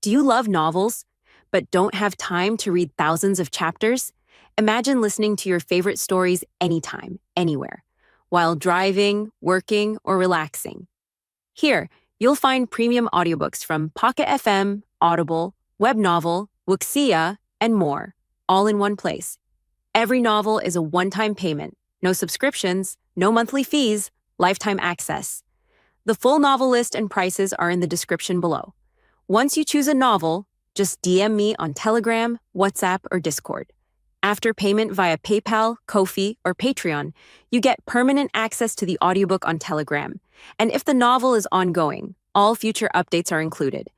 Do you love novels, but don't have time to read thousands of chapters? Imagine listening to your favorite stories anytime, anywhere, while driving, working, or relaxing. Here, you'll find premium audiobooks from Pocket FM, Audible, Webnovel, Wuxia, and more, all in one place. Every novel is a one-time payment, no subscriptions, no monthly fees, lifetime access. The full novel list and prices are in the description below. Once you choose a novel, just DM me on Telegram, WhatsApp, or Discord. After payment via PayPal, Ko-fi, or Patreon, you get permanent access to the audiobook on Telegram. And if the novel is ongoing, all future updates are included.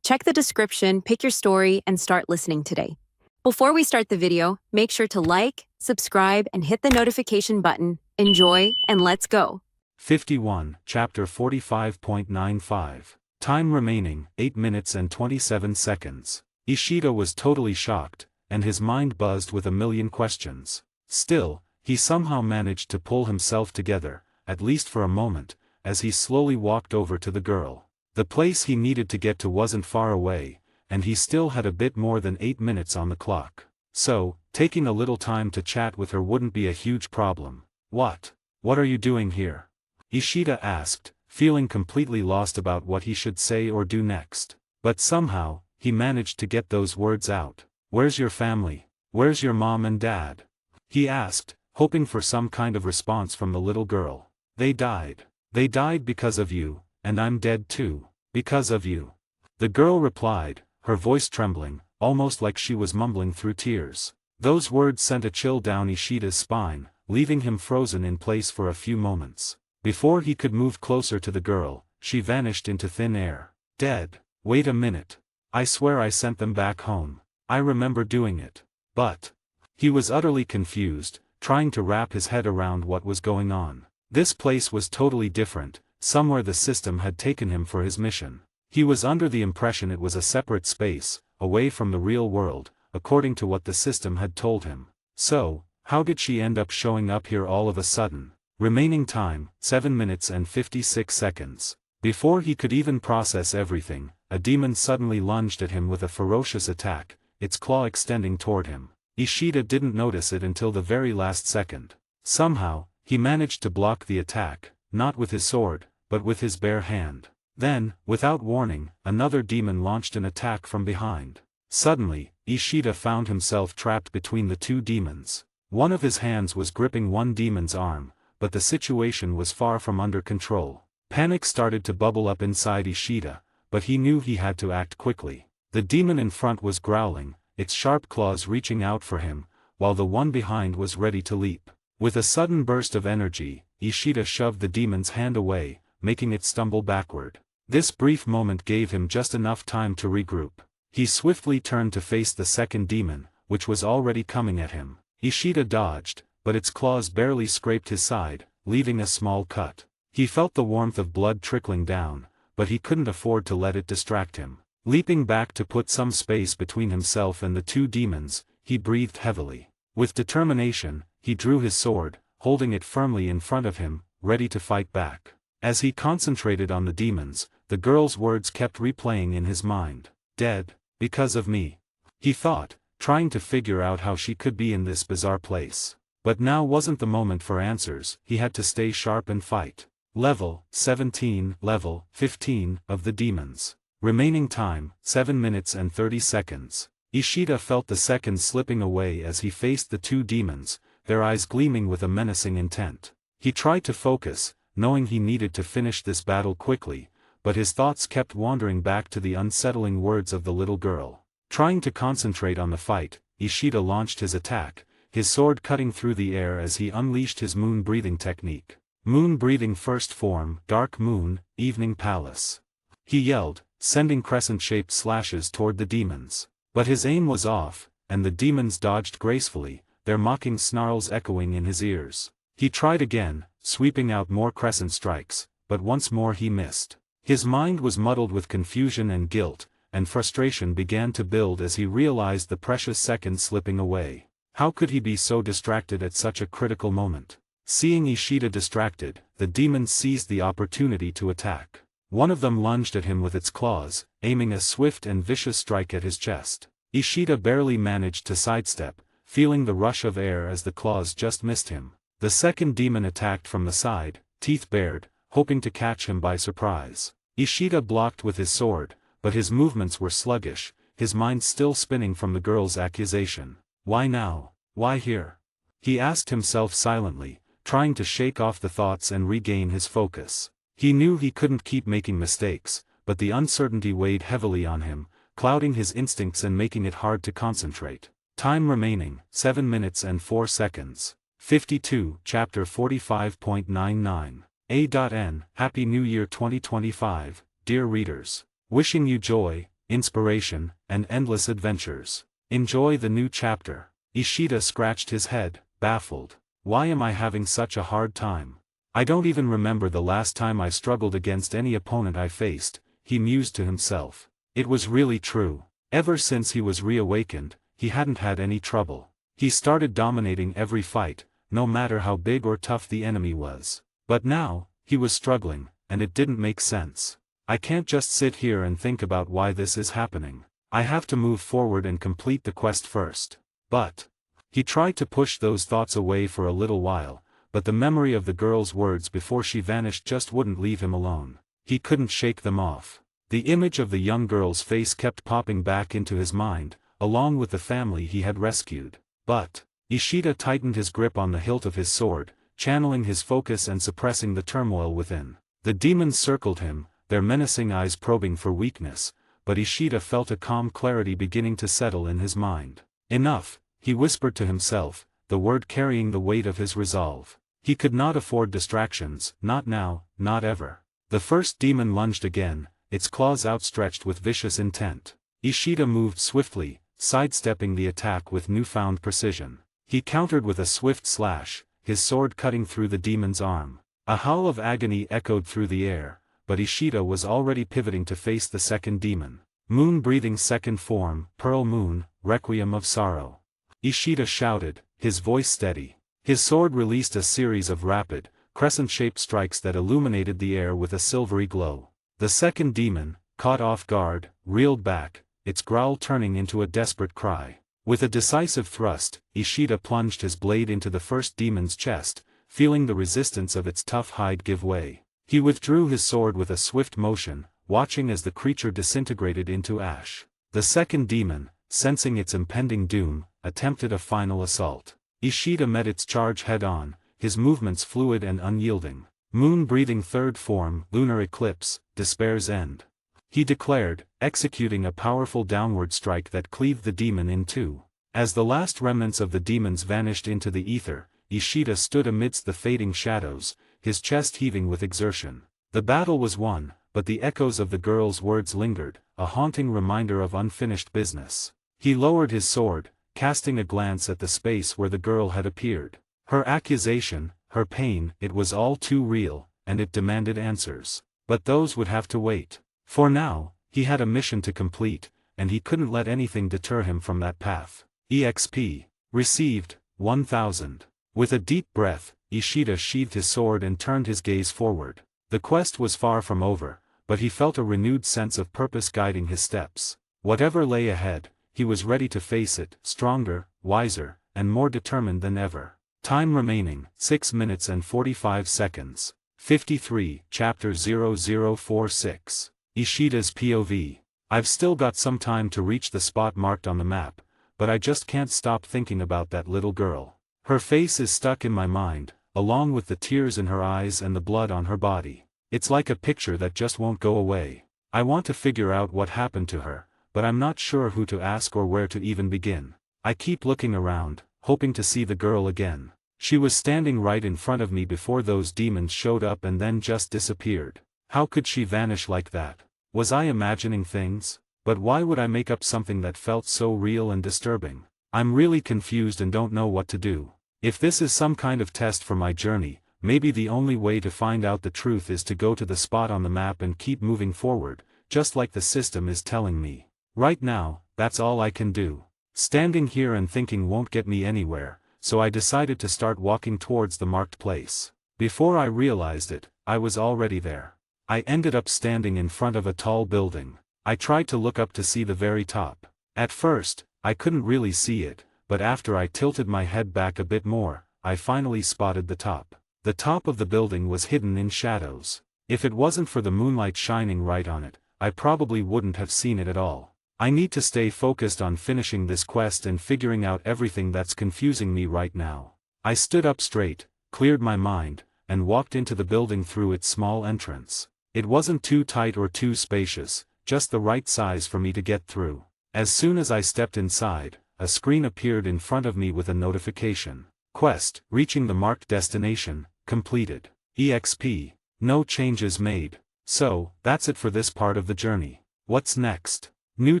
Check the description, pick your story, and start listening today. Before we start the video, make sure to like, subscribe, and hit the notification button. Enjoy, and let's go. 51, Chapter 45.95. Time remaining, 8 minutes and 27 seconds. Ishida was totally shocked, and his mind buzzed with a million questions. Still, he somehow managed to pull himself together, at least for a moment, as he slowly walked over to the girl. The place he needed to get to wasn't far away, and he still had a bit more than 8 minutes on the clock. So, taking a little time to chat with her wouldn't be a huge problem. What are you doing here? Ishida asked, feeling completely lost about what he should say or do next. But somehow, he managed to get those words out. Where's your family? Where's your mom and dad? He asked, hoping for some kind of response from the little girl. They died. They died because of you, and I'm dead too, because of you. The girl replied, her voice trembling, almost like she was mumbling through tears. Those words sent a chill down Ishida's spine, leaving him frozen in place for a few moments. Before he could move closer to the girl, she vanished into thin air. Dead? Wait a minute. I swear I sent them back home. I remember doing it. But he was utterly confused, trying to wrap his head around what was going on. This place was totally different, somewhere the system had taken him for his mission. He was under the impression it was a separate space, away from the real world, according to what the system had told him. So, how did she end up showing up here all of a sudden? Remaining time, 7 minutes and 56 seconds. Before he could even process everything, a demon suddenly lunged at him with a ferocious attack, its claw extending toward him. Ishida didn't notice it until the very last second. Somehow, he managed to block the attack, not with his sword, but with his bare hand. Then, without warning, another demon launched an attack from behind. Suddenly, Ishida found himself trapped between the two demons. One of his hands was gripping one demon's arm, but the situation was far from under control. Panic started to bubble up inside Ishida, but he knew he had to act quickly. The demon in front was growling, its sharp claws reaching out for him, while the one behind was ready to leap. With a sudden burst of energy, Ishida shoved the demon's hand away, making it stumble backward. This brief moment gave him just enough time to regroup. He swiftly turned to face the second demon, which was already coming at him. Ishida dodged, but its claws barely scraped his side, leaving a small cut. He felt the warmth of blood trickling down, but he couldn't afford to let it distract him. Leaping back to put some space between himself and the two demons, he breathed heavily. With determination, he drew his sword, holding it firmly in front of him, ready to fight back. As he concentrated on the demons, the girl's words kept replaying in his mind. Dead, because of me. He thought, trying to figure out how she could be in this bizarre place. But now wasn't the moment for answers, he had to stay sharp and fight. Level 17, Level 15 of the demons. Remaining time, 7 minutes and 30 seconds. Ishida felt the seconds slipping away as he faced the two demons, their eyes gleaming with a menacing intent. He tried to focus, knowing he needed to finish this battle quickly, but his thoughts kept wandering back to the unsettling words of the little girl. Trying to concentrate on the fight, Ishida launched his attack, his sword cutting through the air as he unleashed his moon breathing technique. Moon breathing first form, dark moon, evening palace. He yelled, sending crescent-shaped slashes toward the demons. But his aim was off, and the demons dodged gracefully, their mocking snarls echoing in his ears. He tried again, sweeping out more crescent strikes, but once more he missed. His mind was muddled with confusion and guilt, and frustration began to build as he realized the precious seconds slipping away. How could he be so distracted at such a critical moment? Seeing Ishida distracted, the demons seized the opportunity to attack. One of them lunged at him with its claws, aiming a swift and vicious strike at his chest. Ishida barely managed to sidestep, feeling the rush of air as the claws just missed him. The second demon attacked from the side, teeth bared, hoping to catch him by surprise. Ishida blocked with his sword, but his movements were sluggish, his mind still spinning from the girl's accusation. Why now? Why here? He asked himself silently, trying to shake off the thoughts and regain his focus. He knew he couldn't keep making mistakes, but the uncertainty weighed heavily on him, clouding his instincts and making it hard to concentrate. Time remaining, 7 minutes and 4 seconds. 52, Chapter 45.99. A.N. Happy New Year 2025, dear readers. Wishing you joy, inspiration, and endless adventures. Enjoy the new chapter. Ishida scratched his head, baffled. Why am I having such a hard time? I don't even remember the last time I struggled against any opponent I faced, he mused to himself. It was really true. Ever since he was reawakened, he hadn't had any trouble. He started dominating every fight, no matter how big or tough the enemy was. But now, he was struggling, and it didn't make sense. I can't just sit here and think about why this is happening. I have to move forward and complete the quest first. But he tried to push those thoughts away for a little while, but the memory of the girl's words before she vanished just wouldn't leave him alone. He couldn't shake them off. The image of the young girl's face kept popping back into his mind, along with the family he had rescued. But Ishida tightened his grip on the hilt of his sword, channeling his focus and suppressing the turmoil within. The demons circled him, their menacing eyes probing for weakness, but Ishida felt a calm clarity beginning to settle in his mind. Enough, he whispered to himself, the word carrying the weight of his resolve. He could not afford distractions, not now, not ever. The first demon lunged again, its claws outstretched with vicious intent. Ishida moved swiftly, sidestepping the attack with newfound precision. He countered with a swift slash, his sword cutting through the demon's arm. A howl of agony echoed through the air, but Ishida was already pivoting to face the second demon. Moon-breathing second form, Pearl Moon, Requiem of Sorrow. Ishida shouted, his voice steady. His sword released a series of rapid, crescent-shaped strikes that illuminated the air with a silvery glow. The second demon, caught off guard, reeled back, its growl turning into a desperate cry. With a decisive thrust, Ishida plunged his blade into the first demon's chest, feeling the resistance of its tough hide give way. He withdrew his sword with a swift motion, watching as the creature disintegrated into ash. The second demon, sensing its impending doom, attempted a final assault. Ishida met its charge head-on, his movements fluid and unyielding. Moon-breathing third form, Lunar Eclipse, Despair's End. He declared, executing a powerful downward strike that cleaved the demon in two. As the last remnants of the demons vanished into the ether, Ishida stood amidst the fading shadows, his chest heaving with exertion. The battle was won, but the echoes of the girl's words lingered, a haunting reminder of unfinished business. He lowered his sword, casting a glance at the space where the girl had appeared. Her accusation, her pain, it was all too real, and it demanded answers. But those would have to wait. For now, he had a mission to complete, and he couldn't let anything deter him from that path. EXP. Received, 1000. With a deep breath, Ishida sheathed his sword and turned his gaze forward. The quest was far from over, but he felt a renewed sense of purpose guiding his steps. Whatever lay ahead, he was ready to face it, stronger, wiser, and more determined than ever. Time remaining, 6 minutes and 45 seconds. 53, Chapter 0046. Ishida's POV. I've still got some time to reach the spot marked on the map, but I just can't stop thinking about that little girl. Her face is stuck in my mind, along with the tears in her eyes and the blood on her body. It's like a picture that just won't go away. I want to figure out what happened to her, but I'm not sure who to ask or where to even begin. I keep looking around, hoping to see the girl again. She was standing right in front of me before those demons showed up and then just disappeared. How could she vanish like that? Was I imagining things? But why would I make up something that felt so real and disturbing? I'm really confused and don't know what to do. If this is some kind of test for my journey, maybe the only way to find out the truth is to go to the spot on the map and keep moving forward, just like the system is telling me. Right now, that's all I can do. Standing here and thinking won't get me anywhere, so I decided to start walking towards the marked place. Before I realized it, I was already there. I ended up standing in front of a tall building. I tried to look up to see the very top. At first, I couldn't really see it, but after I tilted my head back a bit more, I finally spotted the top. The top of the building was hidden in shadows. If it wasn't for the moonlight shining right on it, I probably wouldn't have seen it at all. I need to stay focused on finishing this quest and figuring out everything that's confusing me right now. I stood up straight, cleared my mind, and walked into the building through its small entrance. It wasn't too tight or too spacious, just the right size for me to get through. As soon as I stepped inside, a screen appeared in front of me with a notification. Quest, reaching the marked destination, completed. EXP. No changes made. So, that's it for this part of the journey. What's next? New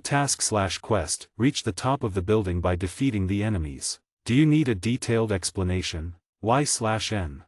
task/quest, reach the top of the building by defeating the enemies. Do you need a detailed explanation? Why/N?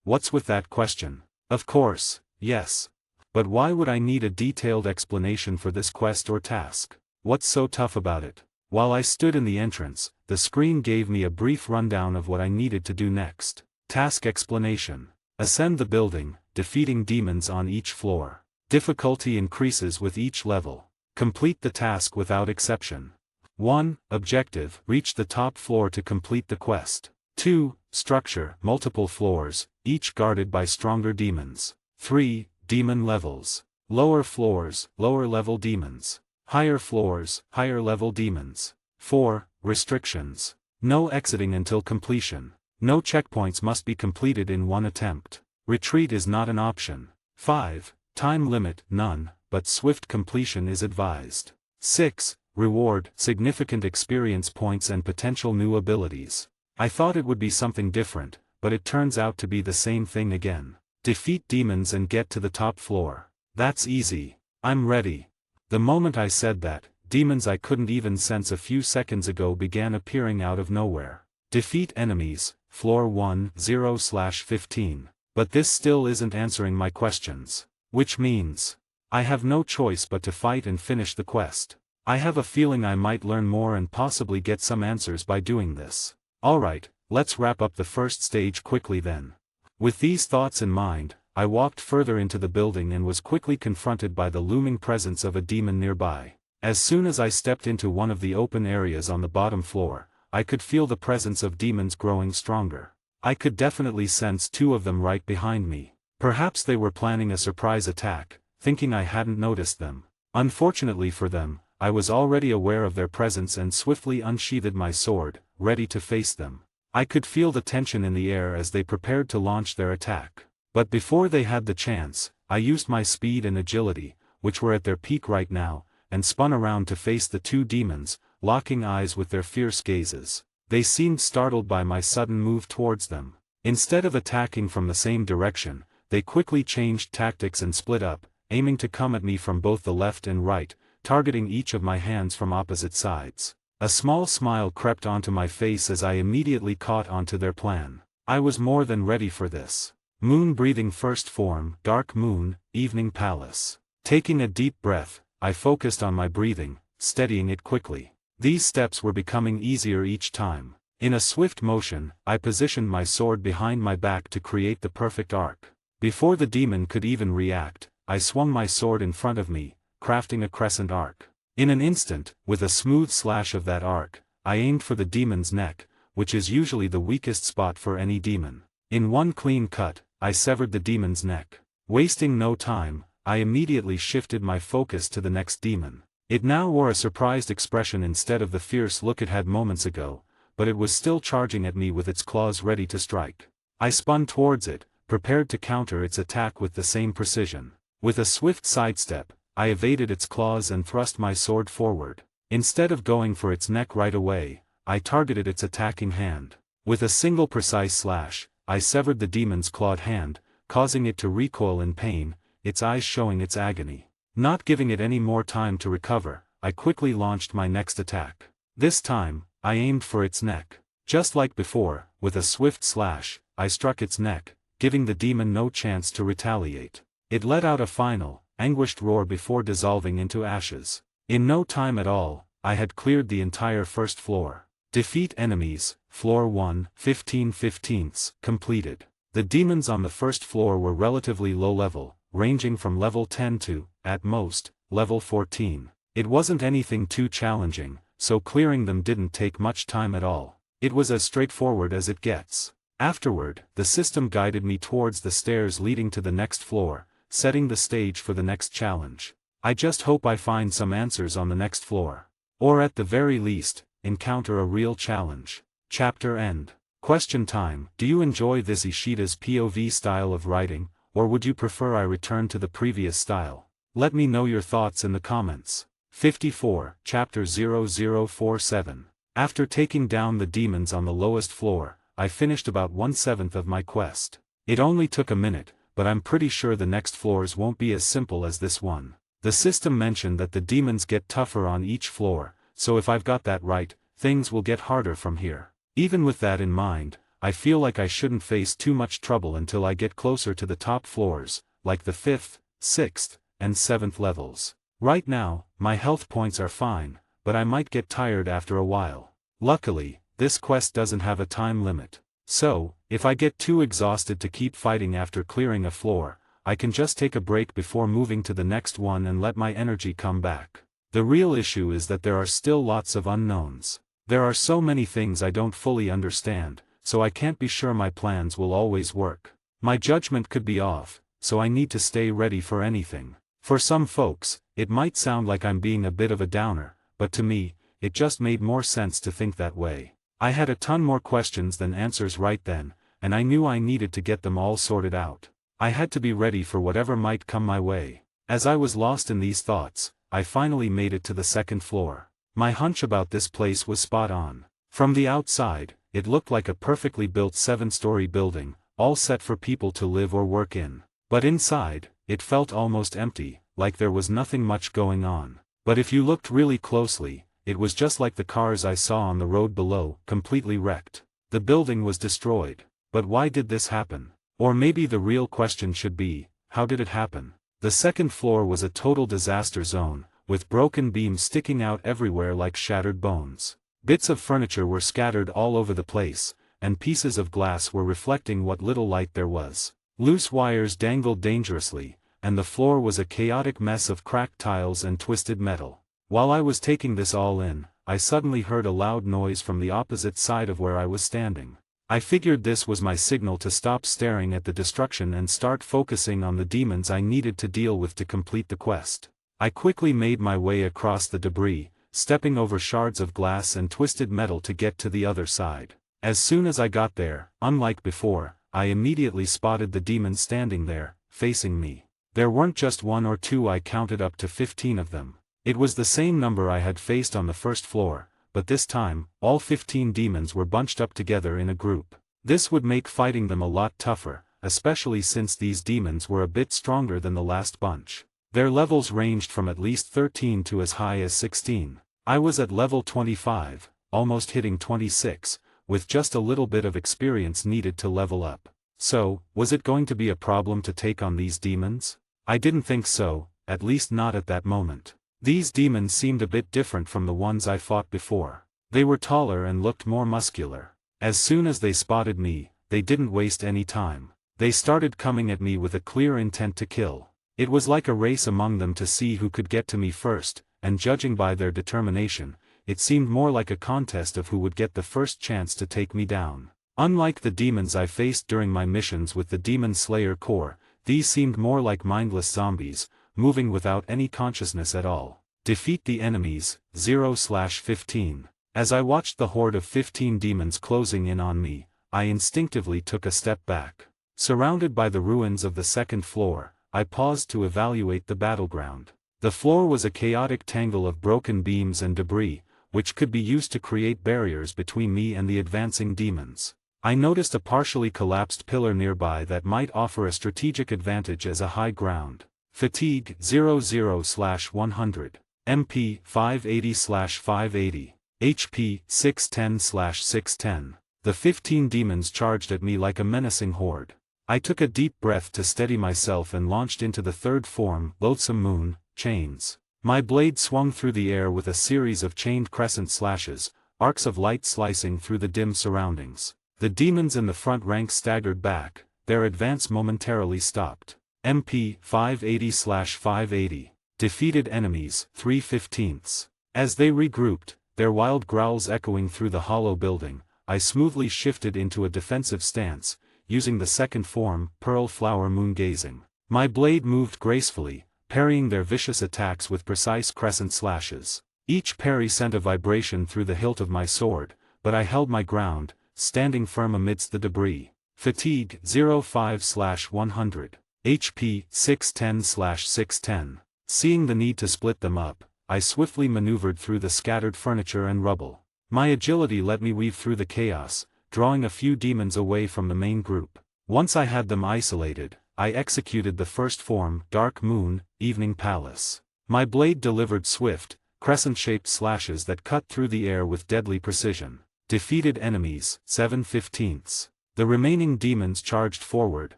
What's with that question? Of course, yes. But why would I need a detailed explanation for this quest or task? What's so tough about it? While I stood in the entrance, the screen gave me a brief rundown of what I needed to do next. Task explanation. Ascend the building, defeating demons on each floor. Difficulty increases with each level. Complete the task without exception. 1. Objective, reach the top floor to complete the quest. 2. Structure, multiple floors, each guarded by stronger demons. 3. Demon levels. Lower floors, lower level demons. Higher floors, higher level demons. 4. Restrictions. No exiting until completion. No checkpoints must be completed in one attempt. Retreat is not an option. 5. Time limit, none, but swift completion is advised. 6. Reward, significant experience points and potential new abilities. I thought it would be something different, but it turns out to be the same thing again. Defeat demons and get to the top floor. That's easy. I'm ready. The moment I said that, demons I couldn't even sense a few seconds ago began appearing out of nowhere. Defeat enemies, floor 1, 0/15. But this still isn't answering my questions. Which means, I have no choice but to fight and finish the quest. I have a feeling I might learn more and possibly get some answers by doing this. Alright, let's wrap up the first stage quickly then. With these thoughts in mind, I walked further into the building and was quickly confronted by the looming presence of a demon nearby. As soon as I stepped into one of the open areas on the bottom floor, I could feel the presence of demons growing stronger. I could definitely sense 2 of them right behind me. Perhaps they were planning a surprise attack, thinking I hadn't noticed them. Unfortunately for them, I was already aware of their presence and swiftly unsheathed my sword, ready to face them. I could feel the tension in the air as they prepared to launch their attack. But before they had the chance, I used my speed and agility, which were at their peak right now, and spun around to face the 2 demons, locking eyes with their fierce gazes. They seemed startled by my sudden move towards them. Instead of attacking from the same direction, they quickly changed tactics and split up, aiming to come at me from both the left and right, targeting each of my hands from opposite sides. A small smile crept onto my face as I immediately caught onto their plan. I was more than ready for this. Moon breathing first form, dark moon, evening palace. Taking a deep breath, I focused on my breathing, steadying it quickly. These steps were becoming easier each time. In a swift motion, I positioned my sword behind my back to create the perfect arc. Before the demon could even react, I swung my sword in front of me, crafting a crescent arc. In an instant, with a smooth slash of that arc, I aimed for the demon's neck, which is usually the weakest spot for any demon. In one clean cut, I severed the demon's neck. Wasting no time, I immediately shifted my focus to the next demon. It now wore a surprised expression instead of the fierce look it had moments ago, but it was still charging at me with its claws ready to strike. I spun towards it, prepared to counter its attack with the same precision. With a swift sidestep, I evaded its claws and thrust my sword forward. Instead of going for its neck right away, I targeted its attacking hand. With a single precise slash, I severed the demon's clawed hand, causing it to recoil in pain, its eyes showing its agony. Not giving it any more time to recover, I quickly launched my next attack. This time, I aimed for its neck. Just like before, with a swift slash, I struck its neck, giving the demon no chance to retaliate. It let out a final, anguished roar before dissolving into ashes. In no time at all, I had cleared the entire first floor. Defeat enemies, floor 1, 15/15, completed. The demons on the first floor were relatively low level, ranging from level 10 to, at most, level 14. It wasn't anything too challenging, so clearing them didn't take much time at all. It was as straightforward as it gets. Afterward, the system guided me towards the stairs leading to the next floor, setting the stage for the next challenge. I just hope I find some answers on the next floor. Or at the very least, encounter a real challenge. Chapter end. Question time. Do you enjoy this Ishida's POV style of writing, or would you prefer I return to the previous style? Let me know your thoughts in the comments. 54. Chapter 0047. After taking down the demons on the lowest floor, I finished about 1/7 of my quest. It only took a minute, but I'm pretty sure the next floors won't be as simple as this one. The system mentioned that the demons get tougher on each floor, so if I've got that right, things will get harder from here. Even with that in mind, I feel like I shouldn't face too much trouble until I get closer to the top floors, like the 5th, 6th, and 7th levels. Right now, my health points are fine, but I might get tired after a while. Luckily, this quest doesn't have a time limit. So, if I get too exhausted to keep fighting after clearing a floor, I can just take a break before moving to the next one and let my energy come back. The real issue is that there are still lots of unknowns. There are so many things I don't fully understand, so I can't be sure my plans will always work. My judgment could be off, so I need to stay ready for anything. For some folks, it might sound like I'm being a bit of a downer, but to me, it just made more sense to think that way. I had a ton more questions than answers right then, and I knew I needed to get them all sorted out. I had to be ready for whatever might come my way. As I was lost in these thoughts, I finally made it to the 2nd floor. My hunch about this place was spot on. From the outside, it looked like a perfectly built 7-story building, all set for people to live or work in. But inside, it felt almost empty, like there was nothing much going on. But if you looked really closely, it was just like the cars I saw on the road below, completely wrecked. The building was destroyed. But why did this happen? Or maybe the real question should be, how did it happen? The 2nd floor was a total disaster zone, with broken beams sticking out everywhere like shattered bones. Bits of furniture were scattered all over the place, and pieces of glass were reflecting what little light there was. Loose wires dangled dangerously, and the floor was a chaotic mess of cracked tiles and twisted metal. While I was taking this all in, I suddenly heard a loud noise from the opposite side of where I was standing. I figured this was my signal to stop staring at the destruction and start focusing on the demons I needed to deal with to complete the quest. I quickly made my way across the debris, stepping over shards of glass and twisted metal to get to the other side. As soon as I got there, unlike before, I immediately spotted the demons standing there, facing me. There weren't just one or two, I counted up to 15 of them. It was the same number I had faced on the 1st floor, but this time, all 15 demons were bunched up together in a group. This would make fighting them a lot tougher, especially since these demons were a bit stronger than the last bunch. Their levels ranged from at least 13 to as high as 16. I was at level 25, almost hitting 26, with just a little bit of experience needed to level up. So, was it going to be a problem to take on these demons? I didn't think so, at least not at that moment. These demons seemed a bit different from the ones I fought before. They were taller and looked more muscular. As soon as they spotted me, they didn't waste any time. They started coming at me with a clear intent to kill. It was like a race among them to see who could get to me first, and judging by their determination, it seemed more like a contest of who would get the first chance to take me down. Unlike the demons I faced during my missions with the Demon Slayer Corps, these seemed more like mindless zombies, moving without any consciousness at all. Defeat the enemies, 0/15. As I watched the horde of 15 demons closing in on me, I instinctively took a step back. Surrounded by the ruins of the 2nd floor, I paused to evaluate the battleground. The floor was a chaotic tangle of broken beams and debris, which could be used to create barriers between me and the advancing demons. I noticed a partially collapsed pillar nearby that might offer a strategic advantage as a high ground. Fatigue 00/100. MP 580/580. HP 610/610. The 15 demons charged at me like a menacing horde. I took a deep breath to steady myself and launched into the 3rd form, Loathsome Moon, Chains. My blade swung through the air with a series of chained crescent slashes, arcs of light slicing through the dim surroundings. The demons in the front rank staggered back, their advance momentarily stopped. MP 580/580. Defeated enemies 3/15. As they regrouped, their wild growls echoing through the hollow building, I smoothly shifted into a defensive stance, using the second form, Pearl Flower Moon Gazing. My blade moved gracefully, parrying their vicious attacks with precise crescent slashes. Each parry sent a vibration through the hilt of my sword, but I held my ground, standing firm amidst the debris. Fatigue 05/100. HP 610/610. Seeing the need to split them up, I swiftly maneuvered through the scattered furniture and rubble. My agility let me weave through the chaos, drawing a few demons away from the main group. Once I had them isolated, I executed the first form, Dark Moon, Evening Palace. My blade delivered swift, crescent-shaped slashes that cut through the air with deadly precision. Defeated enemies 7/15. The remaining demons charged forward,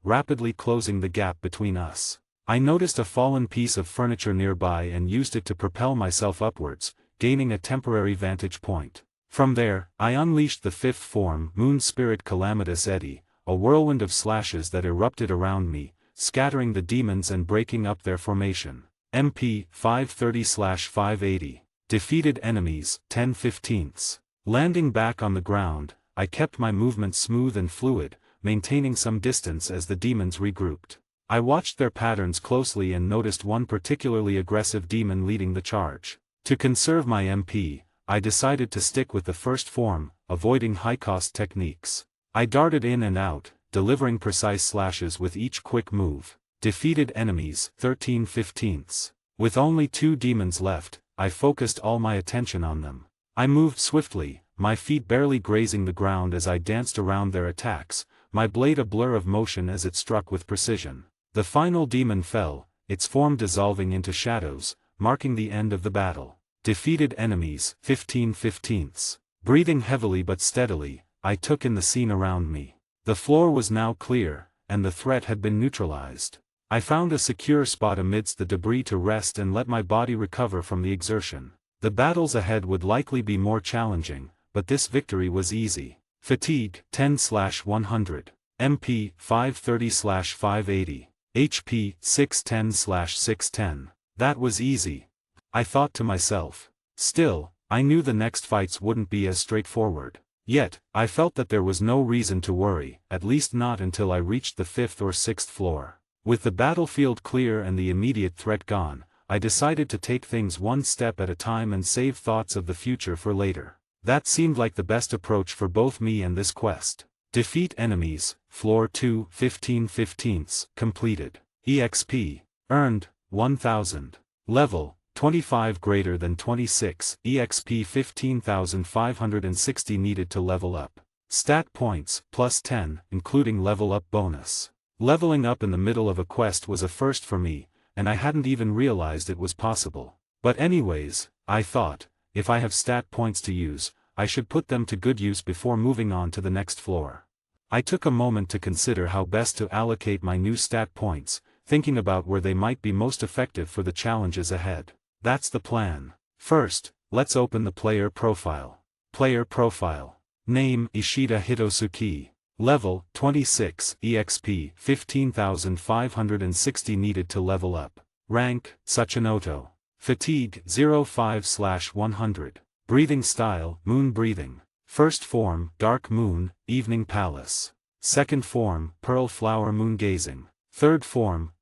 rapidly closing the gap between us. I noticed a fallen piece of furniture nearby and used it to propel myself upwards, gaining a temporary vantage point. From there, I unleashed the fifth form, Moon Spirit Calamitous Eddy, a whirlwind of slashes that erupted around me, scattering the demons and breaking up their formation. MP 530/580. Defeated enemies 10/15. Landing back on the ground, I kept my movement smooth and fluid, maintaining some distance as the demons regrouped. I watched their patterns closely and noticed one particularly aggressive demon leading the charge. To conserve my MP, I decided to stick with the first form, avoiding high-cost techniques. I darted in and out, delivering precise slashes with each quick move. Defeated enemies 13/15. With only 2 demons left, I focused all my attention on them. I moved swiftly, my feet barely grazing the ground as I danced around their attacks, my blade a blur of motion as it struck with precision. The final demon fell, its form dissolving into shadows, marking the end of the battle. Defeated enemies 15/15. Breathing heavily but steadily, I took in the scene around me. The floor was now clear, and the threat had been neutralized. I found a secure spot amidst the debris to rest and let my body recover from the exertion. The battles ahead would likely be more challenging, but this victory was easy. Fatigue 10/100. MP 530/580. HP 610/610. That was easy, I thought to myself. Still, I knew the next fights wouldn't be as straightforward. Yet, I felt that there was no reason to worry, at least not until I reached the 5th or 6th floor. With the battlefield clear and the immediate threat gone, I decided to take things one step at a time and save thoughts of the future for later. That seemed like the best approach for both me and this quest. Defeat enemies, Floor 2, 15/15, completed. EXP. Earned, 1000. Level, 25 greater than 26, EXP 15,560 needed to level up. Stat points, plus 10, including level up bonus. Leveling up in the middle of a quest was a first for me, and I hadn't even realized it was possible. But anyways, I thought, if I have stat points to use, I should put them to good use before moving on to the next floor. I took a moment to consider how best to allocate my new stat points, thinking about where they might be most effective for the challenges ahead. That's the plan. First, let's open the player profile. Player profile. Name Ishida Hitosuki. Level 26, EXP 15,560 needed to level up. Rank Sachinoto. Fatigue 05/100. Breathing style Moon Breathing. First form Dark Moon, Evening Palace. Second form Pearl Flower Moon Gazing. Third form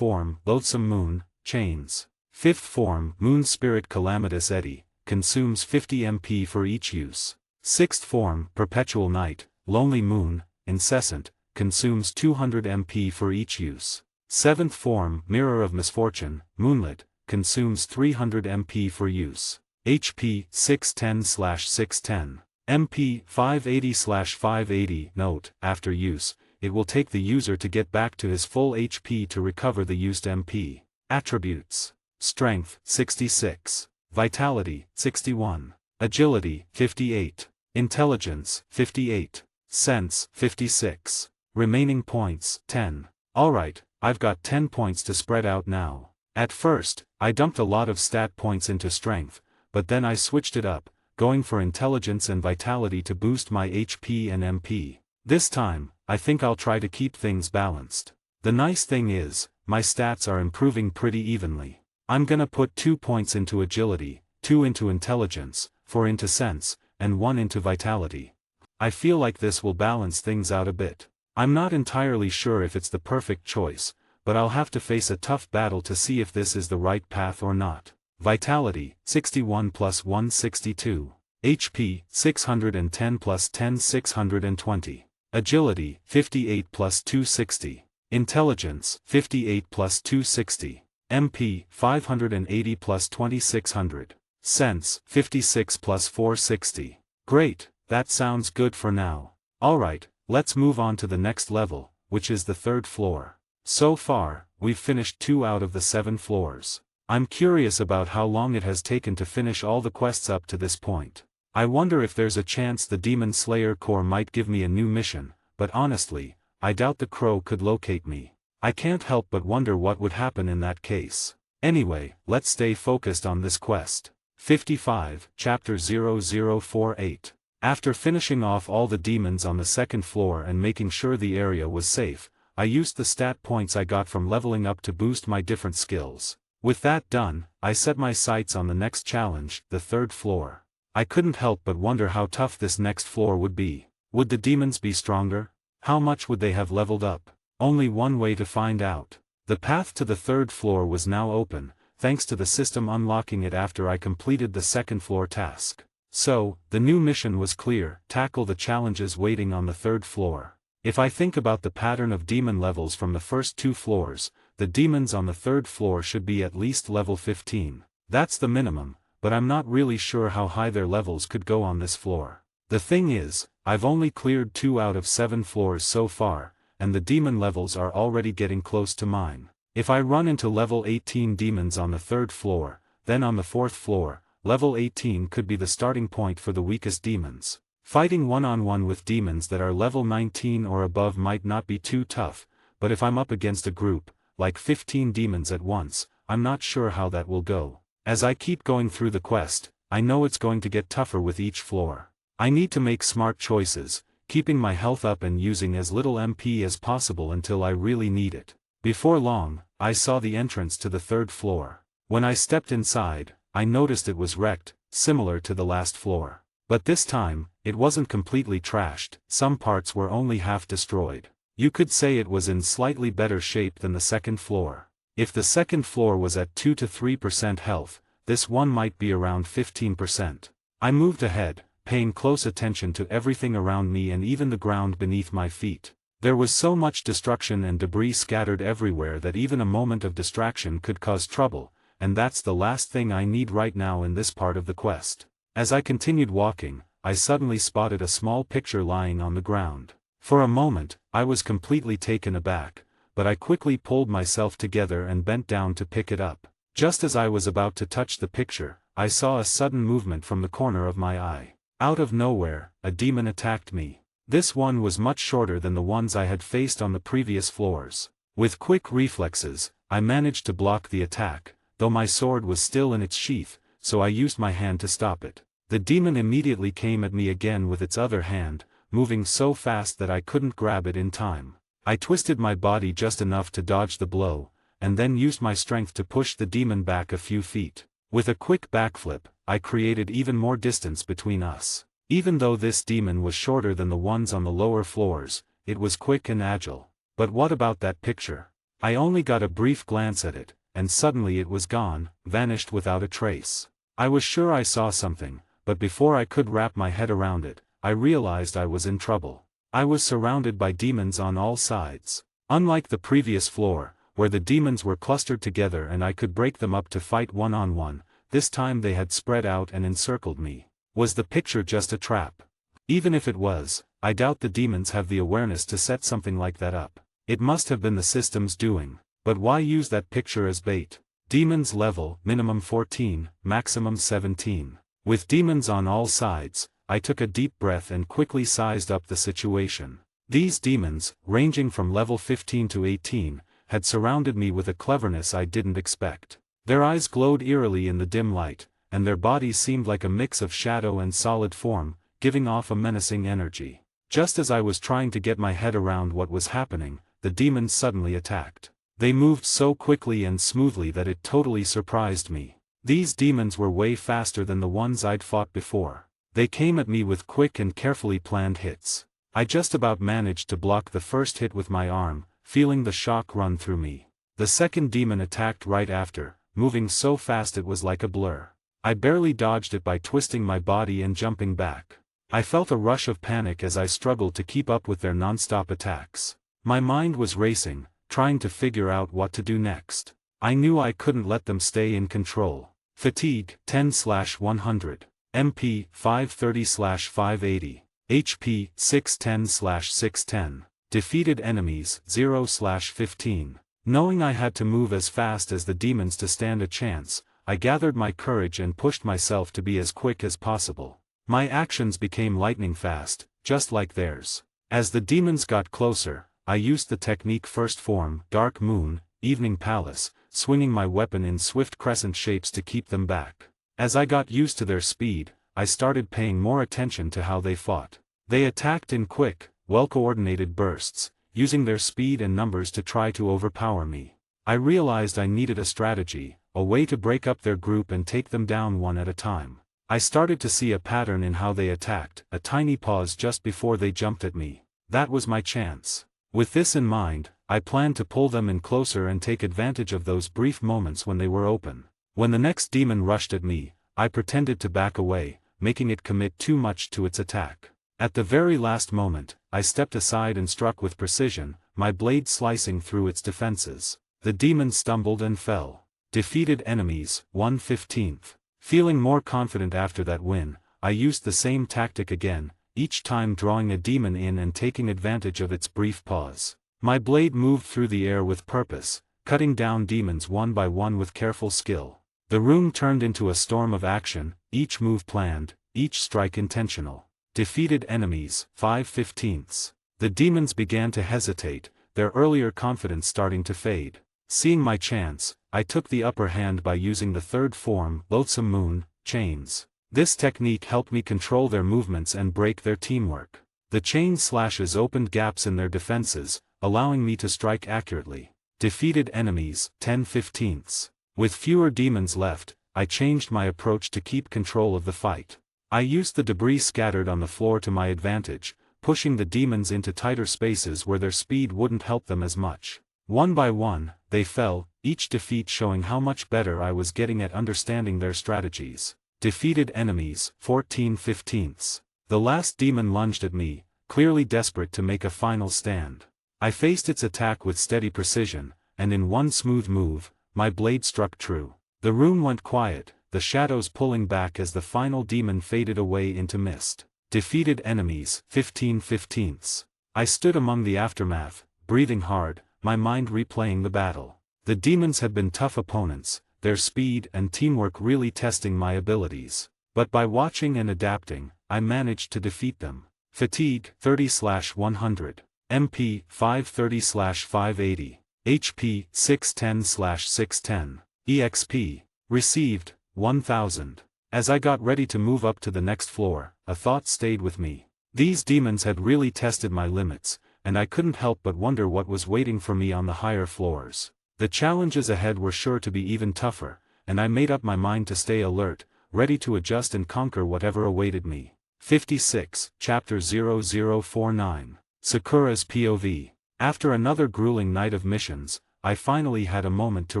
Loathsome Moon, Chains. Fifth form Moon Spirit Calamitous Eddy, consumes 50 MP for each use. Sixth form Perpetual Night, Lonely Moon, Incessant, consumes 200 MP for each use. Seventh form Mirror of Misfortune, Moonlit, consumes 300 MP for use. HP 610/610. MP 580/580. Note, after use, it will take the user to get back to his full HP to recover the used MP. Attributes. Strength 66. Vitality 61. Agility 58. Intelligence 58. Sense 56. Remaining points 10. Alright, I've got 10 points to spread out now. At first, I dumped a lot of stat points into strength, but then I switched it up, going for intelligence and vitality to boost my HP and MP. This time, I think I'll try to keep things balanced. The nice thing is, my stats are improving pretty evenly. I'm gonna put 2 points into agility, 2 into intelligence, 4 into sense, and 1 into vitality. I feel like this will balance things out a bit. I'm not entirely sure if it's the perfect choice, but I'll have to face a tough battle to see if this is the right path or not. Vitality, 61 plus 162. HP, 610 plus 10 620. Agility, 58 plus 260. Intelligence, 58 plus 260. MP, 580 plus 2600. Sense, 56 plus 460. Great, that sounds good for now. Alright, let's move on to the next level, which is the 3rd floor. So far, we've finished 2 out of the 7 floors. I'm curious about how long it has taken to finish all the quests up to this point. I wonder if there's a chance the Demon Slayer Corps might give me a new mission, but honestly, I doubt the crow could locate me. I can't help but wonder what would happen in that case. Anyway, let's stay focused on this quest. 55, Chapter 0048. After finishing off all the demons on the 2nd floor and making sure the area was safe, I used the stat points I got from leveling up to boost my different skills. With that done, I set my sights on the next challenge, the 3rd floor. I couldn't help but wonder how tough this next floor would be. Would the demons be stronger? How much would they have leveled up? Only one way to find out. The path to the 3rd floor was now open, thanks to the system unlocking it after I completed the 2nd floor task. So, the new mission was clear: tackle the challenges waiting on the 3rd floor. If I think about the pattern of demon levels from the first 2 floors, the demons on the 3rd floor should be at least level 15. That's the minimum, but I'm not really sure how high their levels could go on this floor. The thing is, I've only cleared 2 out of 7 floors so far, and the demon levels are already getting close to mine. If I run into level 18 demons on the 3rd floor, then on the 4th floor, level 18 could be the starting point for the weakest demons. Fighting one-on-one with demons that are level 19 or above might not be too tough, but if I'm up against a group, like 15 demons at once, I'm not sure how that will go. As I keep going through the quest, I know it's going to get tougher with each floor. I need to make smart choices, keeping my health up and using as little MP as possible until I really need it. Before long, I saw the entrance to the 3rd floor. When I stepped inside, I noticed it was wrecked, similar to the last floor. But this time, it wasn't completely trashed, some parts were only half destroyed. You could say it was in slightly better shape than the 2nd floor. If the 2nd floor was at 2 to 3% health, this one might be around 15%. I moved ahead, paying close attention to everything around me and even the ground beneath my feet. There was so much destruction and debris scattered everywhere that even a moment of distraction could cause trouble, and that's the last thing I need right now in this part of the quest. As I continued walking, I suddenly spotted a small picture lying on the ground. For a moment, I was completely taken aback, but I quickly pulled myself together and bent down to pick it up. Just as I was about to touch the picture, I saw a sudden movement from the corner of my eye. Out of nowhere, a demon attacked me. This one was much shorter than the ones I had faced on the previous floors. With quick reflexes, I managed to block the attack, though my sword was still in its sheath, so I used my hand to stop it. The demon immediately came at me again with its other hand, moving so fast that I couldn't grab it in time. I twisted my body just enough to dodge the blow, and then used my strength to push the demon back a few feet. With a quick backflip, I created even more distance between us. Even though this demon was shorter than the ones on the lower floors, it was quick and agile. But what about that picture? I only got a brief glance at it, and suddenly it was gone, vanished without a trace. I was sure I saw something, but before I could wrap my head around it, I realized I was in trouble. I was surrounded by demons on all sides. Unlike the previous floor, where the demons were clustered together and I could break them up to fight one-on-one, this time they had spread out and encircled me. Was the picture just a trap? Even if it was, I doubt the demons have the awareness to set something like that up. It must have been the system's doing. But why use that picture as bait? Demons level, minimum 14, maximum 17. With demons on all sides, I took a deep breath and quickly sized up the situation. These demons, ranging from level 15 to 18, had surrounded me with a cleverness I didn't expect. Their eyes glowed eerily in the dim light, and their bodies seemed like a mix of shadow and solid form, giving off a menacing energy. Just as I was trying to get my head around what was happening, the demons suddenly attacked. They moved so quickly and smoothly that it totally surprised me. These demons were way faster than the ones I'd fought before. They came at me with quick and carefully planned hits. I just about managed to block the first hit with my arm, feeling the shock run through me. The second demon attacked right after, moving so fast it was like a blur. I barely dodged it by twisting my body and jumping back. I felt a rush of panic as I struggled to keep up with their non-stop attacks. My mind was racing, trying to figure out what to do next. I knew I couldn't let them stay in control. Fatigue, 10/100. MP, 530/580. HP, 610/610. Defeated enemies, 0/15. Knowing I had to move as fast as the demons to stand a chance, I gathered my courage and pushed myself to be as quick as possible. My actions became lightning fast, just like theirs. As the demons got closer, I used the technique First Form, Dark Moon, Evening Palace, swinging my weapon in swift crescent shapes to keep them back. As I got used to their speed, I started paying more attention to how they fought. They attacked in quick, well-coordinated bursts, using their speed and numbers to try to overpower me. I realized I needed a strategy, a way to break up their group and take them down one at a time. I started to see a pattern in how they attacked, a tiny pause just before they jumped at me. That was my chance. With this in mind, I planned to pull them in closer and take advantage of those brief moments when they were open. When the next demon rushed at me, I pretended to back away, making it commit too much to its attack. At the very last moment, I stepped aside and struck with precision, my blade slicing through its defenses. The demon stumbled and fell. Defeated enemies, 1/15. Feeling more confident after that win, I used the same tactic again, each time drawing a demon in and taking advantage of its brief pause. My blade moved through the air with purpose, cutting down demons one by one with careful skill. The room turned into a storm of action, each move planned, each strike intentional. Defeated enemies, 5/15. The demons began to hesitate, their earlier confidence starting to fade. Seeing my chance, I took the upper hand by using the third form, Loathsome Moon, Chains. This technique helped me control their movements and break their teamwork. The chain slashes opened gaps in their defenses, allowing me to strike accurately. Defeated enemies, 10/15. With fewer demons left, I changed my approach to keep control of the fight. I used the debris scattered on the floor to my advantage, pushing the demons into tighter spaces where their speed wouldn't help them as much. One by one, they fell, each defeat showing how much better I was getting at understanding their strategies. Defeated enemies, 14/15. The last demon lunged at me, clearly desperate to make a final stand. I faced its attack with steady precision, and in one smooth move, my blade struck true. The room went quiet, the shadows pulling back as the final demon faded away into mist. Defeated enemies, 15/15. I stood among the aftermath, breathing hard, my mind replaying the battle. The demons had been tough opponents, their speed and teamwork really testing my abilities. But by watching and adapting, I managed to defeat them. Fatigue, 30/100. MP, 530/580. HP, 610/610. EXP. Received, 1000. As I got ready to move up to the next floor, a thought stayed with me. These demons had really tested my limits, and I couldn't help but wonder what was waiting for me on the higher floors. The challenges ahead were sure to be even tougher, and I made up my mind to stay alert, ready to adjust and conquer whatever awaited me. 56, Chapter 0049. Sakura's POV. After another grueling night of missions, I finally had a moment to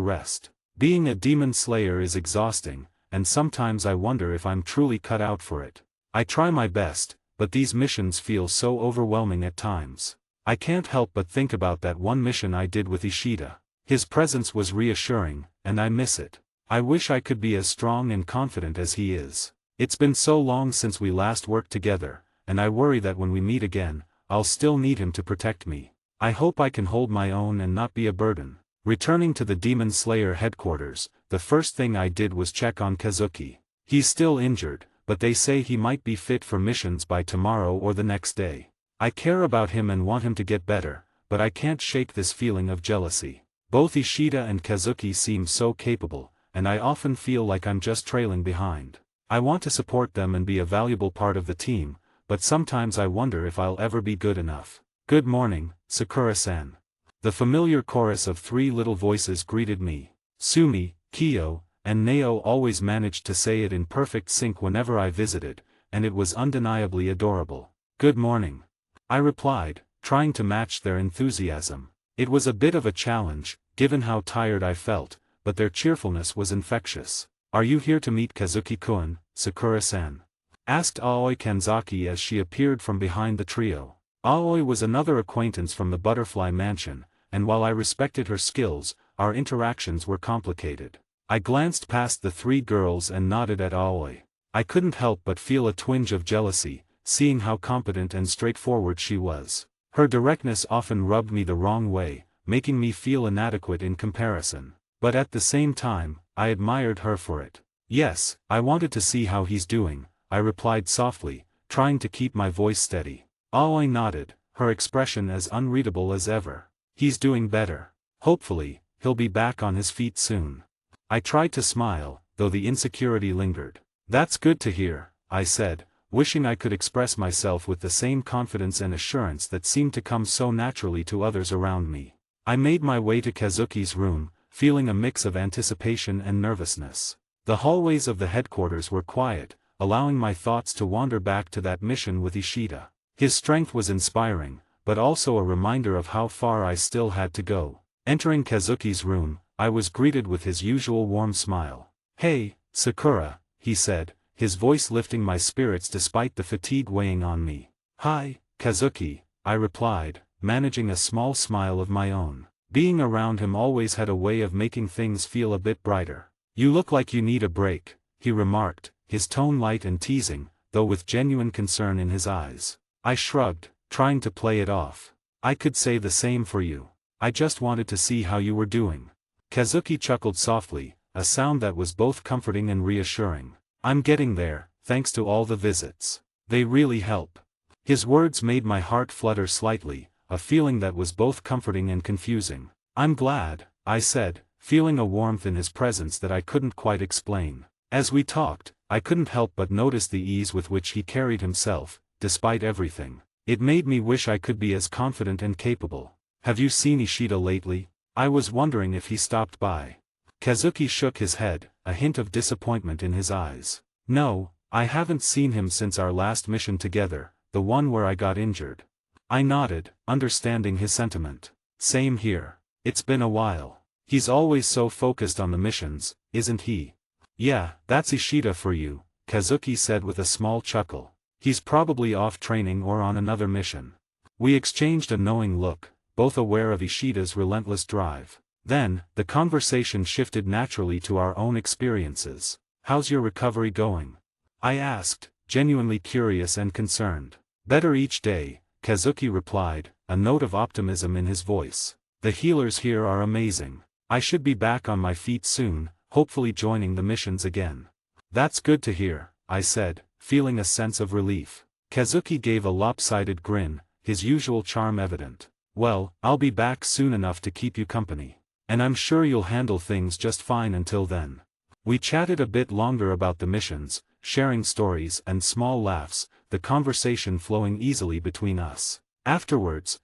rest. Being a demon slayer is exhausting, and sometimes I wonder if I'm truly cut out for it. I try my best, but these missions feel so overwhelming at times. I can't help but think about that one mission I did with Ishida. His presence was reassuring, and I miss it. I wish I could be as strong and confident as he is. It's been so long since we last worked together, and I worry that when we meet again, I'll still need him to protect me. I hope I can hold my own and not be a burden. Returning to the Demon Slayer headquarters, the first thing I did was check on Kazuki. He's still injured, but they say he might be fit for missions by tomorrow or the next day. I care about him and want him to get better, but I can't shake this feeling of jealousy. Both Ishida and Kazuki seem so capable, and I often feel like I'm just trailing behind. I want to support them and be a valuable part of the team, but sometimes I wonder if I'll ever be good enough. Good morning, Sakura-san. The familiar chorus of 3 little voices greeted me. Sumi, Kiyo, and Nao always managed to say it in perfect sync whenever I visited, and it was undeniably adorable. "Good morning," I replied, trying to match their enthusiasm. It was a bit of a challenge, given how tired I felt, but their cheerfulness was infectious. "Are you here to meet Kazuki-kun, Sakura-san?" asked Aoi Kanzaki as she appeared from behind the trio. Aoi was another acquaintance from the Butterfly Mansion, and while I respected her skills, our interactions were complicated. I glanced past the 3 girls and nodded at Aoi. I couldn't help but feel a twinge of jealousy, seeing how competent and straightforward she was. Her directness often rubbed me the wrong way, making me feel inadequate in comparison. But at the same time, I admired her for it. "Yes, I wanted to see how he's doing," I replied softly, trying to keep my voice steady. Aoi nodded, her expression as unreadable as ever. "He's doing better. Hopefully, he'll be back on his feet soon." I tried to smile, though the insecurity lingered. "That's good to hear," I said, wishing I could express myself with the same confidence and assurance that seemed to come so naturally to others around me. I made my way to Kazuki's room, feeling a mix of anticipation and nervousness. The hallways of the headquarters were quiet, allowing my thoughts to wander back to that mission with Ishida. His strength was inspiring, but also a reminder of how far I still had to go. Entering Kazuki's room, I was greeted with his usual warm smile. "Hey, Sakura," he said, his voice lifting my spirits despite the fatigue weighing on me. "Hi, Kazuki," I replied, managing a small smile of my own. Being around him always had a way of making things feel a bit brighter. "You look like you need a break," he remarked, his tone light and teasing, though with genuine concern in his eyes. I shrugged, trying to play it off. "I could say the same for you. I just wanted to see how you were doing." Kazuki chuckled softly, a sound that was both comforting and reassuring. "I'm getting there, thanks to all the visits. They really help." His words made my heart flutter slightly, a feeling that was both comforting and confusing. "I'm glad," I said, feeling a warmth in his presence that I couldn't quite explain. As we talked, I couldn't help but notice the ease with which he carried himself, despite everything. It made me wish I could be as confident and capable. "Have you seen Ishida lately?" I was wondering if he stopped by. Kazuki shook his head, a hint of disappointment in his eyes. "No, I haven't seen him since our last mission together, the one where I got injured." I nodded, understanding his sentiment. "Same here. It's been a while. He's always so focused on the missions, isn't he?" "Yeah, that's Ishida for you," Kazuki said with a small chuckle. "He's probably off training or on another mission." We exchanged a knowing look, both aware of Ishida's relentless drive. Then, the conversation shifted naturally to our own experiences. "How's your recovery going?" I asked, genuinely curious and concerned. "Better each day," Kazuki replied, a note of optimism in his voice. "The healers here are amazing. I should be back on my feet soon, hopefully joining the missions again." "That's good to hear," I said, feeling a sense of relief. Kazuki gave a lopsided grin, his usual charm evident. "Well, I'll be back soon enough to keep you company. And I'm sure you'll handle things just fine until then." We chatted a bit longer about the missions, sharing stories and small laughs, the conversation flowing easily between us. Afterwards,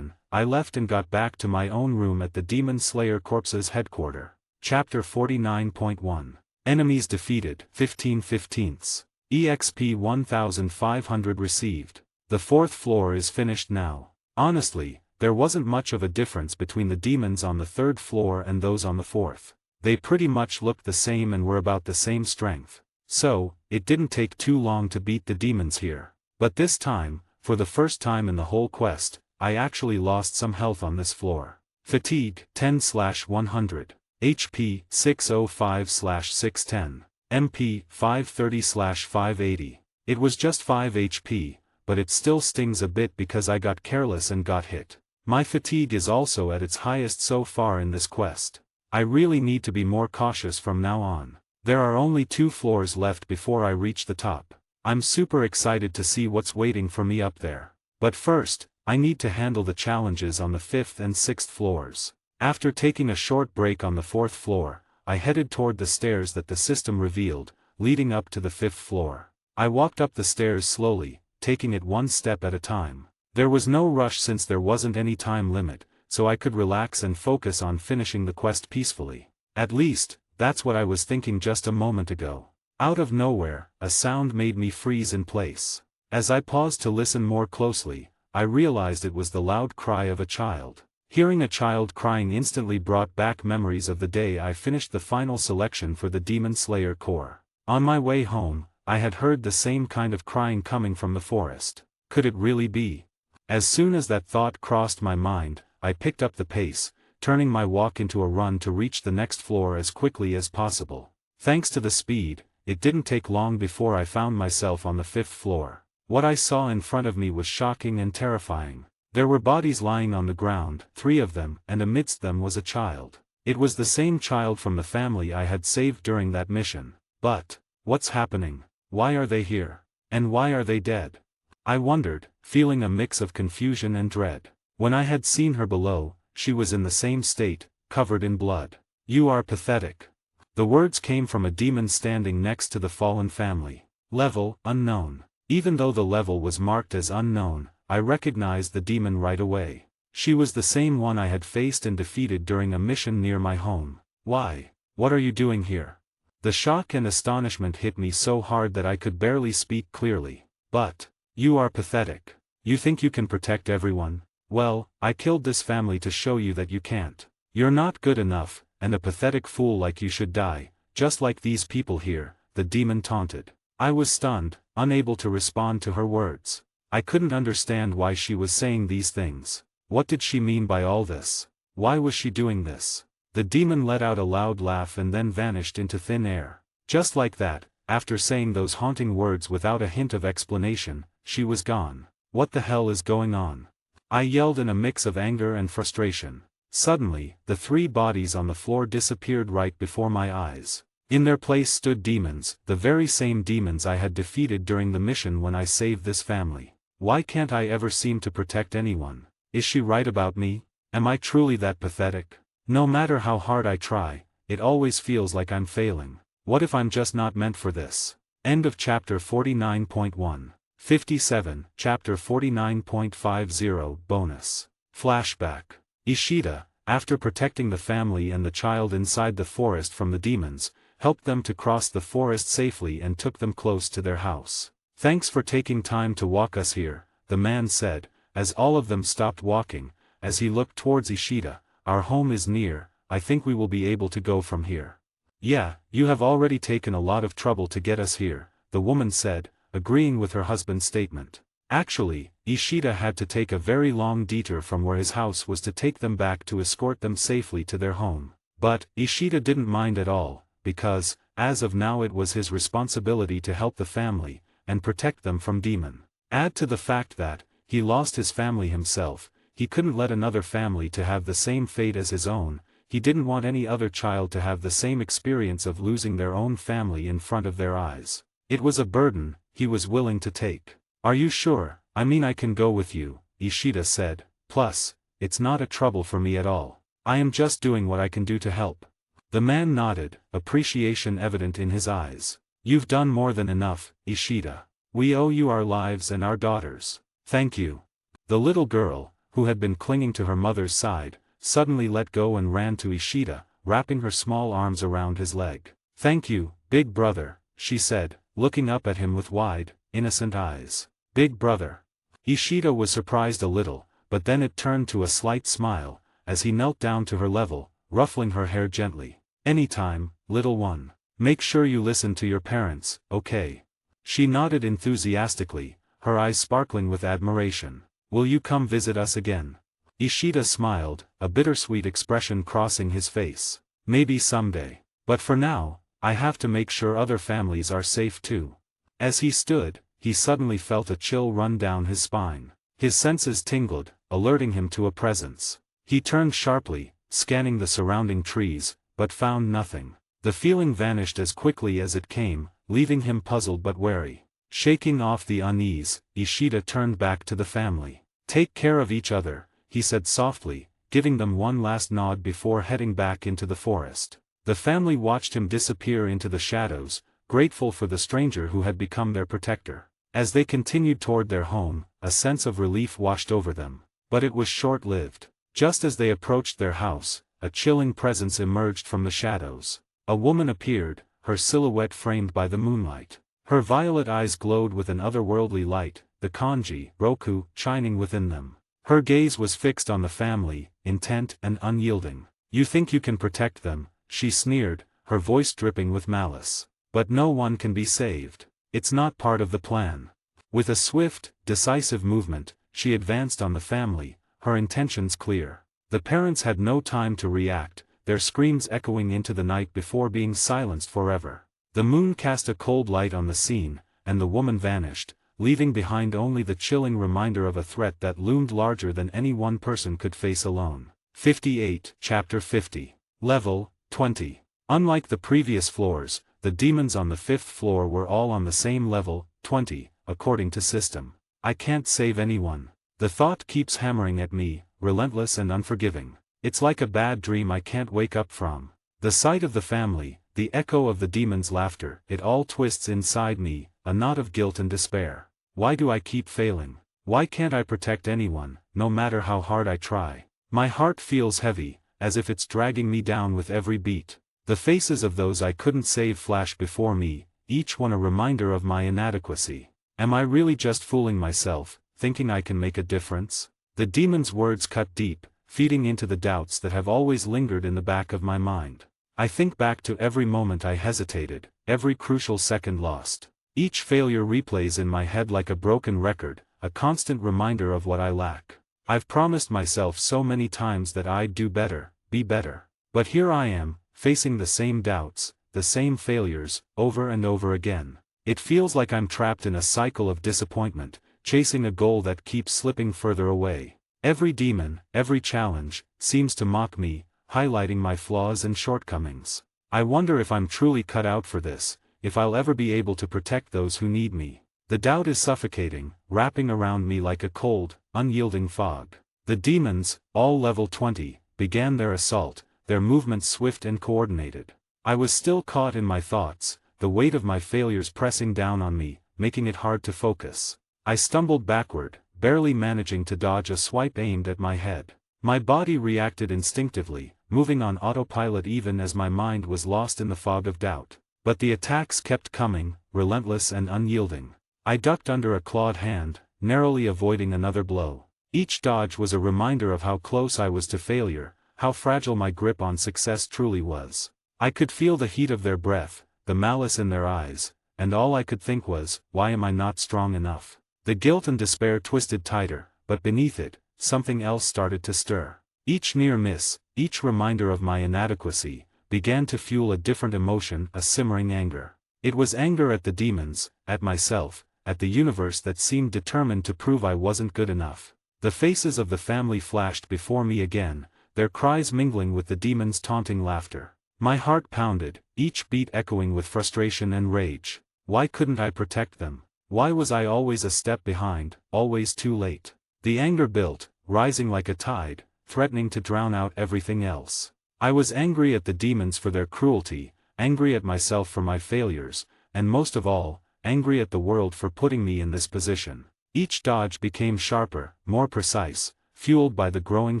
I left and got back to my own room at the Demon Slayer Corps's headquarters. Chapter 49.1. Enemies defeated, 15/15. EXP 1500 received. The 4th floor is finished now. Honestly, there wasn't much of a difference between the demons on the 3rd floor and those on the 4th. They pretty much looked the same and were about the same strength. So, it didn't take too long to beat the demons here. But this time, for the first time in the whole quest, I actually lost some health on this floor. Fatigue, 10/100. HP, 605/610. MP, 530/580. It was just 5 HP, but it still stings a bit because I got careless and got hit. My fatigue is also at its highest so far in this quest. I really need to be more cautious from now on. There are only 2 floors left before I reach the top. I'm super excited to see what's waiting for me up there. But first, I need to handle the challenges on the 5th and 6th floors. After taking a short break on the 4th floor, I headed toward the stairs that the system revealed, leading up to the 5th floor. I walked up the stairs slowly, taking it one step at a time. There was no rush since there wasn't any time limit, so I could relax and focus on finishing the quest peacefully. At least, that's what I was thinking just a moment ago. Out of nowhere, a sound made me freeze in place. As I paused to listen more closely, I realized it was the loud cry of a child. Hearing a child crying instantly brought back memories of the day I finished the final selection for the Demon Slayer Corps. On my way home, I had heard the same kind of crying coming from the forest. Could it really be? As soon as that thought crossed my mind, I picked up the pace, turning my walk into a run to reach the next floor as quickly as possible. Thanks to the speed, it didn't take long before I found myself on the 5th floor. What I saw in front of me was shocking and terrifying. There were bodies lying on the ground, 3 of them, and amidst them was a child. It was the same child from the family I had saved during that mission. But, what's happening? Why are they here? And why are they dead? I wondered, feeling a mix of confusion and dread. When I had seen her below, she was in the same state, covered in blood. You are pathetic. The words came from a demon standing next to the fallen family. Level, unknown. Even though the level was marked as unknown, I recognized the demon right away. She was the same one I had faced and defeated during a mission near my home. Why? What are you doing here? The shock and astonishment hit me so hard that I could barely speak clearly. But, you are pathetic. You think you can protect everyone? Well, I killed this family to show you that you can't. You're not good enough, and a pathetic fool like you should die, just like these people here, the demon taunted. I was stunned, unable to respond to her words. I couldn't understand why she was saying these things. What did she mean by all this? Why was she doing this? The demon let out a loud laugh and then vanished into thin air. Just like that, after saying those haunting words without a hint of explanation, she was gone. What the hell is going on? I yelled in a mix of anger and frustration. Suddenly, the 3 bodies on the floor disappeared right before my eyes. In their place stood demons, the very same demons I had defeated during the mission when I saved this family. Why can't I ever seem to protect anyone? Is she right about me? Am I truly that pathetic? No matter how hard I try, it always feels like I'm failing. What if I'm just not meant for this? End of chapter 49.1. 57, chapter 49.50 bonus. Flashback. Ishida, after protecting the family and the child inside the forest from the demons, helped them to cross the forest safely and took them close to their house. Thanks for taking time to walk us here, the man said, as all of them stopped walking. As he looked towards Ishida, our home is near, I think we will be able to go from here. Yeah, you have already taken a lot of trouble to get us here, the woman said, agreeing with her husband's statement. Actually, Ishida had to take a very long detour from where his house was to take them back to escort them safely to their home. But, Ishida didn't mind at all, because, as of now it was his responsibility to help the family, and protect them from demon. Add to the fact that, he lost his family himself, he couldn't let another family to have the same fate as his own, he didn't want any other child to have the same experience of losing their own family in front of their eyes. It was a burden he was willing to take. Are you sure? I mean, I can go with you, Ishida said, plus, it's not a trouble for me at all. I am just doing what I can do to help. The man nodded, appreciation evident in his eyes. You've done more than enough, Ishida. We owe you our lives and our daughters. Thank you. The little girl, who had been clinging to her mother's side, suddenly let go and ran to Ishida, wrapping her small arms around his leg. Thank you, big brother, she said, looking up at him with wide, innocent eyes. Big brother. Ishida was surprised a little, but then it turned to a slight smile, as he knelt down to her level, ruffling her hair gently. Anytime, little one. Make sure you listen to your parents, okay? She nodded enthusiastically, her eyes sparkling with admiration. Will you come visit us again? Ishida smiled, a bittersweet expression crossing his face. Maybe someday. But for now, I have to make sure other families are safe too. As he stood, he suddenly felt a chill run down his spine. His senses tingled, alerting him to a presence. He turned sharply, scanning the surrounding trees, but found nothing. The feeling vanished as quickly as it came, leaving him puzzled but wary. Shaking off the unease, Ishida turned back to the family. Take care of each other, he said softly, giving them one last nod before heading back into the forest. The family watched him disappear into the shadows, grateful for the stranger who had become their protector. As they continued toward their home, a sense of relief washed over them. But it was short-lived. Just as they approached their house, a chilling presence emerged from the shadows. A woman appeared, her silhouette framed by the moonlight. Her violet eyes glowed with an otherworldly light, the kanji, roku, shining within them. Her gaze was fixed on the family, intent and unyielding. "You think you can protect them," she sneered, her voice dripping with malice. "But no one can be saved. It's not part of the plan." With a swift, decisive movement, she advanced on the family, her intentions clear. The parents had no time to react, their screams echoing into the night before being silenced forever. The moon cast a cold light on the scene, and the woman vanished, leaving behind only the chilling reminder of a threat that loomed larger than any one person could face alone. 58, Chapter 50. Level 20. Unlike the previous floors, the demons on the 5th floor were all on the same level, 20, according to system. I can't save anyone. The thought keeps hammering at me, relentless and unforgiving. It's like a bad dream I can't wake up from. The sight of the family, the echo of the demon's laughter, it all twists inside me, a knot of guilt and despair. Why do I keep failing? Why can't I protect anyone, no matter how hard I try? My heart feels heavy, as if it's dragging me down with every beat. The faces of those I couldn't save flash before me, each one a reminder of my inadequacy. Am I really just fooling myself, thinking I can make a difference? The demon's words cut deep, feeding into the doubts that have always lingered in the back of my mind. I think back to every moment I hesitated, every crucial second lost. Each failure replays in my head like a broken record, a constant reminder of what I lack. I've promised myself so many times that I'd do better, be better. But here I am, facing the same doubts, the same failures, over and over again. It feels like I'm trapped in a cycle of disappointment, chasing a goal that keeps slipping further away. Every demon, every challenge, seems to mock me, highlighting my flaws and shortcomings. I wonder if I'm truly cut out for this, if I'll ever be able to protect those who need me. The doubt is suffocating, wrapping around me like a cold, unyielding fog. The demons, all level 20, began their assault, their movements swift and coordinated. I was still caught in my thoughts, the weight of my failures pressing down on me, making it hard to focus. I stumbled backward, barely managing to dodge a swipe aimed at my head. My body reacted instinctively, moving on autopilot even as my mind was lost in the fog of doubt. But the attacks kept coming, relentless and unyielding. I ducked under a clawed hand, narrowly avoiding another blow. Each dodge was a reminder of how close I was to failure, how fragile my grip on success truly was. I could feel the heat of their breath, the malice in their eyes, and all I could think was, why am I not strong enough? The guilt and despair twisted tighter, but beneath it, something else started to stir. Each near miss, each reminder of my inadequacy, began to fuel a different emotion, a simmering anger. It was anger at the demons, at myself, at the universe that seemed determined to prove I wasn't good enough. The faces of the family flashed before me again, their cries mingling with the demons' taunting laughter. My heart pounded, each beat echoing with frustration and rage. Why couldn't I protect them? Why was I always a step behind, always too late? The anger built, rising like a tide, threatening to drown out everything else. I was angry at the demons for their cruelty, angry at myself for my failures, and most of all, angry at the world for putting me in this position. Each dodge became sharper, more precise, fueled by the growing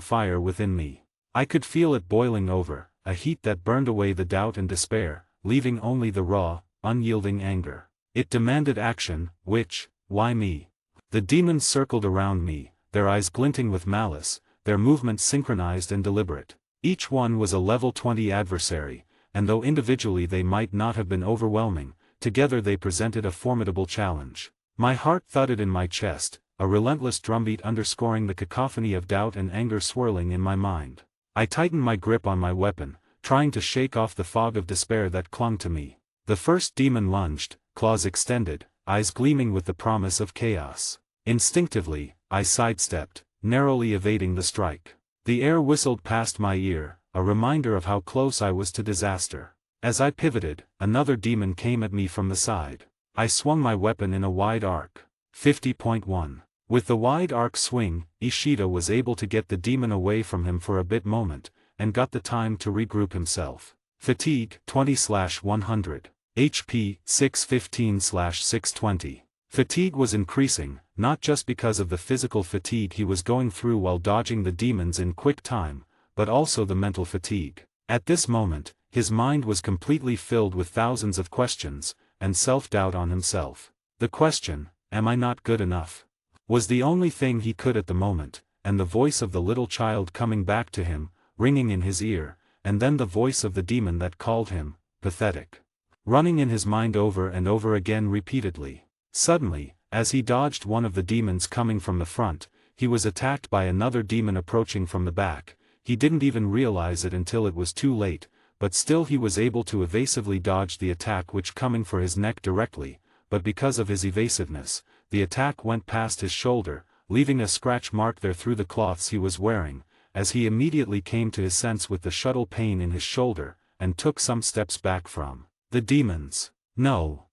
fire within me. I could feel it boiling over, a heat that burned away the doubt and despair, leaving only the raw, unyielding anger. It demanded action, why me? The demons circled around me, their eyes glinting with malice, their movements synchronized and deliberate. Each one was a level 20 adversary, and though individually they might not have been overwhelming, together they presented a formidable challenge. My heart thudded in my chest, a relentless drumbeat underscoring the cacophony of doubt and anger swirling in my mind. I tightened my grip on my weapon, trying to shake off the fog of despair that clung to me. The first demon lunged, claws extended, eyes gleaming with the promise of chaos. Instinctively, I sidestepped, narrowly evading the strike. The air whistled past my ear, a reminder of how close I was to disaster. As I pivoted, another demon came at me from the side. I swung my weapon in a wide arc. 50.1. With the wide arc swing, Ishida was able to get the demon away from him for a bit moment, and got the time to regroup himself. Fatigue, 20/100. HP, 615/620. Fatigue was increasing, not just because of the physical fatigue he was going through while dodging the demons in quick time, but also the mental fatigue. At this moment, his mind was completely filled with thousands of questions, and self-doubt on himself. The question, "Am I not good enough?" was the only thing he could at the moment, and the voice of the little child coming back to him, ringing in his ear, and then the voice of the demon that called him, pathetic, running in his mind over and over again repeatedly. Suddenly, as he dodged one of the demons coming from the front, he was attacked by another demon approaching from the back. He didn't even realize it until it was too late, but still he was able to evasively dodge the attack which coming for his neck directly, but because of his evasiveness, the attack went past his shoulder, leaving a scratch mark there through the cloths he was wearing, as he immediately came to his sense with the shuttle pain in his shoulder, and took some steps back from the demons. No,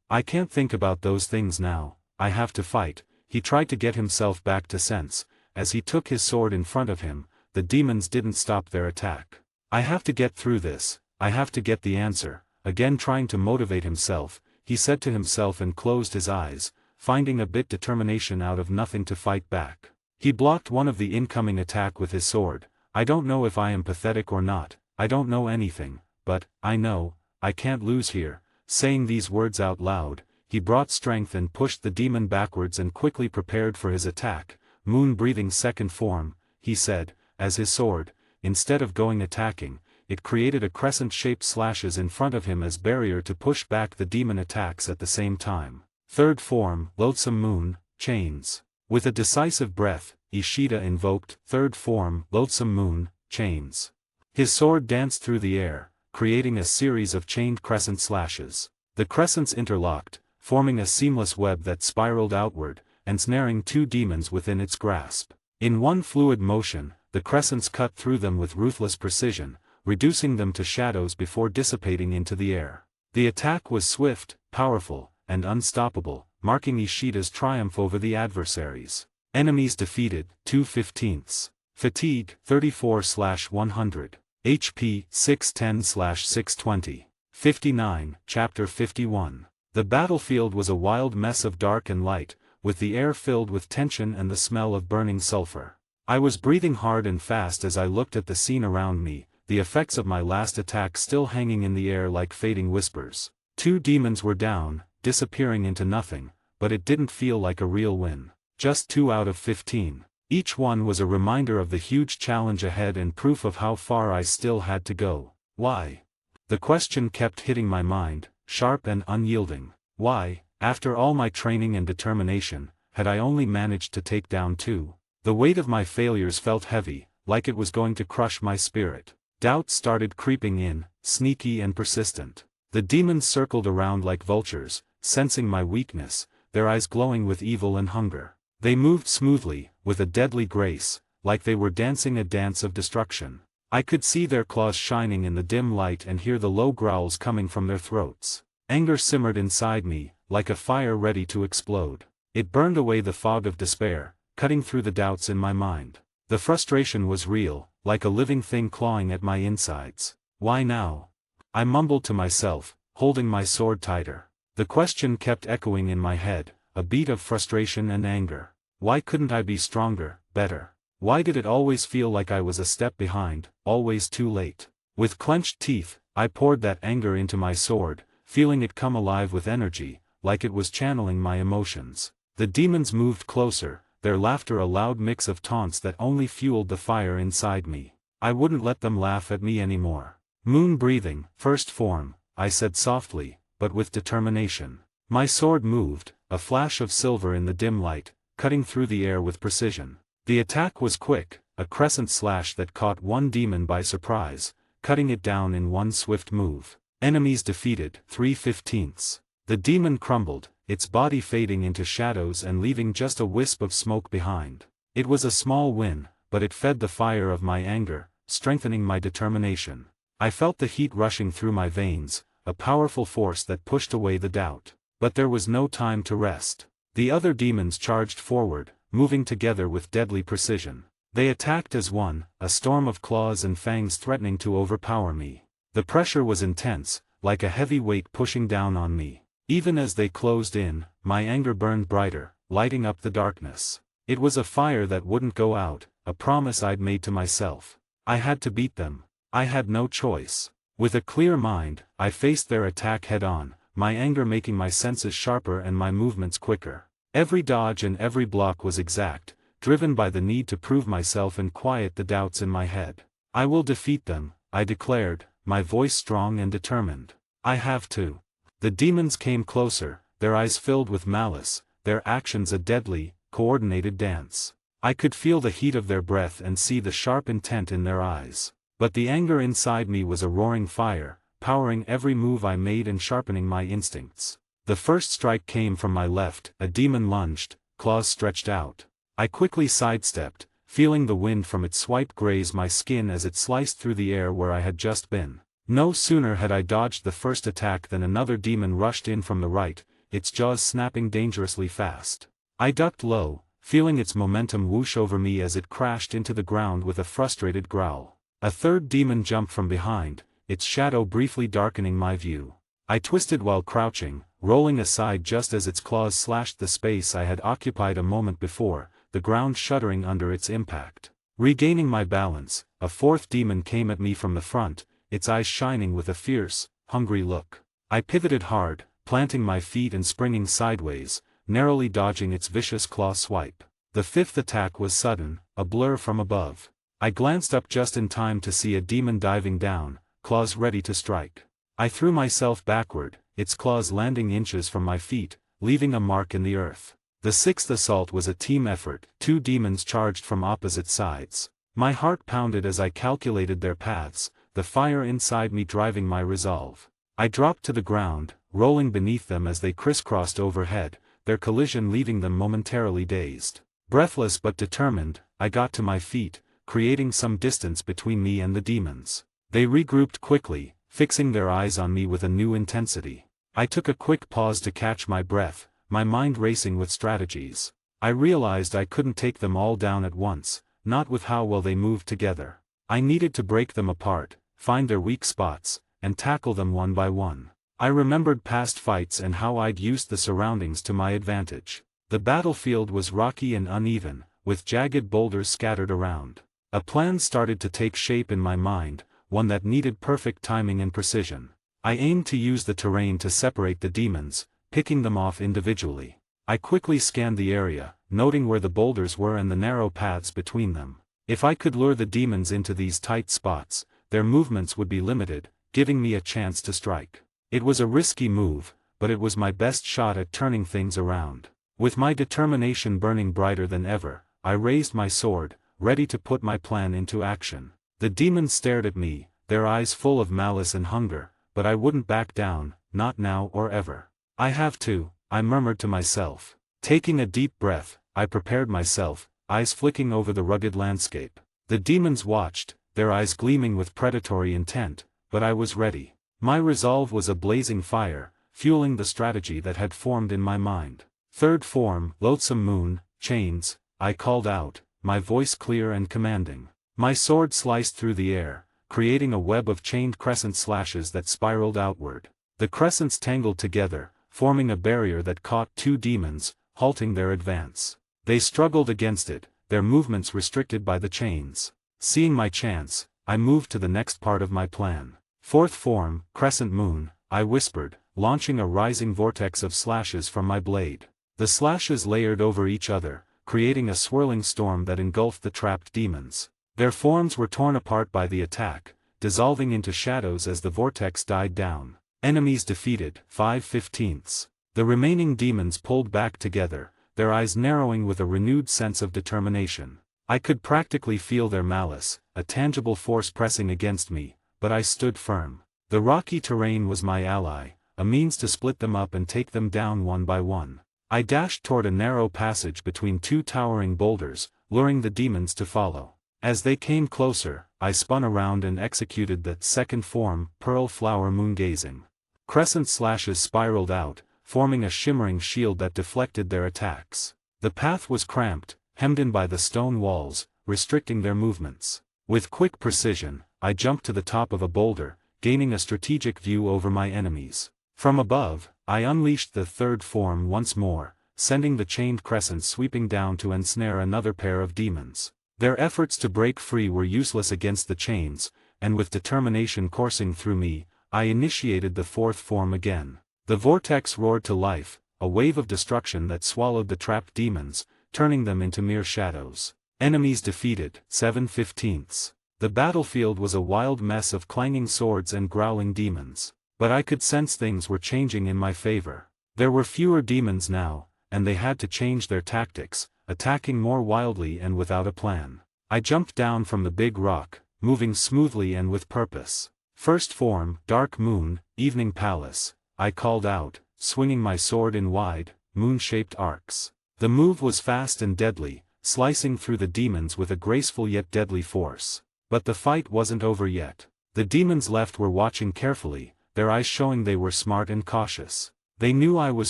I can't think about those things now, I have to fight. He tried to get himself back to sense. As he took his sword in front of him, the demons didn't stop their attack. I have to get through this, I have to get the answer. Again trying to motivate himself, he said to himself and closed his eyes, finding a bit determination out of nothing to fight back. He blocked one of the incoming attack with his sword. I don't know if I am pathetic or not, I don't know anything, but, I know, I can't lose here. Saying these words out loud, he brought strength and pushed the demon backwards and quickly prepared for his attack. Moon-breathing second form, he said, as his sword, instead of going attacking, it created a crescent-shaped slashes in front of him as barrier to push back the demon attacks at the same time. Third form, loathsome moon, chains. With a decisive breath, Ishida invoked third form, loathsome moon, chains. His sword danced through the air, creating a series of chained crescent slashes. The crescents interlocked, forming a seamless web that spiraled outward, ensnaring two demons within its grasp. In one fluid motion, the crescents cut through them with ruthless precision, reducing them to shadows before dissipating into the air. The attack was swift, powerful, and unstoppable, marking Ishida's triumph over the adversaries. Enemies defeated, 2/15. Fatigue, 34/100. HP, 610/620. 59, Chapter 51. The battlefield was a wild mess of dark and light, with the air filled with tension and the smell of burning sulfur. I was breathing hard and fast as I looked at the scene around me, the effects of my last attack still hanging in the air like fading whispers. Two demons were down, disappearing into nothing, but it didn't feel like a real win. Just 2 out of 15. Each one was a reminder of the huge challenge ahead and proof of how far I still had to go. Why? The question kept hitting my mind, sharp and unyielding. Why, after all my training and determination, had I only managed to take down 2? The weight of my failures felt heavy, like it was going to crush my spirit. Doubts started creeping in, sneaky and persistent. The demons circled around like vultures, sensing my weakness, their eyes glowing with evil and hunger. They moved smoothly, with a deadly grace, like they were dancing a dance of destruction. I could see their claws shining in the dim light and hear the low growls coming from their throats. Anger simmered inside me, like a fire ready to explode. It burned away the fog of despair, cutting through the doubts in my mind. The frustration was real, like a living thing clawing at my insides. Why now? I mumbled to myself, holding my sword tighter. The question kept echoing in my head, a beat of frustration and anger. Why couldn't I be stronger, better? Why did it always feel like I was a step behind, always too late? With clenched teeth, I poured that anger into my sword, feeling it come alive with energy, like it was channeling my emotions. The demons moved closer, their laughter a loud mix of taunts that only fueled the fire inside me. I wouldn't let them laugh at me anymore. Moon breathing, first form, I said softly, but with determination. My sword moved, a flash of silver in the dim light, cutting through the air with precision. The attack was quick, a crescent slash that caught one demon by surprise, cutting it down in one swift move. Enemies defeated, 3/15. The demon crumbled, its body fading into shadows and leaving just a wisp of smoke behind. It was a small win, but it fed the fire of my anger, strengthening my determination. I felt the heat rushing through my veins, a powerful force that pushed away the doubt. But there was no time to rest. The other demons charged forward, moving together with deadly precision. They attacked as one, a storm of claws and fangs threatening to overpower me. The pressure was intense, like a heavy weight pushing down on me. Even as they closed in, my anger burned brighter, lighting up the darkness. It was a fire that wouldn't go out, a promise I'd made to myself. I had to beat them. I had no choice. With a clear mind, I faced their attack head-on, my anger making my senses sharper and my movements quicker. Every dodge and every block was exact, driven by the need to prove myself and quiet the doubts in my head. I will defeat them, I declared, my voice strong and determined. I have to. The demons came closer, their eyes filled with malice, their actions a deadly, coordinated dance. I could feel the heat of their breath and see the sharp intent in their eyes. But the anger inside me was a roaring fire, powering every move I made and sharpening my instincts. The first strike came from my left, a demon lunged, claws stretched out. I quickly sidestepped, feeling the wind from its swipe graze my skin as it sliced through the air where I had just been. No sooner had I dodged the first attack than another demon rushed in from the right, its jaws snapping dangerously fast. I ducked low, feeling its momentum whoosh over me as it crashed into the ground with a frustrated growl. A third demon jumped from behind, its shadow briefly darkening my view. I twisted while crouching, rolling aside just as its claws slashed the space I had occupied a moment before, the ground shuddering under its impact. Regaining my balance, a fourth demon came at me from the front, its eyes shining with a fierce, hungry look. I pivoted hard, planting my feet and springing sideways, narrowly dodging its vicious claw swipe. The fifth attack was sudden, a blur from above. I glanced up just in time to see a demon diving down, claws ready to strike. I threw myself backward, its claws landing inches from my feet, leaving a mark in the earth. The sixth assault was a team effort, 2 demons charged from opposite sides. My heart pounded as I calculated their paths, the fire inside me driving my resolve. I dropped to the ground, rolling beneath them as they crisscrossed overhead, their collision leaving them momentarily dazed. Breathless but determined, I got to my feet, creating some distance between me and the demons. They regrouped quickly, fixing their eyes on me with a new intensity. I took a quick pause to catch my breath, my mind racing with strategies. I realized I couldn't take them all down at once, not with how well they moved together. I needed to break them apart, find their weak spots, and tackle them one by one. I remembered past fights and how I'd used the surroundings to my advantage. The battlefield was rocky and uneven, with jagged boulders scattered around. A plan started to take shape in my mind, one that needed perfect timing and precision. I aimed to use the terrain to separate the demons, picking them off individually. I quickly scanned the area, noting where the boulders were and the narrow paths between them. If I could lure the demons into these tight spots, their movements would be limited, giving me a chance to strike. It was a risky move, but it was my best shot at turning things around. With my determination burning brighter than ever, I raised my sword, ready to put my plan into action. The demons stared at me, their eyes full of malice and hunger, but I wouldn't back down, not now or ever. I have to, I murmured to myself. Taking a deep breath, I prepared myself, eyes flicking over the rugged landscape. The demons watched, their eyes gleaming with predatory intent, but I was ready. My resolve was a blazing fire, fueling the strategy that had formed in my mind. Third form, loathsome moon, chains, I called out, my voice clear and commanding. My sword sliced through the air, creating a web of chained crescent slashes that spiraled outward. The crescents tangled together, forming a barrier that caught 2 demons, halting their advance. They struggled against it, their movements restricted by the chains. Seeing my chance, I moved to the next part of my plan. Fourth form, crescent moon, I whispered, launching a rising vortex of slashes from my blade. The slashes layered over each other, creating a swirling storm that engulfed the trapped demons. Their forms were torn apart by the attack, dissolving into shadows as the vortex died down. Enemies defeated, 5/15. The remaining demons pulled back together, their eyes narrowing with a renewed sense of determination. I could practically feel their malice, a tangible force pressing against me, but I stood firm. The rocky terrain was my ally, a means to split them up and take them down one by one. I dashed toward a narrow passage between 2 towering boulders, luring the demons to follow. As they came closer, I spun around and executed the second form, pearl flower moon gazing. Crescent slashes spiraled out, forming a shimmering shield that deflected their attacks. The path was cramped, hemmed in by the stone walls, restricting their movements. With quick precision, I jumped to the top of a boulder, gaining a strategic view over my enemies. From above, I unleashed the third form once more, sending the chained crescent sweeping down to ensnare another pair of demons. Their efforts to break free were useless against the chains, and with determination coursing through me, I initiated the fourth form again. The vortex roared to life, a wave of destruction that swallowed the trapped demons, turning them into mere shadows. Enemies defeated, 7/15. The battlefield was a wild mess of clanging swords and growling demons. But I could sense things were changing in my favor. There were fewer demons now, and they had to change their tactics, attacking more wildly and without a plan. I jumped down from the big rock, moving smoothly and with purpose. First form, Dark Moon, Evening Palace, I called out, swinging my sword in wide, moon-shaped arcs. The move was fast and deadly, slicing through the demons with a graceful yet deadly force. But the fight wasn't over yet. The demons left were watching carefully, their eyes showing they were smart and cautious. They knew I was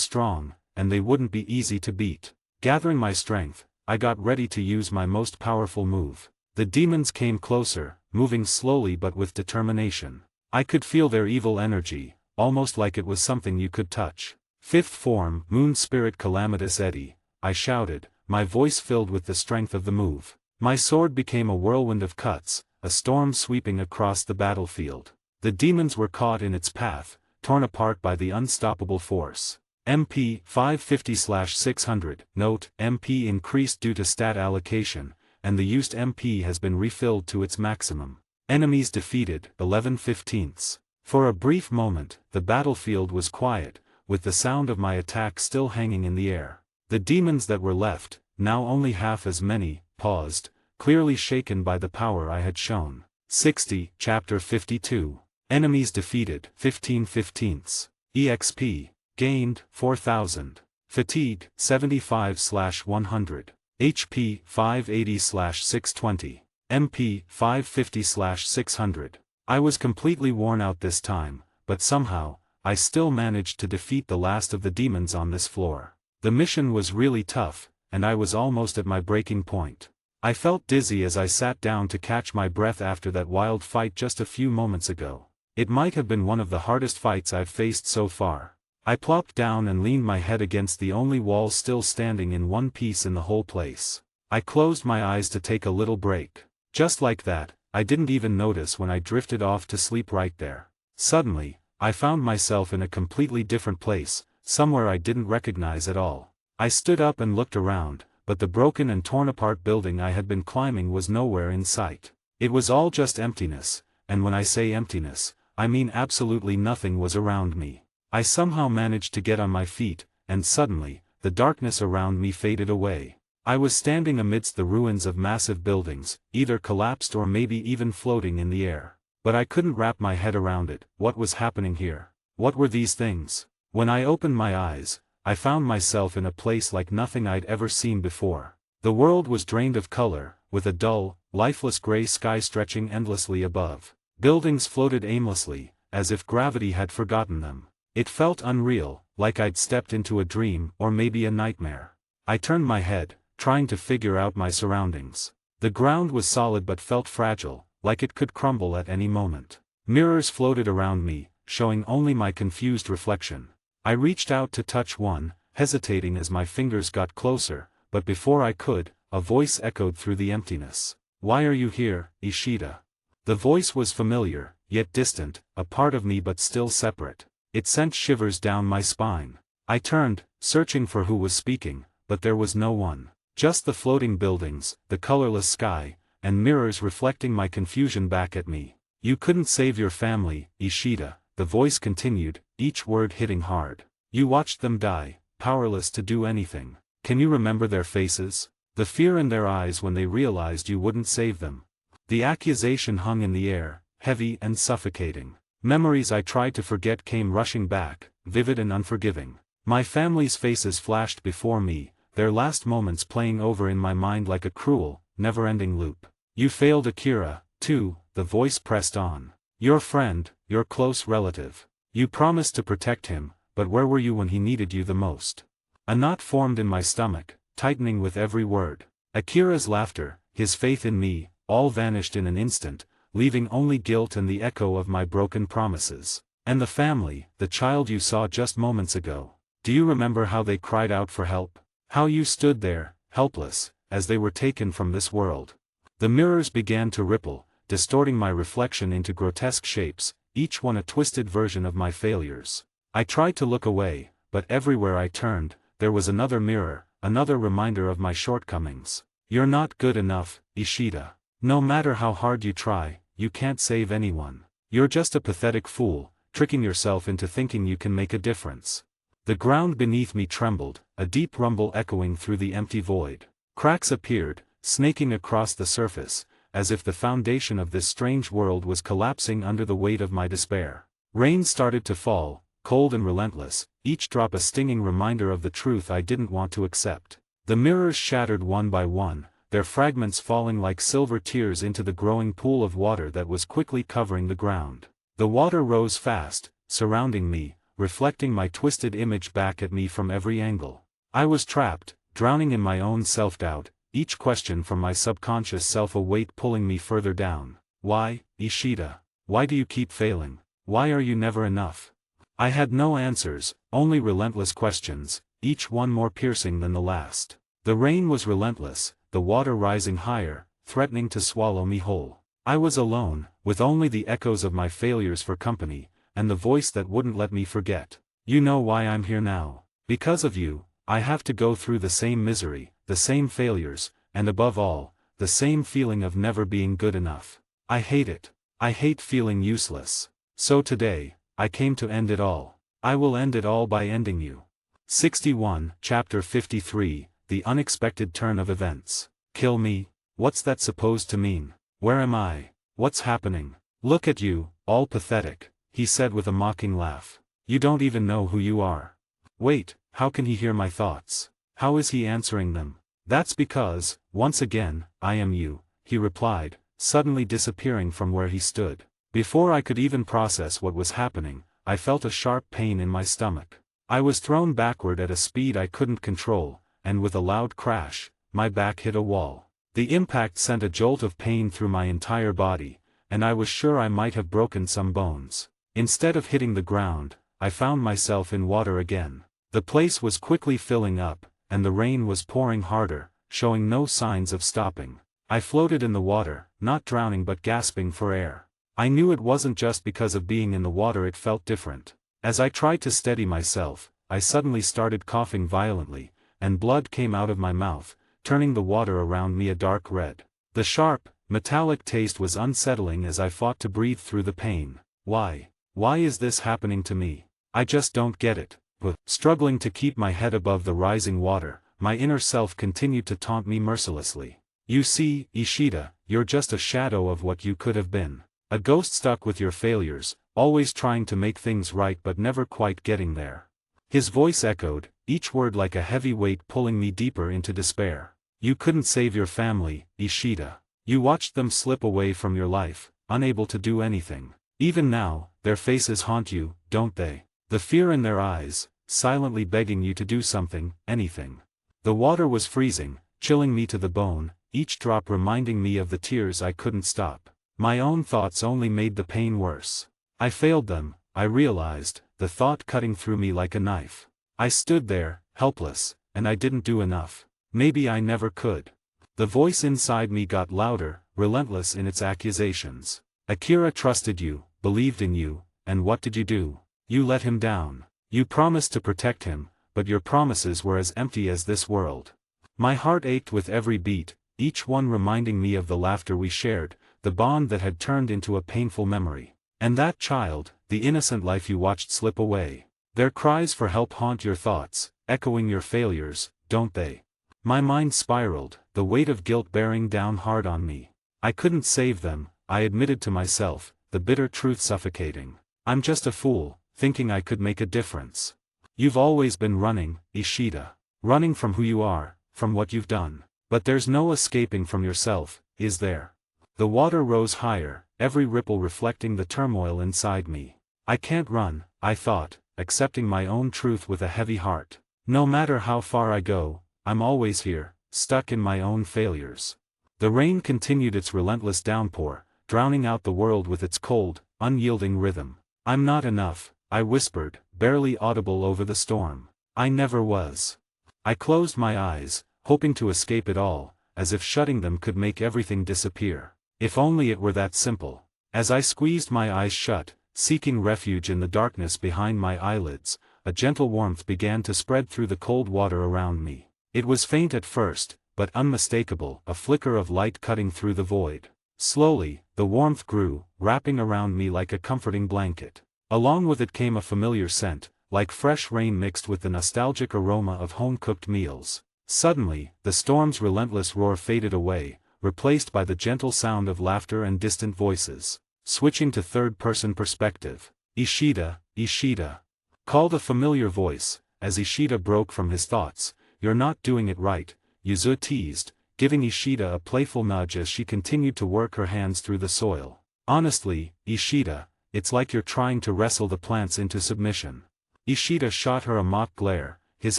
strong, and they wouldn't be easy to beat. Gathering my strength, I got ready to use my most powerful move. The demons came closer, moving slowly but with determination. I could feel their evil energy, almost like it was something you could touch. Fifth form, Moon Spirit Calamitous Eddy, I shouted, my voice filled with the strength of the move. My sword became a whirlwind of cuts, a storm sweeping across the battlefield. The demons were caught in its path, torn apart by the unstoppable force. MP 550/600, note, MP increased due to stat allocation, and the used MP has been refilled to its maximum. Enemies defeated, 11/15. For a brief moment, the battlefield was quiet, with the sound of my attack still hanging in the air. The demons that were left, now only half as many, paused, clearly shaken by the power I had shown. 60, Chapter 52. Enemies defeated, 15/15. EXP gained, 4,000. Fatigue, 75/100. HP, 580/620. MP, 550/600. I was completely worn out this time, but somehow, I still managed to defeat the last of the demons on this floor. The mission was really tough, and I was almost at my breaking point. I felt dizzy as I sat down to catch my breath after that wild fight just a few moments ago. It might have been one of the hardest fights I've faced so far. I plopped down and leaned my head against the only wall still standing in one piece in the whole place. I closed my eyes to take a little break. Just like that, I didn't even notice when I drifted off to sleep right there. Suddenly, I found myself in a completely different place, somewhere I didn't recognize at all. I stood up and looked around, but the broken and torn apart building I had been climbing was nowhere in sight. It was all just emptiness, and when I say emptiness, I mean absolutely nothing was around me. I somehow managed to get on my feet, and suddenly, the darkness around me faded away. I was standing amidst the ruins of massive buildings, either collapsed or maybe even floating in the air. But I couldn't wrap my head around it. What was happening here? What were these things? When I opened my eyes, I found myself in a place like nothing I'd ever seen before. The world was drained of color, with a dull, lifeless gray sky stretching endlessly above. Buildings floated aimlessly, as if gravity had forgotten them. It felt unreal, like I'd stepped into a dream or maybe a nightmare. I turned my head, trying to figure out my surroundings. The ground was solid but felt fragile, like it could crumble at any moment. Mirrors floated around me, showing only my confused reflection. I reached out to touch one, hesitating as my fingers got closer, but before I could, a voice echoed through the emptiness. "Why are you here, Ishida?" The voice was familiar, yet distant, a part of me but still separate. It sent shivers down my spine. I turned, searching for who was speaking, but there was no one. Just the floating buildings, the colorless sky, and mirrors reflecting my confusion back at me. "You couldn't save your family, Ishida," the voice continued, each word hitting hard. "You watched them die, powerless to do anything. Can you remember their faces? The fear in their eyes when they realized you wouldn't save them." The accusation hung in the air, heavy and suffocating. Memories I tried to forget came rushing back, vivid and unforgiving. My family's faces flashed before me, their last moments playing over in my mind like a cruel, never-ending loop. "You failed Akira, too," the voice pressed on. "Your friend, your close relative. You promised to protect him, but where were you when he needed you the most?" A knot formed in my stomach, tightening with every word. Akira's laughter, his faith in me, all vanished in an instant, leaving only guilt and the echo of my broken promises. And the family, the child you saw just moments ago. Do you remember how they cried out for help? How you stood there, helpless, as they were taken from this world? The mirrors began to ripple, distorting my reflection into grotesque shapes, each one a twisted version of my failures. I tried to look away, but everywhere I turned, there was another mirror, another reminder of my shortcomings. You're not good enough, Ishida. No matter how hard you try, you can't save anyone. You're just a pathetic fool, tricking yourself into thinking you can make a difference. The ground beneath me trembled, a deep rumble echoing through the empty void. Cracks appeared, snaking across the surface, as if the foundation of this strange world was collapsing under the weight of my despair. Rain started to fall, cold and relentless, each drop a stinging reminder of the truth I didn't want to accept. The mirrors shattered one by one, their fragments falling like silver tears into the growing pool of water that was quickly covering the ground. The water rose fast, surrounding me, reflecting my twisted image back at me from every angle. I was trapped, drowning in my own self-doubt, each question from my subconscious self a weight pulling me further down. Why, Ishida? Why do you keep failing? Why are you never enough? I had no answers, only relentless questions, each one more piercing than the last. The rain was relentless, the water rising higher, threatening to swallow me whole. I was alone, with only the echoes of my failures for company, and the voice that wouldn't let me forget. You know why I'm here now. Because of you, I have to go through the same misery, the same failures, and above all, the same feeling of never being good enough. I hate it. I hate feeling useless. So today, I came to end it all. I will end it all by ending you. 61, Chapter 53, The Unexpected Turn of Events. Kill me? What's that supposed to mean? Where am I? What's happening? Look at you, all pathetic, he said with a mocking laugh. You don't even know who you are. Wait, how can he hear my thoughts? How is he answering them? That's because, once again, I am you, he replied, suddenly disappearing from where he stood. Before I could even process what was happening, I felt a sharp pain in my stomach. I was thrown backward at a speed I couldn't control, and with a loud crash, my back hit a wall. The impact sent a jolt of pain through my entire body, and I was sure I might have broken some bones. Instead of hitting the ground, I found myself in water again. The place was quickly filling up, and the rain was pouring harder, showing no signs of stopping. I floated in the water, not drowning but gasping for air. I knew it wasn't just because of being in the water, it felt different. As I tried to steady myself, I suddenly started coughing violently, and blood came out of my mouth, turning the water around me a dark red. The sharp, metallic taste was unsettling as I fought to breathe through the pain. Why? Why is this happening to me? I just don't get it. But, struggling to keep my head above the rising water, my inner self continued to taunt me mercilessly. You see, Ishida, you're just a shadow of what you could have been. A ghost stuck with your failures, always trying to make things right but never quite getting there. His voice echoed, each word like a heavy weight pulling me deeper into despair. You couldn't save your family, Ishida. You watched them slip away from your life, unable to do anything. Even now, their faces haunt you, don't they? The fear in their eyes, silently begging you to do something, anything. The water was freezing, chilling me to the bone, each drop reminding me of the tears I couldn't stop. My own thoughts only made the pain worse. I failed them, I realized, the thought cutting through me like a knife. I stood there, helpless, and I didn't do enough. Maybe I never could. The voice inside me got louder, relentless in its accusations. Akira trusted you, believed in you, and what did you do? You let him down. You promised to protect him, but your promises were as empty as this world. My heart ached with every beat, each one reminding me of the laughter we shared, the bond that had turned into a painful memory. And that child, the innocent life you watched slip away. Their cries for help haunt your thoughts, echoing your failures, don't they? My mind spiraled, the weight of guilt bearing down hard on me. I couldn't save them, I admitted to myself, the bitter truth suffocating. I'm just a fool, thinking I could make a difference. You've always been running, Ishida. Running from who you are, from what you've done. But there's no escaping from yourself, is there? The water rose higher, every ripple reflecting the turmoil inside me. I can't run, I thought, accepting my own truth with a heavy heart. No matter how far I go, I'm always here, stuck in my own failures. The rain continued its relentless downpour, drowning out the world with its cold, unyielding rhythm. I'm not enough, I whispered, barely audible over the storm. I never was. I closed my eyes, hoping to escape it all, as if shutting them could make everything disappear. If only it were that simple. As I squeezed my eyes shut, seeking refuge in the darkness behind my eyelids, a gentle warmth began to spread through the cold water around me. It was faint at first, but unmistakable, a flicker of light cutting through the void. Slowly, the warmth grew, wrapping around me like a comforting blanket. Along with it came a familiar scent, like fresh rain mixed with the nostalgic aroma of home-cooked meals. Suddenly, the storm's relentless roar faded away, replaced by the gentle sound of laughter and distant voices. Switching to third-person perspective. Ishida, Ishida. Called a familiar voice, as Ishida broke from his thoughts. You're not doing it right, Yuzu teased, giving Ishida a playful nudge as she continued to work her hands through the soil. Honestly, Ishida, it's like you're trying to wrestle the plants into submission. Ishida shot her a mock glare, his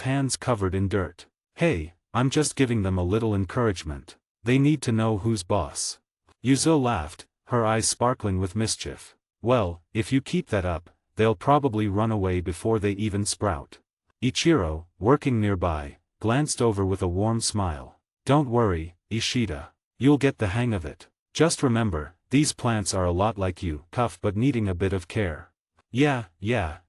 hands covered in dirt. Hey, I'm just giving them a little encouragement. They need to know who's boss. Yuzu laughed, her eyes sparkling with mischief. Well, if you keep that up, they'll probably run away before they even sprout. Ichiro, working nearby, glanced over with a warm smile. Don't worry, Ishida. You'll get the hang of it. Just remember, these plants are a lot like you, tough but needing a bit of care. Yeah,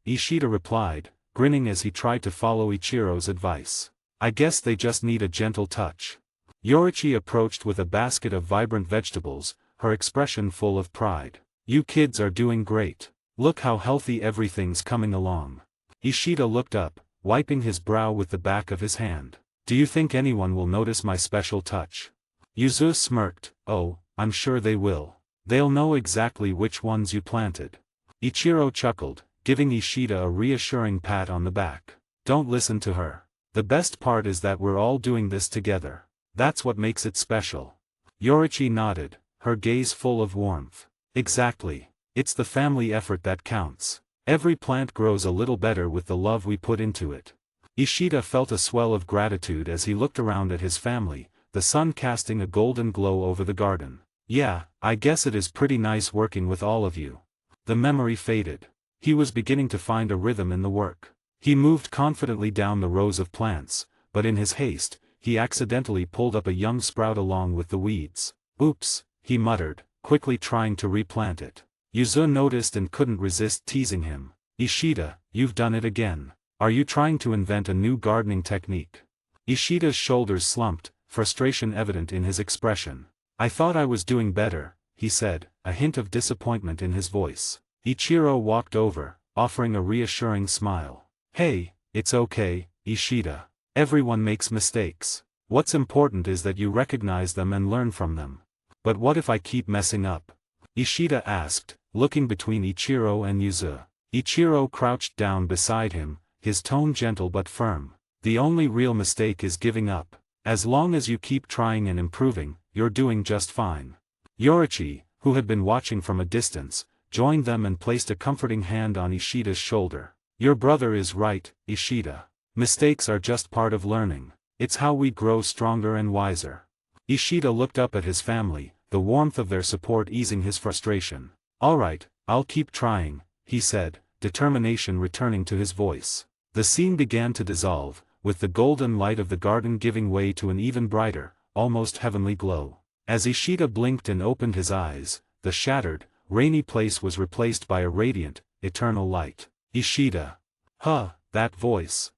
Ishida replied, grinning as he tried to follow Ichiro's advice. I guess they just need a gentle touch. Yorichi approached with a basket of vibrant vegetables, her expression full of pride. You kids are doing great. Look how healthy everything's coming along. Ishida looked up, wiping his brow with the back of his hand. Do you think anyone will notice my special touch? Yuzu smirked. Oh, I'm sure they will. They'll know exactly which ones you planted. Ichiro chuckled, giving Ishida a reassuring pat on the back. Don't listen to her. The best part is that we're all doing this together. That's what makes it special. Yorichi nodded, her gaze full of warmth. Exactly. It's the family effort that counts. Every plant grows a little better with the love we put into it. Ishida felt a swell of gratitude as he looked around at his family, the sun casting a golden glow over the garden. Yeah, I guess it is pretty nice working with all of you. The memory faded. He was beginning to find a rhythm in the work. He moved confidently down the rows of plants, but in his haste, he accidentally pulled up a young sprout along with the weeds. Oops, he muttered, quickly trying to replant it. Yuzu noticed and couldn't resist teasing him. Ishida, you've done it again. Are you trying to invent a new gardening technique? Ishida's shoulders slumped, frustration evident in his expression. I thought I was doing better, he said, a hint of disappointment in his voice. Ichiro walked over, offering a reassuring smile. Hey, it's okay, Ishida. Everyone makes mistakes. What's important is that you recognize them and learn from them. But what if I keep messing up? Ishida asked, looking between Ichiro and Yuzu. Ichiro crouched down beside him, his tone gentle but firm. The only real mistake is giving up. As long as you keep trying and improving, you're doing just fine. Yorichi, who had been watching from a distance, joined them and placed a comforting hand on Ishida's shoulder. Your brother is right, Ishida. Mistakes are just part of learning. It's how we grow stronger and wiser. Ishida looked up at his family, the warmth of their support easing his frustration. Alright, I'll keep trying, he said, determination returning to his voice. The scene began to dissolve, with the golden light of the garden giving way to an even brighter, almost heavenly glow. As Ishida blinked and opened his eyes, the shattered, rainy place was replaced by a radiant, eternal light. Ishida. Huh, that voice.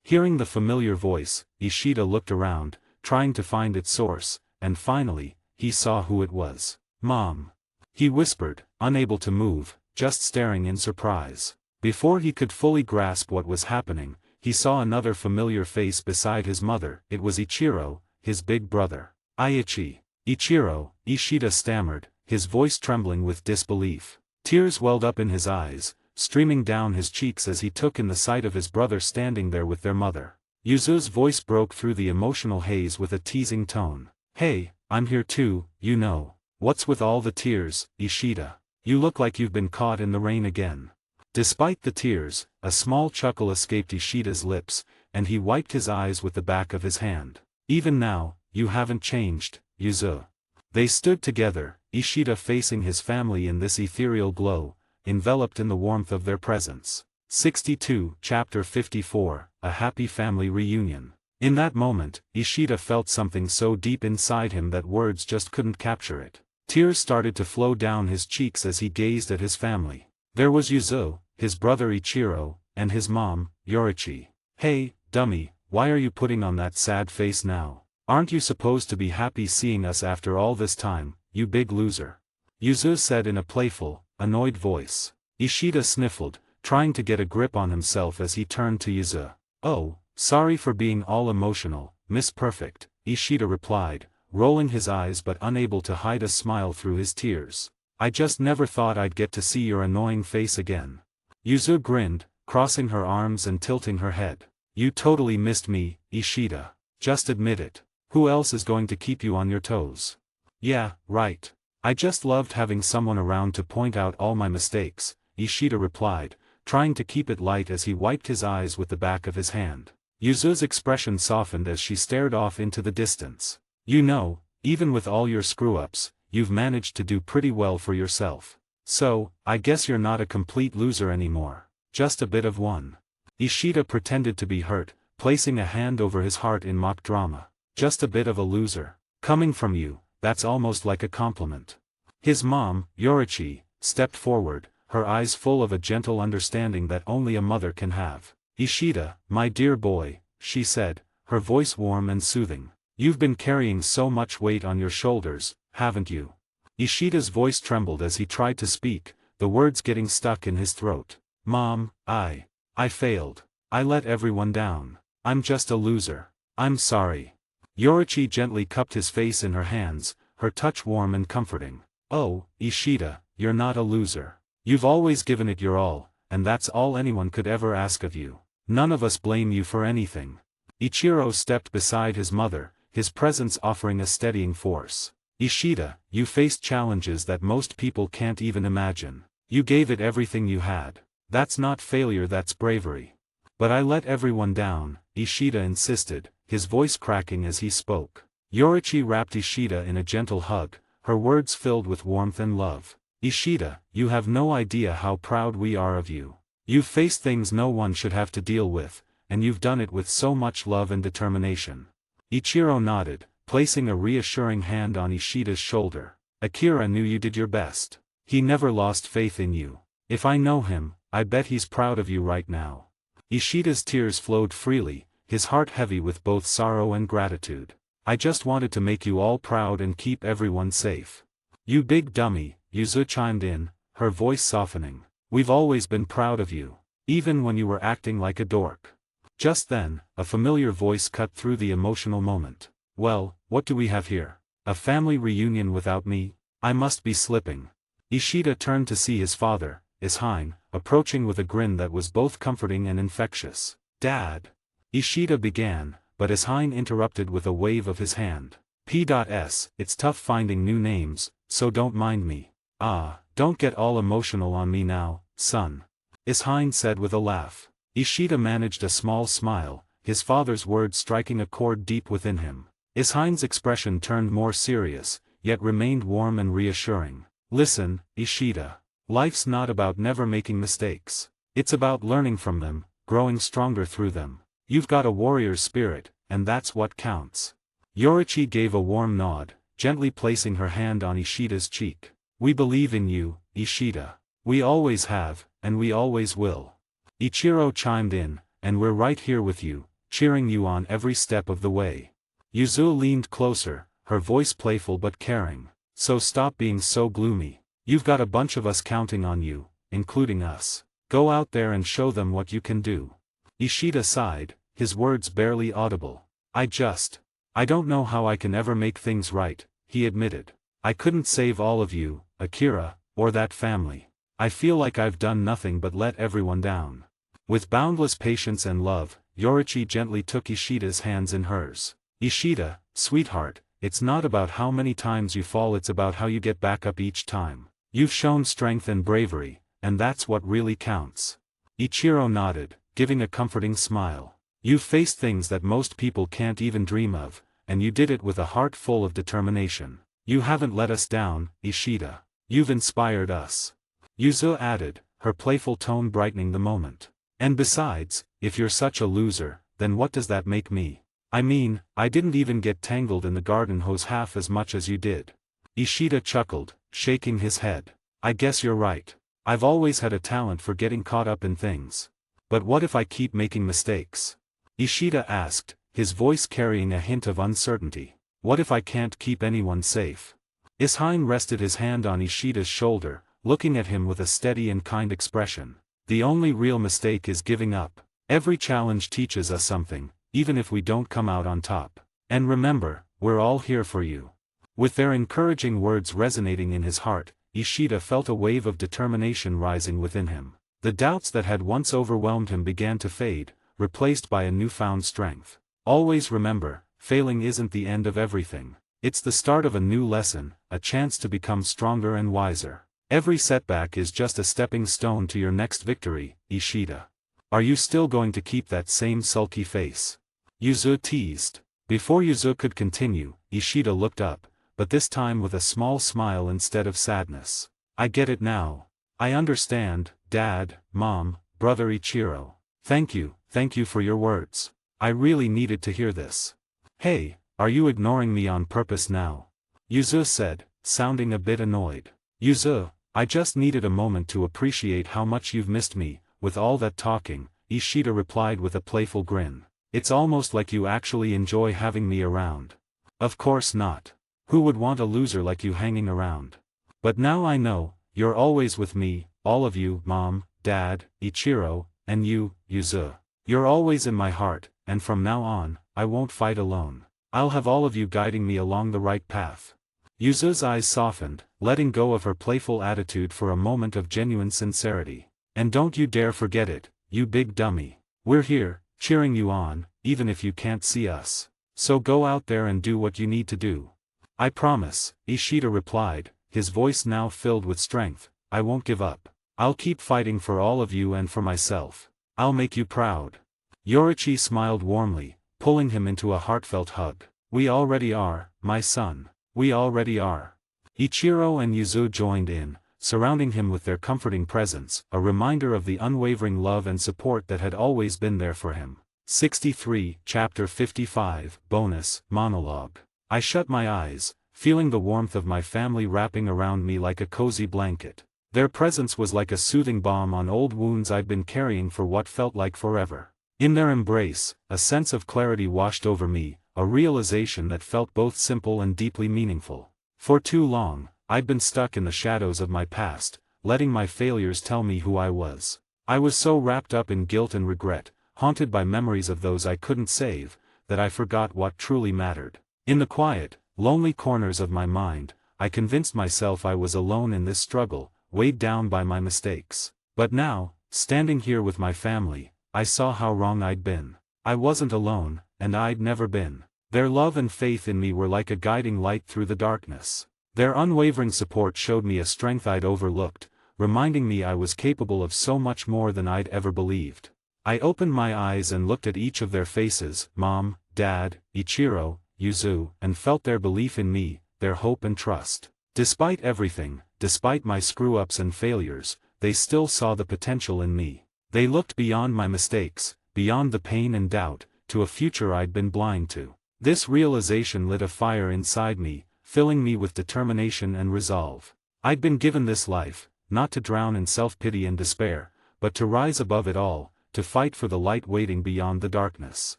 Hearing the familiar voice, Ishida looked around, trying to find its source, and finally, he saw who it was. Mom. He whispered, unable to move, just staring in surprise. Before he could fully grasp what was happening, he saw another familiar face beside his mother. It was Ichiro, his big brother. Aichi. Ichiro, Ishida stammered, his voice trembling with disbelief. Tears welled up in his eyes, streaming down his cheeks as he took in the sight of his brother standing there with their mother. Yuzu's voice broke through the emotional haze with a teasing tone. Hey, I'm here too, you know. What's with all the tears, Ishida? You look like you've been caught in the rain again. Despite the tears, a small chuckle escaped Ishida's lips, and he wiped his eyes with the back of his hand. Even now, you haven't changed, Yuzu. They stood together, Ishida facing his family in this ethereal glow, enveloped in the warmth of their presence. 62, Chapter 54, A Happy Family Reunion. In that moment, Ishida felt something so deep inside him that words just couldn't capture it. Tears started to flow down his cheeks as he gazed at his family. There was Yuzo, his brother Ichiro, and his mom, Yorichi. "Hey, dummy, why are you putting on that sad face now? Aren't you supposed to be happy seeing us after all this time, you big loser?" Yuzo said in a playful, annoyed voice. Ishida sniffled, trying to get a grip on himself as he turned to Yuzo. "Oh, sorry for being all emotional, Miss Perfect," Ishida replied, rolling his eyes but unable to hide a smile through his tears. "I just never thought I'd get to see your annoying face again." Yuzu grinned, crossing her arms and tilting her head. "You totally missed me, Ishida. Just admit it. Who else is going to keep you on your toes?" "Yeah, right. I just loved having someone around to point out all my mistakes," Ishida replied, trying to keep it light as he wiped his eyes with the back of his hand. Yuzu's expression softened as she stared off into the distance. "You know, even with all your screw-ups, you've managed to do pretty well for yourself. So, I guess you're not a complete loser anymore. Just a bit of one." Ishida pretended to be hurt, placing a hand over his heart in mock drama. "Just a bit of a loser. Coming from you, that's almost like a compliment." His mom, Yorichi, stepped forward, her eyes full of a gentle understanding that only a mother can have. "Ishida, my dear boy," she said, her voice warm and soothing. "You've been carrying so much weight on your shoulders, haven't you?" Ishida's voice trembled as he tried to speak, the words getting stuck in his throat. "Mom, I failed. I let everyone down. I'm just a loser. I'm sorry." Yorichi gently cupped his face in her hands, her touch warm and comforting. "Oh, Ishida, you're not a loser. You've always given it your all, and that's all anyone could ever ask of you. None of us blame you for anything." Ichiro stepped beside his mother, his presence offering a steadying force. "Ishida, you faced challenges that most people can't even imagine. You gave it everything you had. That's not failure, that's bravery." "But I let everyone down," Ishida insisted, his voice cracking as he spoke. Yorichi wrapped Ishida in a gentle hug, her words filled with warmth and love. "Ishida, you have no idea how proud we are of you. You've faced things no one should have to deal with, and you've done it with so much love and determination." Ichiro nodded, placing a reassuring hand on Ishida's shoulder. "Akira knew you did your best. He never lost faith in you. If I know him, I bet he's proud of you right now." Ishida's tears flowed freely, his heart heavy with both sorrow and gratitude. "I just wanted to make you all proud and keep everyone safe." "You big dummy," Yuzu chimed in, her voice softening. "We've always been proud of you. Even when you were acting like a dork." Just then, a familiar voice cut through the emotional moment. "Well, what do we have here? A family reunion without me? I must be slipping." Ishida turned to see his father, Ishine, approaching with a grin that was both comforting and infectious. "Dad," Ishida began, but Ishine interrupted with a wave of his hand. "P.S. It's tough finding new names, so don't mind me." "Ah, don't get all emotional on me now, son," Ishine said with a laugh. Ishida managed a small smile, his father's words striking a chord deep within him. Ishine's expression turned more serious, yet remained warm and reassuring. "Listen, Ishida. Life's not about never making mistakes. It's about learning from them, growing stronger through them. You've got a warrior's spirit, and that's what counts." Yorichi gave a warm nod, gently placing her hand on Ishida's cheek. "We believe in you, Ishida. We always have, and we always will." Ichiro chimed in, "And we're right here with you, cheering you on every step of the way." Yuzu leaned closer, her voice playful but caring. "So stop being so gloomy. You've got a bunch of us counting on you, including us. Go out there and show them what you can do." Ishida sighed, his words barely audible. I don't know how I can ever make things right," he admitted. "I couldn't save all of you, Akira, or that family. I feel like I've done nothing but let everyone down." With boundless patience and love, Yorichi gently took Ishida's hands in hers. "Ishida, sweetheart, it's not about how many times you fall, it's about how you get back up each time. You've shown strength and bravery, and that's what really counts." Ichiro nodded, giving a comforting smile. "You've faced things that most people can't even dream of, and you did it with a heart full of determination. You haven't let us down, Ishida. You've inspired us." Yuzu added, her playful tone brightening the moment. And besides, if you're such a loser, then what does that make me? I mean, I didn't even get tangled in the garden hose half as much as you did. Ishida chuckled, shaking his head. I guess you're right. I've always had a talent for getting caught up in things. But what if I keep making mistakes? Ishida asked, his voice carrying a hint of uncertainty. What if I can't keep anyone safe? Ishine rested his hand on Ishida's shoulder, looking at him with a steady and kind expression. The only real mistake is giving up. Every challenge teaches us something, even if we don't come out on top. And remember, we're all here for you. With their encouraging words resonating in his heart, Ishida felt a wave of determination rising within him. The doubts that had once overwhelmed him began to fade, replaced by a newfound strength. Always remember, failing isn't the end of everything. It's the start of a new lesson, a chance to become stronger and wiser. Every setback is just a stepping stone to your next victory, Ishida. Are you still going to keep that same sulky face? Yuzu teased. Before Yuzu could continue, Ishida looked up, but this time with a small smile instead of sadness. I get it now. I understand, Dad, Mom, Brother Ichiro. Thank you for your words. I really needed to hear this. Hey, are you ignoring me on purpose now? Yuzu said, sounding a bit annoyed. Yuzu, I just needed a moment to appreciate how much you've missed me. With all that talking, Ishida replied with a playful grin. It's almost like you actually enjoy having me around. Of course not. Who would want a loser like you hanging around? But now I know, you're always with me, all of you, Mom, Dad, Ichiro, and you, Yuzu. You're always in my heart, and from now on, I won't fight alone. I'll have all of you guiding me along the right path. Yuzu's eyes softened, letting go of her playful attitude for a moment of genuine sincerity. And don't you dare forget it, you big dummy. We're here, cheering you on, even if you can't see us. So go out there and do what you need to do. I promise, Ishida replied, his voice now filled with strength. I won't give up. I'll keep fighting for all of you and for myself. I'll make you proud. Yorichi smiled warmly, pulling him into a heartfelt hug. We already are, my son. We already are. Ichiro and Yuzu joined in, surrounding him with their comforting presence, a reminder of the unwavering love and support that had always been there for him. 63, Chapter 55, Bonus, Monologue. I shut my eyes, feeling the warmth of my family wrapping around me like a cozy blanket. Their presence was like a soothing balm on old wounds I'd been carrying for what felt like forever. In their embrace, a sense of clarity washed over me, a realization that felt both simple and deeply meaningful. For too long, I'd been stuck in the shadows of my past, letting my failures tell me who I was. I was so wrapped up in guilt and regret, haunted by memories of those I couldn't save, that I forgot what truly mattered. In the quiet, lonely corners of my mind, I convinced myself I was alone in this struggle, weighed down by my mistakes. But now, standing here with my family, I saw how wrong I'd been. I wasn't alone, and I'd never been. Their love and faith in me were like a guiding light through the darkness. Their unwavering support showed me a strength I'd overlooked, reminding me I was capable of so much more than I'd ever believed. I opened my eyes and looked at each of their faces, Mom, Dad, Ichiro, Yuzu, and felt their belief in me, their hope and trust. Despite everything, despite my screw-ups and failures, they still saw the potential in me. They looked beyond my mistakes, beyond the pain and doubt, to a future I'd been blind to. This realization lit a fire inside me, filling me with determination and resolve. I'd been given this life, not to drown in self-pity and despair, but to rise above it all, to fight for the light waiting beyond the darkness.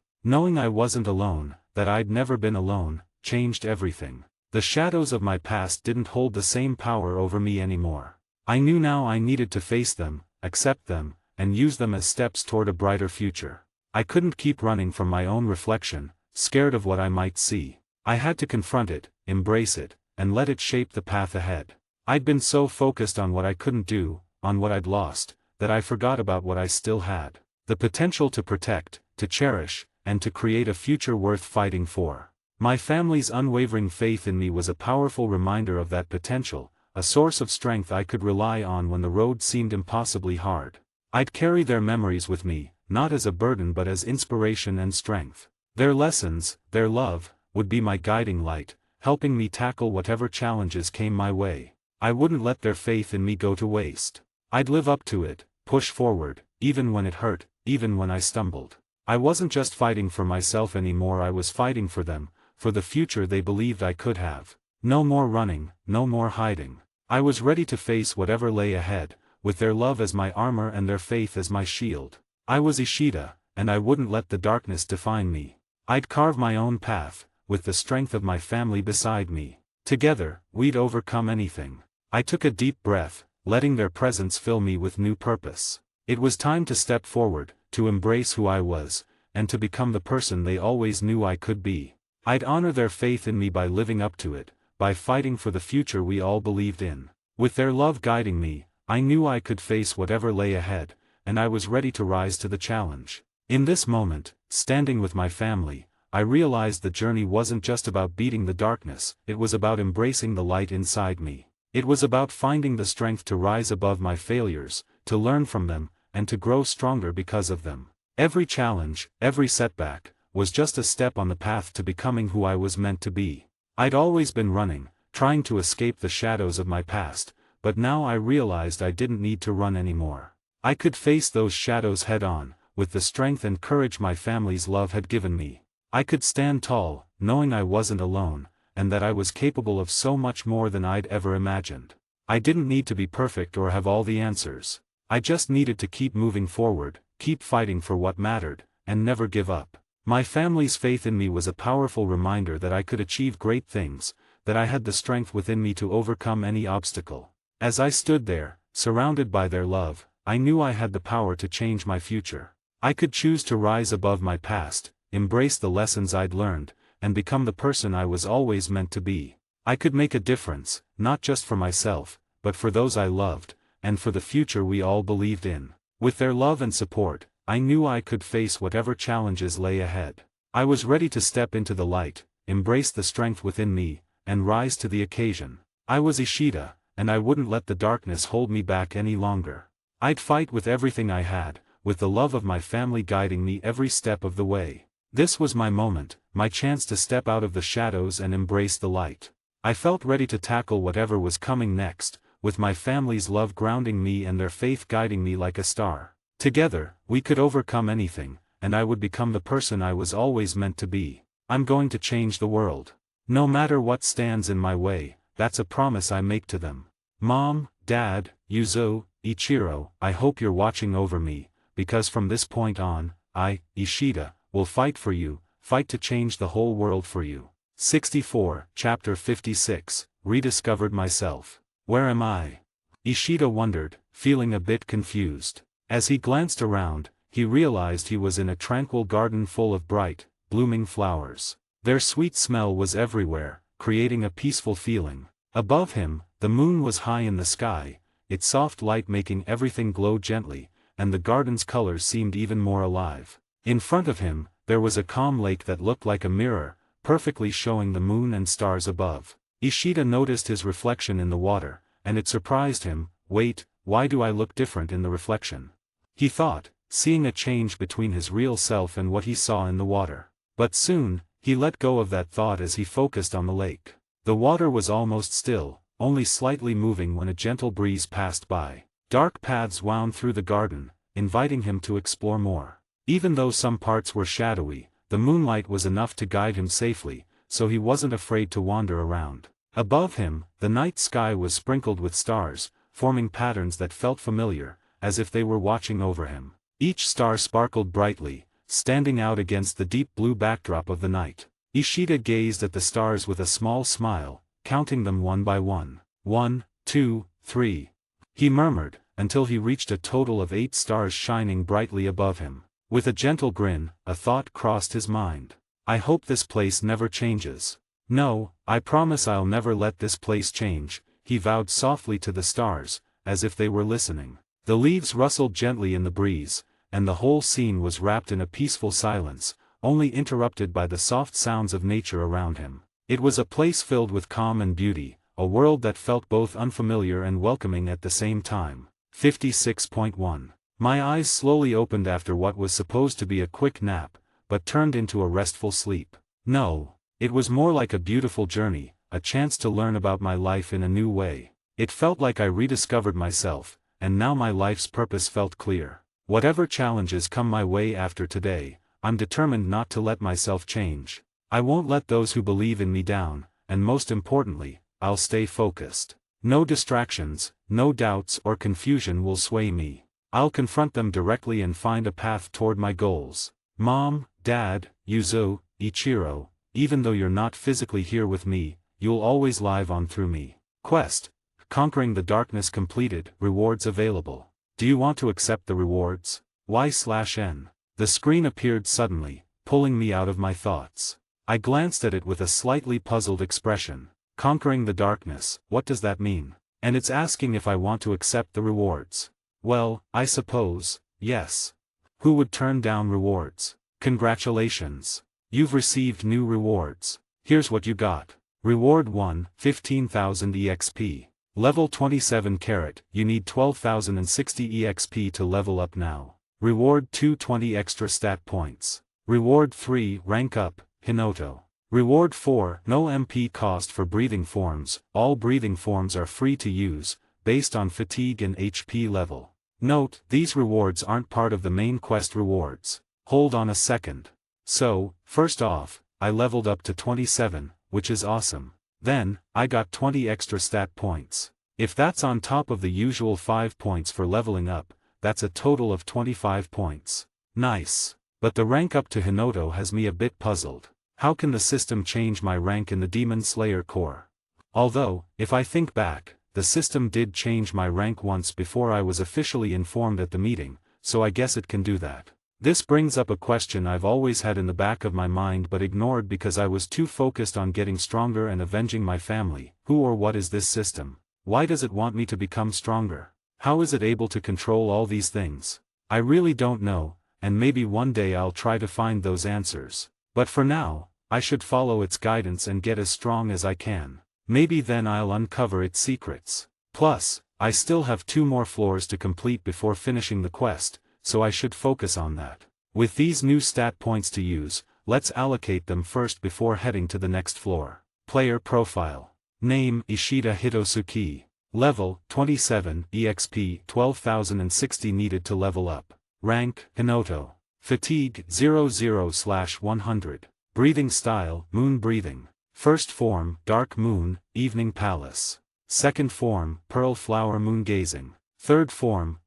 Knowing I wasn't alone, that I'd never been alone, changed everything. The shadows of my past didn't hold the same power over me anymore. I knew now I needed to face them, accept them, and use them as steps toward a brighter future. I couldn't keep running from my own reflection, scared of what I might see. I had to confront it, embrace it, and let it shape the path ahead. I'd been so focused on what I couldn't do, on what I'd lost, that I forgot about what I still had. The potential to protect, to cherish, and to create a future worth fighting for. My family's unwavering faith in me was a powerful reminder of that potential, a source of strength I could rely on when the road seemed impossibly hard. I'd carry their memories with me, not as a burden but as inspiration and strength. Their lessons, their love, would be my guiding light, helping me tackle whatever challenges came my way. I wouldn't let their faith in me go to waste. I'd live up to it, push forward, even when it hurt, even when I stumbled. I wasn't just fighting for myself anymore, I was fighting for them, for the future they believed I could have. No more running, no more hiding. I was ready to face whatever lay ahead, with their love as my armor and their faith as my shield. I was Ishida, and I wouldn't let the darkness define me. I'd carve my own path, with the strength of my family beside me. Together, we'd overcome anything. I took a deep breath, letting their presence fill me with new purpose. It was time to step forward, to embrace who I was, and to become the person they always knew I could be. I'd honor their faith in me by living up to it, by fighting for the future we all believed in. With their love guiding me, I knew I could face whatever lay ahead, and I was ready to rise to the challenge. In this moment, standing with my family, I realized the journey wasn't just about beating the darkness, it was about embracing the light inside me. It was about finding the strength to rise above my failures, to learn from them, and to grow stronger because of them. Every challenge, every setback, was just a step on the path to becoming who I was meant to be. I'd always been running, trying to escape the shadows of my past, but now I realized I didn't need to run anymore. I could face those shadows head on, with the strength and courage my family's love had given me. I could stand tall, knowing I wasn't alone, and that I was capable of so much more than I'd ever imagined. I didn't need to be perfect or have all the answers. I just needed to keep moving forward, keep fighting for what mattered, and never give up. My family's faith in me was a powerful reminder that I could achieve great things, that I had the strength within me to overcome any obstacle. As I stood there, surrounded by their love, I knew I had the power to change my future. I could choose to rise above my past, embrace the lessons I'd learned, and become the person I was always meant to be. I could make a difference, not just for myself, but for those I loved, and for the future we all believed in. With their love and support, I knew I could face whatever challenges lay ahead. I was ready to step into the light, embrace the strength within me, and rise to the occasion. I was Ishida, and I wouldn't let the darkness hold me back any longer. I'd fight with everything I had, with the love of my family guiding me every step of the way. This was my moment, my chance to step out of the shadows and embrace the light. I felt ready to tackle whatever was coming next, with my family's love grounding me and their faith guiding me like a star. Together, we could overcome anything, and I would become the person I was always meant to be. I'm going to change the world. No matter what stands in my way, that's a promise I make to them. Mom, Dad, Yuzo, Ichiro, I hope you're watching over me, because from this point on, I, Ishida, will fight for you, fight to change the whole world for you. 64, Chapter 56, Rediscovered Myself. Where am I? Ishida wondered, feeling a bit confused. As he glanced around, he realized he was in a tranquil garden full of bright, blooming flowers. Their sweet smell was everywhere, creating a peaceful feeling. Above him, the moon was high in the sky, its soft light making everything glow gently, and the garden's colors seemed even more alive. In front of him, there was a calm lake that looked like a mirror, perfectly showing the moon and stars above. Ishida noticed his reflection in the water, and it surprised him. Wait, why do I look different in the reflection? He thought, seeing a change between his real self and what he saw in the water. But soon, he let go of that thought as he focused on the lake. The water was almost still, only slightly moving when a gentle breeze passed by. Dark paths wound through the garden, inviting him to explore more. Even though some parts were shadowy, the moonlight was enough to guide him safely, so he wasn't afraid to wander around. Above him, the night sky was sprinkled with stars, forming patterns that felt familiar, as if they were watching over him. Each star sparkled brightly, standing out against the deep blue backdrop of the night. Ishida gazed at the stars with a small smile, counting them one by one. 1, 2, 3. He murmured, until he reached a total of 8 stars shining brightly above him. With a gentle grin, a thought crossed his mind. I hope this place never changes. No, I promise I'll never let this place change, he vowed softly to the stars, as if they were listening. The leaves rustled gently in the breeze, and the whole scene was wrapped in a peaceful silence, only interrupted by the soft sounds of nature around him. It was a place filled with calm and beauty, a world that felt both unfamiliar and welcoming at the same time. 56.1. My eyes slowly opened after what was supposed to be a quick nap, but turned into a restful sleep. No, it was more like a beautiful journey, a chance to learn about my life in a new way. It felt like I rediscovered myself, and now my life's purpose felt clear. Whatever challenges come my way after today, I'm determined not to let myself change. I won't let those who believe in me down, and most importantly, I'll stay focused. No distractions, no doubts or confusion will sway me. I'll confront them directly and find a path toward my goals. Mom, Dad, Yuzo, Ichiro, even though you're not physically here with me, you'll always live on through me. Quest: Conquering the Darkness completed, rewards available. Do you want to accept the rewards? Y/N. The screen appeared suddenly, pulling me out of my thoughts. I glanced at it with a slightly puzzled expression. Conquering the Darkness, what does that mean? And it's asking if I want to accept the rewards. Well, I suppose, yes. Who would turn down rewards? Congratulations. You've received new rewards. Here's what you got. Reward 1, 15,000 EXP. Level 27 carat, you need 12,060 EXP to level up now. Reward 2, 20 extra stat points. Reward 3, rank up, Hinoto. Reward 4, no MP cost for breathing forms, all breathing forms are free to use, based on fatigue and HP level. Note, these rewards aren't part of the main quest rewards. Hold on a second. So, first off, I leveled up to 27, which is awesome. Then, I got 20 extra stat points. If that's on top of the usual 5 points for leveling up, that's a total of 25 points. Nice. But the rank up to Hinoto has me a bit puzzled. How can the system change my rank in the Demon Slayer Corps? Although, if I think back, the system did change my rank once before I was officially informed at the meeting, so I guess it can do that. This brings up a question I've always had in the back of my mind but ignored because I was too focused on getting stronger and avenging my family. Who or what is this system? Why does it want me to become stronger? How is it able to control all these things? I really don't know, and maybe one day I'll try to find those answers. But for now, I should follow its guidance and get as strong as I can. Maybe then I'll uncover its secrets. Plus, I still have 2 more floors to complete before finishing the quest, so I should focus on that. With these new stat points to use, let's allocate them first before heading to the next floor. Player Profile. Name: Ishida Hitosuki. Level: 27, EXP 12,060 needed to level up. Rank: Hinoto. Fatigue: 00/100. Breathing style: Moon breathing. First form: Dark Moon, Evening Palace. Second form: Pearl Flower Moon Gazing. Third form: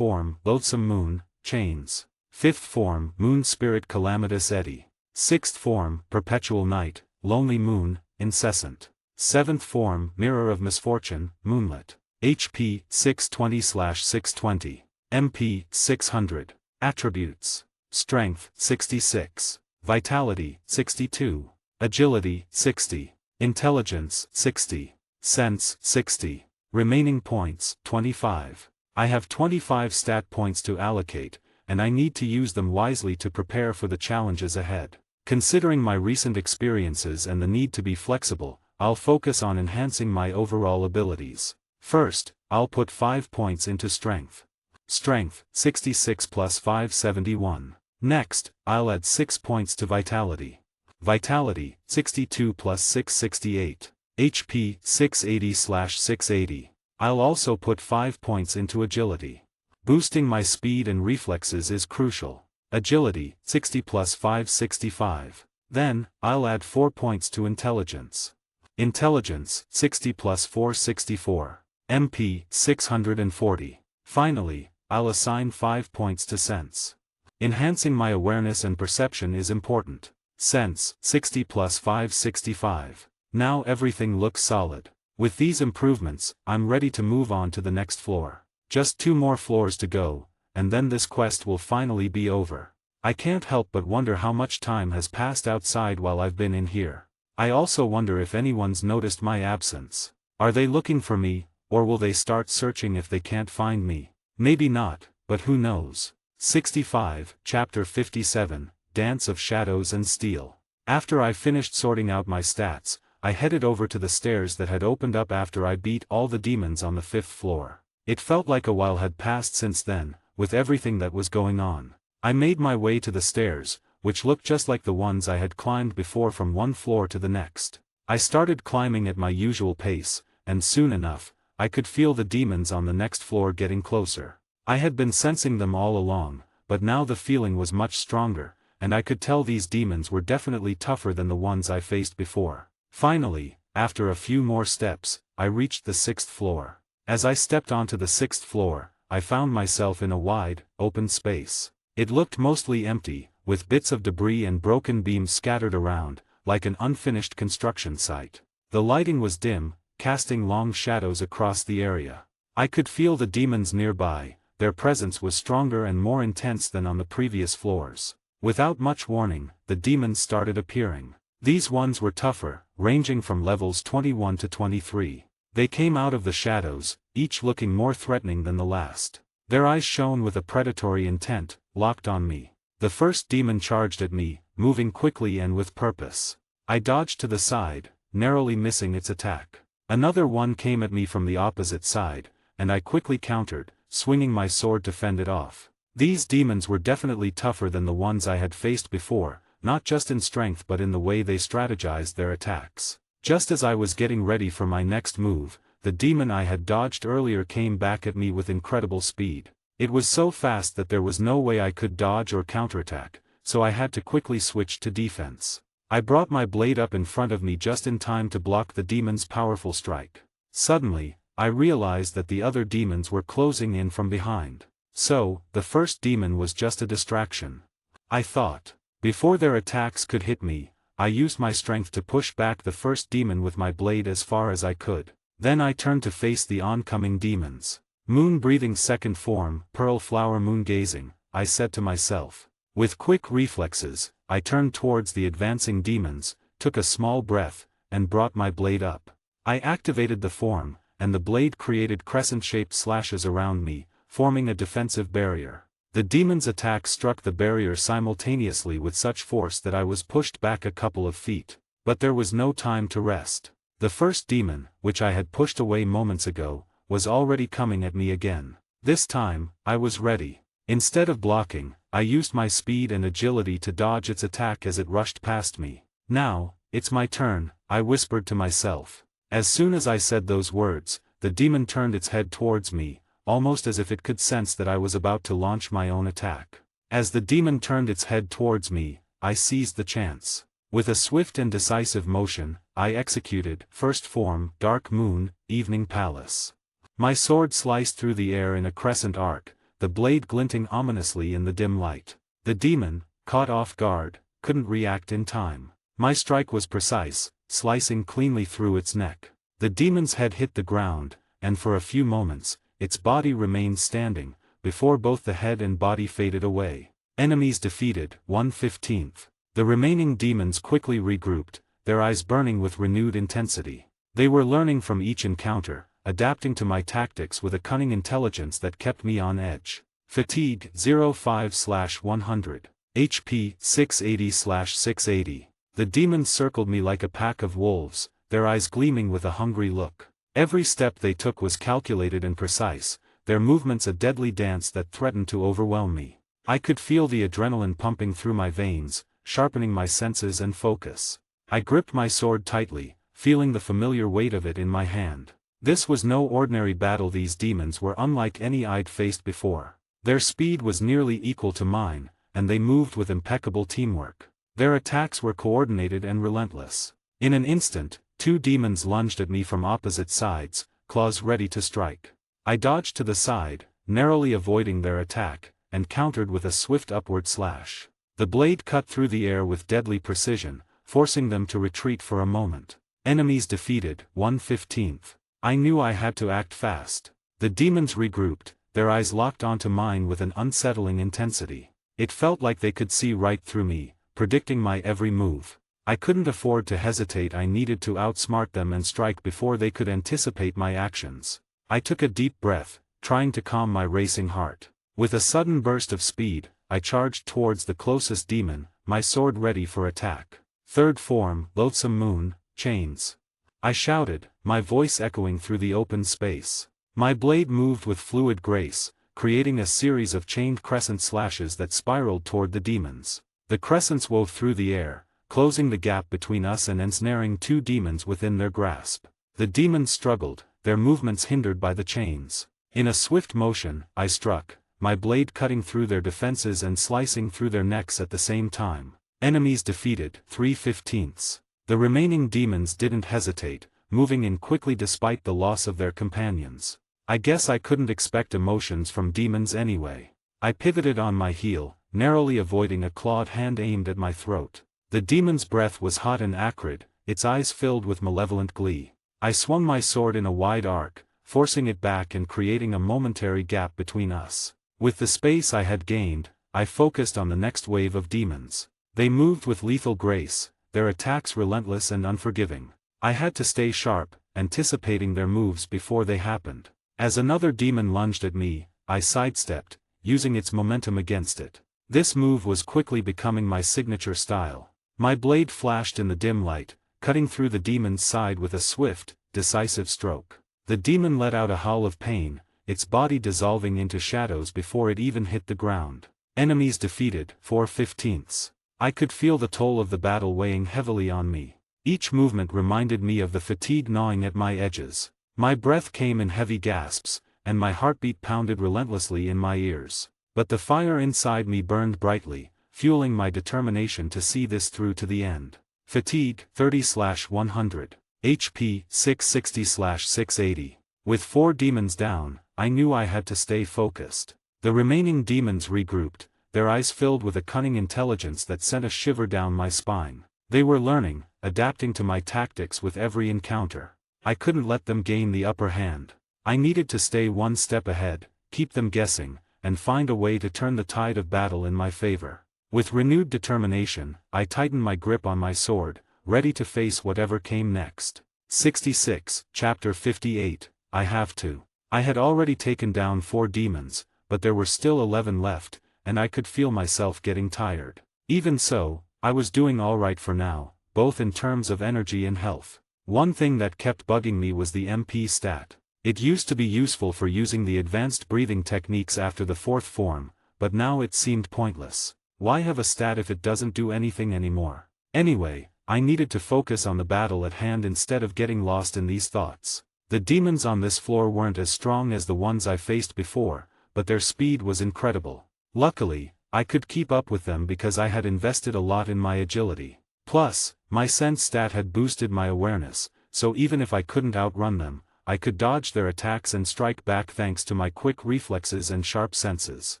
Loathsome Moon, Chains. Fifth form: Moon Spirit Calamitous Eddy. Sixth form: Perpetual Night, Lonely Moon, Incessant. Seventh form: Mirror of Misfortune, Moonlit. HP: 620/620. MP: 600. Attributes: Strength: 66. Vitality: 62. Agility: 60. Intelligence: 60. Sense: 60. Remaining points: 25. I have 25 stat points to allocate, and I need to use them wisely to prepare for the challenges ahead. Considering my recent experiences and the need to be flexible, I'll focus on enhancing my overall abilities. First, I'll put 5 points into Strength. Strength: 66 plus 5 71. Next, I'll add 6 points to Vitality. Vitality: 62 plus 6 68. HP: 680/680. I'll also put 5 points into Agility. Boosting my speed and reflexes is crucial. Agility: 60 plus 5 65. Then, I'll add 4 points to Intelligence. Intelligence: 60 plus 4 64. MP: 640. Finally, I'll assign 5 points to Sense. Enhancing my awareness and perception is important. Sense: 60 plus 5 65. Now everything looks solid. With these improvements, I'm ready to move on to the next floor. Just 2 more floors to go, and then this quest will finally be over. I can't help but wonder how much time has passed outside while I've been in here. I also wonder if anyone's noticed my absence. Are they looking for me, or will they start searching if they can't find me? Maybe not, but who knows. 65, Chapter 57, Dance of Shadows and Steel. After I finished sorting out my stats, I headed over to the stairs that had opened up after I beat all the demons on the 5th floor. It felt like a while had passed since then, with everything that was going on. I made my way to the stairs, which looked just like the ones I had climbed before from one floor to the next. I started climbing at my usual pace, and soon enough, I could feel the demons on the next floor getting closer. I had been sensing them all along, but now the feeling was much stronger, and I could tell these demons were definitely tougher than the ones I faced before. Finally, after a few more steps, I reached the 6th floor. As I stepped onto the 6th floor, I found myself in a wide, open space. It looked mostly empty, with bits of debris and broken beams scattered around, like an unfinished construction site. The lighting was dim, casting long shadows across the area. I could feel the demons nearby. Their presence was stronger and more intense than on the previous floors. Without much warning, the demons started appearing. These ones were tougher, ranging from levels 21 to 23. They came out of the shadows, each looking more threatening than the last. Their eyes shone with a predatory intent, locked on me. The first demon charged at me, moving quickly and with purpose. I dodged to the side, narrowly missing its attack. Another one came at me from the opposite side, and I quickly countered, swinging my sword to fend it off. These demons were definitely tougher than the ones I had faced before, not just in strength but in the way they strategized their attacks. Just as I was getting ready for my next move, the demon I had dodged earlier came back at me with incredible speed. It was so fast that there was no way I could dodge or counterattack, so I had to quickly switch to defense. I brought my blade up in front of me just in time to block the demon's powerful strike. Suddenly, I realized that the other demons were closing in from behind. So, the first demon was just a distraction, I thought. Before their attacks could hit me, I used my strength to push back the first demon with my blade as far as I could. Then I turned to face the oncoming demons. Moon-breathing second form, pearl flower moon-gazing, I said to myself. With quick reflexes, I turned towards the advancing demons, took a small breath, and brought my blade up. I activated the form, and the blade created crescent-shaped slashes around me, forming a defensive barrier. The demon's attack struck the barrier simultaneously with such force that I was pushed back a couple of feet. But there was no time to rest. The first demon, which I had pushed away moments ago, was already coming at me again. This time, I was ready. Instead of blocking, I used my speed and agility to dodge its attack as it rushed past me. Now, it's my turn, I whispered to myself. As soon as I said those words, the demon turned its head towards me, almost as if it could sense that I was about to launch my own attack. As the demon turned its head towards me, I seized the chance. With a swift and decisive motion, I executed, first form, Dark Moon, Evening Palace. My sword sliced through the air in a crescent arc, the blade glinting ominously in the dim light. The demon, caught off guard, couldn't react in time. My strike was precise, slicing cleanly through its neck. The demon's head hit the ground, and for a few moments, its body remained standing, before both the head and body faded away. Enemies defeated, 1/15. The remaining demons quickly regrouped, their eyes burning with renewed intensity. They were learning from each encounter, adapting to my tactics with a cunning intelligence that kept me on edge. Fatigue 05/100. HP 680/680. The demons circled me like a pack of wolves, their eyes gleaming with a hungry look. Every step they took was calculated and precise, their movements a deadly dance that threatened to overwhelm me. I could feel the adrenaline pumping through my veins, sharpening my senses and focus. I gripped my sword tightly, feeling the familiar weight of it in my hand. This was no ordinary battle. These demons were unlike any I'd faced before. Their speed was nearly equal to mine, and they moved with impeccable teamwork. Their attacks were coordinated and relentless. In an instant, two demons lunged at me from opposite sides, claws ready to strike. I dodged to the side, narrowly avoiding their attack, and countered with a swift upward slash. The blade cut through the air with deadly precision, forcing them to retreat for a moment. Enemies defeated, 1/15. I knew I had to act fast. The demons regrouped, their eyes locked onto mine with an unsettling intensity. It felt like they could see right through me, predicting my every move. I couldn't afford to hesitate. I needed to outsmart them and strike before they could anticipate my actions. I took a deep breath, trying to calm my racing heart. With a sudden burst of speed, I charged towards the closest demon, my sword ready for attack. Third form, Loathsome Moon, Chains. I shouted, my voice echoing through the open space. My blade moved with fluid grace, creating a series of chained crescent slashes that spiraled toward the demons. The crescents wove through the air, closing the gap between us and ensnaring two demons within their grasp. The demons struggled, their movements hindered by the chains. In a swift motion, I struck, my blade cutting through their defenses and slicing through their necks at the same time. Enemies defeated, 3/15. The remaining demons didn't hesitate, moving in quickly despite the loss of their companions. I guess I couldn't expect emotions from demons anyway. I pivoted on my heel, narrowly avoiding a clawed hand aimed at my throat. The demon's breath was hot and acrid, its eyes filled with malevolent glee. I swung my sword in a wide arc, forcing it back and creating a momentary gap between us. With the space I had gained, I focused on the next wave of demons. They moved with lethal grace, their attacks relentless and unforgiving. I had to stay sharp, anticipating their moves before they happened. As another demon lunged at me, I sidestepped, using its momentum against it. This move was quickly becoming my signature style. My blade flashed in the dim light, cutting through the demon's side with a swift, decisive stroke. The demon let out a howl of pain, its body dissolving into shadows before it even hit the ground. Enemies defeated, 4/15. I could feel the toll of the battle weighing heavily on me. Each movement reminded me of the fatigue gnawing at my edges. My breath came in heavy gasps, and my heartbeat pounded relentlessly in my ears. But the fire inside me burned brightly, fueling my determination to see this through to the end. Fatigue, 30/100. HP, 660/680. With 4 demons down, I knew I had to stay focused. The remaining demons regrouped, their eyes filled with a cunning intelligence that sent a shiver down my spine. They were learning, adapting to my tactics with every encounter. I couldn't let them gain the upper hand. I needed to stay one step ahead, keep them guessing, and find a way to turn the tide of battle in my favor. With renewed determination, I tightened my grip on my sword, ready to face whatever came next. 66, Chapter 58, I have to. I had already taken down 4 demons, but there were still 11 left, and I could feel myself getting tired. Even so, I was doing all right for now, both in terms of energy and health. One thing that kept bugging me was the MP stat. It used to be useful for using the advanced breathing techniques after the 4th form, but now it seemed pointless. Why have a stat if it doesn't do anything anymore? Anyway, I needed to focus on the battle at hand instead of getting lost in these thoughts. The demons on this floor weren't as strong as the ones I faced before, but their speed was incredible. Luckily, I could keep up with them because I had invested a lot in my agility. Plus, my sense stat had boosted my awareness, so even if I couldn't outrun them, I could dodge their attacks and strike back thanks to my quick reflexes and sharp senses.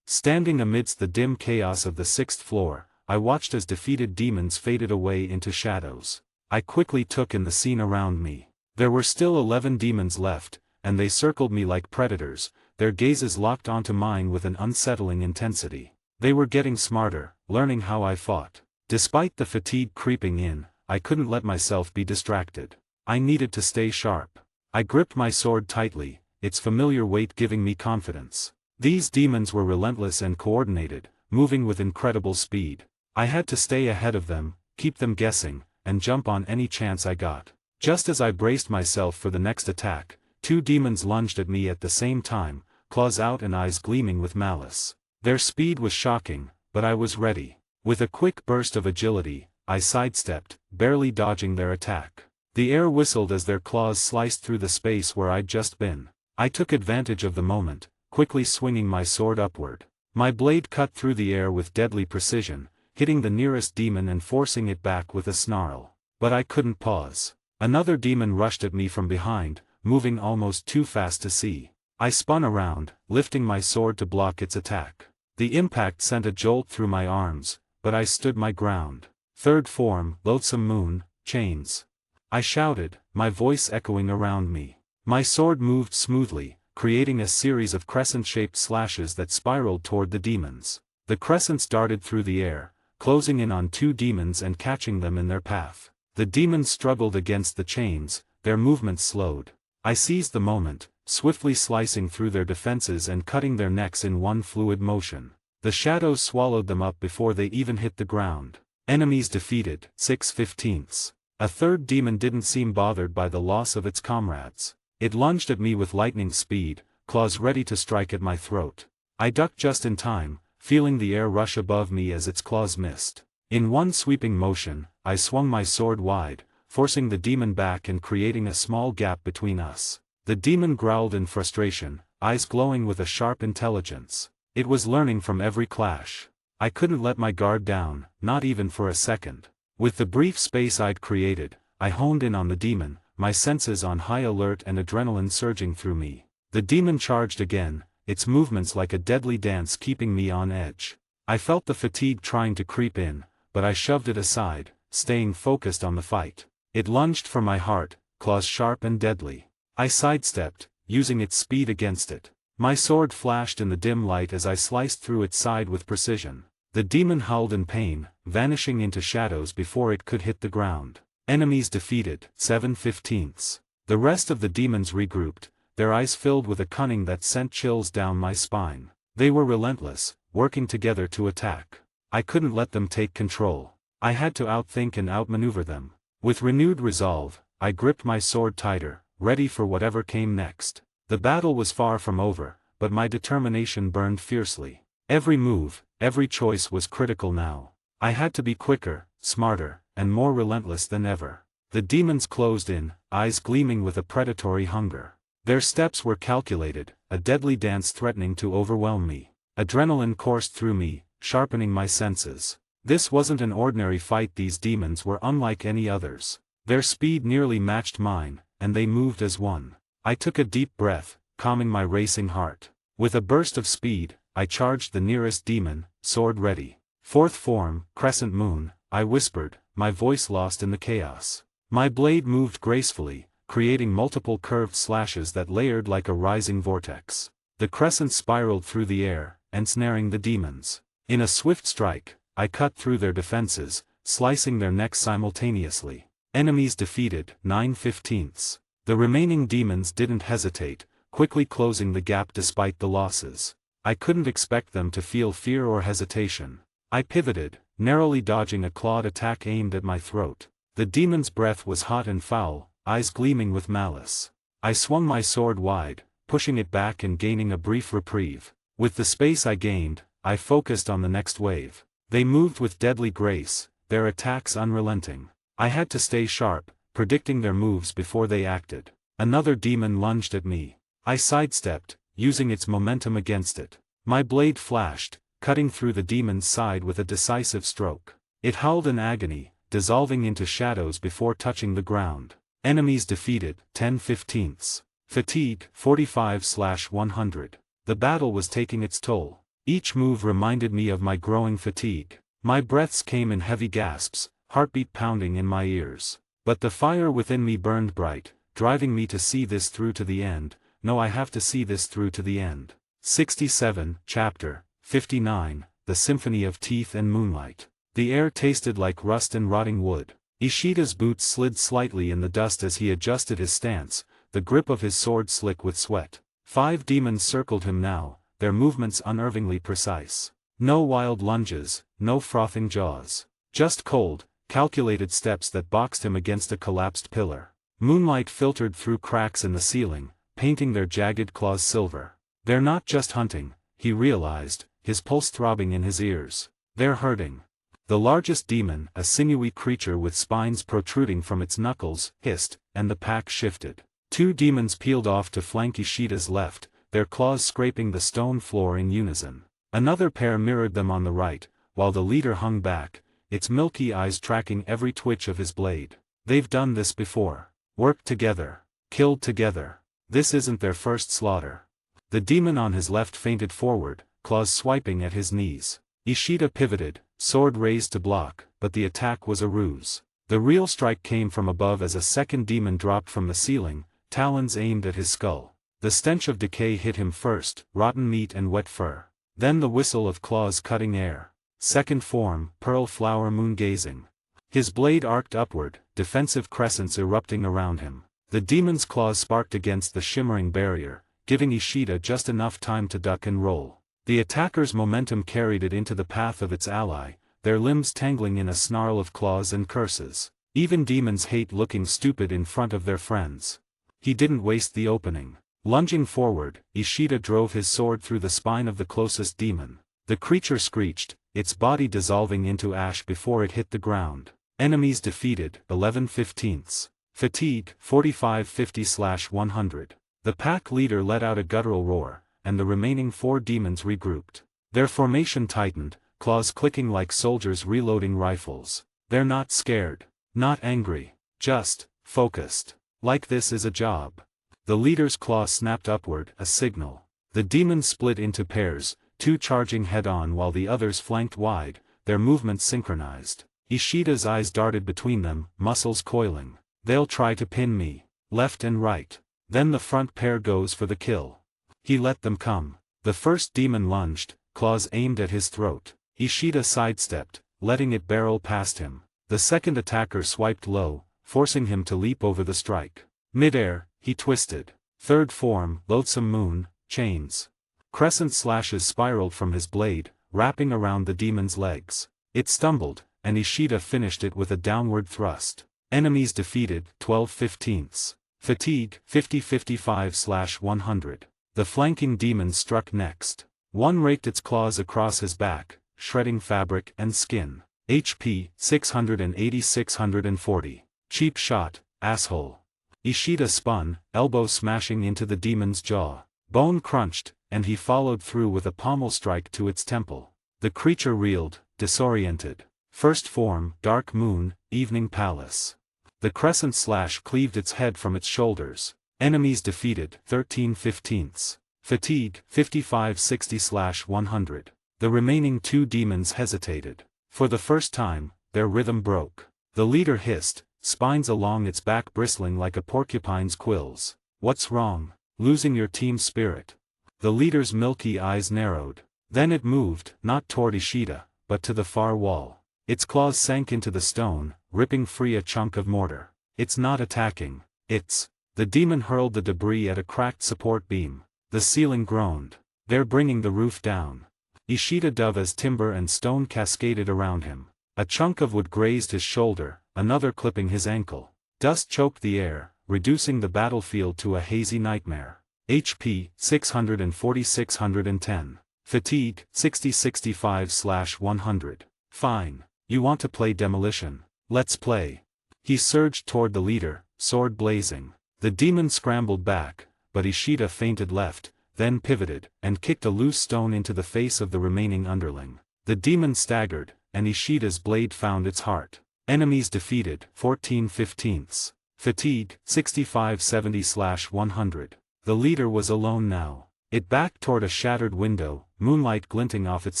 Standing amidst the dim chaos of the 6th floor, I watched as defeated demons faded away into shadows. I quickly took in the scene around me. There were still 11 demons left, and they circled me like predators, their gazes locked onto mine with an unsettling intensity. They were getting smarter, learning how I fought. Despite the fatigue creeping in, I couldn't let myself be distracted. I needed to stay sharp. I gripped my sword tightly, its familiar weight giving me confidence. These demons were relentless and coordinated, moving with incredible speed. I had to stay ahead of them, keep them guessing, and jump on any chance I got. Just as I braced myself for the next attack, 2 demons lunged at me at the same time, claws out and eyes gleaming with malice. Their speed was shocking, but I was ready. With a quick burst of agility, I sidestepped, barely dodging their attack. The air whistled as their claws sliced through the space where I'd just been. I took advantage of the moment, quickly swinging my sword upward. My blade cut through the air with deadly precision, hitting the nearest demon and forcing it back with a snarl. But I couldn't pause. Another demon rushed at me from behind, moving almost too fast to see. I spun around, lifting my sword to block its attack. The impact sent a jolt through my arms, but I stood my ground. 3rd form, Loathsome Moon, Chains. I shouted, my voice echoing around me. My sword moved smoothly, creating a series of crescent-shaped slashes that spiraled toward the demons. The crescents darted through the air, closing in on 2 demons and catching them in their path. The demons struggled against the chains, their movements slowed. I seized the moment, swiftly slicing through their defenses and cutting their necks in one fluid motion. The shadows swallowed them up before they even hit the ground. Enemies defeated, 6/15. A 3rd demon didn't seem bothered by the loss of its comrades. It lunged at me with lightning speed, claws ready to strike at my throat. I ducked just in time, feeling the air rush above me as its claws missed. In one sweeping motion, I swung my sword wide, forcing the demon back and creating a small gap between us. The demon growled in frustration, eyes glowing with a sharp intelligence. It was learning from every clash. I couldn't let my guard down, not even for a second. With the brief space I'd created, I honed in on the demon, my senses on high alert and adrenaline surging through me. The demon charged again, its movements like a deadly dance keeping me on edge. I felt the fatigue trying to creep in, but I shoved it aside, staying focused on the fight. It lunged for my heart, claws sharp and deadly. I sidestepped, using its speed against it. My sword flashed in the dim light as I sliced through its side with precision. The demon howled in pain, vanishing into shadows before it could hit the ground. Enemies defeated, 7/15. The rest of the demons regrouped, their eyes filled with a cunning that sent chills down my spine. They were relentless, working together to attack. I couldn't let them take control. I had to outthink and outmaneuver them. With renewed resolve, I gripped my sword tighter, ready for whatever came next. The battle was far from over, but my determination burned fiercely. Every move, every choice was critical now. I had to be quicker, smarter, and more relentless than ever. The demons closed in, eyes gleaming with a predatory hunger. Their steps were calculated, a deadly dance threatening to overwhelm me. Adrenaline coursed through me, sharpening my senses. This wasn't an ordinary fight. These demons were unlike any others. Their speed nearly matched mine, and they moved as one. I took a deep breath, calming my racing heart. With a burst of speed, I charged the nearest demon, sword ready. Fourth form, crescent moon, I whispered, my voice lost in the chaos. My blade moved gracefully, creating multiple curved slashes that layered like a rising vortex. The crescent spiraled through the air, ensnaring the demons. In a swift strike, I cut through their defenses, slicing their necks simultaneously. Enemies defeated, 9/15. The remaining demons didn't hesitate, quickly closing the gap despite the losses. I couldn't expect them to feel fear or hesitation. I pivoted, narrowly dodging a clawed attack aimed at my throat. The demon's breath was hot and foul, eyes gleaming with malice. I swung my sword wide, pushing it back and gaining a brief reprieve. With the space I gained, I focused on the next wave. They moved with deadly grace, their attacks unrelenting. I had to stay sharp, predicting their moves before they acted. Another demon lunged at me. I sidestepped, using its momentum against it. My blade flashed, cutting through the demon's side with a decisive stroke. It howled in agony, dissolving into shadows before touching the ground. Enemies defeated, 10/15. Fatigue, 45/100. The battle was taking its toll. Each move reminded me of my growing fatigue. My breaths came in heavy gasps, heartbeat pounding in my ears. But the fire within me burned bright, driving me to see this through to the end. No, I have to see this through to the end. 67, Chapter 59, The Symphony of Teeth and Moonlight. The air tasted like rust and rotting wood. Ishida's boots slid slightly in the dust as he adjusted his stance, the grip of his sword slick with sweat. 5 demons circled him now, their movements unnervingly precise. No wild lunges, no frothing jaws. Just cold, calculated steps that boxed him against a collapsed pillar. Moonlight filtered through cracks in the ceiling, painting their jagged claws silver. They're not just hunting, he realized, his pulse throbbing in his ears. They're hurting. The largest demon, a sinewy creature with spines protruding from its knuckles, hissed, and the pack shifted. 2 demons peeled off to flank Ishida's left, their claws scraping the stone floor in unison. Another pair mirrored them on the right, while the leader hung back, its milky eyes tracking every twitch of his blade. They've done this before. Worked together. Killed together. This isn't their first slaughter. The demon on his left fainted forward, claws swiping at his knees. Ishida pivoted, sword raised to block, but the attack was a ruse. The real strike came from above as a second demon dropped from the ceiling, talons aimed at his skull. The stench of decay hit him first, rotten meat and wet fur. Then the whistle of claws cutting air. Second form, pearl flower moon gazing. His blade arced upward, defensive crescents erupting around him. The demon's claws sparked against the shimmering barrier, giving Ishida just enough time to duck and roll. The attacker's momentum carried it into the path of its ally, their limbs tangling in a snarl of claws and curses. Even demons hate looking stupid in front of their friends. He didn't waste the opening. Lunging forward, Ishida drove his sword through the spine of the closest demon. The creature screeched, its body dissolving into ash before it hit the ground. Enemies defeated, 11/15. Fatigue, 45/50/100. The pack leader let out a guttural roar, and the remaining 4 demons regrouped. Their formation tightened, claws clicking like soldiers reloading rifles. They're not scared. Not angry. Just focused. Like this is a job. The leader's claw snapped upward, a signal. The demons split into pairs, 2 charging head-on while the others flanked wide, their movements synchronized. Ishida's eyes darted between them, muscles coiling. They'll try to pin me. Left and right. Then the front pair goes for the kill. He let them come. The first demon lunged, claws aimed at his throat. Ishida sidestepped, letting it barrel past him. The second attacker swiped low, forcing him to leap over the strike. Mid-air, he twisted. Third form, Loathsome Moon, chains. Crescent slashes spiraled from his blade, wrapping around the demon's legs. It stumbled, and Ishida finished it with a downward thrust. Enemies defeated, 12/15. Fatigue, 50-55/100. The flanking demon struck next. One raked its claws across his back, shredding fabric and skin. HP, 680-640. Cheap shot, asshole. Ishida spun, elbow smashing into the demon's jaw. Bone crunched, and he followed through with a pommel strike to its temple. The creature reeled, disoriented. First form, Dark Moon, Evening Palace. The crescent slash cleaved its head from its shoulders. Enemies defeated, 13/15. Fatigue, 55-60/100. The remaining 2 demons hesitated. For the first time, their rhythm broke. The leader hissed, spines along its back bristling like a porcupine's quills. What's wrong? Losing your team spirit. The leader's milky eyes narrowed. Then it moved, not toward Ishida, but to the far wall. Its claws sank into the stone, ripping free a chunk of mortar. It's not attacking. It's. The demon hurled the debris at a cracked support beam. The ceiling groaned. They're bringing the roof down. Ishida dove as timber and stone cascaded around him. A chunk of wood grazed his shoulder, another clipping his ankle. Dust choked the air, reducing the battlefield to a hazy nightmare. HP, 640-610. Fatigue, 60-65/100. Fine. You want to play demolition? Let's play. He surged toward the leader, sword blazing. The demon scrambled back, but Ishida feinted left, then pivoted, and kicked a loose stone into the face of the remaining underling. The demon staggered, and Ishida's blade found its heart. Enemies defeated, 14/15. Fatigue, 65-70/100. The leader was alone now. It backed toward a shattered window, moonlight glinting off its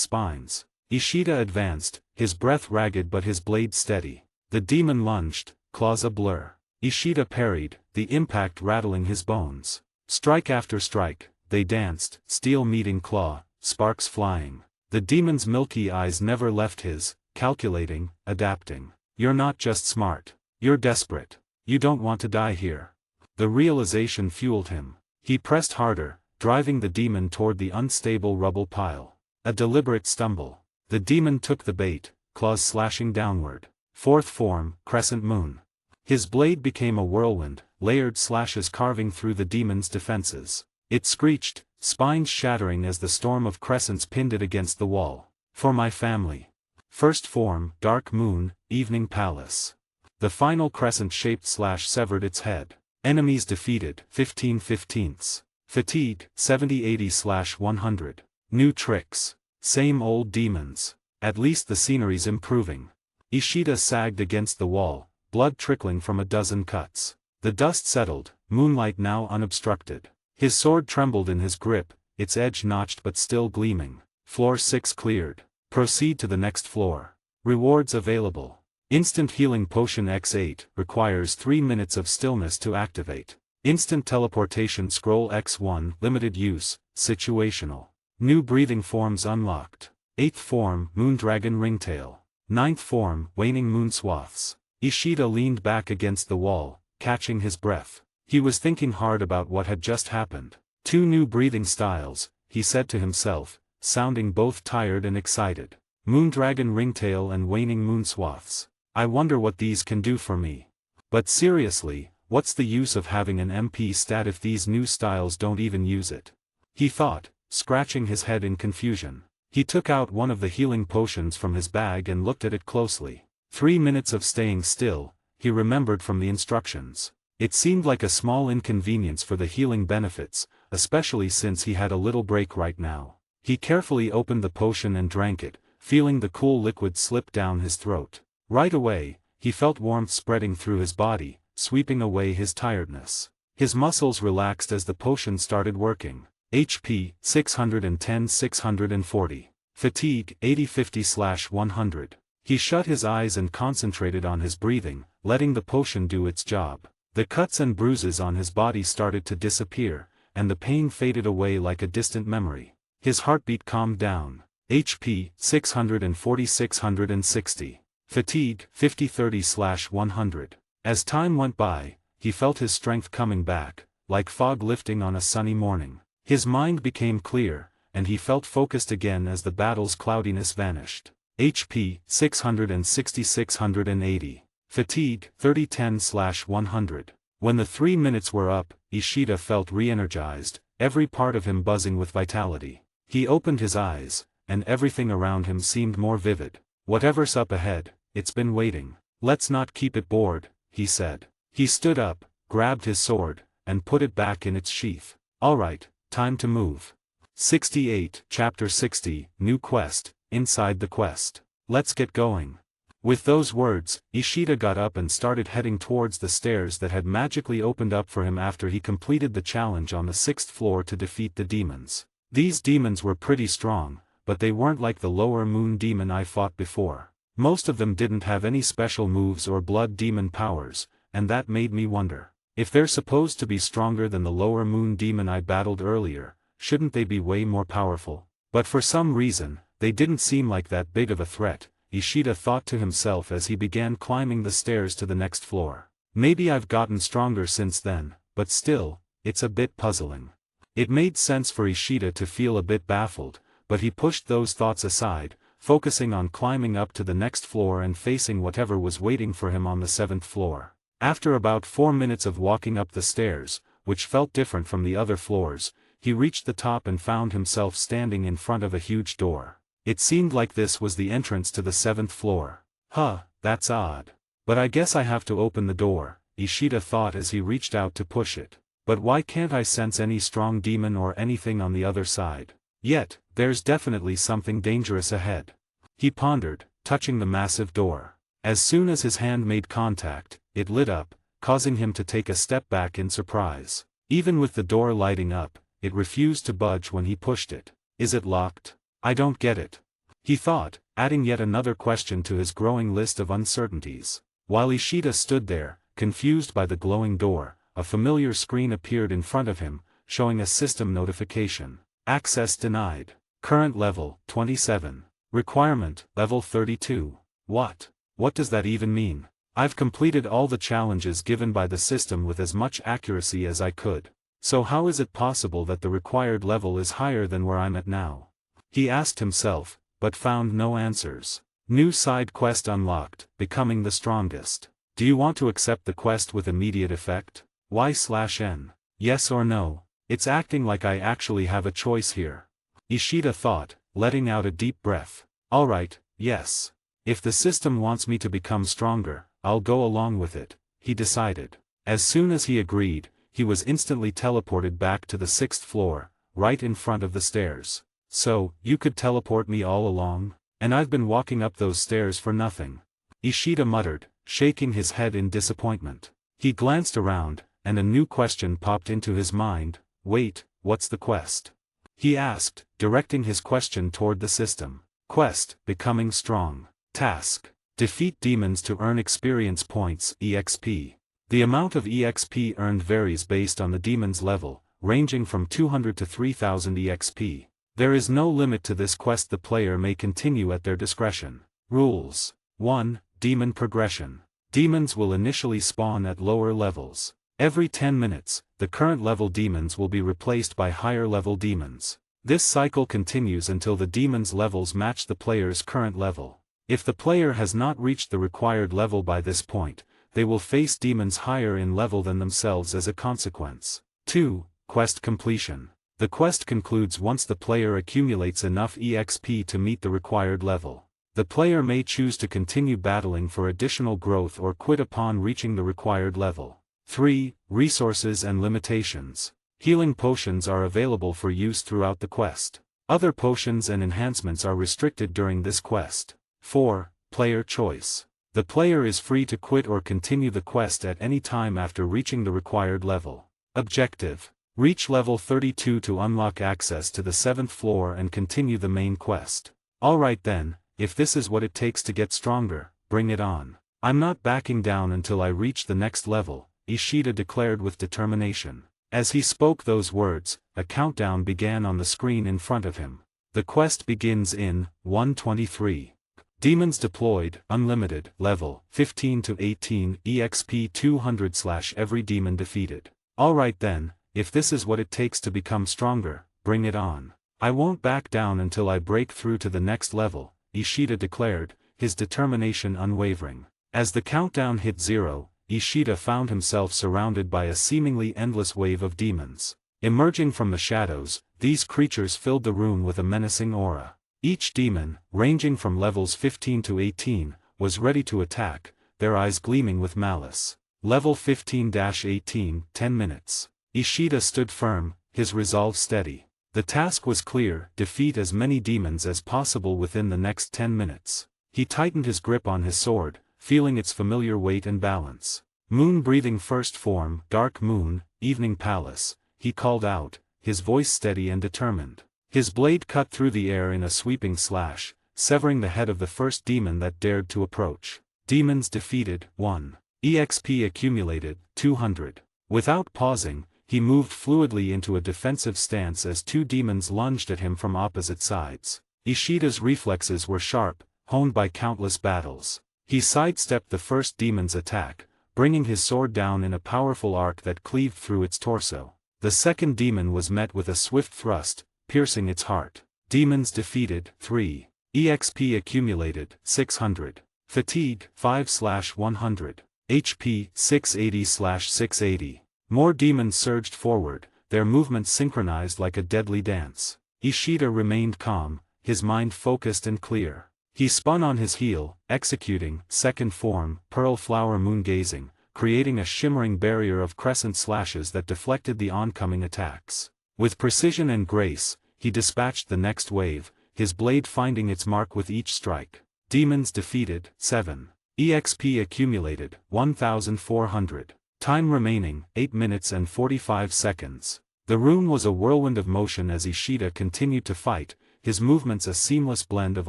spines. Ishida advanced, his breath ragged but his blade steady. The demon lunged, claws a blur. Ishida parried, the impact rattling his bones. Strike after strike, they danced, steel meeting claw, sparks flying. The demon's milky eyes never left his, calculating, adapting. You're not just smart. You're desperate. You don't want to die here. The realization fueled him. He pressed harder, driving the demon toward the unstable rubble pile. A deliberate stumble. The demon took the bait, claws slashing downward. Fourth form, Crescent Moon. His blade became a whirlwind, layered slashes carving through the demon's defenses. It screeched, spines shattering as the storm of crescents pinned it against the wall. For my family. First form, Dark Moon, Evening Palace. The final crescent-shaped slash severed its head. Enemies defeated, 15/15. Fatigue, 70-80/100. New tricks. Same old demons. At least the scenery's improving. Ishida sagged against the wall, blood trickling from a dozen cuts. The dust settled, moonlight now unobstructed. His sword trembled in his grip, its edge notched but still gleaming. Floor 6 cleared. Proceed to the next floor. Rewards available. Instant Healing Potion X8 requires 3 minutes of stillness to activate. Instant Teleportation Scroll X1 limited use, situational. New breathing forms unlocked. 8th form, Moondragon Ringtail. 9th form, Waning Moon Swaths. Ishida leaned back against the wall, catching his breath. He was thinking hard about what had just happened. 2 new breathing styles, he said to himself, sounding both tired and excited. Moondragon Ringtail and Waning Moon Swaths. I wonder what these can do for me. But seriously, what's the use of having an MP stat if these new styles don't even use it? He thought, scratching his head in confusion. He took out one of the healing potions from his bag and looked at it closely. 3 minutes of staying still, he remembered from the instructions. It seemed like a small inconvenience for the healing benefits, especially since he had a little break right now. He carefully opened the potion and drank it, feeling the cool liquid slip down his throat. Right away, he felt warmth spreading through his body, sweeping away his tiredness. His muscles relaxed as the potion started working. HP 610-640. Fatigue 80-50/100. He shut his eyes and concentrated on his breathing, letting the potion do its job. The cuts and bruises on his body started to disappear, and the pain faded away like a distant memory. His heartbeat calmed down. HP 640-660. Fatigue 50-30/100. As time went by, he felt his strength coming back, like fog lifting on a sunny morning. His mind became clear, and he felt focused again as the battle's cloudiness vanished. HP 660-680. Fatigue 30-10/100. When the 3 minutes were up, Ishida felt re-energized, every part of him buzzing with vitality. He opened his eyes, and everything around him seemed more vivid. Whatever's up ahead, it's been waiting. Let's not keep it bored, he said. He stood up, grabbed his sword, and put it back in its sheath. Alright, time to move. 68, Chapter 60, New Quest, Inside the Quest. Let's get going. With those words, Ishida got up and started heading towards the stairs that had magically opened up for him after he completed the challenge on the 6th floor to defeat the demons. These demons were pretty strong, but they weren't like the lower moon demon I fought before. Most of them didn't have any special moves or blood demon powers, and that made me wonder. If they're supposed to be stronger than the lower moon demon I battled earlier, shouldn't they be way more powerful? But for some reason, they didn't seem like that big of a threat, Ishida thought to himself as he began climbing the stairs to the next floor. Maybe I've gotten stronger since then, but still, it's a bit puzzling. It made sense for Ishida to feel a bit baffled, but he pushed those thoughts aside, focusing on climbing up to the next floor and facing whatever was waiting for him on the 7th floor. After about 4 minutes of walking up the stairs, which felt different from the other floors, he reached the top and found himself standing in front of a huge door. It seemed like this was the entrance to the 7th floor. Huh, that's odd. But I guess I have to open the door, Ishida thought as he reached out to push it. But why can't I sense any strong demon or anything on the other side? Yet, there's definitely something dangerous ahead. He pondered, touching the massive door. As soon as his hand made contact, it lit up, causing him to take a step back in surprise. Even with the door lighting up, it refused to budge when he pushed it. Is it locked? I don't get it. He thought, adding yet another question to his growing list of uncertainties. While Ishida stood there, confused by the glowing door, a familiar screen appeared in front of him, showing a system notification. Access denied. Current level, 27. Requirement, level 32. What does that even mean? I've completed all the challenges given by the system with as much accuracy as I could. So how is it possible that the required level is higher than where I'm at now? He asked himself, but found no answers. New side quest unlocked, becoming the strongest. Do you want to accept the quest with immediate effect? Y/N. Yes or no? It's acting like I actually have a choice here. Ishida thought, letting out a deep breath. Alright, yes. If the system wants me to become stronger, I'll go along with it, he decided. As soon as he agreed, he was instantly teleported back to the 6th floor, right in front of the stairs. So, you could teleport me all along? And I've been walking up those stairs for nothing. Ishida muttered, shaking his head in disappointment. He glanced around, and a new question popped into his mind. Wait, what's the quest? He asked, directing his question toward the system. Quest, becoming strong. Task. Defeat demons to earn experience points, EXP. The amount of EXP earned varies based on the demon's level, ranging from 200 to 3000 EXP. There is no limit to this quest, the player may continue at their discretion. Rules. 1. Demon progression. Demons will initially spawn at lower levels. Every 10 minutes, the current level demons will be replaced by higher level demons. This cycle continues until the demons' levels match the player's current level. If the player has not reached the required level by this point, they will face demons higher in level than themselves as a consequence. 2. Quest completion. The quest concludes once the player accumulates enough EXP to meet the required level. The player may choose to continue battling for additional growth or quit upon reaching the required level. 3. Resources and limitations. Healing potions are available for use throughout the quest. Other potions and enhancements are restricted during this quest. 4. Player choice. The player is free to quit or continue the quest at any time after reaching the required level. Objective: reach level 32 to unlock access to the 7th floor and continue the main quest. Alright then, if this is what it takes to get stronger, bring it on. I'm not backing down until I reach the next level, Ishida declared with determination. As he spoke those words, a countdown began on the screen in front of him. The quest begins in 1:23. Demons deployed, unlimited, level 15 to 18, EXP 200/ every demon defeated. Alright then, if this is what it takes to become stronger, bring it on. I won't back down until I break through to the next level, Ishida declared, his determination unwavering. As the countdown hit 0, Ishida found himself surrounded by a seemingly endless wave of demons. Emerging from the shadows, these creatures filled the room with a menacing aura. Each demon, ranging from levels 15 to 18, was ready to attack, their eyes gleaming with malice. Level 15-18, 10 minutes. Ishida stood firm, his resolve steady. The task was clear: defeat as many demons as possible within the next 10 minutes. He tightened his grip on his sword, feeling its familiar weight and balance. Moon-breathing first form, Dark Moon, Evening Palace, he called out, his voice steady and determined. His blade cut through the air in a sweeping slash, severing the head of the first demon that dared to approach. Demons defeated, 1. EXP accumulated, 200. Without pausing, he moved fluidly into a defensive stance as 2 demons lunged at him from opposite sides. Ishida's reflexes were sharp, honed by countless battles. He sidestepped the first demon's attack, bringing his sword down in a powerful arc that cleaved through its torso. The second demon was met with a swift thrust, piercing its heart. Demons defeated, 3. EXP accumulated, 600. Fatigue, 5/100. HP, 680/680. More demons surged forward, their movements synchronized like a deadly dance. Ishida remained calm, his mind focused and clear. He spun on his heel, executing second form, Pearl Flower Moon Gazing, creating a shimmering barrier of crescent slashes that deflected the oncoming attacks. With precision and grace, he dispatched the next wave, his blade finding its mark with each strike. Demons defeated, 7. EXP accumulated, 1,400. Time remaining, 8 minutes and 45 seconds. The room was a whirlwind of motion as Ishida continued to fight, his movements a seamless blend of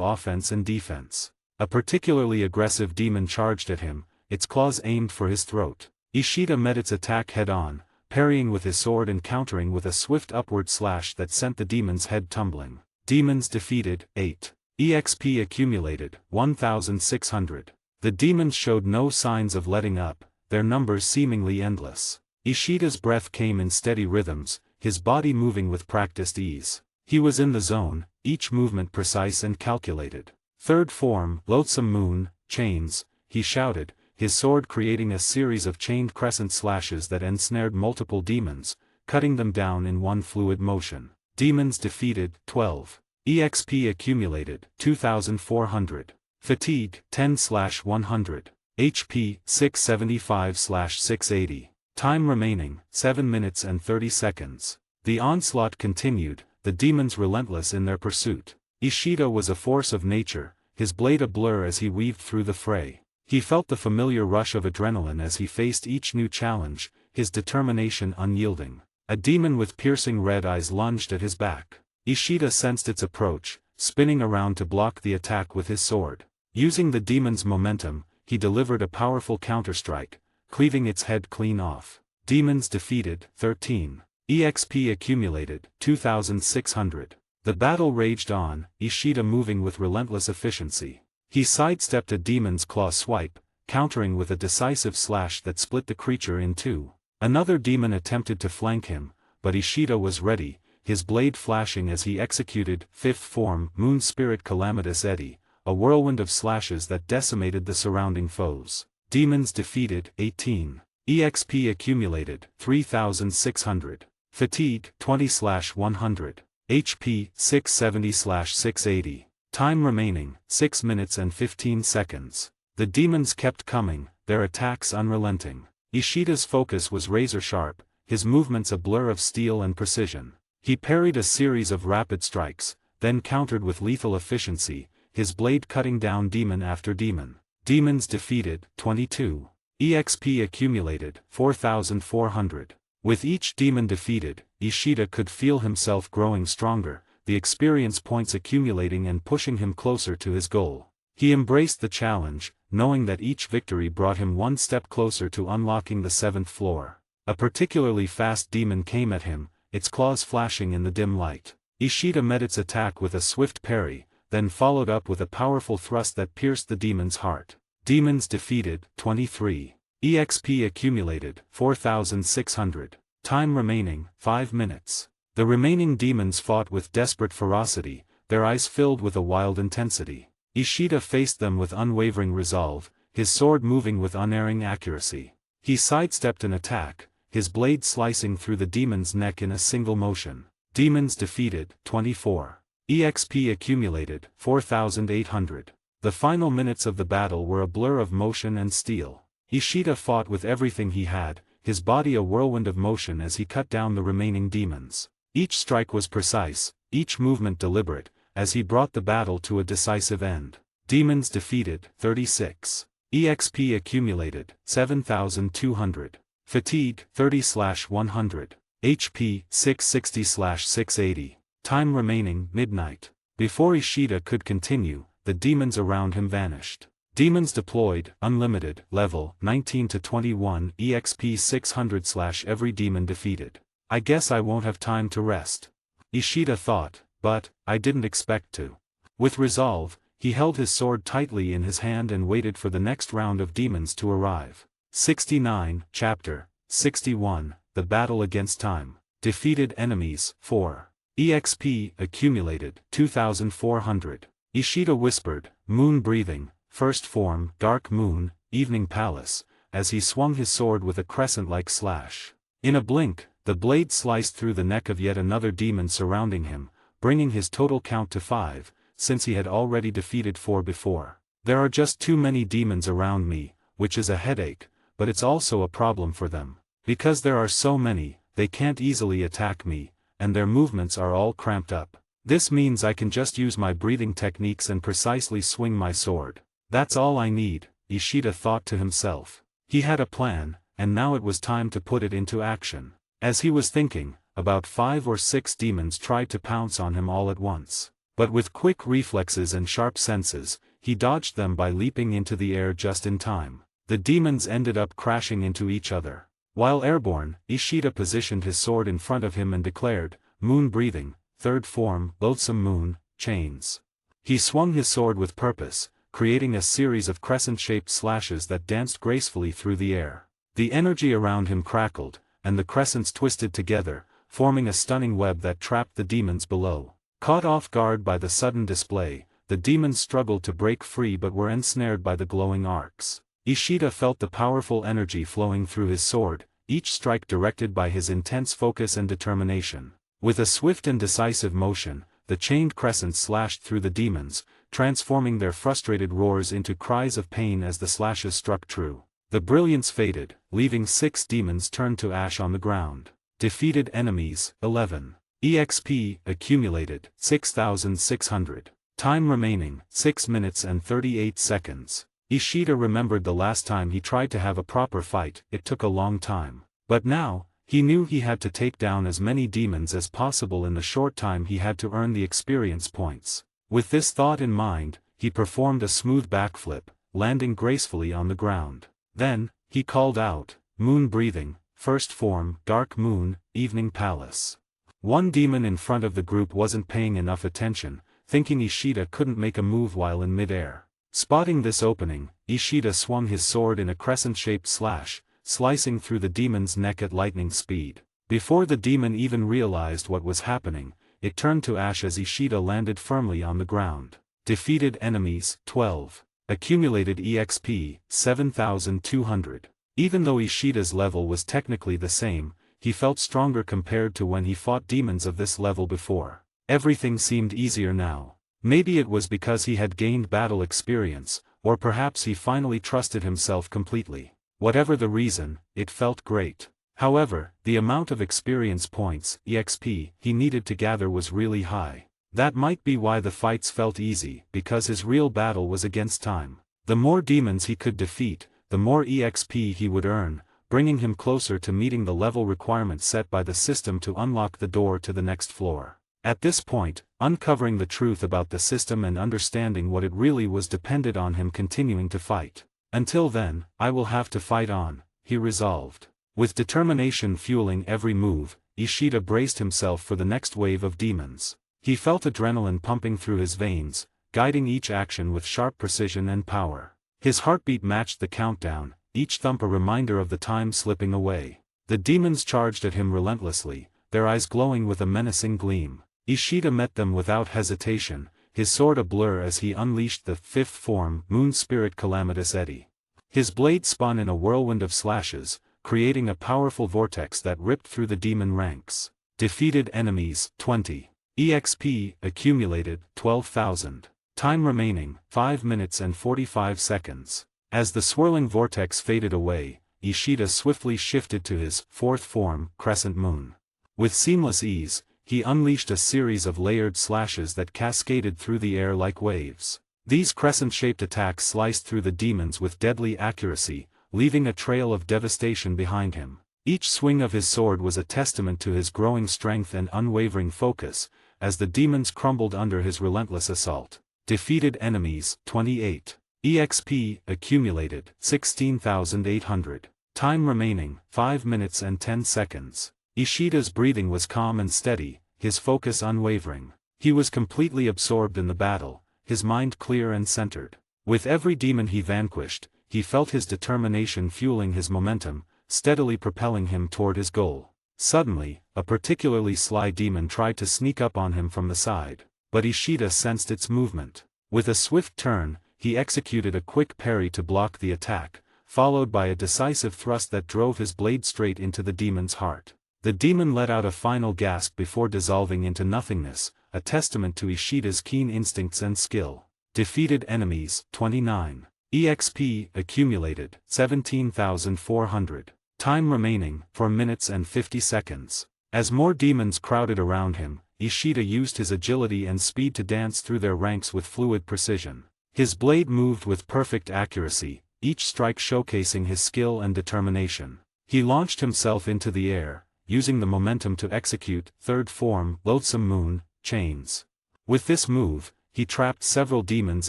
offense and defense. A particularly aggressive demon charged at him, its claws aimed for his throat. Ishida met its attack head-on, parrying with his sword and countering with a swift upward slash that sent the demon's head tumbling. Demons defeated, 8. EXP accumulated, 1,600. The demons showed no signs of letting up, their numbers seemingly endless. Ishida's breath came in steady rhythms, his body moving with practiced ease. He was in the zone, each movement precise and calculated. Third form, Loathsome Moon, Chains, he shouted, his sword creating a series of chained crescent slashes that ensnared multiple demons, cutting them down in one fluid motion. Demons defeated, 12. EXP accumulated, 2,400. Fatigue, 10/100. HP, 675/680. Time remaining, 7 minutes and 30 seconds. The onslaught continued, the demons relentless in their pursuit. Ishida was a force of nature, his blade a blur as he weaved through the fray. He felt the familiar rush of adrenaline as he faced each new challenge, his determination unyielding. A demon with piercing red eyes lunged at his back. Ishida sensed its approach, spinning around to block the attack with his sword. Using the demon's momentum, he delivered a powerful counterstrike, cleaving its head clean off. Demons defeated, 13. EXP accumulated, 2,600. The battle raged on, Ishida moving with relentless efficiency. He sidestepped a demon's claw swipe, countering with a decisive slash that split the creature in two. Another demon attempted to flank him, but Ishida was ready, his blade flashing as he executed fifth form Moon Spirit Calamitous Eddy, a whirlwind of slashes that decimated the surrounding foes. Demons defeated, 18. EXP accumulated, 3,600. Fatigue, 20/100. HP, 670/680. Time remaining, 6 minutes and 15 seconds. The demons kept coming, their attacks unrelenting. Ishida's focus was razor-sharp, his movements a blur of steel and precision. He parried a series of rapid strikes, then countered with lethal efficiency, his blade cutting down demon after demon. Demons defeated, 22. EXP accumulated, 4,400. With each demon defeated, Ishida could feel himself growing stronger, the experience points accumulating and pushing him closer to his goal. He embraced the challenge, knowing that each victory brought him one step closer to unlocking the 7th floor. A particularly fast demon came at him, its claws flashing in the dim light. Ishida met its attack with a swift parry, then followed up with a powerful thrust that pierced the demon's heart. Demons defeated, 23. EXP accumulated, 4,600. Time remaining, 5 minutes. The remaining demons fought with desperate ferocity, their eyes filled with a wild intensity. Ishida faced them with unwavering resolve, his sword moving with unerring accuracy. He sidestepped an attack, his blade slicing through the demon's neck in a single motion. Demons defeated, 24. EXP accumulated, 4,800. The final minutes of the battle were a blur of motion and steel. Ishida fought with everything he had, his body a whirlwind of motion as he cut down the remaining demons. Each strike was precise, each movement deliberate, as he brought the battle to a decisive end. Demons defeated, 36. EXP accumulated, 7,200. Fatigue, 30/100. HP, 660/680. Time remaining, midnight. Before Ishida could continue, the demons around him vanished. Demons deployed, unlimited, level, 19 to 21, EXP 600/ every demon defeated. I guess I won't have time to rest. Ishida thought, but, I didn't expect to. With resolve, he held his sword tightly in his hand and waited for the next round of demons to arrive. 69, Chapter 61, The Battle Against Time. Defeated enemies, 4. EXP accumulated, 2,400. Ishida whispered, moon breathing, first form, dark moon, evening palace, as he swung his sword with a crescent-like slash. In a blink, the blade sliced through the neck of yet another demon surrounding him, bringing his total count to 5, since he had already defeated 4 before. There are just too many demons around me, which is a headache, but it's also a problem for them. Because there are so many, they can't easily attack me, and their movements are all cramped up. This means I can just use my breathing techniques and precisely swing my sword. That's all I need, Ishida thought to himself. He had a plan, and now it was time to put it into action. As he was thinking, about 5 or 6 demons tried to pounce on him all at once. But with quick reflexes and sharp senses, he dodged them by leaping into the air just in time. The demons ended up crashing into each other. While airborne, Ishida positioned his sword in front of him and declared, moon breathing, third form, loathsome moon, chains. He swung his sword with purpose, creating a series of crescent-shaped slashes that danced gracefully through the air. The energy around him crackled, and the crescents twisted together, forming a stunning web that trapped the demons below. Caught off guard by the sudden display, the demons struggled to break free but were ensnared by the glowing arcs. Ishida felt the powerful energy flowing through his sword, each strike directed by his intense focus and determination. With a swift and decisive motion, the chained crescents slashed through the demons, transforming their frustrated roars into cries of pain as the slashes struck true. The brilliance faded, leaving 6 demons turned to ash on the ground. Defeated enemies, 11. EXP accumulated, 6,600. Time remaining, 6 minutes and 38 seconds. Ishida remembered the last time he tried to have a proper fight, it took a long time. But now, he knew he had to take down as many demons as possible in the short time he had to earn the experience points. With this thought in mind, he performed a smooth backflip, landing gracefully on the ground. Then, he called out, moon breathing, first form, dark moon, evening palace. One demon in front of the group wasn't paying enough attention, thinking Ishida couldn't make a move while in midair. Spotting this opening, Ishida swung his sword in a crescent-shaped slash, slicing through the demon's neck at lightning speed. Before the demon even realized what was happening, it turned to ash as Ishida landed firmly on the ground. Defeated enemies, 12. Accumulated EXP, 7,200. Even though Ishida's level was technically the same, he felt stronger compared to when he fought demons of this level before. Everything seemed easier now. Maybe it was because he had gained battle experience, or perhaps he finally trusted himself completely. Whatever the reason, it felt great. However, the amount of experience points, EXP, he needed to gather was really high. That might be why the fights felt easy, because his real battle was against time. The more demons he could defeat, the more EXP he would earn, bringing him closer to meeting the level requirement set by the system to unlock the door to the next floor. At this point, uncovering the truth about the system and understanding what it really was depended on him continuing to fight. Until then, I will have to fight on, he resolved. With determination fueling every move, Ishida braced himself for the next wave of demons. He felt adrenaline pumping through his veins, guiding each action with sharp precision and power. His heartbeat matched the countdown, each thump a reminder of the time slipping away. The demons charged at him relentlessly, their eyes glowing with a menacing gleam. Ishida met them without hesitation, his sword a blur as he unleashed the fifth form, Moon Spirit Calamitous Eddy. His blade spun in a whirlwind of slashes, creating a powerful vortex that ripped through the demon ranks. Defeated enemies, 20. EXP, accumulated, 12,000. Time remaining, 5 minutes and 45 seconds. As the swirling vortex faded away, Ishida swiftly shifted to his fourth form, Crescent Moon. With seamless ease, he unleashed a series of layered slashes that cascaded through the air like waves. These crescent-shaped attacks sliced through the demons with deadly accuracy, leaving a trail of devastation behind him. Each swing of his sword was a testament to his growing strength and unwavering focus, as the demons crumbled under his relentless assault. Defeated enemies, 28. EXP, accumulated, 16,800. Time remaining, 5 minutes and 10 seconds. Ishida's breathing was calm and steady, his focus unwavering. He was completely absorbed in the battle, his mind clear and centered. With every demon he vanquished, he felt his determination fueling his momentum, steadily propelling him toward his goal. Suddenly, a particularly sly demon tried to sneak up on him from the side, but Ishida sensed its movement. With a swift turn, he executed a quick parry to block the attack, followed by a decisive thrust that drove his blade straight into the demon's heart. The demon let out a final gasp before dissolving into nothingness, a testament to Ishida's keen instincts and skill. Defeated enemies, 29. EXP, accumulated, 17,400. Time remaining, 4 minutes and 50 seconds. As more demons crowded around him, Ishida used his agility and speed to dance through their ranks with fluid precision. His blade moved with perfect accuracy, each strike showcasing his skill and determination. He launched himself into the air, using the momentum to execute third form, Loathsome Moon, Chains. With this move, he trapped several demons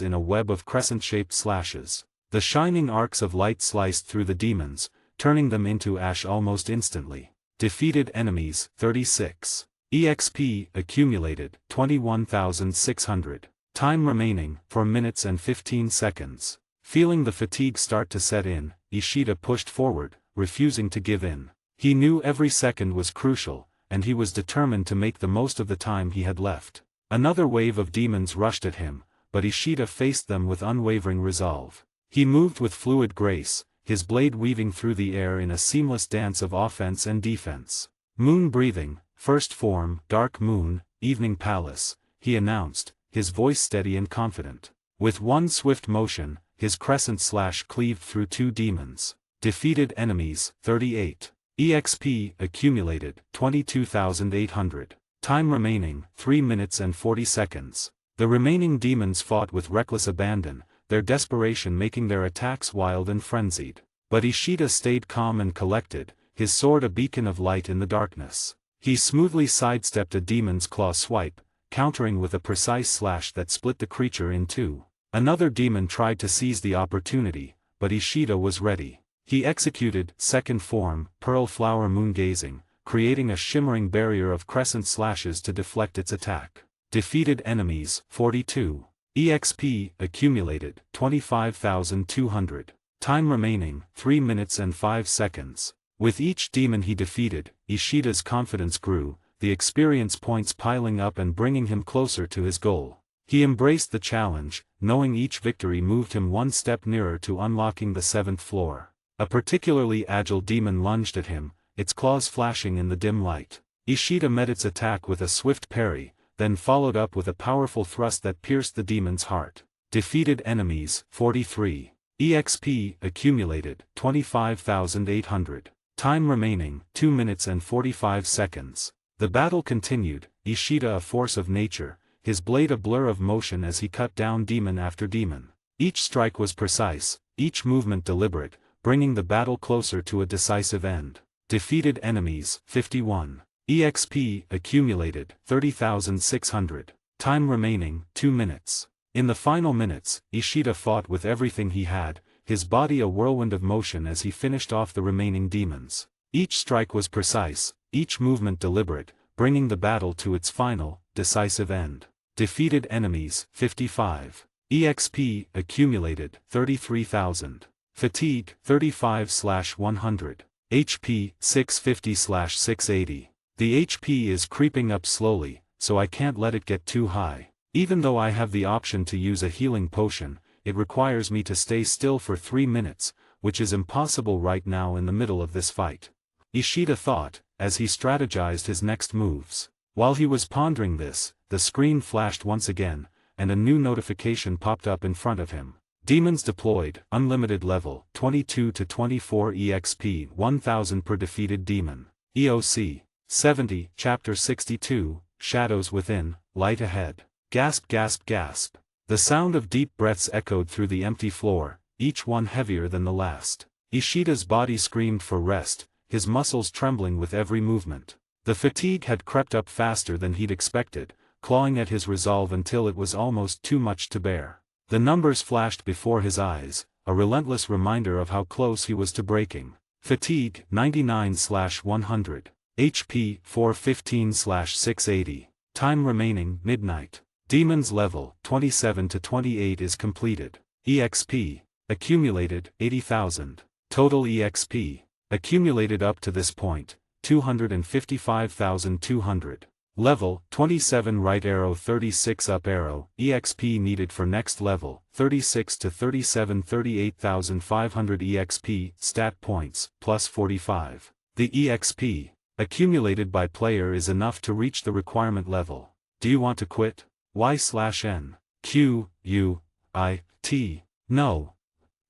in a web of crescent-shaped slashes. The shining arcs of light sliced through the demons, turning them into ash almost instantly. Defeated enemies, 36. EXP, accumulated, 21,600. Time remaining, 4 minutes and 15 seconds. Feeling the fatigue start to set in, Ishida pushed forward, refusing to give in. He knew every second was crucial, and he was determined to make the most of the time he had left. Another wave of demons rushed at him, but Ishida faced them with unwavering resolve. He moved with fluid grace, his blade weaving through the air in a seamless dance of offense and defense. Moon breathing, first form, Dark Moon, Evening Palace, he announced, his voice steady and confident. With one swift motion, his crescent slash cleaved through 2 demons. Defeated enemies, 38. EXP, accumulated, 22,800. Time remaining, 3 minutes and 40 seconds. The remaining demons fought with reckless abandon, their desperation making their attacks wild and frenzied. But Ishida stayed calm and collected, his sword a beacon of light in the darkness. He smoothly sidestepped a demon's claw swipe, countering with a precise slash that split the creature in 2. Another demon tried to seize the opportunity, but Ishida was ready. He executed second form, Pearl Flower Moon Gazing, creating a shimmering barrier of crescent slashes to deflect its attack. Defeated enemies, 42. EXP, accumulated, 25,200. Time remaining, 3 minutes and 5 seconds. With each demon he defeated, Ishida's confidence grew, the experience points piling up and bringing him closer to his goal. He embraced the challenge, knowing each victory moved him one step nearer to unlocking the 7th floor. A particularly agile demon lunged at him, its claws flashing in the dim light. Ishida met its attack with a swift parry, then followed up with a powerful thrust that pierced the demon's heart. Defeated enemies, 43. EXP accumulated 25,800. Time remaining 2 minutes and 45 seconds. The battle continued, Ishida a force of nature, his blade a blur of motion as he cut down demon after demon. Each strike was precise, each movement deliberate, bringing the battle closer to a decisive end. Defeated enemies 51. EXP accumulated 30,600. Time remaining 2 minutes. In the final minutes, Ishida fought with everything he had, his body a whirlwind of motion as he finished off the remaining demons. Each strike was precise, each movement deliberate, bringing the battle to its final, decisive end. Defeated enemies 55. EXP accumulated 33,000. Fatigue 35/100. HP 650/680. The HP is creeping up slowly, so I can't let it get too high. Even though I have the option to use a healing potion, it requires me to stay still for 3 minutes, which is impossible right now in the middle of this fight. Ishida thought, as he strategized his next moves. While he was pondering this, the screen flashed once again, and a new notification popped up in front of him. Demons deployed, unlimited level, 22 to 24 EXP, 1000 per defeated demon. EOC 70, Chapter 62, Shadows Within, Light Ahead. Gasp gasp gasp. The sound of deep breaths echoed through the empty floor, each one heavier than the last. Ishida's body screamed for rest, his muscles trembling with every movement. The fatigue had crept up faster than he'd expected, clawing at his resolve until it was almost too much to bear. The numbers flashed before his eyes, a relentless reminder of how close he was to breaking. Fatigue 99/100. HP 415/680. Time remaining midnight. Demons level 27 to 28 is completed. EXP accumulated 80,000. Total EXP accumulated up to this point 255,200. Level 27 right arrow 36 up arrow. EXP needed for next level 36 to 37 38,500 EXP stat points plus 45. The EXP accumulated by player is enough to reach the requirement level. Do you want to quit? Y/N. Q, U, I, T. No.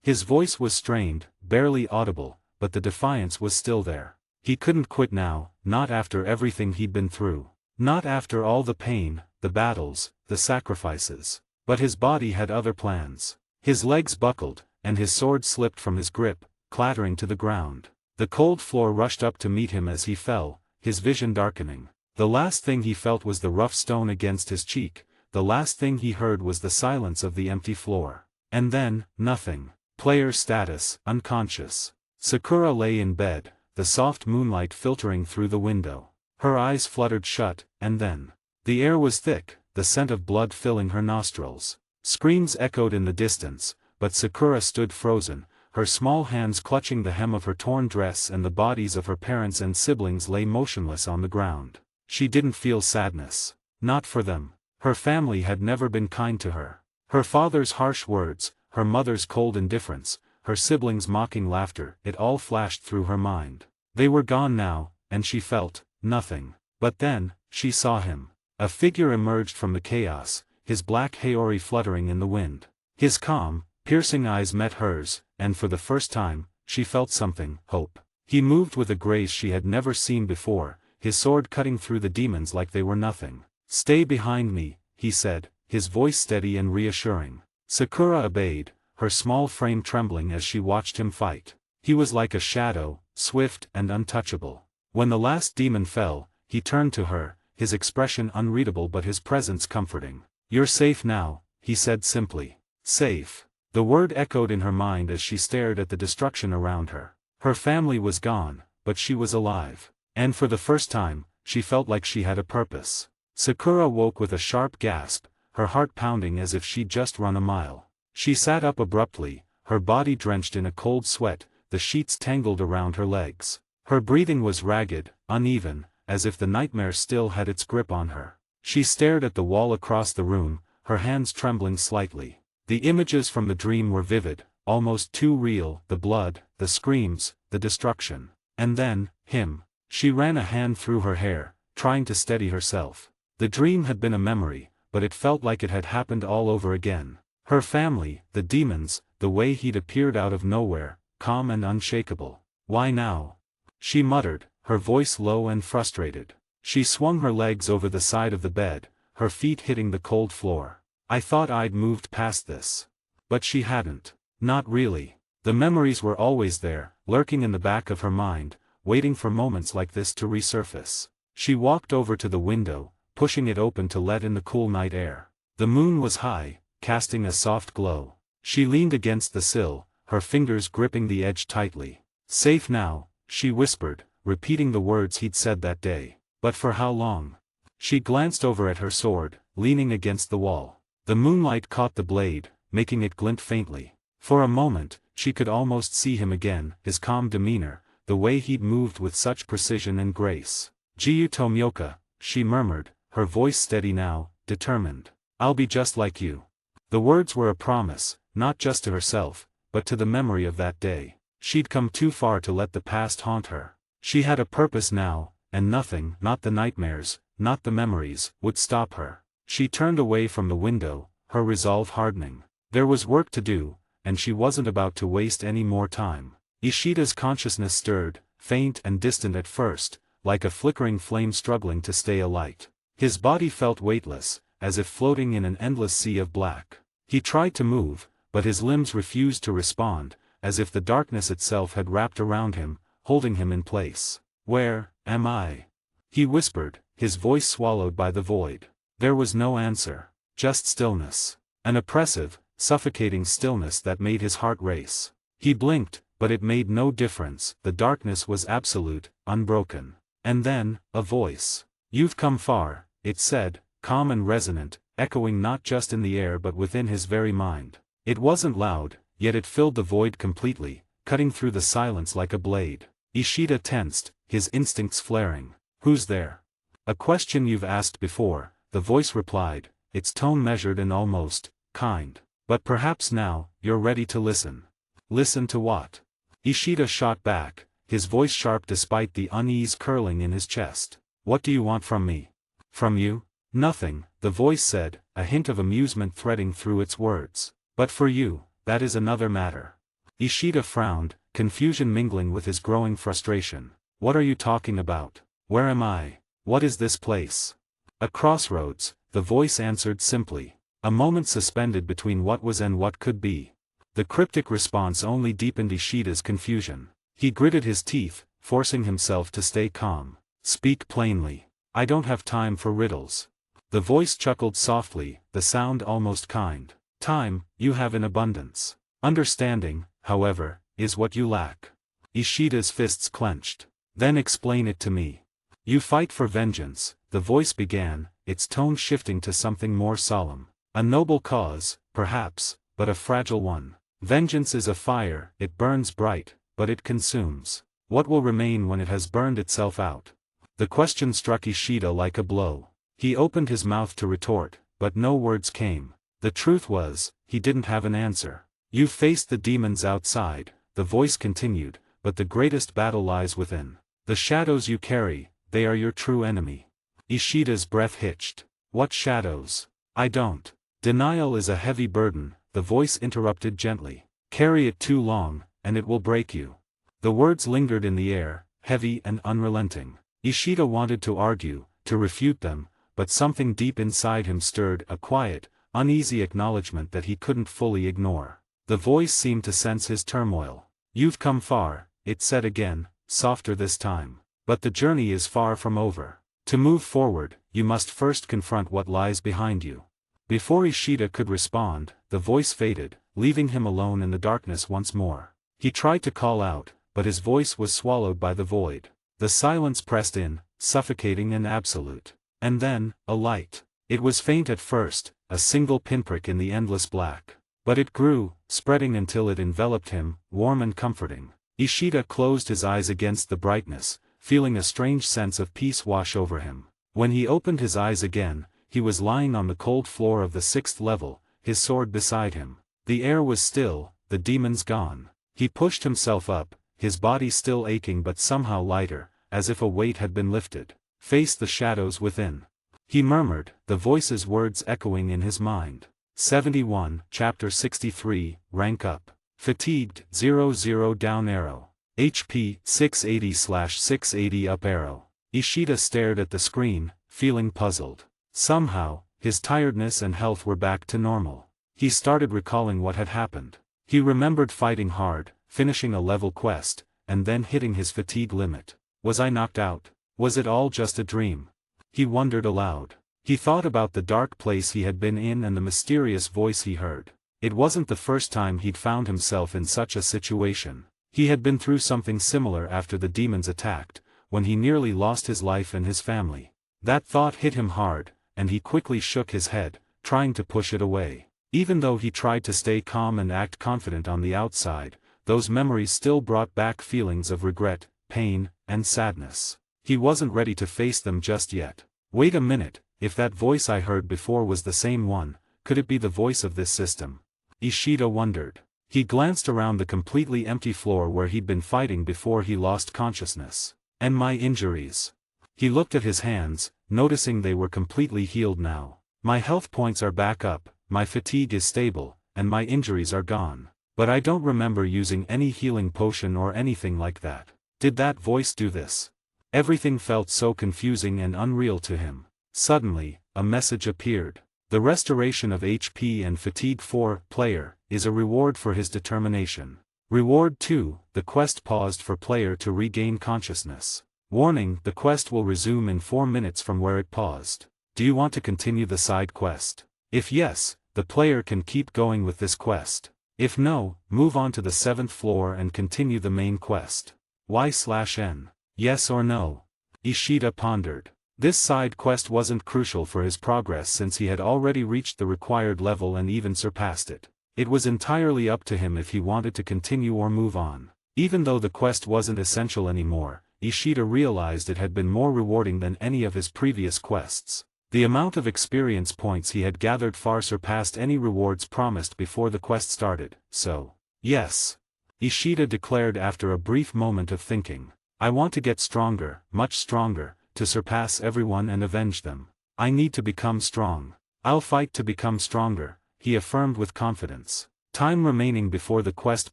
His voice was strained, barely audible, but the defiance was still there. He couldn't quit now, not after everything he'd been through. Not after all the pain, the battles, the sacrifices. But his body had other plans. His legs buckled, and his sword slipped from his grip, clattering to the ground. The cold floor rushed up to meet him as he fell, his vision darkening. The last thing he felt was the rough stone against his cheek. The last thing he heard was the silence of the empty floor. And then, nothing. Player status, unconscious. Sakura lay in bed, the soft moonlight filtering through the window. Her eyes fluttered shut, and then. The air was thick, the scent of blood filling her nostrils. Screams echoed in the distance, but Sakura stood frozen, her small hands clutching the hem of her torn dress, and the bodies of her parents and siblings lay motionless on the ground. She didn't feel sadness. Not for them. Her family had never been kind to her. Her father's harsh words, her mother's cold indifference, her siblings' mocking laughter, it all flashed through her mind. They were gone now, and she felt nothing. But then, she saw him. A figure emerged from the chaos, his black haori fluttering in the wind. His calm, piercing eyes met hers, and for the first time, she felt something, hope. He moved with a grace she had never seen before, his sword cutting through the demons like they were nothing. "Stay behind me," he said, his voice steady and reassuring. Sakura obeyed, her small frame trembling as she watched him fight. He was like a shadow, swift and untouchable. When the last demon fell, he turned to her, his expression unreadable but his presence comforting. "You're safe now," he said simply. Safe. The word echoed in her mind as she stared at the destruction around her. Her family was gone, but she was alive. And for the first time, she felt like she had a purpose. Sakura woke with a sharp gasp, her heart pounding as if she'd just run a mile. She sat up abruptly, her body drenched in a cold sweat, the sheets tangled around her legs. Her breathing was ragged, uneven, as if the nightmare still had its grip on her. She stared at the wall across the room, her hands trembling slightly. The images from the dream were vivid, almost too real, the blood, the screams, the destruction. And then, him. She ran a hand through her hair, trying to steady herself. The dream had been a memory, but it felt like it had happened all over again. Her family, the demons, the way he'd appeared out of nowhere, calm and unshakable. "Why now?" she muttered, her voice low and frustrated. She swung her legs over the side of the bed, her feet hitting the cold floor. "I thought I'd moved past this." But she hadn't. Not really. The memories were always there, lurking in the back of her mind, waiting for moments like this to resurface. She walked over to the window, pushing it open to let in the cool night air. The moon was high, casting a soft glow. She leaned against the sill, her fingers gripping the edge tightly. "Safe now," she whispered, repeating the words he'd said that day. But for how long? She glanced over at her sword, leaning against the wall. The moonlight caught the blade, making it glint faintly. For a moment, she could almost see him again, his calm demeanor, the way he'd moved with such precision and grace. "Jiyu Tomioka," she murmured, her voice steady now, determined. "I'll be just like you." The words were a promise, not just to herself, but to the memory of that day. She'd come too far to let the past haunt her. She had a purpose now, and nothing, not the nightmares, not the memories, would stop her. She turned away from the window, her resolve hardening. There was work to do, and she wasn't about to waste any more time. Ishida's consciousness stirred, faint and distant at first, like a flickering flame struggling to stay alight. His body felt weightless, as if floating in an endless sea of black. He tried to move, but his limbs refused to respond, as if the darkness itself had wrapped around him, holding him in place. "Where am I?" he whispered, his voice swallowed by the void. There was no answer, just stillness. An oppressive, suffocating stillness that made his heart race. He blinked, but it made no difference, the darkness was absolute, unbroken. And then, a voice. "You've come far," it said, calm and resonant, echoing not just in the air but within his very mind. It wasn't loud, yet it filled the void completely, cutting through the silence like a blade. Ishida tensed, his instincts flaring. "Who's there?" "A question you've asked before," the voice replied, its tone measured and almost kind. "But perhaps now, you're ready to listen." "Listen to what?" Ishida shot back, his voice sharp despite the unease curling in his chest. "What do you want from me?" "From you? Nothing," the voice said, a hint of amusement threading through its words. "But for you, that is another matter." Ishida frowned, confusion mingling with his growing frustration. "What are you talking about? Where am I? What is this place?" "A crossroads," the voice answered simply. A moment suspended between what was and what could be. The cryptic response only deepened Ishida's confusion. He gritted his teeth, forcing himself to stay calm. "Speak plainly. I don't have time for riddles." The voice chuckled softly, the sound almost kind. "Time, you have in abundance. Understanding, however, is what you lack." Ishida's fists clenched. "Then explain it to me." "You fight for vengeance," the voice began, its tone shifting to something more solemn. "A noble cause, perhaps, but a fragile one. Vengeance is a fire, it burns bright, but it consumes. What will remain when it has burned itself out?" The question struck Ishida like a blow. He opened his mouth to retort, but no words came. The truth was, he didn't have an answer. "You've faced the demons outside," the voice continued, "but the greatest battle lies within. The shadows you carry, they are your true enemy." Ishida's breath hitched. "What shadows?" "I don't." "Denial is a heavy burden," the voice interrupted gently. "Carry it too long, and it will break you." The words lingered in the air, heavy and unrelenting. Ishida wanted to argue, to refute them, but something deep inside him stirred a quiet, uneasy acknowledgement that he couldn't fully ignore. The voice seemed to sense his turmoil. "You've come far," it said again, softer this time. "But the journey is far from over. To move forward, you must first confront what lies behind you." Before Ishida could respond, the voice faded, leaving him alone in the darkness once more. He tried to call out, but his voice was swallowed by the void. The silence pressed in, suffocating and absolute. And then, a light. It was faint at first, a single pinprick in the endless black. But it grew, spreading until it enveloped him, warm and comforting. Ishida closed his eyes against the brightness, feeling a strange sense of peace wash over him. When he opened his eyes again, he was lying on the cold floor of the 6th level, his sword beside him. The air was still, the demons gone. He pushed himself up, his body still aching but somehow lighter, as if a weight had been lifted. "Face the shadows within," he murmured, the voice's words echoing in his mind. 71, Chapter 63, Rank Up. Fatigued, 00 down arrow. HP, 680/680 up arrow. Ishida stared at the screen, feeling puzzled. Somehow, his tiredness and health were back to normal. He started recalling what had happened. He remembered fighting hard, finishing a level quest, and then hitting his fatigue limit. Was I knocked out? Was it all just a dream? He wondered aloud. He thought about the dark place he had been in and the mysterious voice he heard. It wasn't the first time he'd found himself in such a situation. He had been through something similar after the demons attacked, when he nearly lost his life and his family. That thought hit him hard, and he quickly shook his head, trying to push it away. Even though he tried to stay calm and act confident on the outside, those memories still brought back feelings of regret, pain, and sadness. He wasn't ready to face them just yet. Wait a minute, if that voice I heard before was the same one, could it be the voice of this system? Ishida wondered. He glanced around the completely empty floor where he'd been fighting before he lost consciousness. And my injuries. He looked at his hands, noticing they were completely healed now. My health points are back up, my fatigue is stable, and my injuries are gone. But I don't remember using any healing potion or anything like that. Did that voice do this? Everything felt so confusing and unreal to him. Suddenly, a message appeared. The restoration of HP and fatigue for player is a reward for his determination. Reward 2, the quest paused for player to regain consciousness. Warning, the quest will resume in 4 minutes from where it paused. Do you want to continue the side quest? If yes, the player can keep going with this quest. If no, move on to the 7th floor and continue the main quest. Y/N. Yes or no? Ishida pondered. This side quest wasn't crucial for his progress since he had already reached the required level and even surpassed it. It was entirely up to him if he wanted to continue or move on. Even though the quest wasn't essential anymore, Ishida realized it had been more rewarding than any of his previous quests. The amount of experience points he had gathered far surpassed any rewards promised before the quest started, so, yes. Ishida declared after a brief moment of thinking. I want to get stronger, much stronger, to surpass everyone and avenge them. I need to become strong. I'll fight to become stronger, he affirmed with confidence. Time remaining before the quest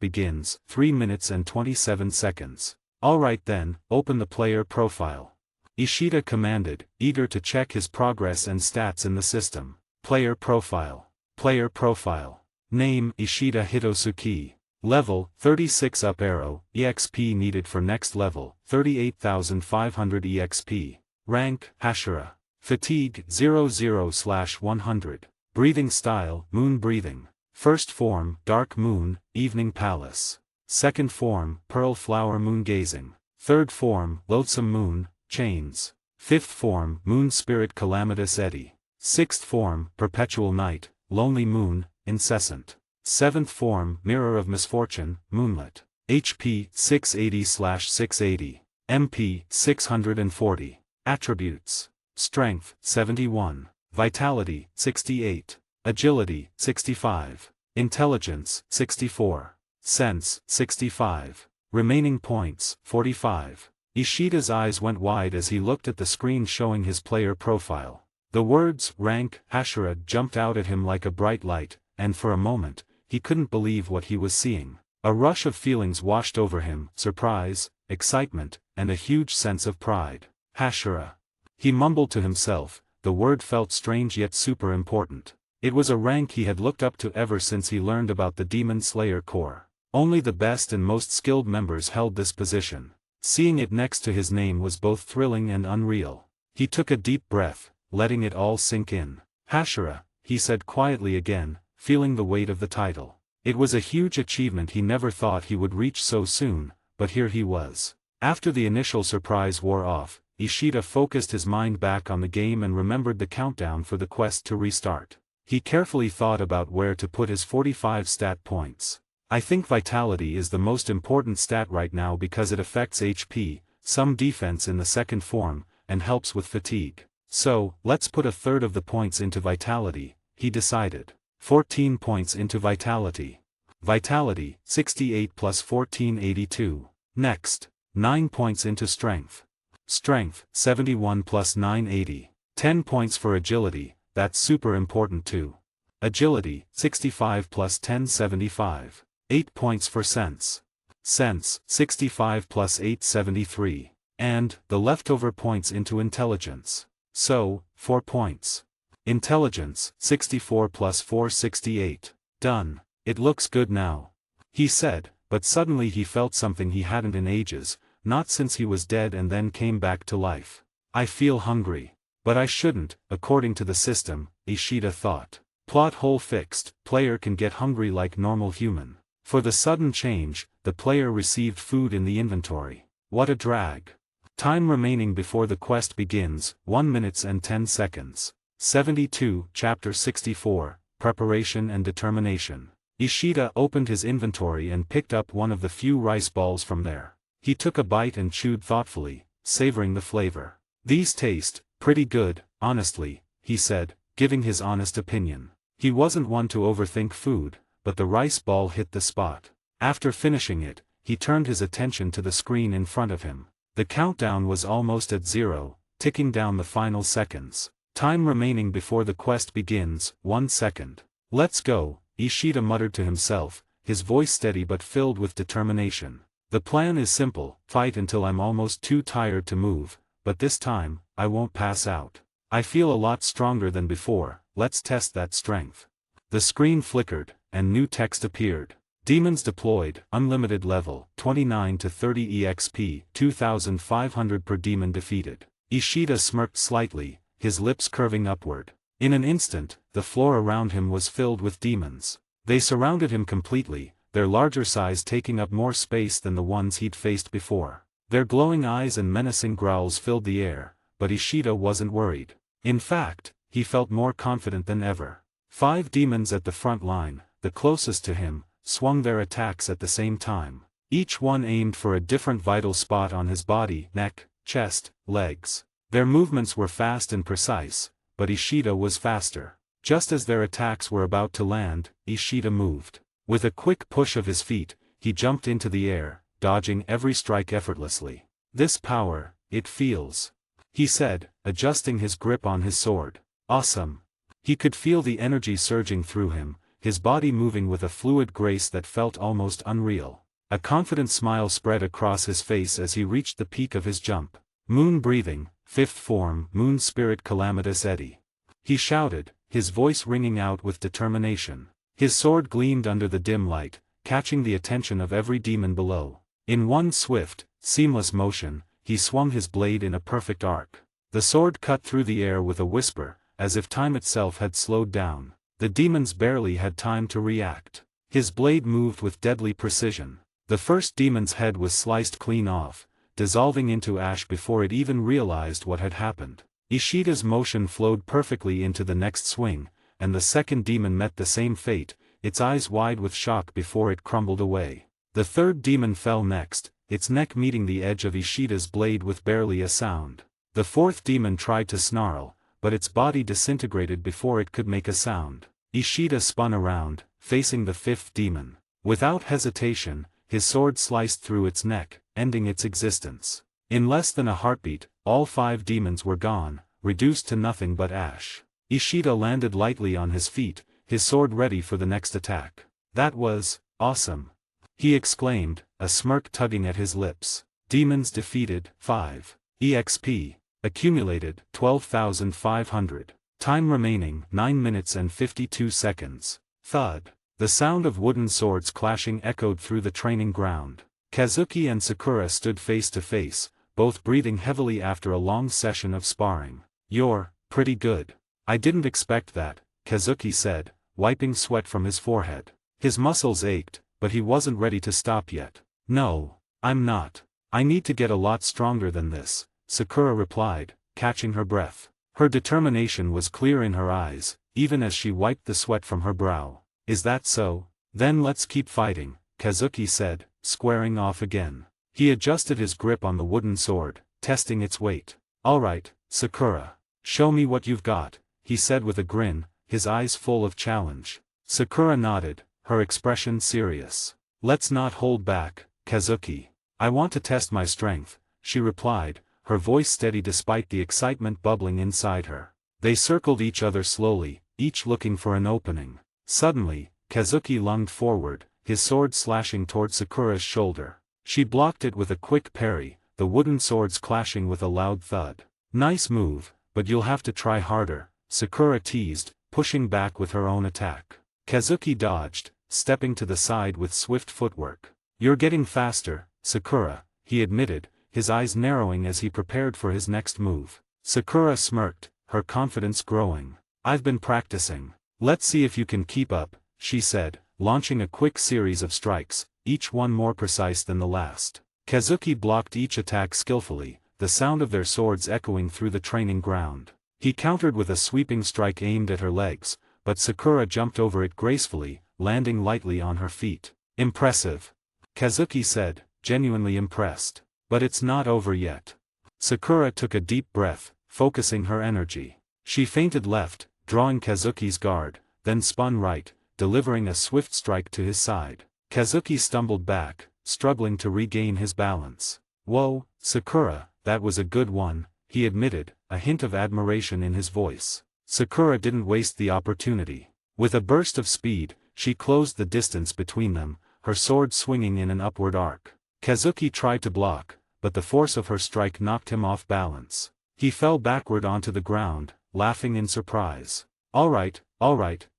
begins, 3 minutes and 27 seconds. Alright then, open the player profile. Ishida commanded, eager to check his progress and stats in the system. Player profile. Player profile. Name Ishida Hitosuki. Level, 36 up arrow, EXP needed for next level, 38,500 EXP. Rank, Hashira. Fatigue, 00/100. Breathing style, moon breathing. First form, dark moon, evening palace. Second form, pearl flower moon gazing. Third form, loathsome moon, chains. Fifth form, moon spirit calamitous eddy. Sixth form, perpetual night, lonely moon, incessant. Seventh form, mirror of misfortune, moonlit. HP, 680/680. MP, 640. Attributes. Strength, 71. Vitality, 68. Agility, 65. Intelligence, 64. Sense, 65. Remaining points, 45. Ishida's eyes went wide as he looked at the screen showing his player profile. The words, rank, Hashira jumped out at him like a bright light, and for a moment, he couldn't believe what he was seeing. A rush of feelings washed over him, surprise, excitement, and a huge sense of pride. Hashira. He mumbled to himself, the word felt strange yet super important. It was a rank he had looked up to ever since he learned about the Demon Slayer Corps. Only the best and most skilled members held this position. Seeing it next to his name was both thrilling and unreal. He took a deep breath, letting it all sink in. Hashira, he said quietly again, feeling the weight of the title. It was a huge achievement he never thought he would reach so soon, but here he was. After the initial surprise wore off, Ishida focused his mind back on the game and remembered the countdown for the quest to restart. He carefully thought about where to put his 45 stat points. I think vitality is the most important stat right now because it affects HP, some defense in the second form, and helps with fatigue. So, let's put a third of the points into vitality, he decided. 14 points into vitality. Vitality, 68 plus 14 82. Next, 9 points into strength. Strength, 71 plus 9 80. 10 points for agility, that's super important too. Agility, 65 plus 10 75. 8 points for sense. Sense, 65 plus 8 73. And, the leftover points into intelligence. So, 4 points. Intelligence, 64 plus 4 68. Done. It looks good now, he said, but suddenly he felt something he hadn't in ages, not since he was dead and then came back to life. I feel hungry. But I shouldn't, according to the system, Ishida thought. Plot hole fixed, player can get hungry like normal human. For the sudden change, the player received food in the inventory. What a drag. Time remaining before the quest begins, 1 minute and 10 seconds. 72, Chapter 64, Preparation and Determination. Ishida opened his inventory and picked up one of the few rice balls from there. He took a bite and chewed thoughtfully, savoring the flavor. These taste pretty good, honestly, he said, giving his honest opinion. He wasn't one to overthink food, but the rice ball hit the spot. After finishing it, he turned his attention to the screen in front of him. The countdown was almost at 0, ticking down the final seconds. Time remaining before the quest begins, 1 second. Let's go, Ishida muttered to himself, his voice steady but filled with determination. The plan is simple, fight until I'm almost too tired to move, but this time, I won't pass out. I feel a lot stronger than before, let's test that strength. The screen flickered, and new text appeared. Demons deployed, unlimited level, 29 to 30 EXP, 2,500 per demon defeated. Ishida smirked slightly, his lips curving upward. In an instant, the floor around him was filled with demons. They surrounded him completely, their larger size taking up more space than the ones he'd faced before. Their glowing eyes and menacing growls filled the air, but Ishida wasn't worried. In fact, he felt more confident than ever. 5 demons at the front line, the closest to him, swung their attacks at the same time. Each one aimed for a different vital spot on his body, neck, chest, legs. Their movements were fast and precise, but Ishida was faster. Just as their attacks were about to land, Ishida moved. With a quick push of his feet, he jumped into the air, dodging every strike effortlessly. This power, it feels, he said, adjusting his grip on his sword. Awesome. He could feel the energy surging through him, his body moving with a fluid grace that felt almost unreal. A confident smile spread across his face as he reached the peak of his jump. Moon breathing, 5th form, Moon Spirit Calamitous Eddy. He shouted, his voice ringing out with determination. His sword gleamed under the dim light, catching the attention of every demon below. In one swift, seamless motion, he swung his blade in a perfect arc. The sword cut through the air with a whisper, as if time itself had slowed down. The demons barely had time to react. His blade moved with deadly precision. The first demon's head was sliced clean off, dissolving into ash before it even realized what had happened. Ishida's motion flowed perfectly into the next swing, and the second demon met the same fate, its eyes wide with shock before it crumbled away. The third demon fell next, its neck meeting the edge of Ishida's blade with barely a sound. The fourth demon tried to snarl, but its body disintegrated before it could make a sound. Ishida spun around, facing the fifth demon. Without hesitation, his sword sliced through its neck, ending its existence. In less than a heartbeat, all 5 demons were gone, reduced to nothing but ash. Ishida landed lightly on his feet, his sword ready for the next attack. That was awesome, he exclaimed, a smirk tugging at his lips. Demons defeated, 5. EXP. Accumulated, 12,500. Time remaining, 9 minutes and 52 seconds. Thud. The sound of wooden swords clashing echoed through the training ground. Kazuki and Sakura stood face to face, both breathing heavily after a long session of sparring. You're pretty good. I didn't expect that, Kazuki said, wiping sweat from his forehead. His muscles ached, but he wasn't ready to stop yet. No, I'm not. I need to get a lot stronger than this, Sakura replied, catching her breath. Her determination was clear in her eyes, even as she wiped the sweat from her brow. Is that so? Then let's keep fighting, Kazuki said, squaring off again. He adjusted his grip on the wooden sword, testing its weight. Alright, Sakura. Show me what you've got, he said with a grin, his eyes full of challenge. Sakura nodded, her expression serious. Let's not hold back, Kazuki. I want to test my strength, she replied, her voice steady despite the excitement bubbling inside her. They circled each other slowly, each looking for an opening. Suddenly, Kazuki lunged forward, his sword slashing toward Sakura's shoulder. She blocked it with a quick parry, the wooden swords clashing with a loud thud. "Nice move, but you'll have to try harder," Sakura teased, pushing back with her own attack. Kazuki dodged, stepping to the side with swift footwork. "You're getting faster, Sakura," he admitted, his eyes narrowing as he prepared for his next move. Sakura smirked, her confidence growing. "I've been practicing. Let's see if you can keep up," she said, launching a quick series of strikes, each one more precise than the last. Kazuki blocked each attack skillfully, the sound of their swords echoing through the training ground. He countered with a sweeping strike aimed at her legs, but Sakura jumped over it gracefully, landing lightly on her feet. "Impressive," Kazuki said, genuinely impressed. "But it's not over yet." Sakura took a deep breath, focusing her energy. She feinted left, drawing Kazuki's guard, then spun right, delivering a swift strike to his side. Kazuki stumbled back, struggling to regain his balance. "Whoa, Sakura, that was a good one," he admitted, a hint of admiration in his voice. Sakura didn't waste the opportunity. With a burst of speed, she closed the distance between them, her sword swinging in an upward arc. Kazuki tried to block, but the force of her strike knocked him off balance. He fell backward onto the ground, laughing in surprise. All right,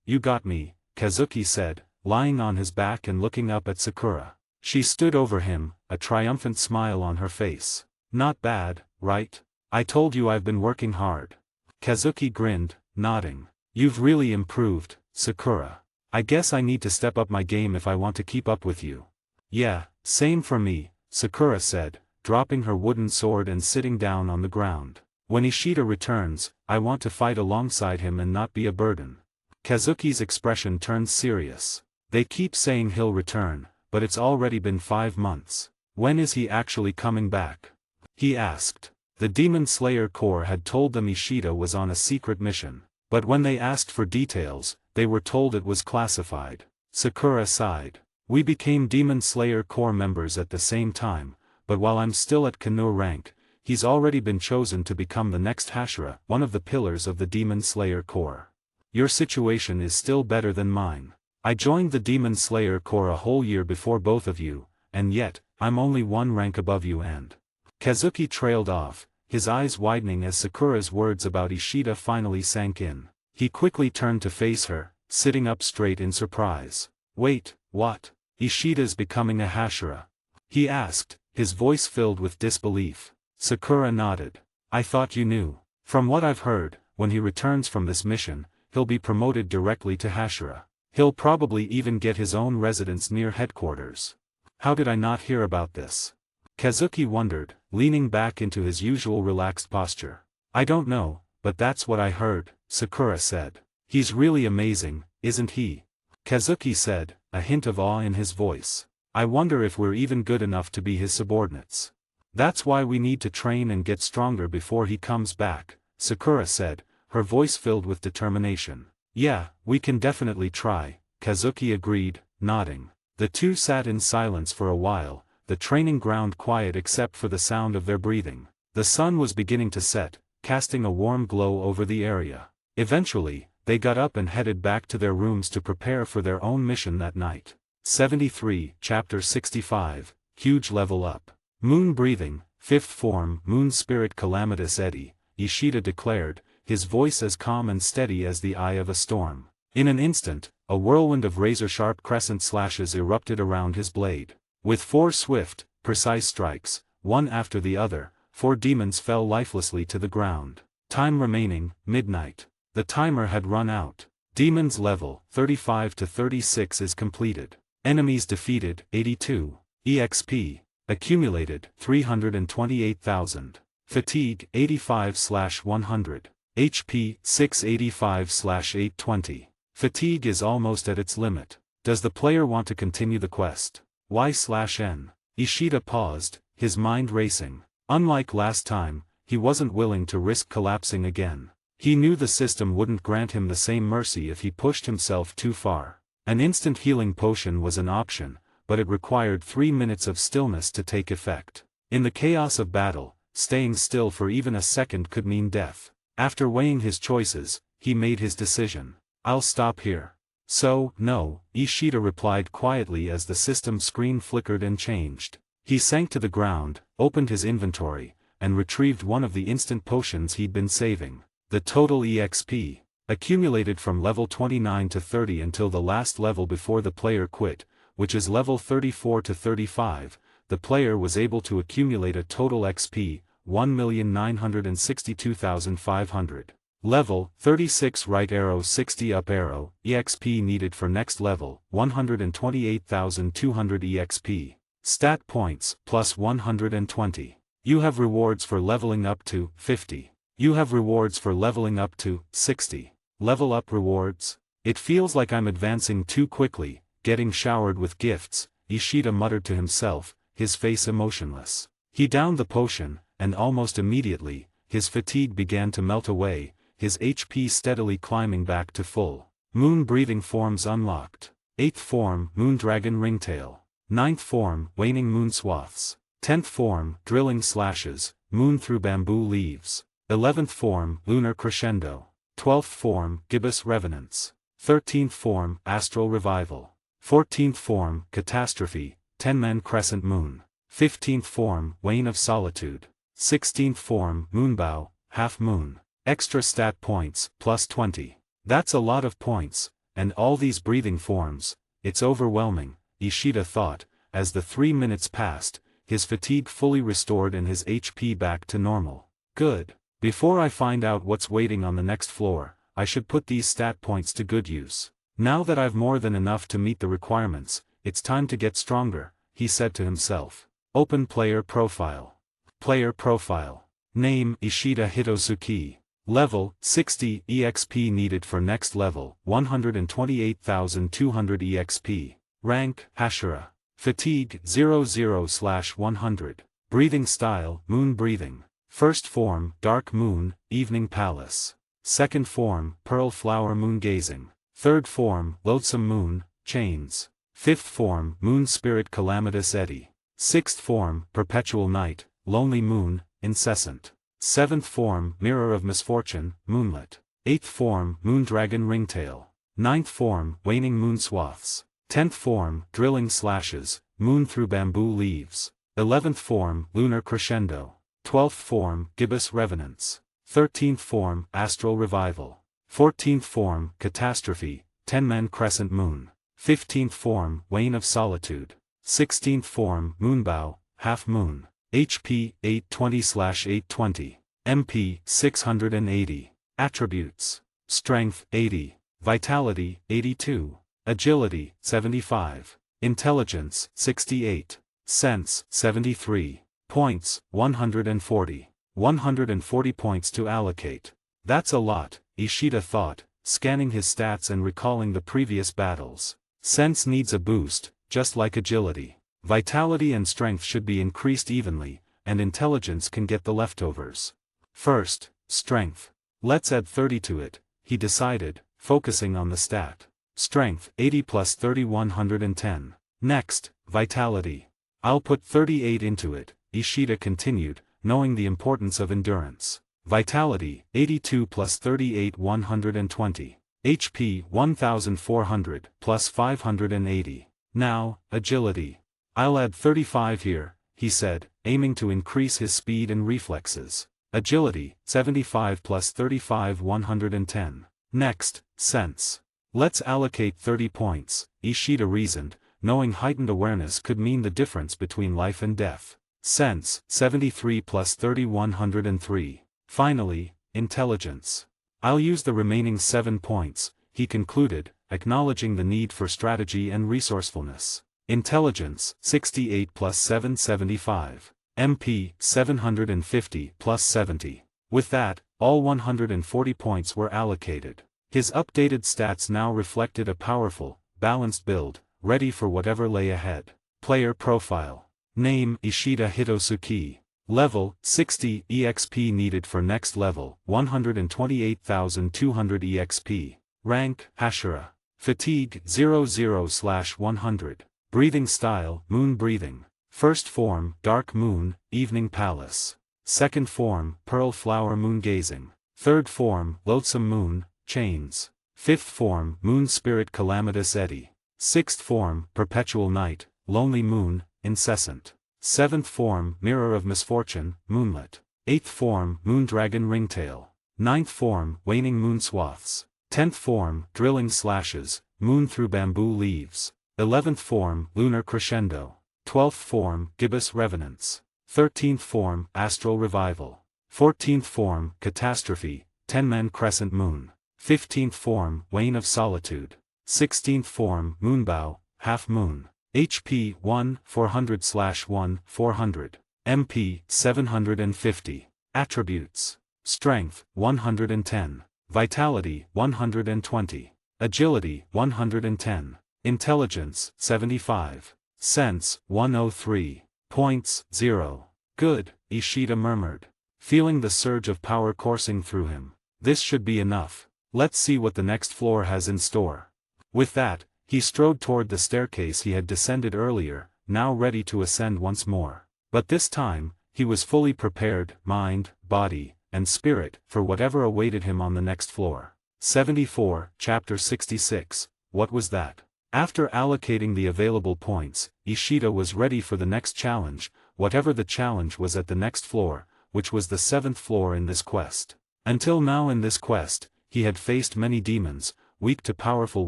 you got me," Kazuki said, lying on his back and looking up at Sakura. She stood over him, a triumphant smile on her face. "Not bad, right? I told you I've been working hard." Kazuki grinned, nodding. "You've really improved, Sakura. I guess I need to step up my game if I want to keep up with you." "Yeah, same for me," Sakura said, dropping her wooden sword and sitting down on the ground. "When Ishida returns, I want to fight alongside him and not be a burden." Kazuki's expression turned serious. "They keep saying he'll return, but it's already been 5 months. When is he actually coming back?" he asked. The Demon Slayer Corps had told them Ishida was on a secret mission, but when they asked for details, they were told it was classified. Sakura sighed. "We became Demon Slayer Corps members at the same time, but while I'm still at Kanu rank, he's already been chosen to become the next Hashira, one of the pillars of the Demon Slayer Corps. Your situation is still better than mine. I joined the Demon Slayer Corps a whole year before both of you, and yet, I'm only 1 rank above you and..." Kazuki trailed off, his eyes widening as Sakura's words about Ishida finally sank in. He quickly turned to face her, sitting up straight in surprise. "Wait, what? Ishida's becoming a Hashira?" he asked, his voice filled with disbelief. Sakura nodded. "I thought you knew. From what I've heard, when he returns from this mission, he'll be promoted directly to Hashira. He'll probably even get his own residence near headquarters. How did I not hear about this?" Kazuki wondered, leaning back into his usual relaxed posture. "I don't know, but that's what I heard," Sakura said. "He's really amazing, isn't he?" Kazuki said, a hint of awe in his voice. "I wonder if we're even good enough to be his subordinates." "That's why we need to train and get stronger before he comes back," Sakura said, her voice filled with determination. "Yeah, we can definitely try," Kazuki agreed, nodding. The two sat in silence for a while, the training ground quiet except for the sound of their breathing. The sun was beginning to set, casting a warm glow over the area. Eventually, they got up and headed back to their rooms to prepare for their own mission that night. 73, Chapter 65, Huge Level Up. "Moon breathing, 5th form, Moon Spirit Calamitous Eddy," Ishida declared, his voice as calm and steady as the eye of a storm. In an instant, a whirlwind of razor-sharp crescent slashes erupted around his blade. With 4 swift, precise strikes, one after the other, 4 demons fell lifelessly to the ground. Time remaining, midnight. The timer had run out. Demons level, 35 to 36 is completed. Enemies defeated, 82. EXP. Accumulated, 328,000. Fatigue, 85/100. HP, 685/820. Fatigue is almost at its limit. Does the player want to continue the quest? Y/N. Ishida paused, his mind racing. Unlike last time, he wasn't willing to risk collapsing again. He knew the system wouldn't grant him the same mercy if he pushed himself too far. An instant healing potion was an option, but it required 3 minutes of stillness to take effect. In the chaos of battle, staying still for even a second could mean death. After weighing his choices, he made his decision. I'll stop here. So, no, Ishida replied quietly as the system screen flickered and changed. He sank to the ground, opened his inventory, and retrieved one of the instant potions he'd been saving. The total EXP, accumulated from level 29 to 30 until the last level before the player quit, which is level 34 to 35, the player was able to accumulate a total XP, 1,962,500. Level, 36 right arrow 60 up arrow, EXP needed for next level, 128,200 EXP. Stat points, plus 120. You have rewards for leveling up to 50. You have rewards for leveling up to 60. Level up rewards? It feels like I'm advancing too quickly, getting showered with gifts, Ishida muttered to himself, his face emotionless. He downed the potion, and almost immediately, his fatigue began to melt away, his HP steadily climbing back to full. Moon breathing forms unlocked. 8th form, Moondragon Ringtail. 9th form, Waning Moon Swaths. 10th form, Drilling Slashes, Moon through Bamboo Leaves. 11th form, Lunar Crescendo. 12th form, Gibbous Revenants. 13th form, Astral Revival. 14th form, Catastrophe, 10-Man Crescent Moon. 15th form, Wane of Solitude. 16th form, Moonbow, Half Moon. Extra stat points, plus 20. That's a lot of points, and all these breathing forms, it's overwhelming, Ishida thought, as the 3 minutes passed, his fatigue fully restored and his HP back to normal. Good. Before I find out what's waiting on the next floor, I should put these stat points to good use. Now that I've more than enough to meet the requirements, it's time to get stronger, he said to himself. Open Player Profile. Player Profile. Name Ishida Hitosuki. Level, 60 EXP needed for next level, 128,200 EXP. Rank, Hashira. Fatigue, 00/100. Breathing style, Moon Breathing. First form, Dark Moon, Evening Palace. Second form, Pearl Flower Moon Gazing. Third form, Loathsome Moon, Chains. Fifth form, Moon Spirit Calamitous Eddy. Sixth form, Perpetual Night, Lonely Moon, Incessant. Seventh form, Mirror of Misfortune, Moonlit. Eighth form, Moondragon Ringtail. Ninth form, Waning Moon Swaths. 10th form, Drilling Slashes, Moon through Bamboo Leaves. 11th form, Lunar Crescendo. 12th form, Gibbous Revenants. 13th form, Astral Revival. 14th form, Catastrophe, 10-Man Crescent Moon. 15th form, Wane of Solitude. 16th form, Moonbow, Half Moon. HP, 820/820. MP, 680. Attributes. Strength, 80. Vitality, 82. Agility, 75. Intelligence, 68. Sense, 73. Points, 140. 140 points to allocate. That's a lot, Ishida thought, scanning his stats and recalling the previous battles. Sense needs a boost, just like agility. Vitality and strength should be increased evenly, and intelligence can get the leftovers. First, strength. Let's add 30 to it, he decided, focusing on the stat. Strength, 80 plus 30 110. Next, vitality. I'll put 38 into it, Ishida continued, knowing the importance of endurance. Vitality, 82 plus 38 120. HP 1400 plus 580. Now, agility. I'll add 35 here, he said, aiming to increase his speed and reflexes. Agility, 75 plus 35 110. Next, sense. Let's allocate 30 points, Ishida reasoned, knowing heightened awareness could mean the difference between life and death. Sense, 73 plus 30 103. Finally, intelligence. I'll use the remaining 7 points, he concluded, acknowledging the need for strategy and resourcefulness. Intelligence, 68 plus 775. MP, 750 plus 70. With that, all 140 points were allocated. His updated stats now reflected a powerful, balanced build, ready for whatever lay ahead. Player Profile. Name Ishida Hitosuki. Level, 60 EXP needed for next level, 128,200 EXP. Rank, Hashira. Fatigue, 00/100. Breathing style, Moon Breathing. First form, Dark Moon, Evening Palace. Second form, Pearl Flower Moon Gazing. Third form, Loathsome Moon, Chains. 5th form, Moon Spirit Calamitous Eddy. 6th form, Perpetual Night, Lonely Moon, Incessant. 7th form, Mirror of Misfortune, Moonlit. 8th form, Moondragon Ringtail. 9th form, Waning Moon Swaths. 10th form, Drilling Slashes, Moon Through Bamboo Leaves. 11th form, Lunar Crescendo. 12th form, Gibbous Revenants. 13th form, Astral Revival. 14th form, Catastrophe, 10-man Crescent Moon. 15th form, Wane of Solitude. 16th form, Moonbow, Half Moon. HP 1 400/1 400. MP 750. Attributes: Strength 110. Vitality 120. Agility 110. Intelligence 75. Sense 103. Points 0. Good, Ishida murmured, feeling the surge of power coursing through him. This should be enough. Let's see what the next floor has in store. With that, he strode toward the staircase he had descended earlier, now ready to ascend once more. But this time, he was fully prepared, mind, body, and spirit, for whatever awaited him on the next floor. 74, Chapter 66, What was that? After allocating the available points, Ishida was ready for the next challenge, whatever the challenge was at the next floor, which was the 7th floor in this quest. Until now in this quest, he had faced many demons, weak to powerful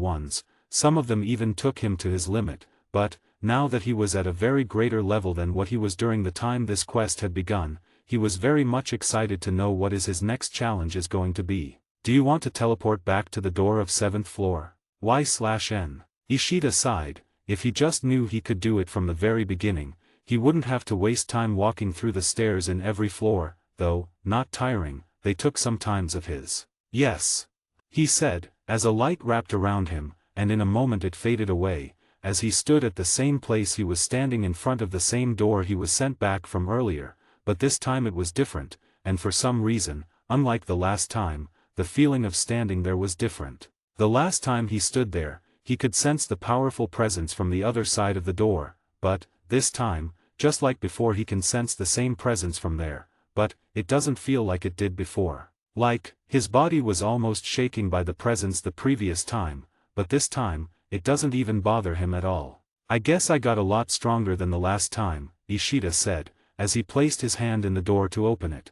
ones. Some of them even took him to his limit, but, now that he was at a very greater level than what he was during the time this quest had begun, he was very much excited to know what his next challenge is going to be. Do you want to teleport back to the door of 7th floor? Y/N. Ishida sighed. If he just knew he could do it from the very beginning, he wouldn't have to waste time walking through the stairs in every floor, though, not tiring, they took some times of his. Yes, he said, as a light wrapped around him, and in a moment it faded away, as he stood at the same place. He was standing in front of the same door he was sent back from earlier, but this time it was different, and for some reason, unlike the last time, the feeling of standing there was different. The last time he stood there, he could sense the powerful presence from the other side of the door, but, this time, just like before, he can sense the same presence from there, but, it doesn't feel like it did before. Like, his body was almost shaking by the presence the previous time, but this time, it doesn't even bother him at all. I guess I got a lot stronger than the last time, Ishida said, as he placed his hand in the door to open it.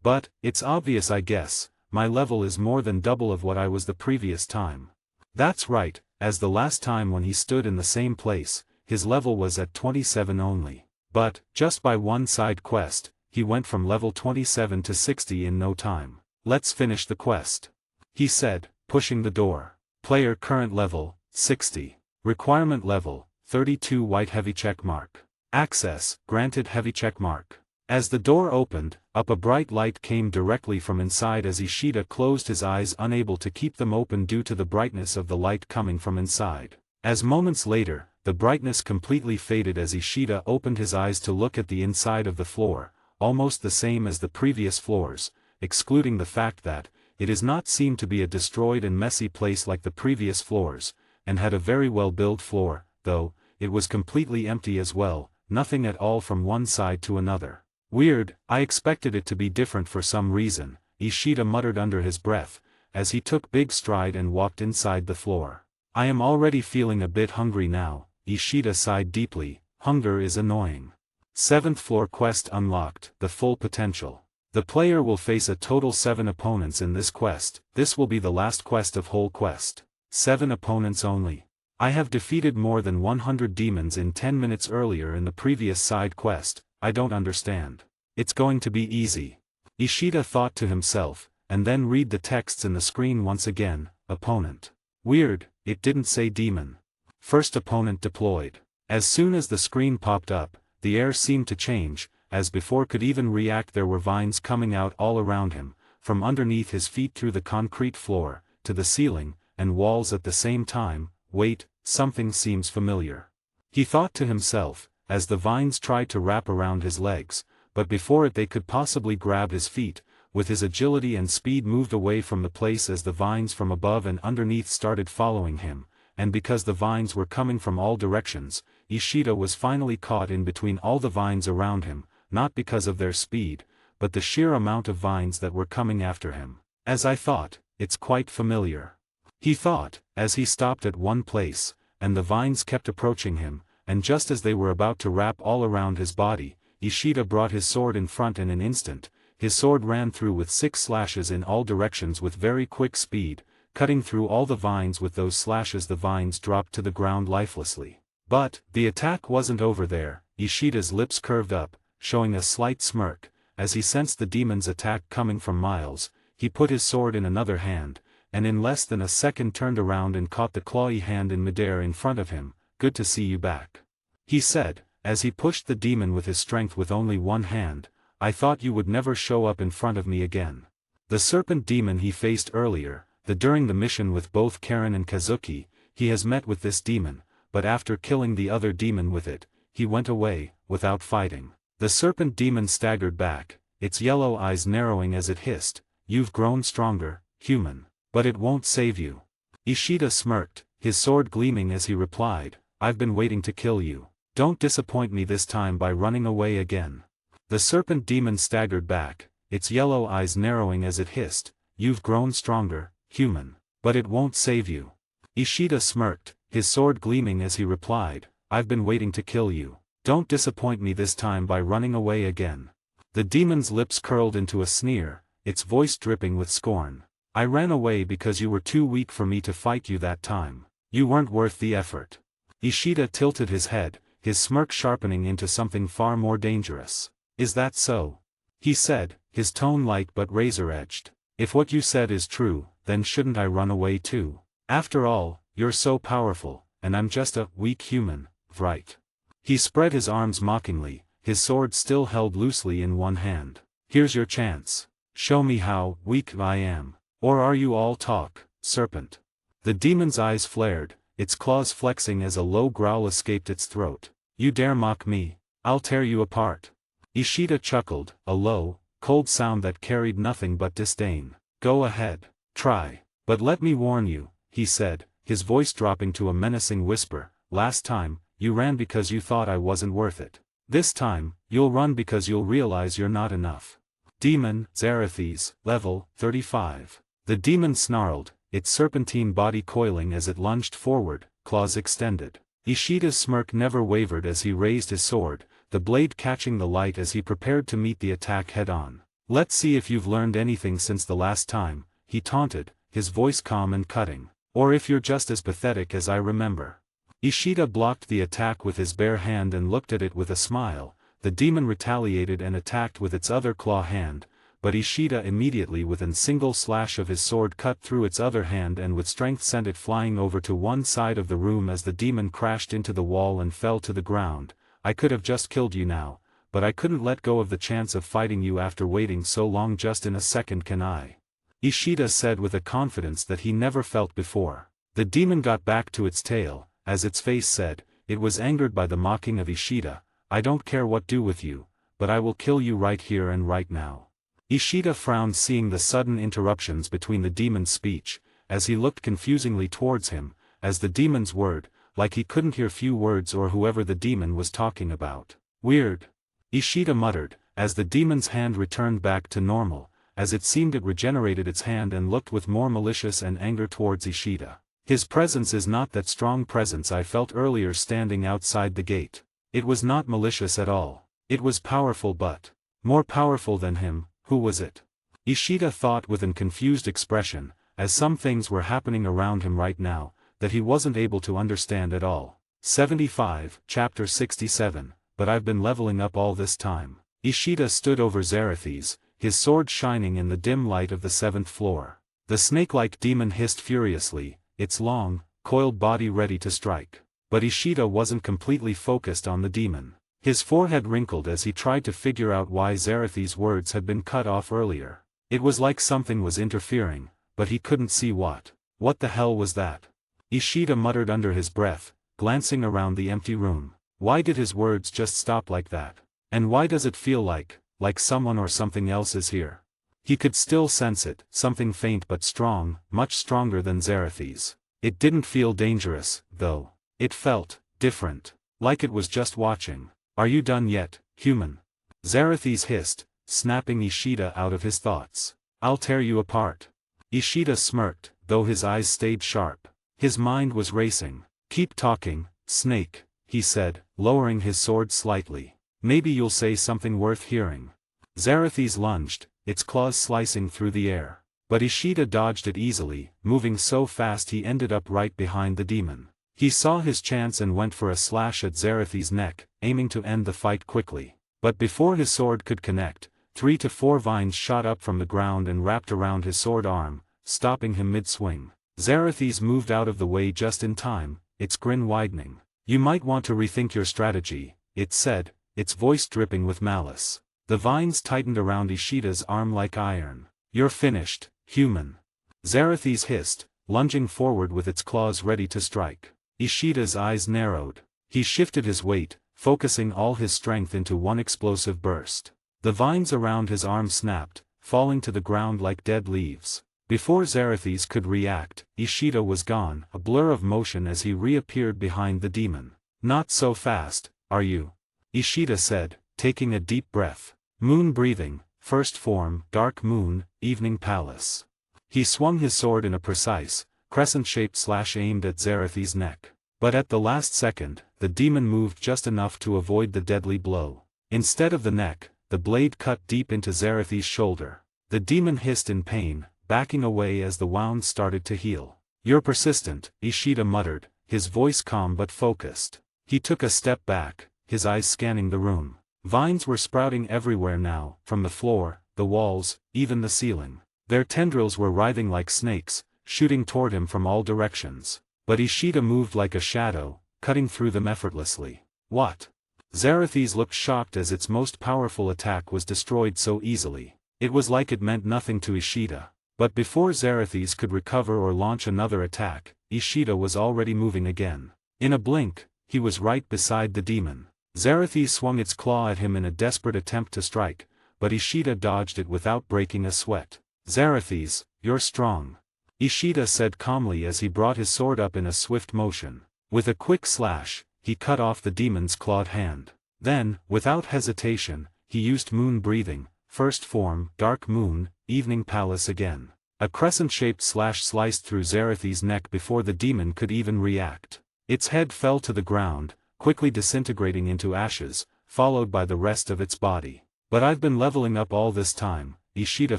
But, it's obvious, I guess, my level is more than double of what I was the previous time. That's right, as the last time when he stood in the same place, his level was at 27 only. But, just by one side quest, he went from level 27 to 60 in no time. Let's finish the quest, he said, pushing the door. Player current level, 60. Requirement level, 32 white heavy check mark. Access, granted heavy check mark. As the door opened, up a bright light came directly from inside as Ishida closed his eyes, unable to keep them open due to the brightness of the light coming from inside. As moments later, the brightness completely faded as Ishida opened his eyes to look at the inside of the floor, almost the same as the previous floors, excluding the fact that, it does not seem to be a destroyed and messy place like the previous floors, and had a very well-built floor, though, it was completely empty as well, nothing at all from one side to another. Weird, I expected it to be different for some reason, Ishida muttered under his breath, as he took big stride and walked inside the floor. I am already feeling a bit hungry now, Ishida sighed deeply. Hunger is annoying. 7th floor quest unlocked, the full potential. The player will face a total 7 opponents in this quest. This will be the last quest of whole quest. 7 opponents only. I have defeated more than 100 demons in 10 minutes earlier in the previous side quest. I don't understand. It's going to be easy, Ishida thought to himself, and then read the texts in the screen once again. Opponent. Weird, it didn't say demon. First opponent deployed. As soon as the screen popped up, the air seemed to change. As before could even react, there were vines coming out all around him, from underneath his feet through the concrete floor, to the ceiling, and walls at the same time. Wait, something seems familiar, he thought to himself, as the vines tried to wrap around his legs, but before they could possibly grab his feet, with his agility and speed moved away from the place as the vines from above and underneath started following him, and because the vines were coming from all directions, Ishida was finally caught in between all the vines around him, not because of their speed, but the sheer amount of vines that were coming after him. As I thought, it's quite familiar. he thought, as he stopped at one place, and the vines kept approaching him, and just as they were about to wrap all around his body, Ishida brought his sword in front in an instant. His sword ran through with 6 slashes in all directions with very quick speed, cutting through all the vines. With those slashes the vines dropped to the ground lifelessly. But, the attack wasn't over there. Ishida's lips curved up, showing a slight smirk, as he sensed the demon's attack coming from miles. He put his sword in another hand, and in less than a second turned around and caught the clawy hand in midair in front of him. "Good to see you back," he said, as he pushed the demon with his strength with only one hand. "I thought you would never show up in front of me again." The serpent demon he faced earlier, during the mission with both Karen and Kazuki, he has met with this demon, but after killing the other demon with it, he went away, without fighting. The serpent demon staggered back, its yellow eyes narrowing as it hissed, "You've grown stronger, human. But it won't save you." Ishida smirked, his sword gleaming as he replied, "I've been waiting to kill you. Don't disappoint me this time by running away again." The serpent demon staggered back, its yellow eyes narrowing as it hissed, "You've grown stronger, human. But it won't save you." Ishida smirked, his sword gleaming as he replied, "I've been waiting to kill you. Don't disappoint me this time by running away again." The demon's lips curled into a sneer, its voice dripping with scorn. "I ran away because you were too weak for me to fight you that time. You weren't worth the effort." Ishida tilted his head, his smirk sharpening into something far more dangerous. "Is that so?" he said, his tone light but razor-edged. "If what you said is true, then shouldn't I run away too? After all, you're so powerful, and I'm just a weak human, right?" He spread his arms mockingly, his sword still held loosely in one hand. "Here's your chance. Show me how weak I am. Or are you all talk, serpent?" The demon's eyes flared, its claws flexing as a low growl escaped its throat. "You dare mock me? I'll tear you apart." Ishida chuckled, a low, cold sound that carried nothing but disdain. "Go ahead. Try. But let me warn you," he said, his voice dropping to a menacing whisper, "last time, you ran because you thought I wasn't worth it. This time, you'll run because you'll realize you're not enough." Demon, Zarathes, level 35. The demon snarled, its serpentine body coiling as it lunged forward, claws extended. Ishida's smirk never wavered as he raised his sword, the blade catching the light as he prepared to meet the attack head-on. "Let's see if you've learned anything since the last time," he taunted, his voice calm and cutting. "Or if you're just as pathetic as I remember." Ishida blocked the attack with his bare hand and looked at it with a smile. The demon retaliated and attacked with its other claw hand, but Ishida immediately with a single slash of his sword cut through its other hand and with strength sent it flying over to one side of the room as the demon crashed into the wall and fell to the ground. "I could have just killed you now, but I couldn't let go of the chance of fighting you after waiting so long. Just in a second, can I?" Ishida said with a confidence that he never felt before. The demon got back to its tail, as its face said. It was angered by the mocking of Ishida. "I don't care what do with you, but I will kill you right here and right now." Ishida frowned seeing the sudden interruptions between the demon's speech, as he looked confusingly towards him, as the demon's word, like he couldn't hear few words or whoever the demon was talking about. "Weird," Ishida muttered, as the demon's hand returned back to normal, as it seemed it regenerated its hand and looked with more malicious and anger towards Ishida. "His presence is not that strong presence I felt earlier standing outside the gate. It was not malicious at all. It was powerful, but more powerful than him. Who was it?" Ishida thought with an confused expression, as some things were happening around him right now, that he wasn't able to understand at all. 75, Chapter 67, "But I've been leveling up all this time." Ishida stood over Zarathes, his sword shining in the dim light of the 7th floor. The snake-like demon hissed furiously, its long, coiled body ready to strike. But Ishida wasn't completely focused on the demon. His forehead wrinkled as he tried to figure out why Zarathes' words had been cut off earlier. It was like something was interfering, but he couldn't see what. What the hell was that? Ishida muttered under his breath, glancing around the empty room. Why did his words just stop like that? And why does it feel like someone or something else is here? He could still sense it, something faint but strong, much stronger than Zarathes. It didn't feel dangerous, though. It felt different, like it was just watching. "Are you done yet, human?" Zarathes hissed, snapping Ishida out of his thoughts. "I'll tear you apart." Ishida smirked, though his eyes stayed sharp. His mind was racing. "Keep talking, Snake," he said, lowering his sword slightly. "Maybe you'll say something worth hearing." Zarathes lunged, its claws slicing through the air. But Ishida dodged it easily, moving so fast he ended up right behind the demon. He saw his chance and went for a slash at Zarathes' neck, aiming to end the fight quickly. But before his sword could connect, 3 to 4 vines shot up from the ground and wrapped around his sword arm, stopping him mid-swing. Zarathes moved out of the way just in time, its grin widening. "You might want to rethink your strategy," it said, its voice dripping with malice. The vines tightened around Ishida's arm like iron. "You're finished, human," Zarathes hissed, lunging forward with its claws ready to strike. Ishida's eyes narrowed. He shifted his weight, focusing all his strength into one explosive burst. The vines around his arm snapped, falling to the ground like dead leaves. Before Zarathes could react, Ishida was gone, a blur of motion as he reappeared behind the demon. "Not so fast, are you?" Ishida said, taking a deep breath. "Moon breathing, first form, dark moon, evening palace." He swung his sword in a precise, crescent-shaped slash aimed at Zarathes' neck. But at the last second, the demon moved just enough to avoid the deadly blow. Instead of the neck, the blade cut deep into Zarathes' shoulder. The demon hissed in pain, backing away as the wound started to heal. "You're persistent," Ishida muttered, his voice calm but focused. He took a step back, his eyes scanning the room. Vines were sprouting everywhere now, from the floor, the walls, even the ceiling. Their tendrils were writhing like snakes, shooting toward him from all directions. But Ishida moved like a shadow, cutting through them effortlessly. "What?" Zarathes looked shocked as its most powerful attack was destroyed so easily. It was like it meant nothing to Ishida. But before Zarathes could recover or launch another attack, Ishida was already moving again. In a blink, he was right beside the demon. Zarathes swung its claw at him in a desperate attempt to strike, but Ishida dodged it without breaking a sweat. "Zarathes, you're strong," Ishida said calmly as he brought his sword up in a swift motion. With a quick slash, he cut off the demon's clawed hand. Then, without hesitation, he used moon breathing, first form, dark moon, evening palace again. A crescent-shaped slash sliced through Zarathes' neck before the demon could even react. Its head fell to the ground, quickly disintegrating into ashes, followed by the rest of its body. "But I've been leveling up all this time," Ishida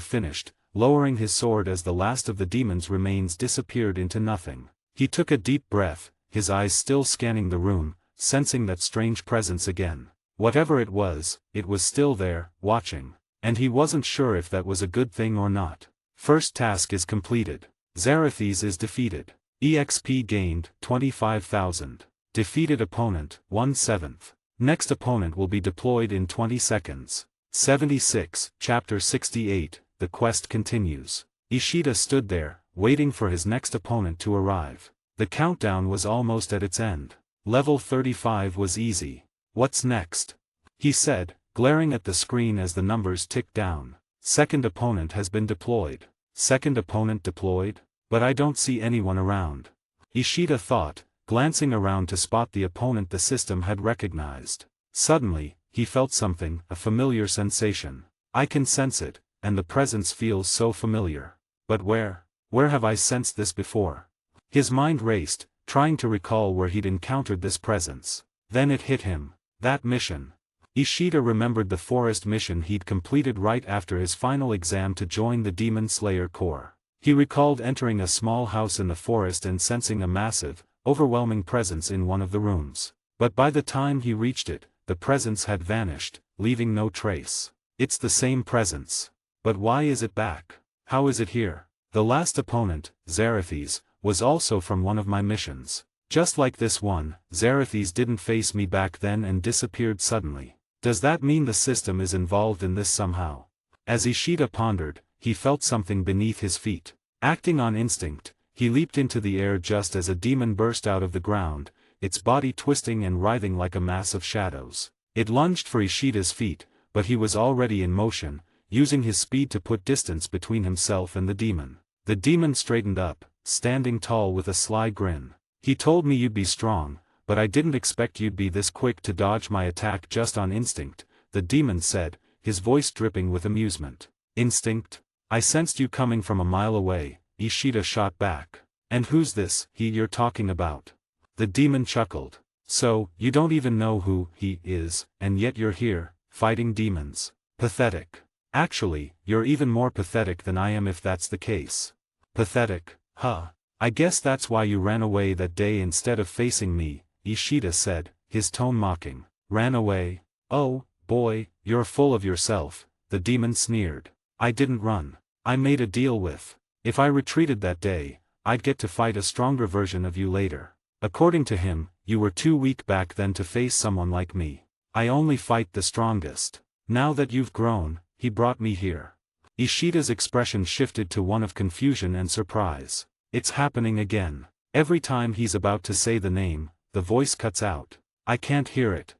finished, lowering his sword as the last of the demon's remains disappeared into nothing. He took a deep breath, his eyes still scanning the room, sensing that strange presence again. Whatever it was still there, watching. And he wasn't sure if that was a good thing or not. First task is completed. Zarathes is defeated. EXP gained, 25,000. Defeated opponent, 1/7. Next opponent will be deployed in 20 seconds. 76, Chapter 68. The quest continues. Ishida stood there, waiting for his next opponent to arrive. The countdown was almost at its end. Level 35 was easy. "What's next?" he said, glaring at the screen as the numbers ticked down. "Second opponent has been deployed." Second opponent deployed? But I don't see anyone around. Ishida thought, glancing around to spot the opponent the system had recognized. Suddenly, he felt something, a familiar sensation. "I can sense it. And the presence feels so familiar. But where have I sensed this before?" His mind raced, trying to recall where he'd encountered this presence. Then it hit him. That mission. Ishida remembered the forest mission he'd completed right after his final exam to join the Demon Slayer Corps. He recalled entering a small house in the forest and sensing a massive, overwhelming presence in one of the rooms. But by the time he reached it, the presence had vanished, leaving no trace. It's the same presence. But why is it back? How is it here? The last opponent, Zarathes, was also from one of my missions. Just like this one, Zarathes didn't face me back then and disappeared suddenly. Does that mean the system is involved in this somehow? As Ishida pondered, he felt something beneath his feet. Acting on instinct, he leaped into the air just as a demon burst out of the ground, its body twisting and writhing like a mass of shadows. It lunged for Ishida's feet, but he was already in motion, using his speed to put distance between himself and the demon. The demon straightened up, standing tall with a sly grin. "He told me you'd be strong, but I didn't expect you'd be this quick to dodge my attack just on instinct," the demon said, his voice dripping with amusement. "Instinct? I sensed you coming from a mile away," Ishida shot back. And who's this he you're talking about? The demon chuckled. So, you don't even know who he is, and yet you're here, fighting demons. Pathetic. Actually, you're even more pathetic than I am if that's the case. Pathetic, huh? I guess that's why you ran away that day instead of facing me, Ishida said, his tone mocking. Ran away? Oh, boy, you're full of yourself, the demon sneered. I didn't run. I made a deal with. If I retreated that day, I'd get to fight a stronger version of you later. According to him, you were too weak back then to face someone like me. I only fight the strongest. Now that you've grown, he brought me here. Ishida's expression shifted to one of confusion and surprise. It's happening again. Every time he's about to say the name, the voice cuts out. I can't hear it.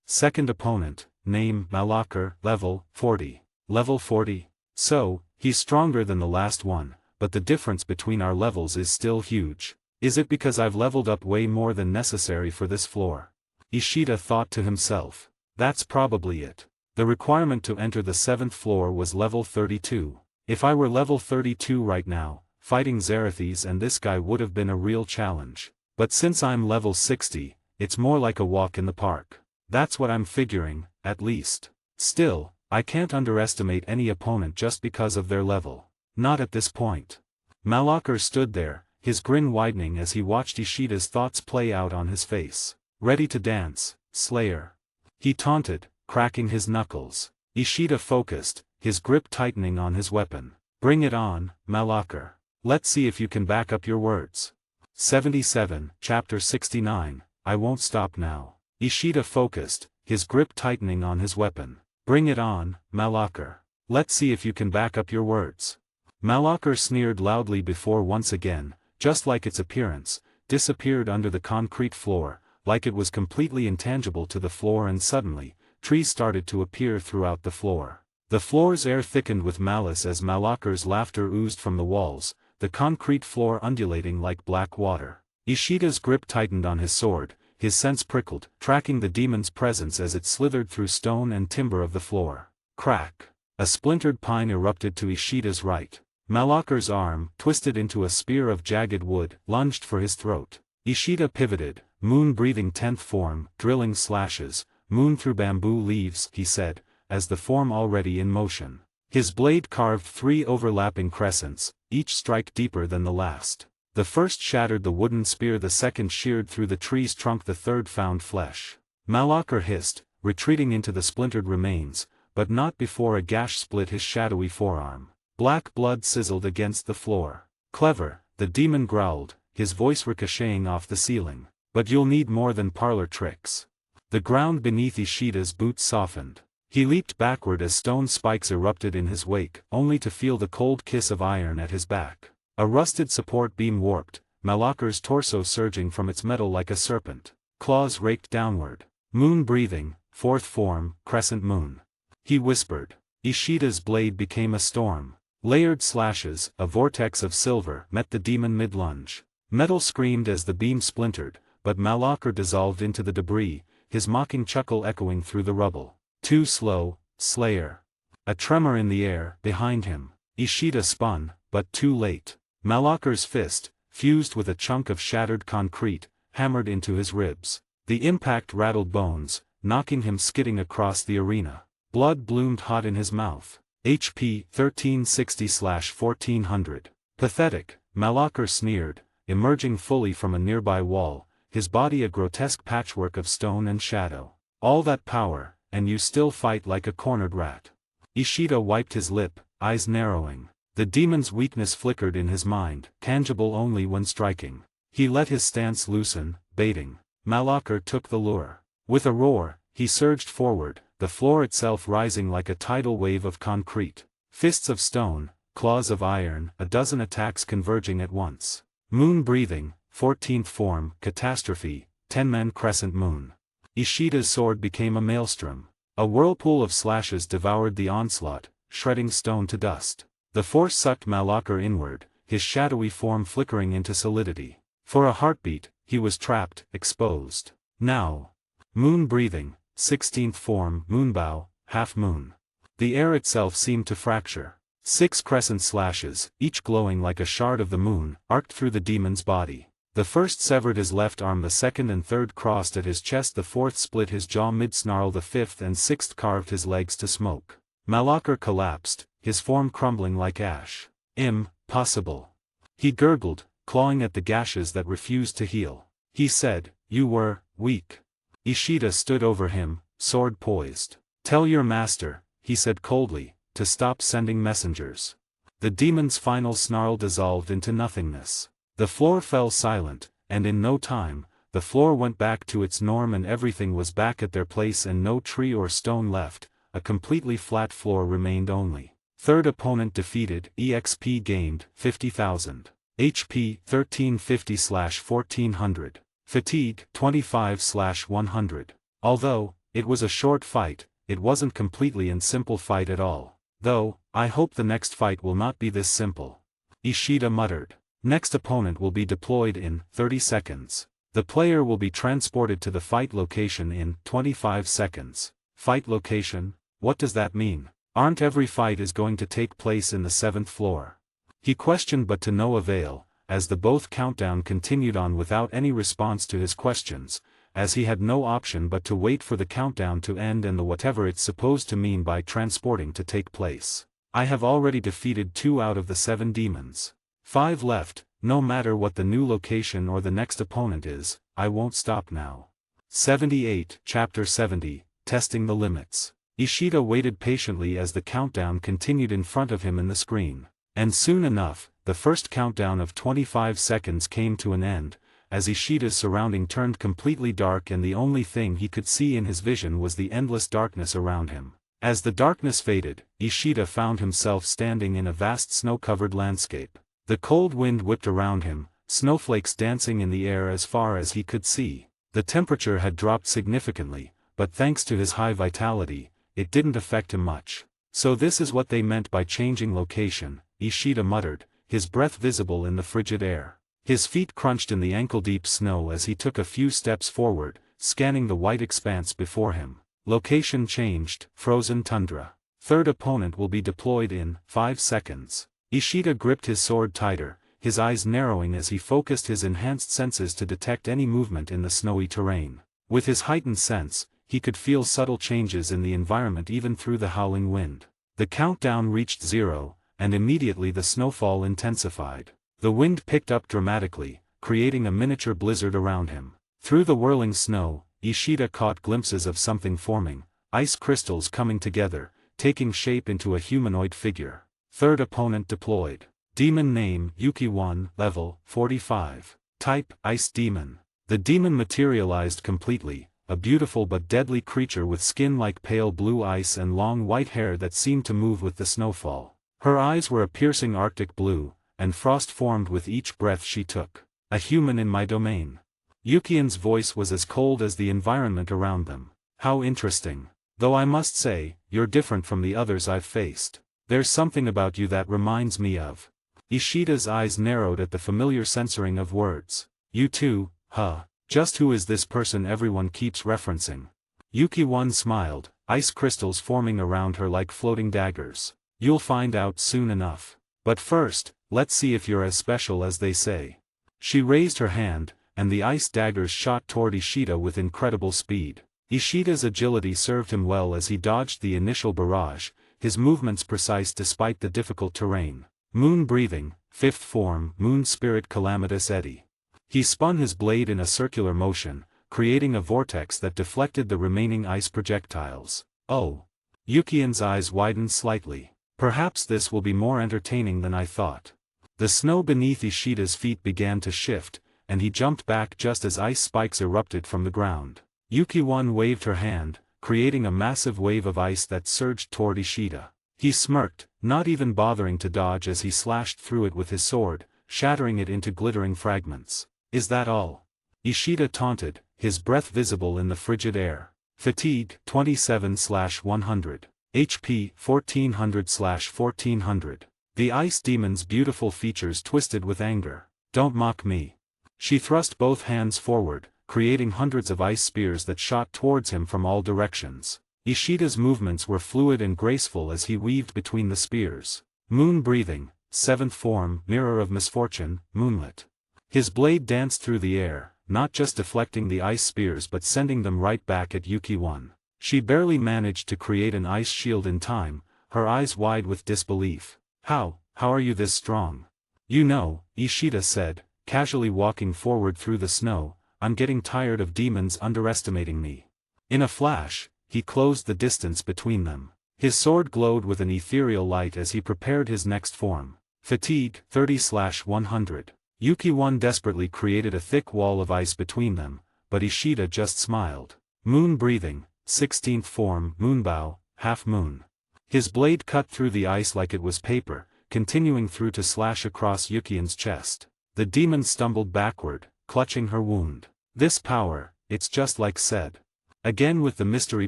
Second opponent, name Malakar, level 40. Level 40? So, he's stronger than the last one, but the difference between our levels is still huge. Is it because I've leveled up way more than necessary for this floor? Ishida thought to himself. That's probably it. The requirement to enter the 7th floor was level 32. If I were level 32 right now, fighting Xerathis and this guy would have been a real challenge. But since I'm level 60, it's more like a walk in the park. That's what I'm figuring, at least. Still, I can't underestimate any opponent just because of their level. Not at this point. Malakar stood there, his grin widening as he watched Ishida's thoughts play out on his face. Ready to dance, Slayer? He taunted, cracking his knuckles. Ishida focused, his grip tightening on his weapon. Bring it on, Malakar. Let's see if you can back up your words. 77, Chapter 69, I won't stop now. Ishida focused, his grip tightening on his weapon. Bring it on, Malakar. Let's see if you can back up your words. Malakar sneered loudly before once again, just like its appearance, disappeared under the concrete floor, like it was completely intangible to the floor, and suddenly, trees started to appear throughout the floor. The floor's air thickened with malice as Malakar's laughter oozed from the walls, the concrete floor undulating like black water. Ishida's grip tightened on his sword, his sense prickled, tracking the demon's presence as it slithered through stone and timber of the floor. Crack! A splintered pine erupted to Ishida's right. Malakar's arm, twisted into a spear of jagged wood, lunged for his throat. Ishida pivoted, moon-breathing 10th form, drilling slashes, moon through bamboo leaves, he said, as the form already in motion. His blade carved 3 overlapping crescents, each strike deeper than the last. The first shattered the wooden spear, the second sheared through the tree's trunk, the third found flesh. Malakar hissed, retreating into the splintered remains, but not before a gash split his shadowy forearm. Black blood sizzled against the floor. Clever, the demon growled, his voice ricocheting off the ceiling. But you'll need more than parlor tricks. The ground beneath Ishida's boots softened. He leaped backward as stone spikes erupted in his wake, only to feel the cold kiss of iron at his back. A rusted support beam warped, Malakar's torso surging from its metal like a serpent. Claws raked downward. Moon breathing, 4th form, crescent moon. He whispered. Ishida's blade became a storm. Layered slashes, a vortex of silver, met the demon mid-lunge. Metal screamed as the beam splintered, but Malakar dissolved into the debris, his mocking chuckle echoing through the rubble. Too slow, Slayer. A tremor in the air, behind him. Ishida spun, but too late. Malakar's fist, fused with a chunk of shattered concrete, hammered into his ribs. The impact rattled bones, knocking him skidding across the arena. Blood bloomed hot in his mouth. HP 1360/1400. Pathetic, Malakar sneered, emerging fully from a nearby wall, his body a grotesque patchwork of stone and shadow. All that power, and you still fight like a cornered rat. Ishida wiped his lip, eyes narrowing. The demon's weakness flickered in his mind, tangible only when striking. He let his stance loosen, baiting. Malakar took the lure. With a roar, he surged forward, the floor itself rising like a tidal wave of concrete. Fists of stone, claws of iron, a dozen attacks converging at once. Moon breathing, 14th form, catastrophe, 10-man crescent moon. Ishida's sword became a maelstrom. A whirlpool of slashes devoured the onslaught, shredding stone to dust. The force sucked Malakar inward, his shadowy form flickering into solidity. For a heartbeat, he was trapped, exposed. Now. Moon breathing, 16th form, moonbow, half moon. The air itself seemed to fracture. 6 crescent slashes, each glowing like a shard of the moon, arced through the demon's body. The first severed his left arm, the second and third crossed at his chest, the fourth split his jaw mid-snarl, the fifth and sixth carved his legs to smoke. Malakar collapsed, his form crumbling like ash. Impossible. He gurgled, clawing at the gashes that refused to heal. He said, "You were weak." Ishida stood over him, sword poised. "Tell your master," he said coldly, "to stop sending messengers." The demon's final snarl dissolved into nothingness. The floor fell silent, and in no time, the floor went back to its norm and everything was back at their place and no tree or stone left, a completely flat floor remained only. Third opponent defeated, EXP gained, 50,000. HP, 1350/1400. Fatigue, 25/100. Although, it was a short fight, it wasn't completely and simple fight at all. Though, I hope the next fight will not be this simple. Ishida muttered. Next opponent will be deployed in 30 seconds. The player will be transported to the fight location in 25 seconds. Fight location? What does that mean? Aren't every fight is going to take place in the 7th floor? He questioned, but to no avail, as the both countdown continued on without any response to his questions, as he had no option but to wait for the countdown to end and the whatever it's supposed to mean by transporting to take place. I have already defeated 2 out of the 7 demons. 5 left, no matter what the new location or the next opponent is, I won't stop now. 78, Chapter 70, Testing the Limits. Ishida waited patiently as the countdown continued in front of him in the screen. And soon enough, the first countdown of 25 seconds came to an end, as Ishida's surrounding turned completely dark and the only thing he could see in his vision was the endless darkness around him. As the darkness faded, Ishida found himself standing in a vast snow-covered landscape. The cold wind whipped around him, snowflakes dancing in the air as far as he could see. The temperature had dropped significantly, but thanks to his high vitality, it didn't affect him much. So this is what they meant by changing location, Ishida muttered, his breath visible in the frigid air. His feet crunched in the ankle-deep snow as he took a few steps forward, scanning the white expanse before him. Location changed, frozen tundra. Third opponent will be deployed in 5 seconds. Ishida gripped his sword tighter, his eyes narrowing as he focused his enhanced senses to detect any movement in the snowy terrain. With his heightened sense, he could feel subtle changes in the environment even through the howling wind. The countdown reached 0, and immediately the snowfall intensified. The wind picked up dramatically, creating a miniature blizzard around him. Through the whirling snow, Ishida caught glimpses of something forming, ice crystals coming together, taking shape into a humanoid figure. Third opponent deployed. Demon name, Yuki-1, level, 45. Type, Ice Demon. The demon materialized completely, a beautiful but deadly creature with skin like pale blue ice and long white hair that seemed to move with the snowfall. Her eyes were a piercing arctic blue, and frost formed with each breath she took. A human in my domain. Yukian's voice was as cold as the environment around them. How interesting. Though I must say, you're different from the others I've faced. There's something about you that reminds me of. Ishida's eyes narrowed at the familiar censoring of words. You too, huh? Just who is this person everyone keeps referencing? Yuki-1 smiled, ice crystals forming around her like floating daggers. You'll find out soon enough. But first, let's see if you're as special as they say. She raised her hand, and the ice daggers shot toward Ishida with incredible speed. Ishida's agility served him well as he dodged the initial barrage, his movements precise despite the difficult terrain. Moon breathing, 5th form, moon spirit calamitous eddy. He spun his blade in a circular motion, creating a vortex that deflected the remaining ice projectiles. Oh! Yukian's eyes widened slightly. Perhaps this will be more entertaining than I thought. The snow beneath Ishida's feet began to shift, and he jumped back just as ice spikes erupted from the ground. Yuki-1 waved her hand, creating a massive wave of ice that surged toward Ishida. He smirked, not even bothering to dodge as he slashed through it with his sword, shattering it into glittering fragments. Is that all? Ishida taunted, his breath visible in the frigid air. Fatigue, 27/100. HP, 1400/1400. The ice demon's beautiful features twisted with anger. Don't mock me. She thrust both hands forward, creating hundreds of ice spears that shot towards him from all directions. Ishida's movements were fluid and graceful as he weaved between the spears. Moon breathing, 7th form, mirror of misfortune, moonlit. His blade danced through the air, not just deflecting the ice spears but sending them right back at Yuki-1. She barely managed to create an ice shield in time, her eyes wide with disbelief. How are you this strong? You know, Ishida said, casually walking forward through the snow, I'm getting tired of demons underestimating me. In a flash, he closed the distance between them. His sword glowed with an ethereal light as he prepared his next form. Fatigue, 30/100. Yuki-1 desperately created a thick wall of ice between them, but Ishida just smiled. Moon breathing, 16th form, moonbow, half moon. His blade cut through the ice like it was paper, continuing through to slash across Yuki-1's chest. The demon stumbled backward, clutching her wound. This power, it's just like said. Again with the mystery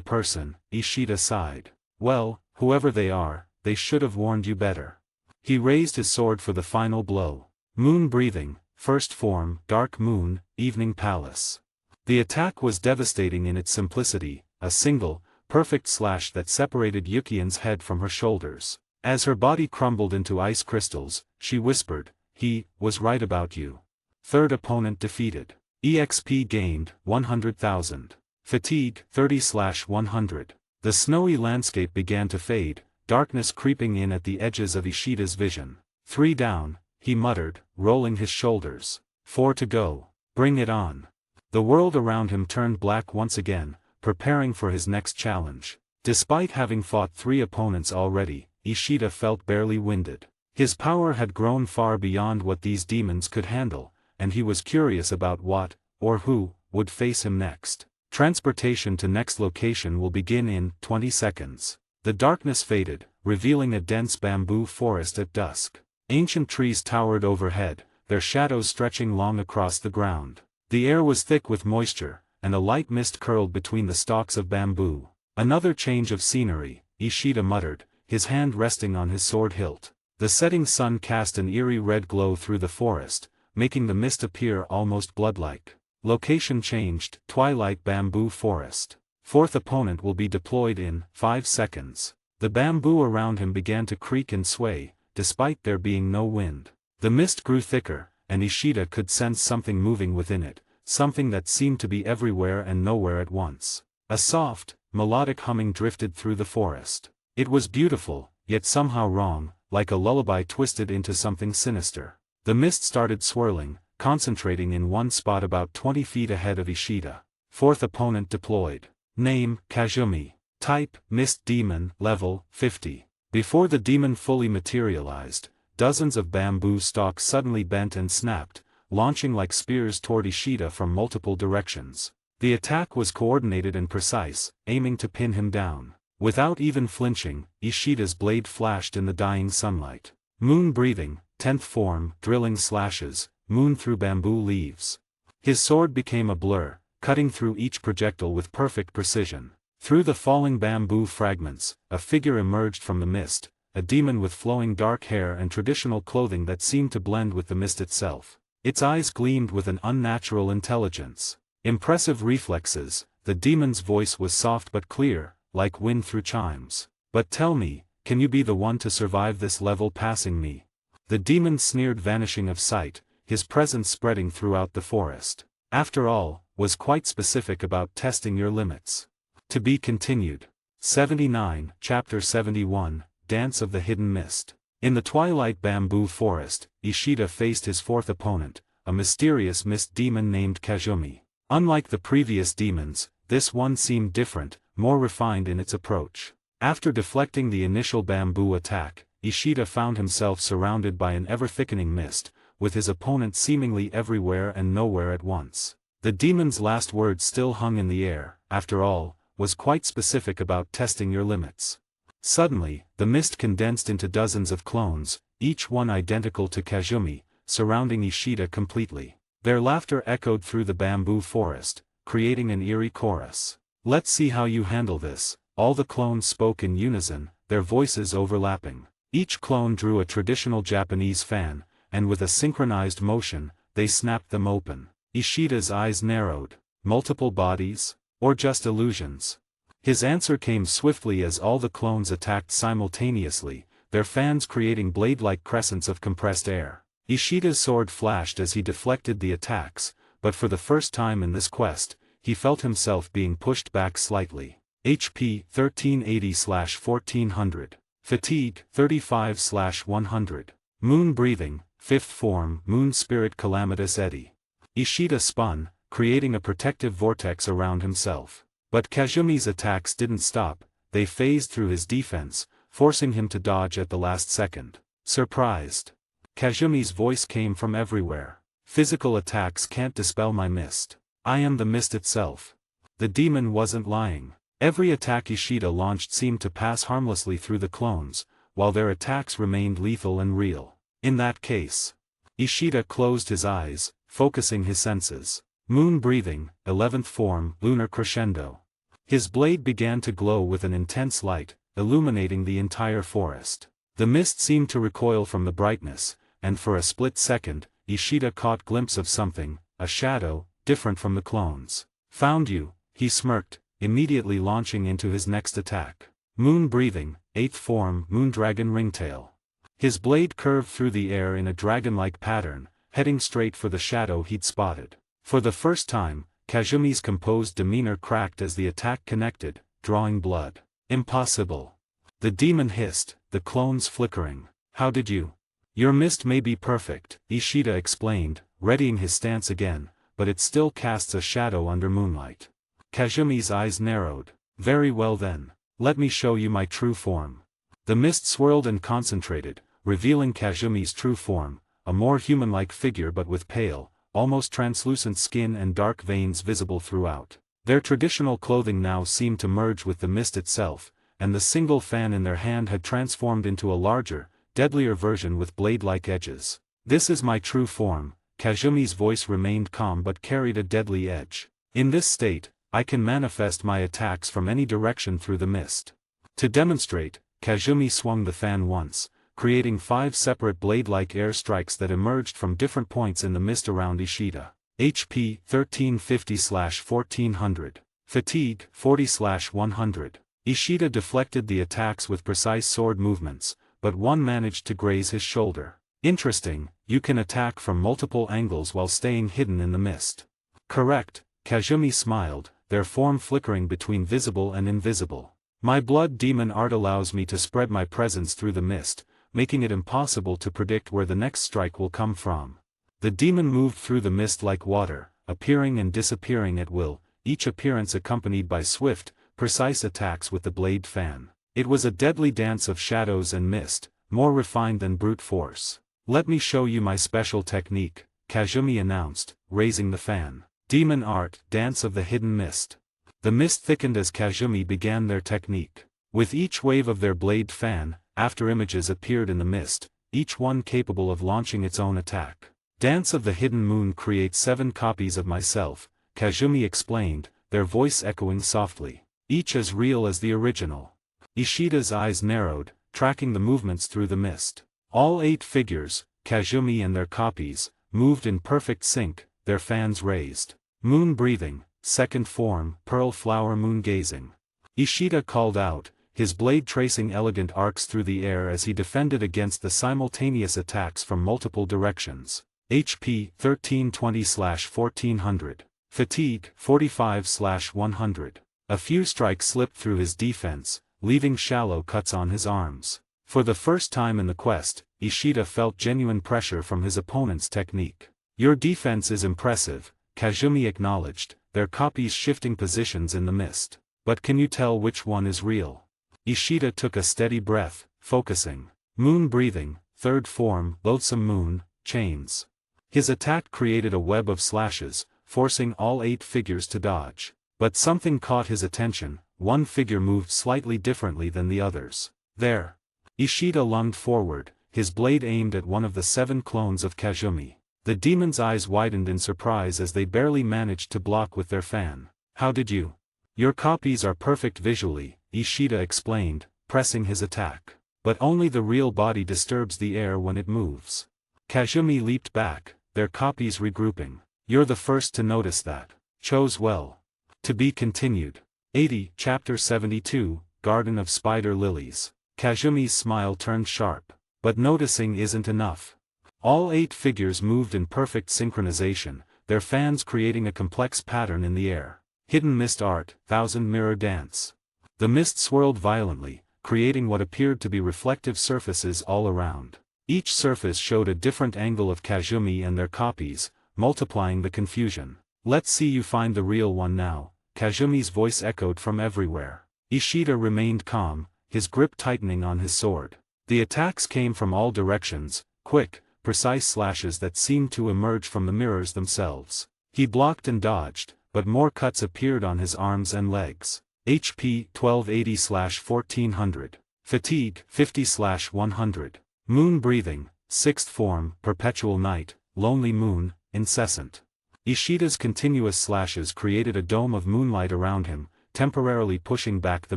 person, Ishida sighed. Well, whoever they are, they should have warned you better. He raised his sword for the final blow. Moon breathing, 1st form, dark moon, evening palace. The attack was devastating in its simplicity, a single, perfect slash that separated Yuki-1's head from her shoulders. As her body crumbled into ice crystals, she whispered, he was right about you. Third opponent defeated. EXP gained, 100,000. Fatigue, 30/100. The snowy landscape began to fade, darkness creeping in at the edges of Ishida's vision. 3 down, he muttered, rolling his shoulders. 4 to go. Bring it on. The world around him turned black once again, preparing for his next challenge. Despite having fought 3 opponents already, Ishida felt barely winded. His power had grown far beyond what these demons could handle, and he was curious about what, or who, would face him next. Transportation to next location will begin in 20 seconds. The darkness faded, revealing a dense bamboo forest at dusk. Ancient trees towered overhead, their shadows stretching long across the ground. The air was thick with moisture, and a light mist curled between the stalks of bamboo. Another change of scenery, Ishida muttered, his hand resting on his sword hilt. The setting sun cast an eerie red glow through the forest, making the mist appear almost blood-like. Location changed, twilight bamboo forest. 4th opponent will be deployed in 5 seconds. The bamboo around him began to creak and sway, despite there being no wind. The mist grew thicker, and Ishida could sense something moving within it, something that seemed to be everywhere and nowhere at once. A soft, melodic humming drifted through the forest. It was beautiful, yet somehow wrong, like a lullaby twisted into something sinister. The mist started swirling, concentrating in one spot about 20 feet ahead of Ishida. 4th opponent deployed. Name, Kazumi. Type, Mist Demon, level, 50. Before the demon fully materialized, dozens of bamboo stalks suddenly bent and snapped, launching like spears toward Ishida from multiple directions. The attack was coordinated and precise, aiming to pin him down. Without even flinching, Ishida's blade flashed in the dying sunlight. Moon breathing, 10th form, drilling slashes, moon through bamboo leaves. His sword became a blur, cutting through each projectile with perfect precision. Through the falling bamboo fragments, a figure emerged from the mist, a demon with flowing dark hair and traditional clothing that seemed to blend with the mist itself. Its eyes gleamed with an unnatural intelligence. Impressive reflexes, the demon's voice was soft but clear, like wind through chimes. But tell me, can you be the one to survive this level passing me? The demon sneered, vanishing of sight, his presence spreading throughout the forest. After all, was quite specific about testing your limits. To be continued. 79, Chapter 71, Dance of the Hidden Mist. In the twilight bamboo forest, Ishida faced his 4th opponent, a mysterious mist demon named Kazumi. Unlike the previous demons, this one seemed different, more refined in its approach. After deflecting the initial bamboo attack, Ishida found himself surrounded by an ever-thickening mist, with his opponent seemingly everywhere and nowhere at once. The demon's last words still hung in the air, after all, was quite specific about testing your limits. Suddenly, the mist condensed into dozens of clones, each one identical to Kazumi, surrounding Ishida completely. Their laughter echoed through the bamboo forest, creating an eerie chorus. Let's see how you handle this. All the clones spoke in unison, their voices overlapping. Each clone drew a traditional Japanese fan, and with a synchronized motion, they snapped them open. Ishida's eyes narrowed. Multiple bodies? Or just illusions? His answer came swiftly as all the clones attacked simultaneously, their fans creating blade-like crescents of compressed air. Ishida's sword flashed as he deflected the attacks, but for the first time in this quest, he felt himself being pushed back slightly. HP 1380/1400. Fatigue 35/100. Moon breathing, 5th form, Moon Spirit Calamitous Eddy. Ishida spun, creating a protective vortex around himself. But Kazumi's attacks didn't stop, they phased through his defense, forcing him to dodge at the last second. Surprised. Kazumi's voice came from everywhere. Physical attacks can't dispel my mist. I am the mist itself. The demon wasn't lying. Every attack Ishida launched seemed to pass harmlessly through the clones, while their attacks remained lethal and real. In that case, Ishida closed his eyes, focusing his senses. Moon breathing, 11th form, lunar crescendo. His blade began to glow with an intense light, illuminating the entire forest. The mist seemed to recoil from the brightness, and for a split second, Ishida caught a glimpse of something, a shadow, different from the clones. Found you, he smirked, immediately launching into his next attack. Moon breathing, 8th form, Moondragon Ringtail. His blade curved through the air in a dragon-like pattern, heading straight for the shadow he'd spotted. For the first time, Kazumi's composed demeanor cracked as the attack connected, drawing blood. Impossible. The demon hissed, the clones flickering. How did you? Your mist may be perfect, Ishida explained, readying his stance again, but it still casts a shadow under moonlight. Kazumi's eyes narrowed. Very well then. Let me show you my true form. The mist swirled and concentrated, revealing Kazumi's true form, a more human-like figure but with pale, almost translucent skin and dark veins visible throughout. Their traditional clothing now seemed to merge with the mist itself, and the single fan in their hand had transformed into a larger, deadlier version with blade-like edges. This is my true form. Kazumi's voice remained calm but carried a deadly edge. In this state, I can manifest my attacks from any direction through the mist. To demonstrate, Kazumi swung the fan once, creating 5 separate blade-like air strikes that emerged from different points in the mist around Ishida. HP 1350/1400. Fatigue 40/100. Ishida deflected the attacks with precise sword movements, but one managed to graze his shoulder. Interesting, you can attack from multiple angles while staying hidden in the mist. Correct, Kazumi smiled, their form flickering between visible and invisible. My blood demon art allows me to spread my presence through the mist, making it impossible to predict where the next strike will come from. The demon moved through the mist like water, appearing and disappearing at will, each appearance accompanied by swift, precise attacks with the blade fan. It was a deadly dance of shadows and mist, more refined than brute force. Let me show you my special technique, Kazumi announced, raising the fan. Demon art, Dance of the Hidden Mist. The mist thickened as Kazumi began their technique. With each wave of their blade fan, after images appeared in the mist, each one capable of launching its own attack. Dance of the Hidden Moon creates 7 copies of myself, Kazumi explained, their voice echoing softly. Each as real as the original. Ishida's eyes narrowed, tracking the movements through the mist. All 8 figures, Kazumi and their copies, moved in perfect sync, their fans raised. Moon breathing, 2nd form, Pearl Flower Moon gazing. Ishida called out, his blade tracing elegant arcs through the air as he defended against the simultaneous attacks from multiple directions. HP 1320/1400. Fatigue 45/100. A few strikes slipped through his defense, leaving shallow cuts on his arms. For the first time in the quest, Ishida felt genuine pressure from his opponent's technique. Your defense is impressive, Kazumi acknowledged, their copies shifting positions in the mist. But can you tell which one is real? Ishida took a steady breath, focusing. Moon breathing, 3rd form, Loathsome Moon, chains. His attack created a web of slashes, forcing all 8 figures to dodge. But something caught his attention, one figure moved slightly differently than the others. There. Ishida lunged forward, his blade aimed at one of the 7 clones of Kazumi. The demon's eyes widened in surprise as they barely managed to block with their fan. How did you? Your copies are perfect visually, Ishida explained, pressing his attack. But only the real body disturbs the air when it moves. Kazumi leaped back, their copies regrouping. You're the first to notice that. Chose well. To be continued. 80, Chapter 72, Garden of Spider Lilies. Kazumi's smile turned sharp. But noticing isn't enough. All 8 figures moved in perfect synchronization, their fans creating a complex pattern in the air. Hidden mist art, thousand mirror dance. The mist swirled violently, creating what appeared to be reflective surfaces all around. Each surface showed a different angle of Kazumi and their copies, multiplying the confusion. "Let's see you find the real one now," Kazumi's voice echoed from everywhere. Ishida remained calm, his grip tightening on his sword. The attacks came from all directions, quick, precise slashes that seemed to emerge from the mirrors themselves. He blocked and dodged, but more cuts appeared on his arms and legs. HP 1280/1400. Fatigue 50/100. Moon breathing, 6th form, perpetual night, lonely moon, incessant. Ishida's continuous slashes created a dome of moonlight around him, temporarily pushing back the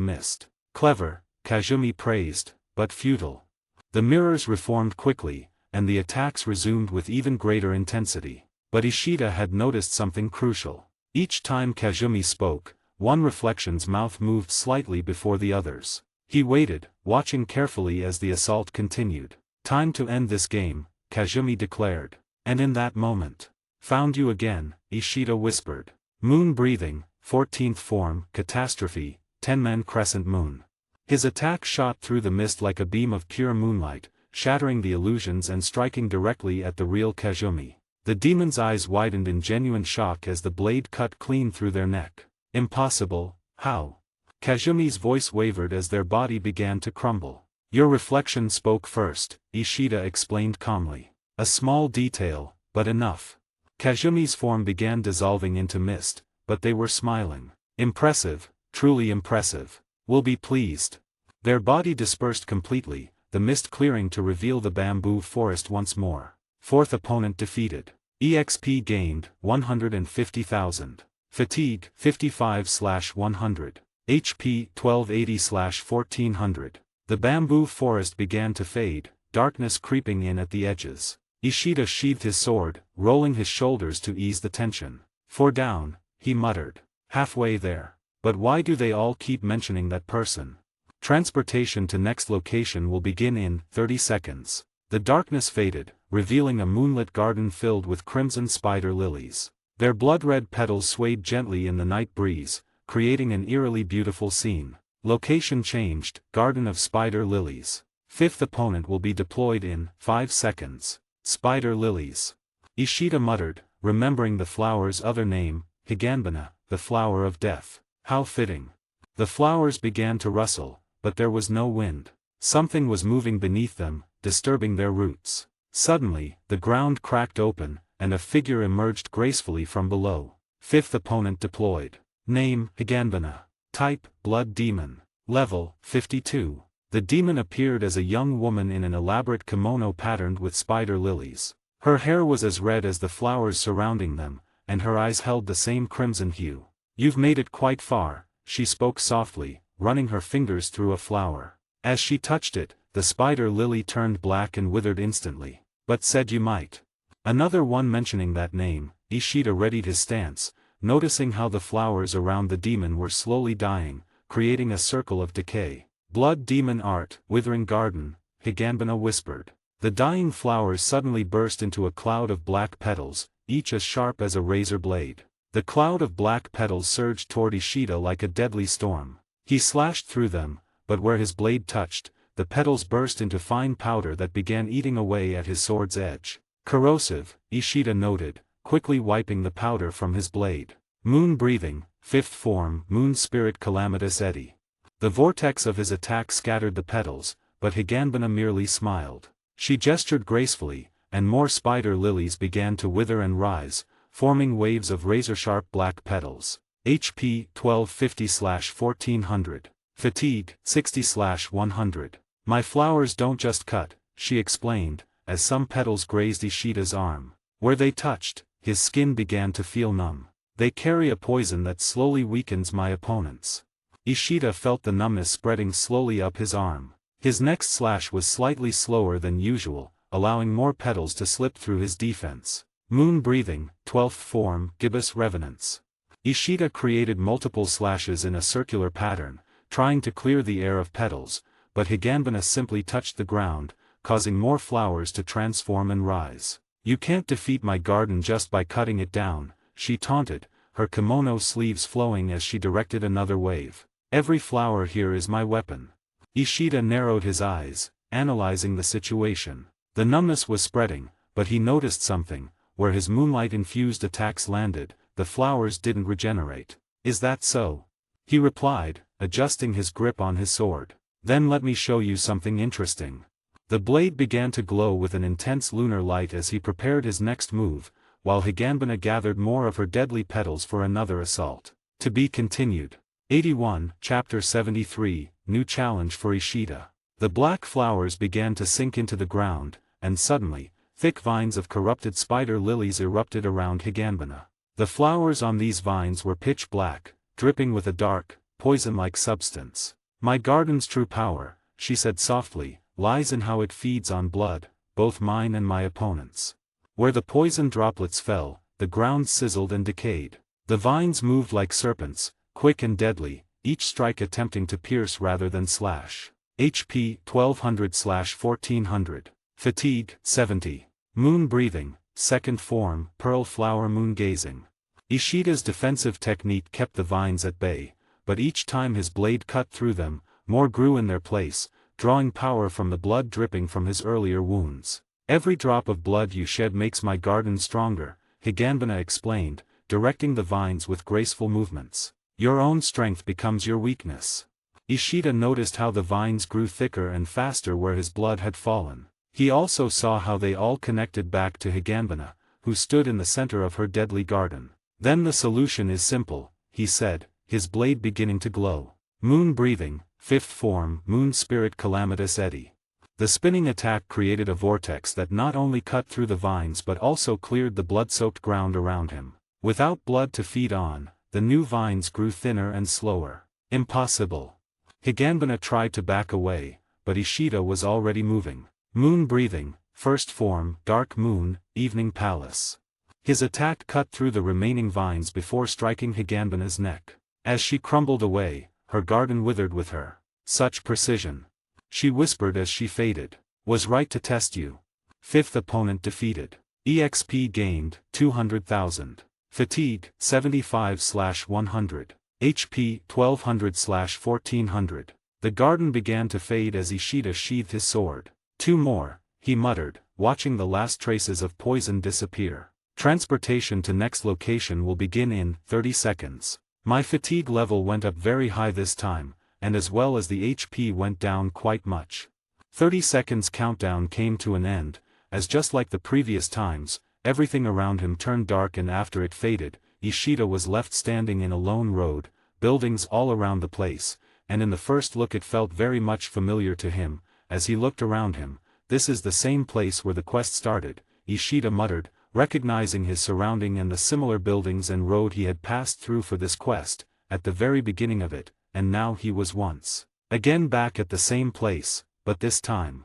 mist. Clever, Kazumi praised, but futile. The mirrors reformed quickly, and the attacks resumed with even greater intensity. But Ishida had noticed something crucial. Each time Kazumi spoke, one reflection's mouth moved slightly before the others. He waited, watching carefully as the assault continued. "Time to end this game," Kazumi declared. And in that moment, "Found you again," Ishida whispered. Moon breathing, 14th form, catastrophe, 10-man crescent moon. His attack shot through the mist like a beam of pure moonlight, shattering the illusions and striking directly at the real Kazumi. The demon's eyes widened in genuine shock as the blade cut clean through their neck. "Impossible, how?" Kazumi's voice wavered as their body began to crumble. "Your reflection spoke first," Ishida explained calmly. "A small detail, but enough." Kazumi's form began dissolving into mist, but they were smiling. "Impressive, truly impressive. We'll be pleased." Their body dispersed completely, the mist clearing to reveal the bamboo forest once more. 4th opponent defeated. EXP gained, 150,000. Fatigue, 55/100. HP, 1280/1400. The bamboo forest began to fade, darkness creeping in at the edges. Ishida sheathed his sword, rolling his shoulders to ease the tension. "For down," he muttered. "Halfway there. But why do they all keep mentioning that person?" Transportation to next location will begin in 30 seconds. The darkness faded, revealing a moonlit garden filled with crimson spider lilies. Their blood-red petals swayed gently in the night breeze, creating an eerily beautiful scene. Location changed, Garden of Spider Lilies. 5th opponent will be deployed in 5 seconds. Spider Lilies. Ishida muttered, remembering the flower's other name, Higanbana, the flower of death. How fitting. The flowers began to rustle, but there was no wind. Something was moving beneath them, disturbing their roots. Suddenly, the ground cracked open, and a figure emerged gracefully from below. 5th opponent deployed. Name, Higanbana. Type, Blood Demon. Level, 52. The demon appeared as a young woman in an elaborate kimono patterned with spider lilies. Her hair was as red as the flowers surrounding them, and her eyes held the same crimson hue. "You've made it quite far," she spoke softly, running her fingers through a flower. As she touched it, the spider lily turned black and withered instantly. "But said you might." Another one mentioning that name, Ishida readied his stance, noticing how the flowers around the demon were slowly dying, creating a circle of decay. "Blood demon art, withering garden," Higanbana whispered. The dying flowers suddenly burst into a cloud of black petals, each as sharp as a razor blade. The cloud of black petals surged toward Ishida like a deadly storm. He slashed through them, but where his blade touched, the petals burst into fine powder that began eating away at his sword's edge. "Corrosive," Ishida noted, quickly wiping the powder from his blade. Moon breathing, 5th form, moon spirit calamitous eddy. The vortex of his attack scattered the petals, but Higanbana merely smiled. She gestured gracefully, and more spider lilies began to wither and rise, forming waves of razor-sharp black petals. HP 1250/1400. Fatigue 60/100. "My flowers don't just cut," she explained, as some petals grazed Ishida's arm. Where they touched, his skin began to feel numb. "They carry a poison that slowly weakens my opponents." Ishida felt the numbness spreading slowly up his arm. His next slash was slightly slower than usual, allowing more petals to slip through his defense. Moon breathing, 12th form, gibbous revenants. Ishida created multiple slashes in a circular pattern, trying to clear the air of petals, but Higanbana simply touched the ground, causing more flowers to transform and rise. "You can't defeat my garden just by cutting it down," she taunted, her kimono sleeves flowing as she directed another wave. "Every flower here is my weapon." Ishida narrowed his eyes, analyzing the situation. The numbness was spreading, but he noticed something: where his moonlight-infused attacks landed, the flowers didn't regenerate. "Is that so?" he replied, adjusting his grip on his sword. "Then let me show you something interesting." The blade began to glow with an intense lunar light as he prepared his next move, while Higanbana gathered more of her deadly petals for another assault. To be continued. 81, Chapter 73, New Challenge for Ishida. The black flowers began to sink into the ground, and suddenly, thick vines of corrupted spider lilies erupted around Higanbana. The flowers on these vines were pitch black, dripping with a dark, poison-like substance. "My garden's true power," she said softly, "lies in how it feeds on blood, both mine and my opponent's." Where the poison droplets fell, the ground sizzled and decayed. The vines moved like serpents, quick and deadly, each strike attempting to pierce rather than slash. HP 1200/1400. Fatigue 70. Moon breathing, second form, pearl flower moon gazing. Ishida's defensive technique kept the vines at bay, but each time his blade cut through them, more grew in their place, drawing power from the blood dripping from his earlier wounds. "Every drop of blood you shed makes my garden stronger," Higanbana explained, directing the vines with graceful movements. "Your own strength becomes your weakness." Ishida noticed how the vines grew thicker and faster where his blood had fallen. He also saw how they all connected back to Higanbana, who stood in the center of her deadly garden. "Then the solution is simple," he said, his blade beginning to glow. "Moon breathing, fifth form, moon spirit calamitous eddy." The spinning attack created a vortex that not only cut through the vines but also cleared the blood-soaked ground around him. Without blood to feed on, the new vines grew thinner and slower. "Impossible." Higanbana tried to back away, but Ishida was already moving. "Moon breathing, first form, dark moon, evening palace." His attack cut through the remaining vines before striking Higanbana's neck. As she crumbled away, her garden withered with her. "Such precision," she whispered as she faded. "Was right to test you." Fifth opponent defeated. EXP gained, 200,000. Fatigue, 75/100. HP, 1200/1400. The garden began to fade as Ishida sheathed his sword. "Two more," he muttered, watching the last traces of poison disappear. "Transportation to next location will begin in 30 seconds. My fatigue level went up very high this time, and as well as the HP went down quite much." 30 seconds countdown came to an end, as just like the previous times, everything around him turned dark, and after it faded, Ishida was left standing in a lone road, buildings all around the place, and in the first look it felt very much familiar to him. As he looked around him, "This is the same place where the quest started," Ishida muttered, recognizing his surrounding and the similar buildings and road he had passed through for this quest, at the very beginning of it, and now he was once again back at the same place, but this time,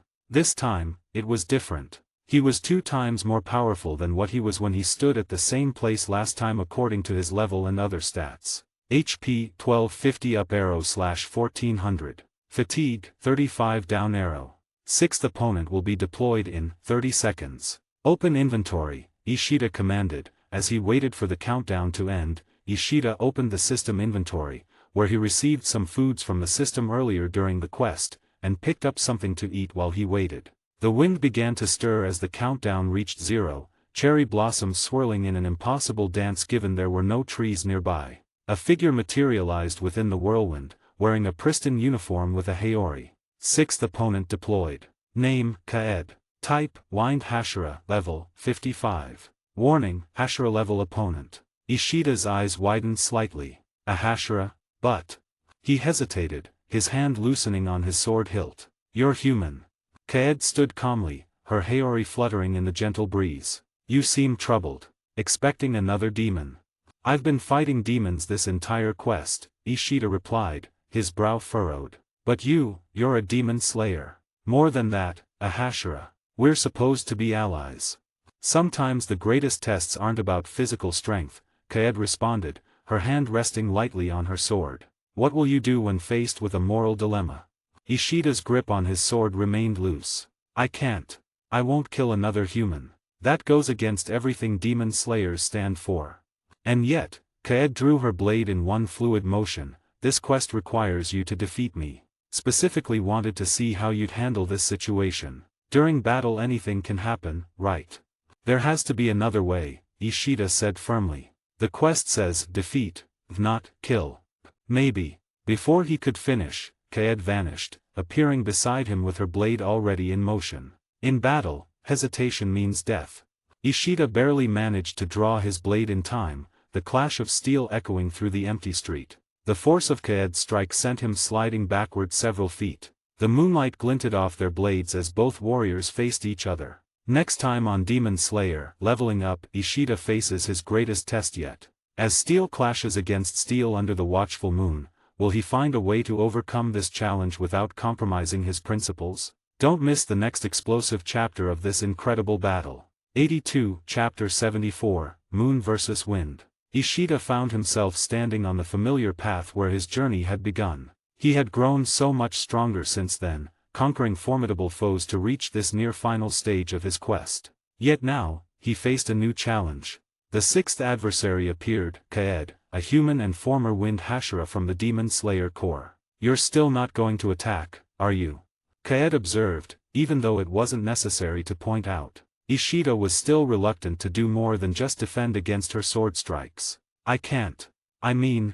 it was different. He was 2 times more powerful than what he was when he stood at the same place last time according to his level and other stats. HP 1250 up arrow/1400. Fatigue 35 down arrow. Sixth opponent will be deployed in 30 seconds. "Open inventory," Ishida commanded. As he waited for the countdown to end, Ishida opened the system inventory, where he received some foods from the system earlier during the quest, and picked up something to eat while he waited. The wind began to stir as the countdown reached 0, cherry blossoms swirling in an impossible dance given there were no trees nearby. A figure materialized within the whirlwind, wearing a pristine uniform with a haori. Sixth opponent deployed. Name, Kaed. Type, Wind Hashira, level, 55. Warning, Hashira level opponent. Ishida's eyes widened slightly. A Hashira, but... He hesitated, his hand loosening on his sword hilt. "You're human." Kaed stood calmly, her haori fluttering in the gentle breeze. "You seem troubled. Expecting another demon." "I've been fighting demons this entire quest," Ishida replied, his brow furrowed. "But you're a demon slayer. More than that, a Hashira. We're supposed to be allies." "Sometimes the greatest tests aren't about physical strength," Kaed responded, her hand resting lightly on her sword. "What will you do when faced with a moral dilemma?" Ishida's grip on his sword remained loose. I can't. I won't kill another human. That goes against everything demon slayers stand for. And yet, Kaed drew her blade in one fluid motion, this quest requires you to defeat me. Specifically wanted to see how you'd handle this situation. During battle anything can happen, right? There has to be another way, Ishida said firmly. The quest says defeat, not kill. Maybe. Before he could finish, Kaed vanished, appearing beside him with her blade already in motion. In battle, hesitation means death. Ishida barely managed to draw his blade in time, the clash of steel echoing through the empty street. The force of Kaed's strike sent him sliding backward several feet. The moonlight glinted off their blades as both warriors faced each other. Next time on Demon Slayer, leveling up, Ishida faces his greatest test yet. As steel clashes against steel under the watchful moon, will he find a way to overcome this challenge without compromising his principles? Don't miss the next explosive chapter of this incredible battle. 82, Chapter 74, Moon vs. Wind. Ishida found himself standing on the familiar path where his journey had begun. He had grown so much stronger since then, conquering formidable foes to reach this near-final stage of his quest. Yet now, he faced a new challenge. The sixth adversary appeared, Kaed, a human and former Wind Hashira from the Demon Slayer Corps. You're still not going to attack, are you? Kaed observed, even though it wasn't necessary to point out. Ishida was still reluctant to do more than just defend against her sword strikes. I can't. I mean,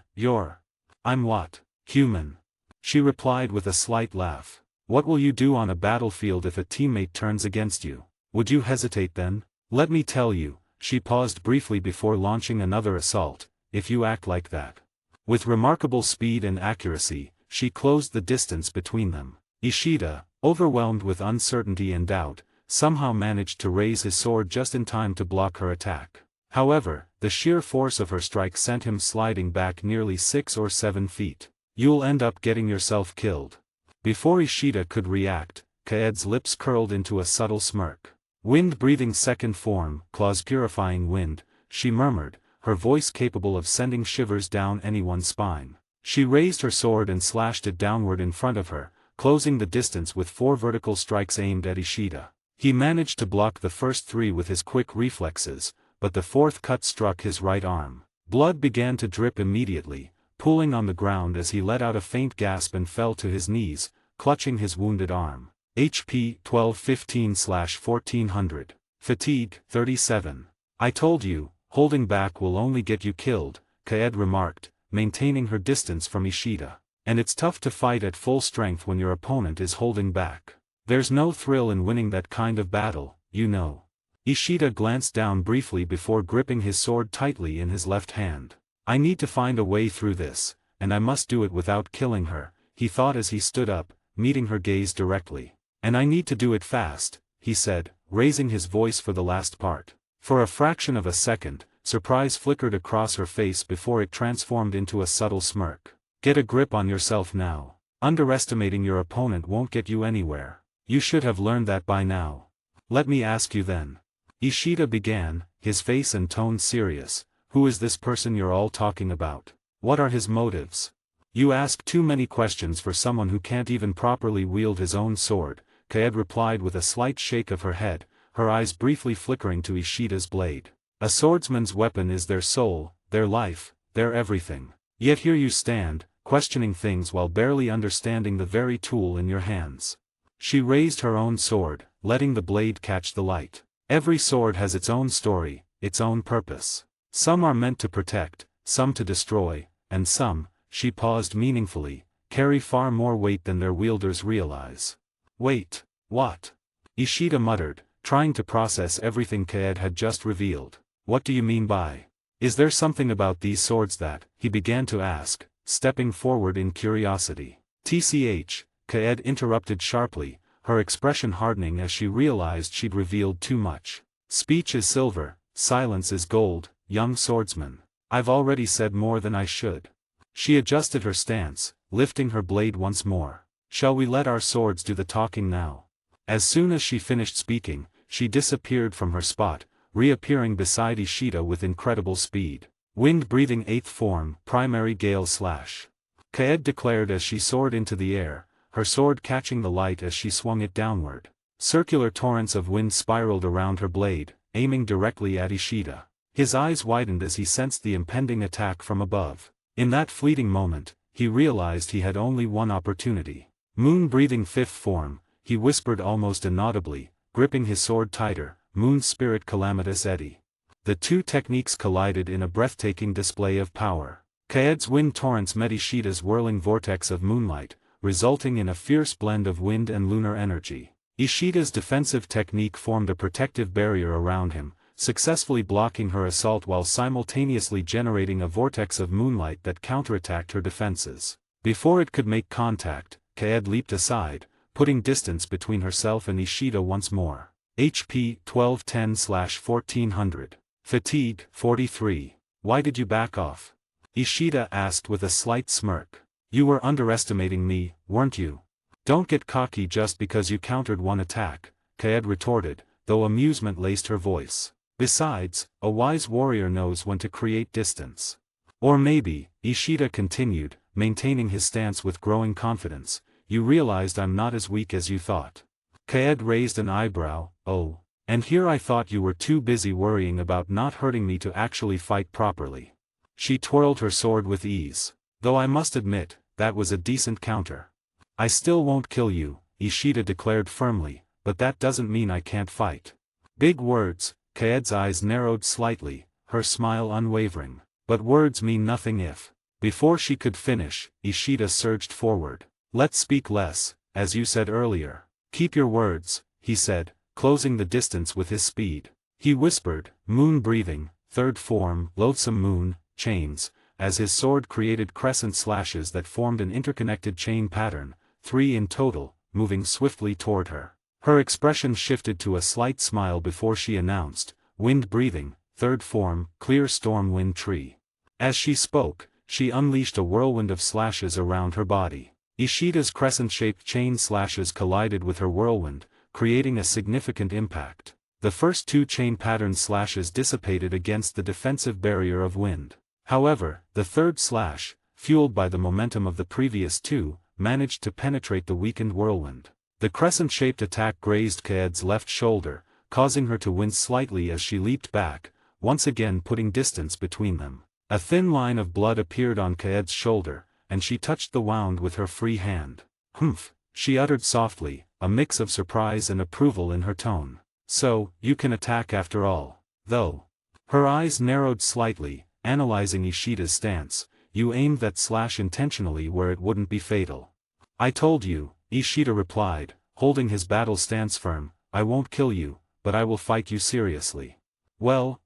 I'm what? Human. She replied with a slight laugh. What will you do on a battlefield if a teammate turns against you? Would you hesitate then? Let me tell you, she paused briefly before launching another assault, if you act like that. With remarkable speed and accuracy, she closed the distance between them. Ishida, overwhelmed with uncertainty and doubt, somehow managed to raise his sword just in time to block her attack. However, the sheer force of her strike sent him sliding back nearly 6 or 7 feet. You'll end up getting yourself killed. Before Ishida could react, Kaed's lips curled into a subtle smirk. Wind-breathing second form, claws purifying wind, she murmured, her voice capable of sending shivers down anyone's spine. She raised her sword and slashed it downward in front of her, closing the distance with 4 vertical strikes aimed at Ishida. He managed to block the first 3 with his quick reflexes, but the 4th cut struck his right arm. Blood began to drip immediately, pooling on the ground as he let out a faint gasp and fell to his knees, clutching his wounded arm. HP 1215/1400. Fatigue 37. I told you, holding back will only get you killed, Kaed remarked, maintaining her distance from Ishida. And it's tough to fight at full strength when your opponent is holding back. There's no thrill in winning that kind of battle, you know. Ishida glanced down briefly before gripping his sword tightly in his left hand. I need to find a way through this, and I must do it without killing her, he thought as he stood up, meeting her gaze directly. And I need to do it fast, he said, raising his voice for the last part. For a fraction of a second, surprise flickered across her face before it transformed into a subtle smirk. Get a grip on yourself now. Underestimating your opponent won't get you anywhere. You should have learned that by now. Let me ask you then. Ishida began, his face and tone serious. Who is this person you're all talking about? What are his motives? You ask too many questions for someone who can't even properly wield his own sword, Kaed replied with a slight shake of her head, her eyes briefly flickering to Ishida's blade. A swordsman's weapon is their soul, their life, their everything. Yet here you stand, questioning things while barely understanding the very tool in your hands. She raised her own sword, letting the blade catch the light. Every sword has its own story, its own purpose. Some are meant to protect, some to destroy, and some, she paused meaningfully, carry far more weight than their wielders realize. Wait, what? Ishida muttered, trying to process everything Kaed had just revealed. What do you mean by? Is there something about these swords that, he began to ask, stepping forward in curiosity. TCH, Kaed interrupted sharply, her expression hardening as she realized she'd revealed too much. Speech is silver, silence is gold, young swordsman. I've already said more than I should. She adjusted her stance, lifting her blade once more. Shall we let our swords do the talking now? As soon as she finished speaking, she disappeared from her spot, reappearing beside Ishida with incredible speed. Wind-breathing 8th form, primary gale slash. Kaed declared as she soared into the air, her sword catching the light as she swung it downward. Circular torrents of wind spiraled around her blade, aiming directly at Ishida. His eyes widened as he sensed the impending attack from above. In that fleeting moment, he realized he had only one opportunity. Moon-breathing fifth form, he whispered almost inaudibly, gripping his sword tighter, Moon Spirit Calamitous Eddy. The two techniques collided in a breathtaking display of power. Kaed's wind torrents met Ishida's whirling vortex of moonlight, resulting in a fierce blend of wind and lunar energy. Ishida's defensive technique formed a protective barrier around him, successfully blocking her assault while simultaneously generating a vortex of moonlight that counterattacked her defenses. Before it could make contact, Kaed leaped aside, putting distance between herself and Ishida once more. HP 1210/1400. Fatigue 43. Why did you back off? Ishida asked with a slight smirk. You were underestimating me, weren't you? Don't get cocky just because you countered one attack, Kaed retorted, though amusement laced her voice. Besides, a wise warrior knows when to create distance. Or maybe, Ishida continued, maintaining his stance with growing confidence, you realized I'm not as weak as you thought. Kaed raised an eyebrow. Oh. And here I thought you were too busy worrying about not hurting me to actually fight properly. She twirled her sword with ease. Though I must admit, that was a decent counter. I still won't kill you, Ishida declared firmly, but that doesn't mean I can't fight. Big words. Kaed's eyes narrowed slightly, her smile unwavering. But words mean nothing if. Before she could finish, Ishida surged forward. Let's speak less, as you said earlier. Keep your words, he said, closing the distance with his speed. He whispered, moon-breathing, third form, loathsome moon, chains, as his sword created crescent slashes that formed an interconnected chain pattern, 3 in total, moving swiftly toward her. Her expression shifted to a slight smile before she announced, wind-breathing, third form, clear storm wind tree. As she spoke, she unleashed a whirlwind of slashes around her body. Ishida's crescent-shaped chain slashes collided with her whirlwind, creating a significant impact. The first 2 chain pattern slashes dissipated against the defensive barrier of wind. However, the third slash, fueled by the momentum of the previous 2, managed to penetrate the weakened whirlwind. The crescent-shaped attack grazed Kaed's left shoulder, causing her to wince slightly as she leaped back, once again putting distance between them. A thin line of blood appeared on Kaed's shoulder, and she touched the wound with her free hand. Humph, she uttered softly, a mix of surprise and approval in her tone. So, you can attack after all. Though. Her eyes narrowed slightly, analyzing Ishida's stance. You aimed that slash intentionally where it wouldn't be fatal. I told you, Ishida replied, holding his battle stance firm, I won't kill you, but I will fight you seriously. Well,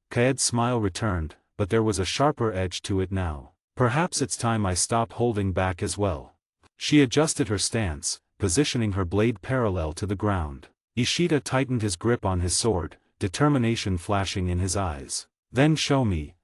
Kaed's smile returned, but there was a sharper edge to it now. Perhaps it's time I stop holding back as well. She adjusted her stance, positioning her blade parallel to the ground. Ishida tightened his grip on his sword, determination flashing in his eyes. Then show me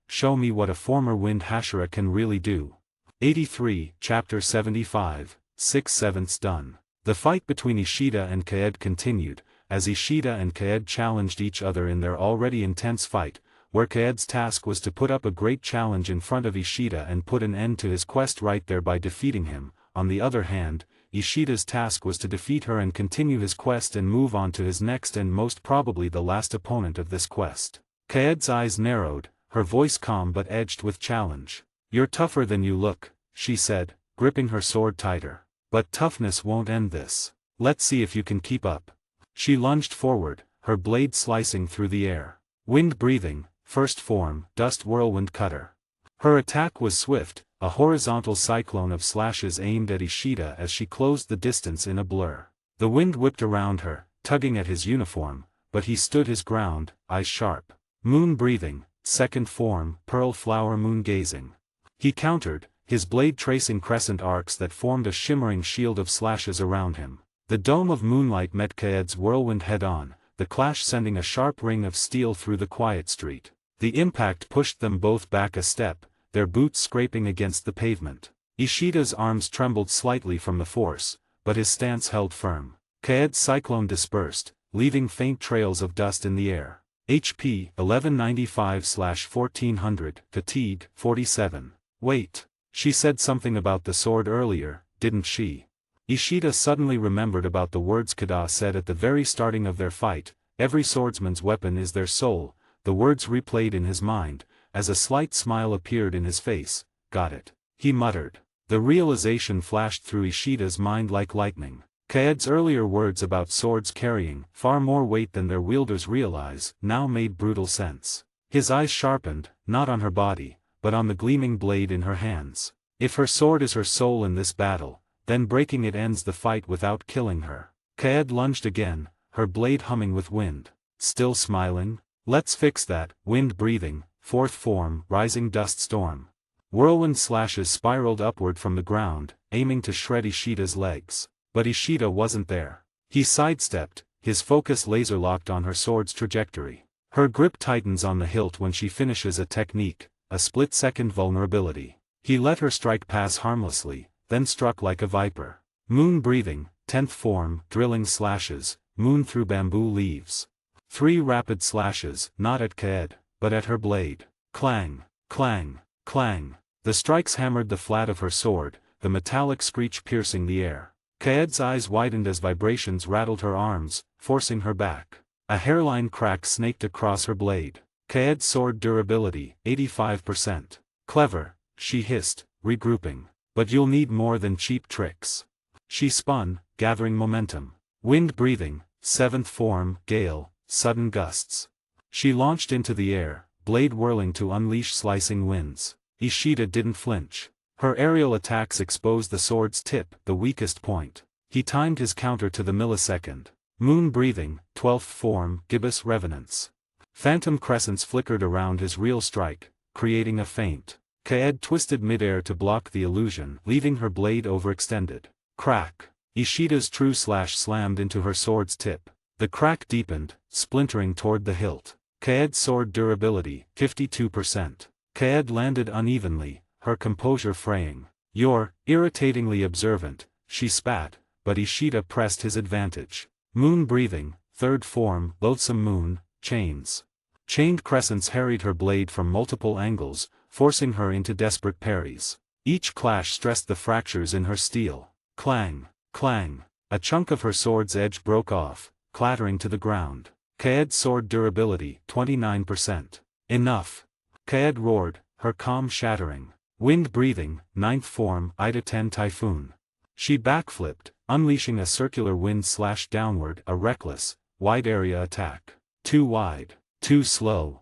what a former wind Hashira can really do. 83, Chapter 75, 6/7 done. The fight between Ishida and Kaed continued, as Ishida and Kaed challenged each other in their already intense fight, where Kaed's task was to put up a great challenge in front of Ishida and put an end to his quest right there by defeating him. On the other hand, Ishida's task was to defeat her and continue his quest and move on to his next and most probably the last opponent of this quest. Kaed's eyes narrowed, her voice calm but edged with challenge. You're tougher than you look, she said, gripping her sword tighter. But toughness won't end this. Let's see if you can keep up. She lunged forward, her blade slicing through the air. Wind-breathing, first form, dust whirlwind cutter. Her attack was swift, a horizontal cyclone of slashes aimed at Ishida as she closed the distance in a blur. The wind whipped around her, tugging at his uniform, but he stood his ground, eyes sharp. Moon-breathing, second form, pearl flower moon-gazing. He countered, his blade tracing crescent arcs that formed a shimmering shield of slashes around him. The dome of moonlight met Kaed's whirlwind head-on, the clash sending a sharp ring of steel through the quiet street. The impact pushed them both back a step, their boots scraping against the pavement. Ishida's arms trembled slightly from the force, but his stance held firm. Kaed's cyclone dispersed, leaving faint trails of dust in the air. HP 1195/1400, fatigue 47. Wait. She said something about the sword earlier, didn't she? Ishida suddenly remembered about the words Kada said at the very starting of their fight, every swordsman's weapon is their soul. The words replayed in his mind, as a slight smile appeared in his face. Got it, he muttered. The realization flashed through Ishida's mind like lightning. Kaed's earlier words about swords carrying far more weight than their wielders realize now made brutal sense. His eyes sharpened, not on her body, but on the gleaming blade in her hands. If her sword is her soul in this battle, then breaking it ends the fight without killing her. Kaed lunged again, her blade humming with wind. Still smiling? Let's fix that. Wind breathing, fourth form, rising dust storm. Whirlwind slashes spiraled upward from the ground, aiming to shred Ishida's legs. But Ishida wasn't there. He sidestepped, his focus laser-locked on her sword's trajectory. Her grip tightens on the hilt when she finishes a technique, a split-second vulnerability. He let her strike pass harmlessly, then struck like a viper. Moon breathing, 10th form, drilling slashes, moon through bamboo leaves. 3 rapid slashes, not at Kaed, but at her blade. Clang, clang, clang. The strikes hammered the flat of her sword, the metallic screech piercing the air. Kaed's eyes widened as vibrations rattled her arms, forcing her back. A hairline crack snaked across her blade. Kaed's sword durability, 85%. Clever, she hissed, regrouping. But you'll need more than cheap tricks. She spun, gathering momentum. Wind breathing, 7th form, gale, sudden gusts. She launched into the air, blade whirling to unleash slicing winds. Ishida didn't flinch. Her aerial attacks exposed the sword's tip, the weakest point. He timed his counter to the millisecond. Moon breathing, 12th form, gibbous revenants. Phantom crescents flickered around his real strike, creating a feint. Kaed twisted midair to block the illusion, leaving her blade overextended. Crack. Ishida's true slash slammed into her sword's tip. The crack deepened, splintering toward the hilt. Kaed's sword durability, 52%. Kaed landed unevenly, her composure fraying. You're irritatingly observant, she spat, but Ishida pressed his advantage. Moon breathing, 3rd form, loathsome moon, chains. Chained crescents harried her blade from multiple angles, forcing her into desperate parries. Each clash stressed the fractures in her steel. Clang, clang. A chunk of her sword's edge broke off, clattering to the ground. Kaed's sword durability, 29%. Enough. Kaed roared, her calm shattering. Wind breathing, 9th form, Ida 10 typhoon. She backflipped, unleashing a circular wind slash downward, a reckless, wide-area attack. Too wide, too slow.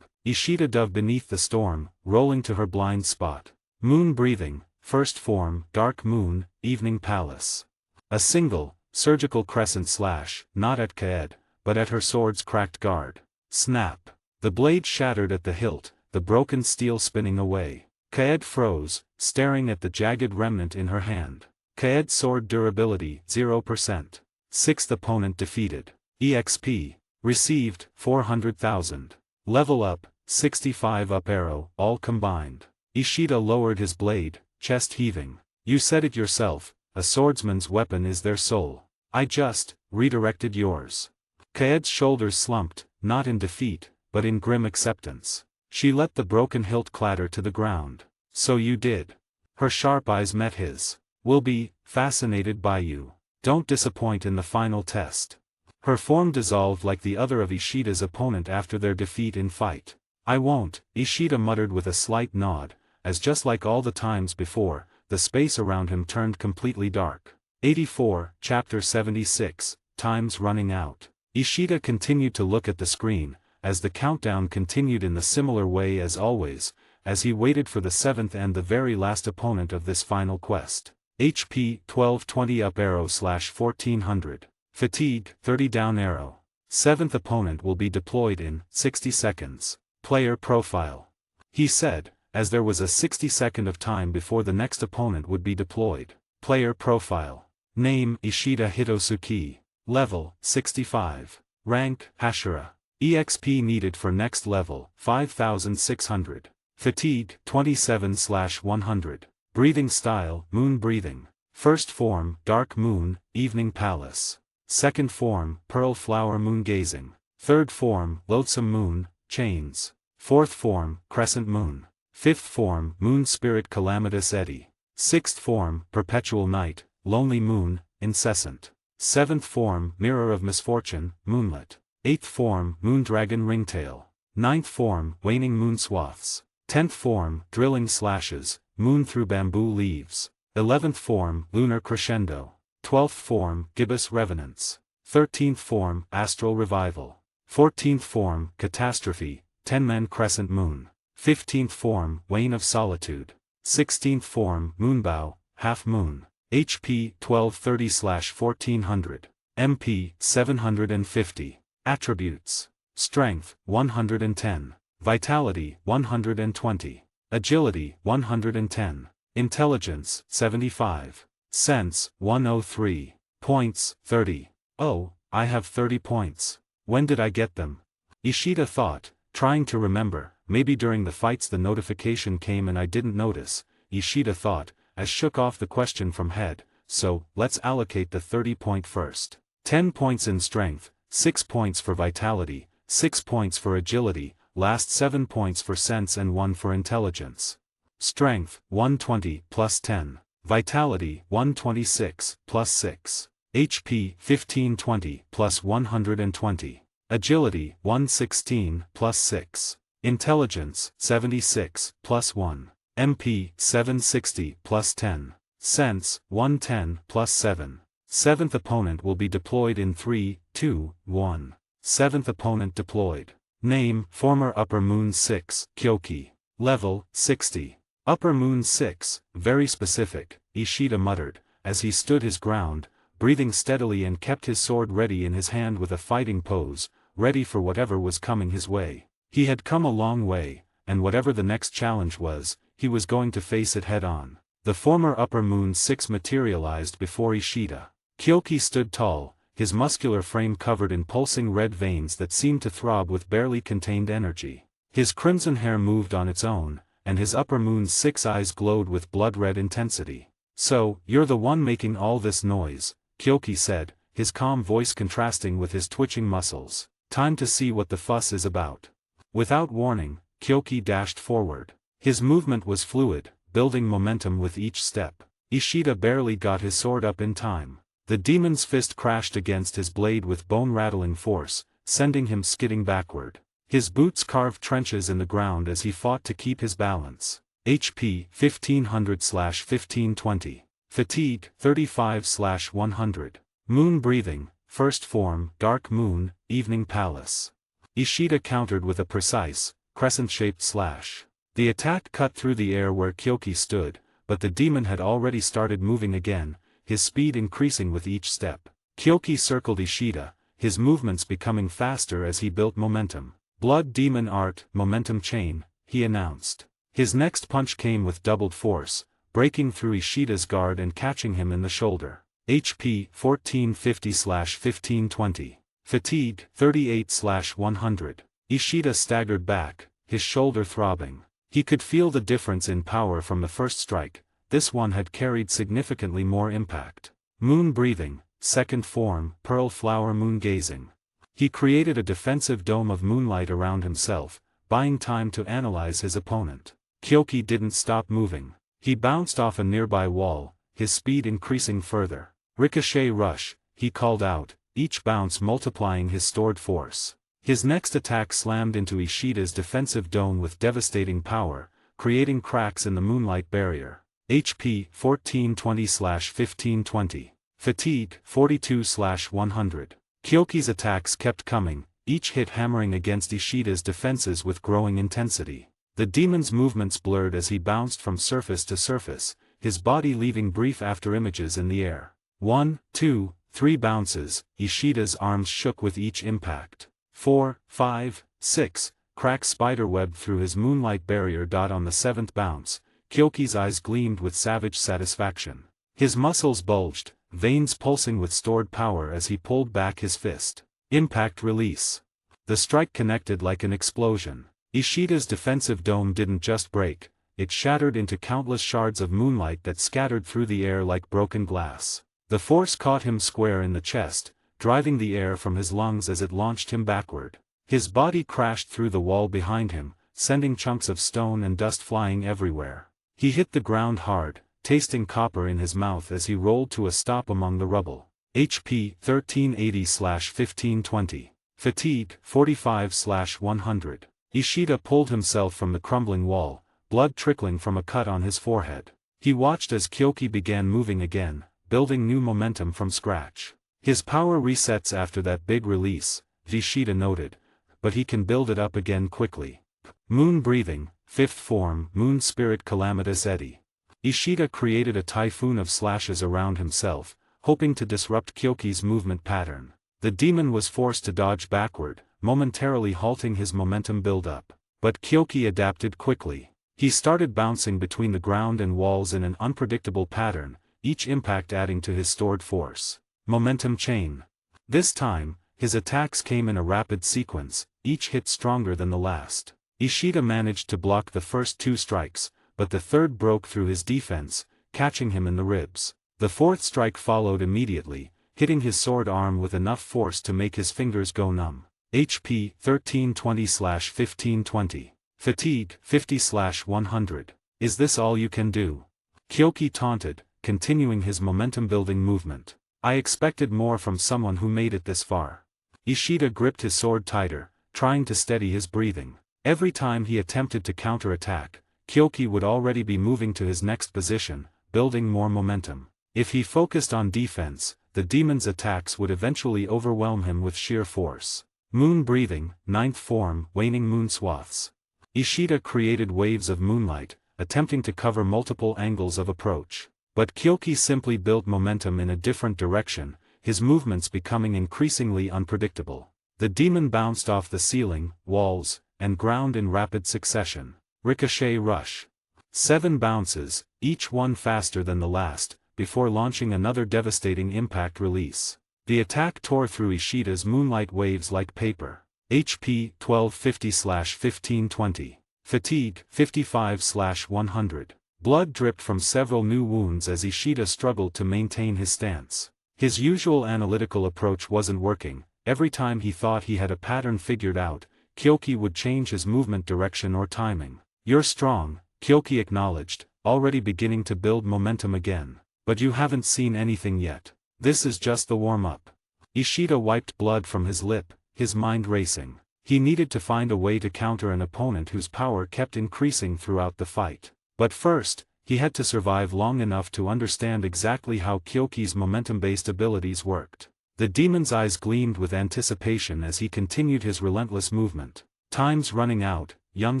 Ishida dove beneath the storm, rolling to her blind spot. Moon breathing, 1st form, dark moon, evening palace. A single, surgical crescent slash, not at Kaed, but at her sword's cracked guard. Snap. The blade shattered at the hilt, the broken steel spinning away. Kaed froze, staring at the jagged remnant in her hand. Kaed's sword durability, 0%. 6th opponent defeated. EXP. Received, 400,000. Level up, 65 up arrow, all combined. Ishida lowered his blade, chest heaving. You said it yourself, a swordsman's weapon is their soul. I just redirected yours. Kaed's shoulders slumped, not in defeat, but in grim acceptance. She let the broken hilt clatter to the ground. So you did. Her sharp eyes met his. We'll be fascinated by you. Don't disappoint in the final test. Her form dissolved like the other of Ishida's opponent after their defeat in fight. I won't, Ishida muttered with a slight nod, as just like all the times before, the space around him turned completely dark. 84, Chapter 76, Time's running out. Ishida continued to look at the screen, as the countdown continued in the similar way as always, as he waited for the 7th and the very last opponent of this final quest. HP 1220 up arrow /1400. Fatigue 30 down arrow. 7th opponent will be deployed in 60 seconds. Player profile. He said, as there was a 60-second of time before the next opponent would be deployed. Player profile. Name Ishida Hitosuki. Level 65. Rank Hashira. EXP needed for next level 5600. Fatigue 27/100. Breathing style moon breathing. 1st form dark moon, evening palace. 2nd form pearl flower moon gazing. 3rd form loathsome moon, chains. 4th form crescent moon. 5th form moon spirit calamitous eddy. 6th form perpetual night, lonely moon, incessant. 7th form, mirror of misfortune, moonlit. 8th form, moondragon ringtail. 9th form, waning moon swaths. 10th form, drilling slashes, moon through bamboo leaves. 11th form, lunar crescendo. 12th form, gibbous revenants. 13th form, astral revival. 14th form, catastrophe, 10-man crescent moon. 15th form, wane of solitude. 16th form, moonbow, half moon. HP 1230/1400. MP 750. Attributes: Strength 110. Vitality 120. Agility 110. Intelligence 75. Sense 103. Points 30. Oh, I have 30 points. When did I get them? Ishida thought, trying to remember. Maybe during the fights the notification came and I didn't notice, Ishida thought, as shook off the question from head. So, let's allocate the 30 point first. 10 points in strength, 6 points for vitality, 6 points for agility, last 7 points for sense and 1 for intelligence. Strength, 120 plus 10. Vitality, 126 plus 6. HP, 1520 plus 120. Agility, 116 plus 6. Intelligence, 76 plus 1. MP, 760 plus 10. Sense, 110 plus 7. 7th opponent will be deployed in 3, 2, 1. 7th opponent deployed. Name, former Upper Moon 6, Kyoki. Level, 60. Upper Moon 6, very specific, Ishida muttered, as he stood his ground, breathing steadily and kept his sword ready in his hand with a fighting pose, ready for whatever was coming his way. He had come a long way, and whatever the next challenge was, he was going to face it head-on. The former Upper Moon 6 materialized before Ishida. Kyoki stood tall, his muscular frame covered in pulsing red veins that seemed to throb with barely contained energy. His crimson hair moved on its own, and his Upper Moon 6 eyes glowed with blood-red intensity. So, you're the one making all this noise, Kyoki said, his calm voice contrasting with his twitching muscles. Time to see what the fuss is about. Without warning, Kyoki dashed forward. His movement was fluid, building momentum with each step. Ishida barely got his sword up in time. The demon's fist crashed against his blade with bone-rattling force, sending him skidding backward. His boots carved trenches in the ground as he fought to keep his balance. HP 1500/1520. Fatigue 35/100. Moon breathing, first form, dark moon, evening palace. Ishida countered with a precise, crescent-shaped slash. The attack cut through the air where Kyoki stood, but the demon had already started moving again, his speed increasing with each step. Kyoki circled Ishida, his movements becoming faster as he built momentum. Blood Demon Art, Momentum Chain, he announced. His next punch came with doubled force, breaking through Ishida's guard and catching him in the shoulder. HP 1450/1520. Fatigue 38/100. Ishida staggered back, his shoulder throbbing. He could feel the difference in power from the first strike. This one had carried significantly more impact. Moon breathing, second form, pearl flower moon gazing. He created a defensive dome of moonlight around himself, buying time to analyze his opponent. Kyoki didn't stop moving. He bounced off a nearby wall, his speed increasing further. Ricochet rush, he called out, each bounce multiplying his stored force. His next attack slammed into Ishida's defensive dome with devastating power, creating cracks in the moonlight barrier. HP 1420/1520. Fatigue 42/100. Kyoki's attacks kept coming, each hit hammering against Ishida's defenses with growing intensity. The demon's movements blurred as he bounced from surface to surface, his body leaving brief afterimages in the air. 1, 2, 3 bounces, Ishida's arms shook with each impact. 4, 5, 6, cracks spiderwebbed through his moonlight barrier. On the 7th bounce, Kyoki's eyes gleamed with savage satisfaction. His muscles bulged, veins pulsing with stored power as he pulled back his fist. Impact release. The strike connected like an explosion. Ishida's defensive dome didn't just break, it shattered into countless shards of moonlight that scattered through the air like broken glass. The force caught him square in the chest, driving the air from his lungs as it launched him backward. His body crashed through the wall behind him, sending chunks of stone and dust flying everywhere. He hit the ground hard, tasting copper in his mouth as he rolled to a stop among the rubble. HP 1380/1520. Fatigue 45/100. Ishida pulled himself from the crumbling wall, blood trickling from a cut on his forehead. He watched as Kyoki began moving again, building new momentum from scratch. His power resets after that big release, Ishida noted, but he can build it up again quickly. Moon breathing, 5th form, Moon Spirit Calamitous Eddy. Ishida created a typhoon of slashes around himself, hoping to disrupt Kyoki's movement pattern. The demon was forced to dodge backward, momentarily halting his momentum build-up. But Kyoki adapted quickly. He started bouncing between the ground and walls in an unpredictable pattern, each impact adding to his stored force. Momentum chain. This time, his attacks came in a rapid sequence, each hit stronger than the last. Ishida managed to block the first 2 strikes, but the third broke through his defense, catching him in the ribs. The fourth strike followed immediately, hitting his sword arm with enough force to make his fingers go numb. HP 1320/1520. Fatigue 50/100. Is this all you can do? Kyoki taunted, continuing his momentum-building movement. I expected more from someone who made it this far. Ishida gripped his sword tighter, trying to steady his breathing. Every time he attempted to counterattack, Kyoki would already be moving to his next position, building more momentum. If he focused on defense, the demon's attacks would eventually overwhelm him with sheer force. Moon breathing, 9th form, Waning Moon Swaths. Ishida created waves of moonlight, attempting to cover multiple angles of approach. But Kyoki simply built momentum in a different direction, his movements becoming increasingly unpredictable. The demon bounced off the ceiling, walls, and ground in rapid succession. Ricochet rush. 7 bounces, each one faster than the last, before launching another devastating impact release. The attack tore through Ishida's moonlight waves like paper. HP 1250/1520. Fatigue 55/100. Blood dripped from several new wounds as Ishida struggled to maintain his stance. His usual analytical approach wasn't working. Every time he thought he had a pattern figured out, Kyoki would change his movement direction or timing. You're strong, Kyoki acknowledged, already beginning to build momentum again. But you haven't seen anything yet. This is just the warm-up. Ishida wiped blood from his lip, his mind racing. He needed to find a way to counter an opponent whose power kept increasing throughout the fight. But first, he had to survive long enough to understand exactly how Kyoki's momentum-based abilities worked. The demon's eyes gleamed with anticipation as he continued his relentless movement. Time's running out, young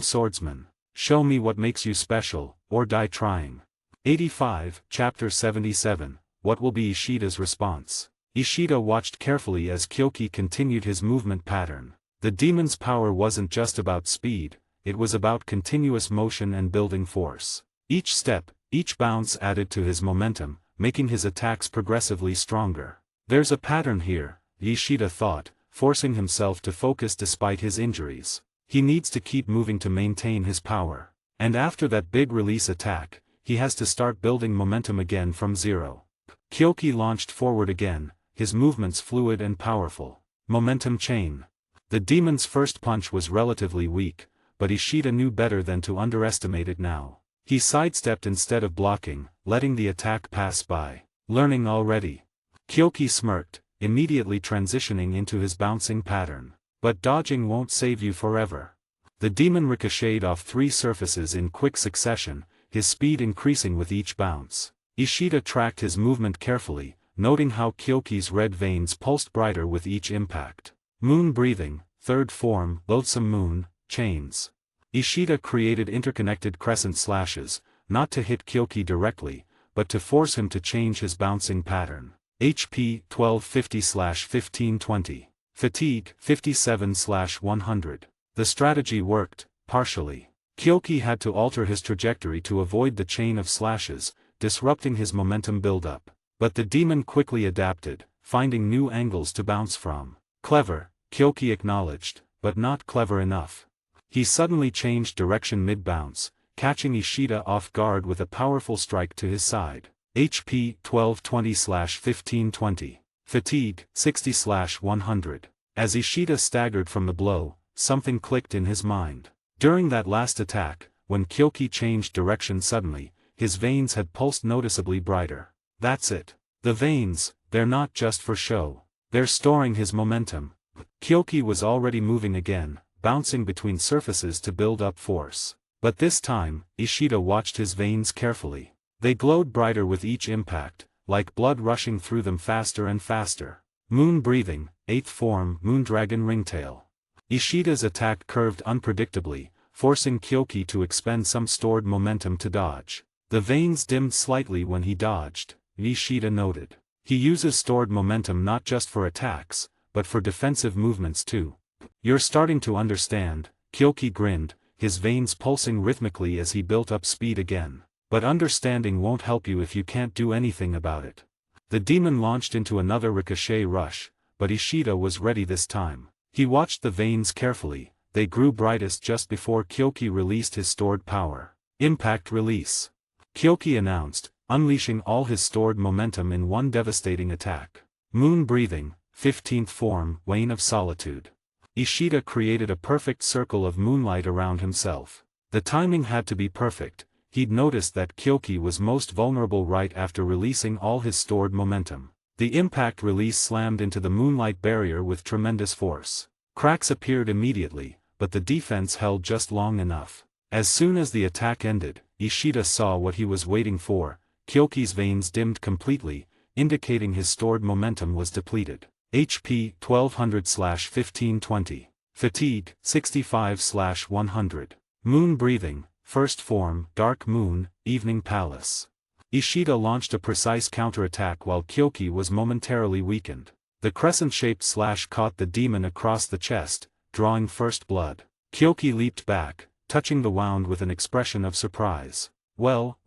swordsman. Show me what makes you special, or die trying. 85, Chapter 77, What will be Ishida's response? Ishida watched carefully as Kyoki continued his movement pattern. The demon's power wasn't just about speed, it was about continuous motion and building force. Each step, each bounce added to his momentum, making his attacks progressively stronger. There's a pattern here, Ishida thought, forcing himself to focus despite his injuries. He needs to keep moving to maintain his power. And after that big release attack, he has to start building momentum again from zero. Kyoki launched forward again, his movements fluid and powerful. Momentum chain. The demon's first punch was relatively weak, but Ishida knew better than to underestimate it now. He sidestepped instead of blocking, letting the attack pass by. Learning already. Kyoki smirked, immediately transitioning into his bouncing pattern. But dodging won't save you forever. The demon ricocheted off 3 surfaces in quick succession, his speed increasing with each bounce. Ishida tracked his movement carefully, noting how Kyoki's red veins pulsed brighter with each impact. Moon breathing, 3rd form, Loathsome Moon, Chains. Ishida created interconnected crescent slashes, not to hit Kyoki directly, but to force him to change his bouncing pattern. HP 1250/1520. Fatigue 57/100. The strategy worked, partially. Kyoki had to alter his trajectory to avoid the chain of slashes, disrupting his momentum build-up. But the demon quickly adapted, finding new angles to bounce from. Clever, Kyoki acknowledged, but not clever enough. He suddenly changed direction mid-bounce, catching Ishida off guard with a powerful strike to his side. HP 1220/1520. Fatigue 60/100. As Ishida staggered from the blow, something clicked in his mind. During that last attack, when Kyoki changed direction suddenly, his veins had pulsed noticeably brighter. That's it. The veins, they're not just for show. They're storing his momentum. Kyoki was already moving again, bouncing between surfaces to build up force. But this time, Ishida watched his veins carefully. They glowed brighter with each impact, like blood rushing through them faster and faster. Moon breathing, 8th form Moondragon Ringtail. Ishida's attack curved unpredictably, forcing Kyoki to expend some stored momentum to dodge. The veins dimmed slightly when he dodged, Ishida noted. He uses stored momentum not just for attacks, but for defensive movements too. You're starting to understand, Kyoki grinned, his veins pulsing rhythmically as he built up speed again. But understanding won't help you if you can't do anything about it. The demon launched into another ricochet rush, but Ishida was ready this time. He watched the veins carefully, they grew brightest just before Kyoki released his stored power. Impact release. Kyoki announced, unleashing all his stored momentum in one devastating attack. Moon breathing, 15th form Wane of Solitude. Ishida created a perfect circle of moonlight around himself. The timing had to be perfect. He'd noticed that Kyoki was most vulnerable right after releasing all his stored momentum. The impact release slammed into the moonlight barrier with tremendous force. Cracks appeared immediately, but the defense held just long enough. As soon as the attack ended, Ishida saw what he was waiting for. Kyoki's veins dimmed completely, indicating his stored momentum was depleted. HP 1200/1520. Fatigue 65/100. Moon breathing, 1st form Dark Moon, Evening Palace. Ishida launched a precise counterattack while Kyoki was momentarily weakened. The crescent-shaped slash caught the demon across the chest, drawing first blood. Kyoki leaped back, touching the wound with an expression of surprise. Well,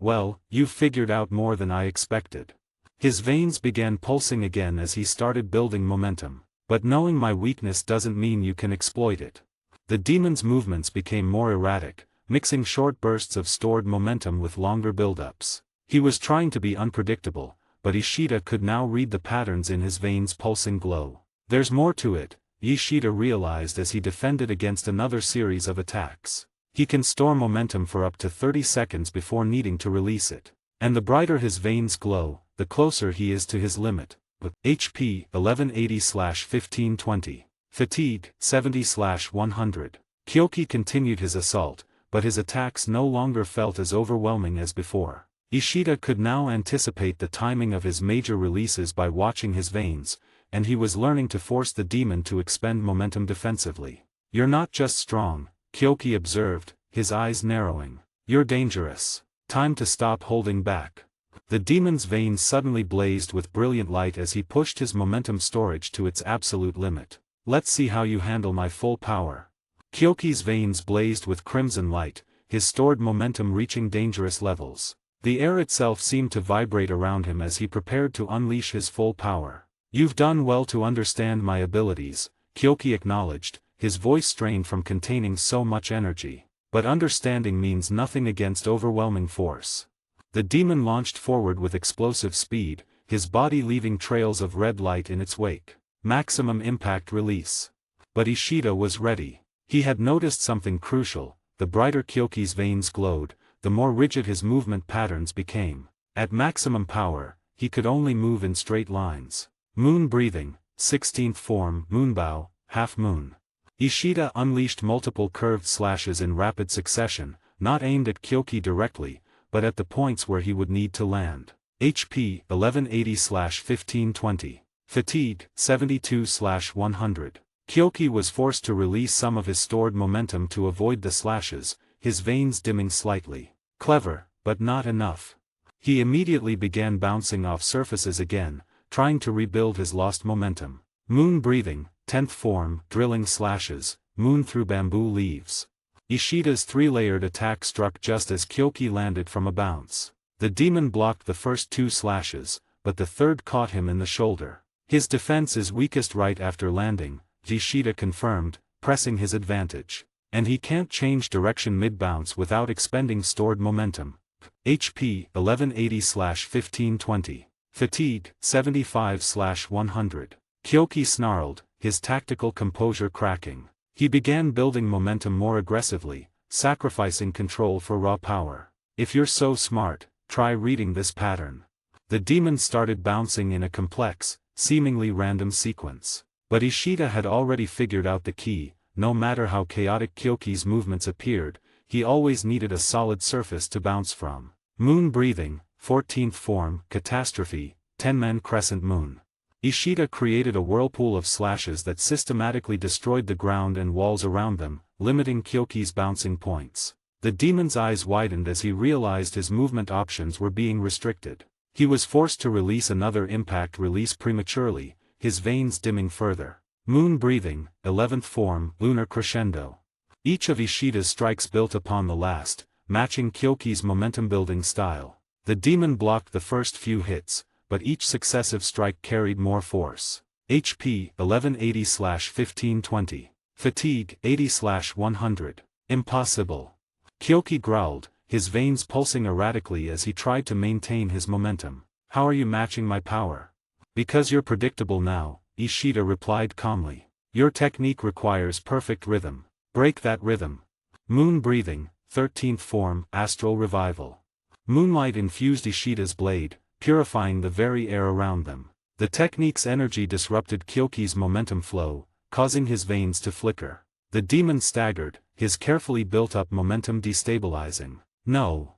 you've figured out more than I expected. His veins began pulsing again as he started building momentum. But knowing my weakness doesn't mean you can exploit it. The demon's movements became more erratic, mixing short bursts of stored momentum with longer buildups. He was trying to be unpredictable, but Ishida could now read the patterns in his veins' pulsing glow. There's more to it, Ishida realized as he defended against another series of attacks. He can store momentum for up to 30 seconds before needing to release it. And the brighter his veins glow, the closer he is to his limit. HP 1180/1520. Fatigue 70/100. Kyoki continued his assault, but his attacks no longer felt as overwhelming as before. Ishida could now anticipate the timing of his major releases by watching his veins, and he was learning to force the demon to expend momentum defensively. You're not just strong, Kyoki observed, his eyes narrowing. You're dangerous. Time to stop holding back. The demon's veins suddenly blazed with brilliant light as he pushed his momentum storage to its absolute limit. Let's see how you handle my full power. Kyoki's veins blazed with crimson light, his stored momentum reaching dangerous levels. The air itself seemed to vibrate around him as he prepared to unleash his full power. You've done well to understand my abilities, Kyoki acknowledged, his voice strained from containing so much energy. But understanding means nothing against overwhelming force. The demon launched forward with explosive speed, his body leaving trails of red light in its wake. Maximum impact release. But Ishida was ready. He had noticed something crucial: the brighter Kyoki's veins glowed, the more rigid his movement patterns became. At maximum power, he could only move in straight lines. Moon breathing, 16th form Moonbow, Half Moon. Ishida unleashed multiple curved slashes in rapid succession, not aimed at Kyoki directly, but at the points where he would need to land. HP 1180/1520. Fatigue 72/100. Kyoki was forced to release some of his stored momentum to avoid the slashes, his veins dimming slightly. Clever, but not enough. He immediately began bouncing off surfaces again, trying to rebuild his lost momentum. Moon breathing, 10th form Drilling Slashes, Moon through bamboo leaves. Ishida's three-layered attack struck just as Kyoki landed from a bounce. The demon blocked the first two slashes, but the third caught him in the shoulder. His defense is weakest right after landing, Ishida confirmed, pressing his advantage. And he can't change direction mid-bounce without expending stored momentum. HP 1180/1520. Fatigue 75/100. Kyoki snarled, his tactical composure cracking. He began building momentum more aggressively, sacrificing control for raw power. If you're so smart, try reading this pattern. The demons started bouncing in a complex, seemingly random sequence. But Ishida had already figured out the key. No matter how chaotic Kyoki's movements appeared, he always needed a solid surface to bounce from. Moon breathing, 14th form, catastrophe, 10-man crescent moon. Ishida created a whirlpool of slashes that systematically destroyed the ground and walls around them, limiting Kyoki's bouncing points. The demon's eyes widened as he realized his movement options were being restricted. He was forced to release another impact release prematurely, his veins dimming further. Moon breathing, 11th form, lunar crescendo. Each of Ishida's strikes built upon the last, matching Kyoki's momentum-building style. The demon blocked the first few hits, but each successive strike carried more force. HP, 1180/1520. Fatigue, 80/100. Impossible. Kyoki growled, his veins pulsing erratically as he tried to maintain his momentum. How are you matching my power? Because you're predictable now, Ishida replied calmly. Your technique requires perfect rhythm. Break that rhythm. Moon breathing, 13th form, astral revival. Moonlight infused Ishida's blade, purifying the very air around them. The technique's energy disrupted Kyoki's momentum flow, causing his veins to flicker. The demon staggered, his carefully built-up momentum destabilizing. No.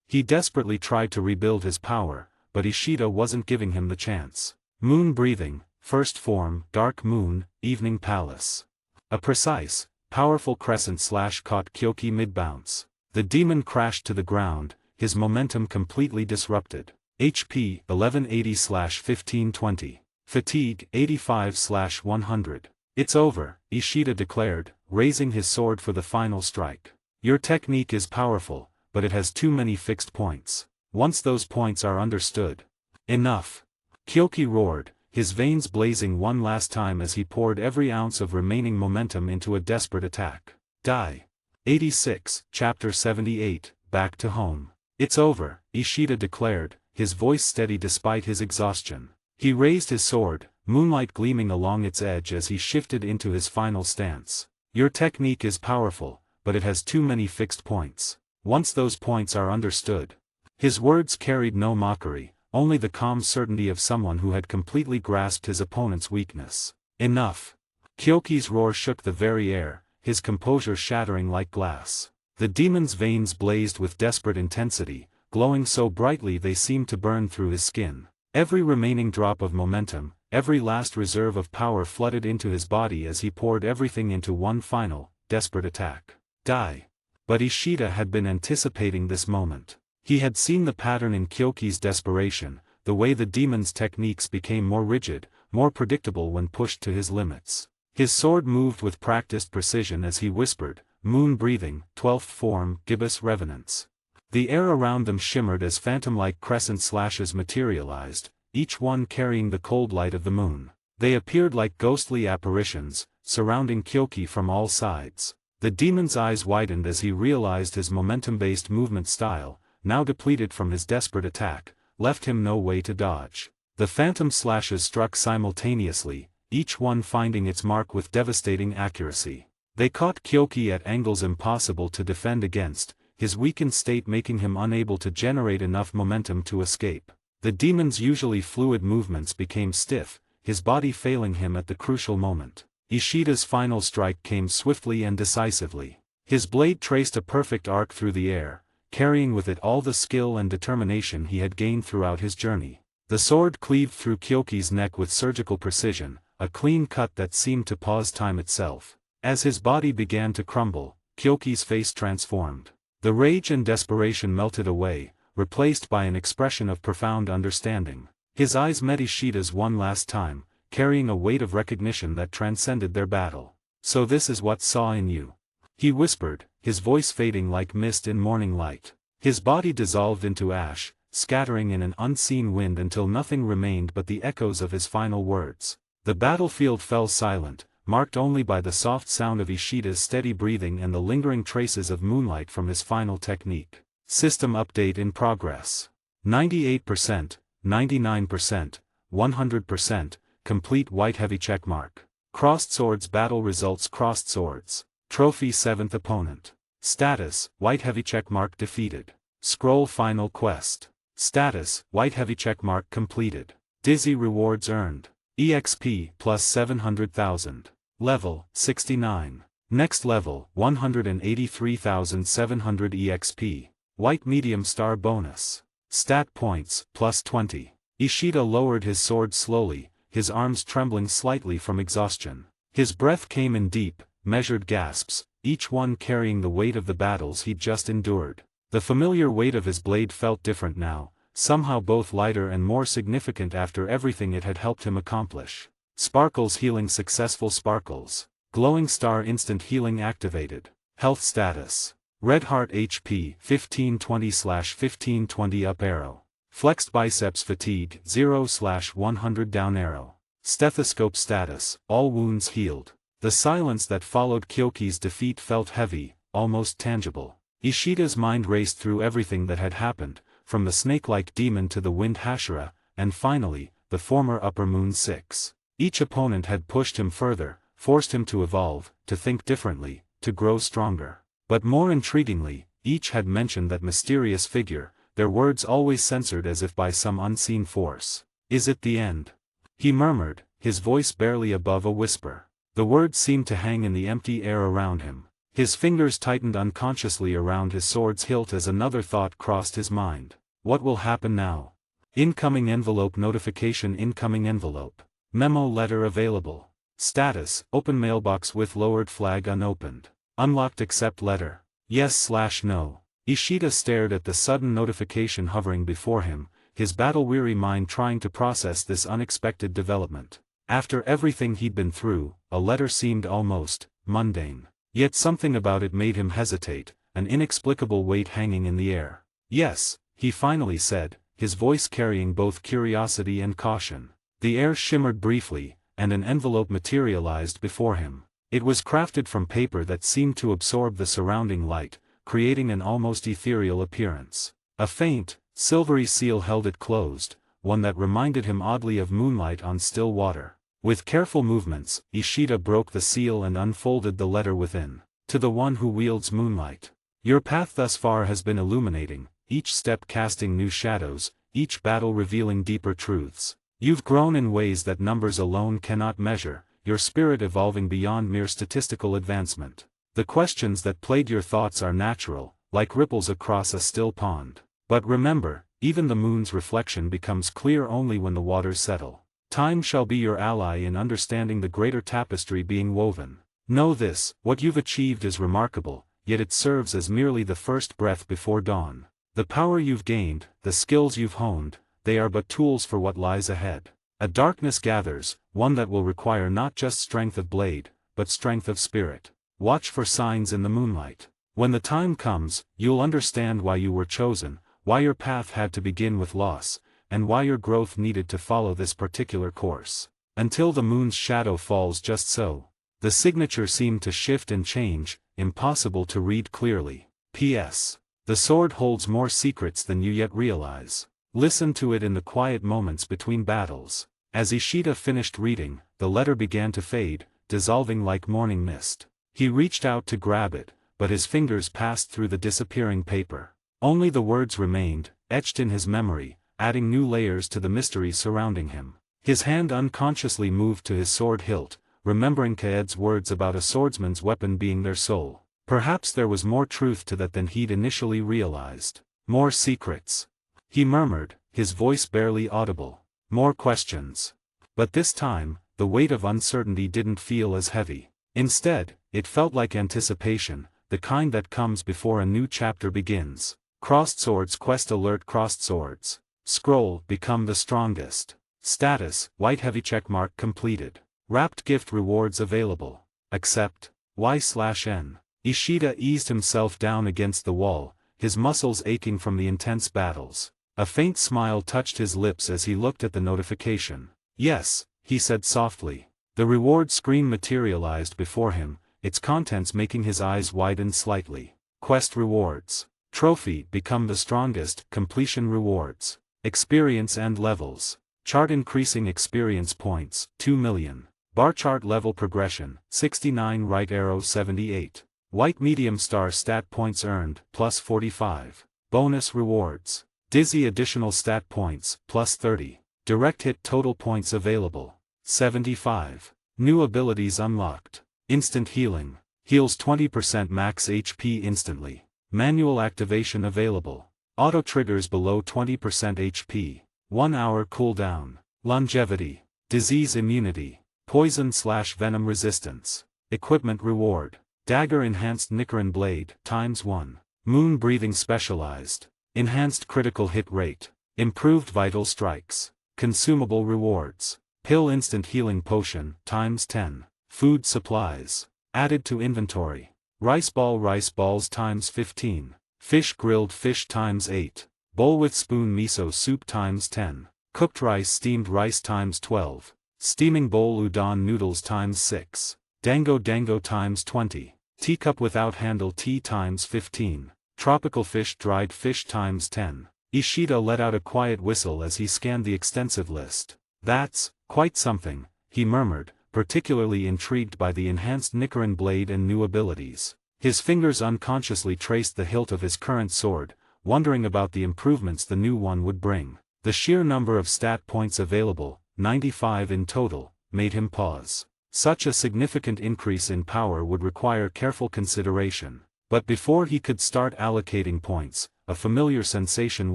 He desperately tried to rebuild his power, but Ishida wasn't giving him the chance. Moon breathing, first form, dark moon, evening palace. A precise, powerful crescent slash caught Kyoki mid-bounce. The demon crashed to the ground, his momentum completely disrupted. HP, 1180/1520. Fatigue, 85/100. It's over, Ishida declared, raising his sword for the final strike. Your technique is powerful, but it has too many fixed points. Once those points are understood. Enough. Kyoki roared, his veins blazing one last time as he poured every ounce of remaining momentum into a desperate attack. Die. 86, Chapter 78, Back to Home. It's over, Ishida declared, his voice steady despite his exhaustion. He raised his sword, moonlight gleaming along its edge as he shifted into his final stance. Your technique is powerful, but it has too many fixed points. Once those points are understood. His words carried no mockery, only the calm certainty of someone who had completely grasped his opponent's weakness. Enough. Kyoki's roar shook the very air, his composure shattering like glass. The demon's veins blazed with desperate intensity, glowing so brightly they seemed to burn through his skin. Every remaining drop of momentum, every last reserve of power flooded into his body as he poured everything into one final, desperate attack. Die. But Ishida had been anticipating this moment. He had seen the pattern in Kyoki's desperation, the way the demon's techniques became more rigid, more predictable when pushed to his limits. His sword moved with practiced precision as he whispered, Moon breathing, 12th form, gibbous revenants. The air around them shimmered as phantom-like crescent slashes materialized, each one carrying the cold light of the moon. They appeared like ghostly apparitions, surrounding Kyoki from all sides. The demon's eyes widened as he realized his momentum-based movement style, now depleted from his desperate attack, left him no way to dodge. The phantom slashes struck simultaneously, each one finding its mark with devastating accuracy. They caught Kyoki at angles impossible to defend against, his weakened state making him unable to generate enough momentum to escape. The demon's usually fluid movements became stiff, his body failing him at the crucial moment. Ishida's final strike came swiftly and decisively. His blade traced a perfect arc through the air, carrying with it all the skill and determination he had gained throughout his journey. The sword cleaved through Kyoki's neck with surgical precision, a clean cut that seemed to pause time itself. As his body began to crumble, Kyoki's face transformed. The rage and desperation melted away, replaced by an expression of profound understanding. His eyes met Ishida's one last time, carrying a weight of recognition that transcended their battle. So this is what saw in you. He whispered, his voice fading like mist in morning light. His body dissolved into ash, scattering in an unseen wind until nothing remained but the echoes of his final words. The battlefield fell silent, marked only by the soft sound of Ishida's steady breathing and the lingering traces of moonlight from his final technique. System update in progress. 98%, 99%, 100%, complete white heavy checkmark. Crossed swords battle results crossed swords. Trophy 7th opponent. Status, white heavy checkmark defeated. Scroll final quest. Status, white heavy checkmark completed. Dizzy rewards earned. EXP plus 700,000. Level, 69. Next level, 183,700 EXP. White medium star bonus. Stat points, plus 20. Ishida lowered his sword slowly, his arms trembling slightly from exhaustion. His breath came in deep, measured gasps, each one carrying the weight of the battles he'd just endured. The familiar weight of his blade felt different now, somehow both lighter and more significant after everything it had helped him accomplish. Sparkles healing successful sparkles. Glowing star instant healing activated. Health status. Red heart HP 1520/1520 up arrow. Flexed biceps fatigue 0/100 down arrow. Stethoscope status, all wounds healed. The silence that followed Kyoki's defeat felt heavy, almost tangible. Ishida's mind raced through everything that had happened, from the snake-like demon to the wind Hashira, and finally, the former Upper Moon 6. Each opponent had pushed him further, forced him to evolve, to think differently, to grow stronger. But more intriguingly, each had mentioned that mysterious figure, their words always censored as if by some unseen force. Is it the end? He murmured, his voice barely above a whisper. The words seemed to hang in the empty air around him. His fingers tightened unconsciously around his sword's hilt as another thought crossed his mind. What will happen now? Incoming envelope notification. Incoming envelope. Memo letter available. Status, open mailbox with lowered flag unopened. Unlocked accept letter. Yes/no. Ishida stared at the sudden notification hovering before him, his battle-weary mind trying to process this unexpected development. After everything he'd been through, a letter seemed almost mundane. Yet something about it made him hesitate, an inexplicable weight hanging in the air. Yes, he finally said, his voice carrying both curiosity and caution. The air shimmered briefly, and an envelope materialized before him. It was crafted from paper that seemed to absorb the surrounding light, creating an almost ethereal appearance. A faint, silvery seal held it closed, one that reminded him oddly of moonlight on still water. With careful movements, Ishida broke the seal and unfolded the letter within. To the one who wields moonlight. Your path thus far has been illuminating, each step casting new shadows, each battle revealing deeper truths. You've grown in ways that numbers alone cannot measure, your spirit evolving beyond mere statistical advancement. The questions that plagued your thoughts are natural, like ripples across a still pond. But remember, even the moon's reflection becomes clear only when the waters settle. Time shall be your ally in understanding the greater tapestry being woven. Know this, what you've achieved is remarkable, yet it serves as merely the first breath before dawn. The power you've gained, the skills you've honed, they are but tools for what lies ahead. A darkness gathers, one that will require not just strength of blade, but strength of spirit. Watch for signs in the moonlight. When the time comes, you'll understand why you were chosen, why your path had to begin with loss, and why your growth needed to follow this particular course. Until the moon's shadow falls just so. The signature seemed to shift and change, impossible to read clearly. P.S. The sword holds more secrets than you yet realize. Listen to it in the quiet moments between battles. As Ishida finished reading, the letter began to fade, dissolving like morning mist. He reached out to grab it, but his fingers passed through the disappearing paper. Only the words remained, etched in his memory, adding new layers to the mystery surrounding him. His hand unconsciously moved to his sword hilt, remembering Kaed's words about a swordsman's weapon being their soul. Perhaps there was more truth to that than he'd initially realized. More secrets. He murmured, his voice barely audible. More questions. But this time, the weight of uncertainty didn't feel as heavy. Instead, it felt like anticipation, the kind that comes before a new chapter begins. Crossed Swords Quest Alert. Crossed Swords. Scroll, become the strongest. Status, white heavy checkmark completed. Wrapped gift rewards available. Accept. Y/N. Ishida eased himself down against the wall, his muscles aching from the intense battles. A faint smile touched his lips as he looked at the notification. Yes, he said softly. The reward screen materialized before him, its contents making his eyes widen slightly. Quest rewards. Trophy, become the strongest. Completion rewards. Experience and levels. Chart increasing experience points, 2 million. Bar chart level progression, 69. Right arrow 78. White medium star stat points earned, plus 45. Bonus rewards. Dizzy additional stat points, plus 30. Direct hit total points available. 75. New abilities unlocked. Instant healing. Heals 20% max HP instantly. Manual activation available. Auto triggers below 20% HP. 1 hour cooldown. Longevity. Disease immunity. Poison/venom resistance. Equipment reward. Dagger enhanced Nicaran blade, ×1. Moon breathing specialized. Enhanced critical hit rate. Improved vital strikes. Consumable rewards. Pill instant healing potion, ×10. Food supplies. Added to inventory. Rice balls ×15. Fish grilled fish ×8. Bowl with spoon miso soup ×10. Cooked rice steamed rice ×12. Steaming bowl udon noodles ×6. Dango ×20. Teacup without handle tea ×15. Tropical fish dried fish ×10. Ishida let out a quiet whistle as he scanned the extensive list. That's quite something, he murmured, particularly intrigued by the enhanced Nicaran blade and new abilities. His fingers unconsciously traced the hilt of his current sword, wondering about the improvements the new one would bring. The sheer number of stat points available, 95 in total, made him pause. Such a significant increase in power would require careful consideration. But before he could start allocating points, a familiar sensation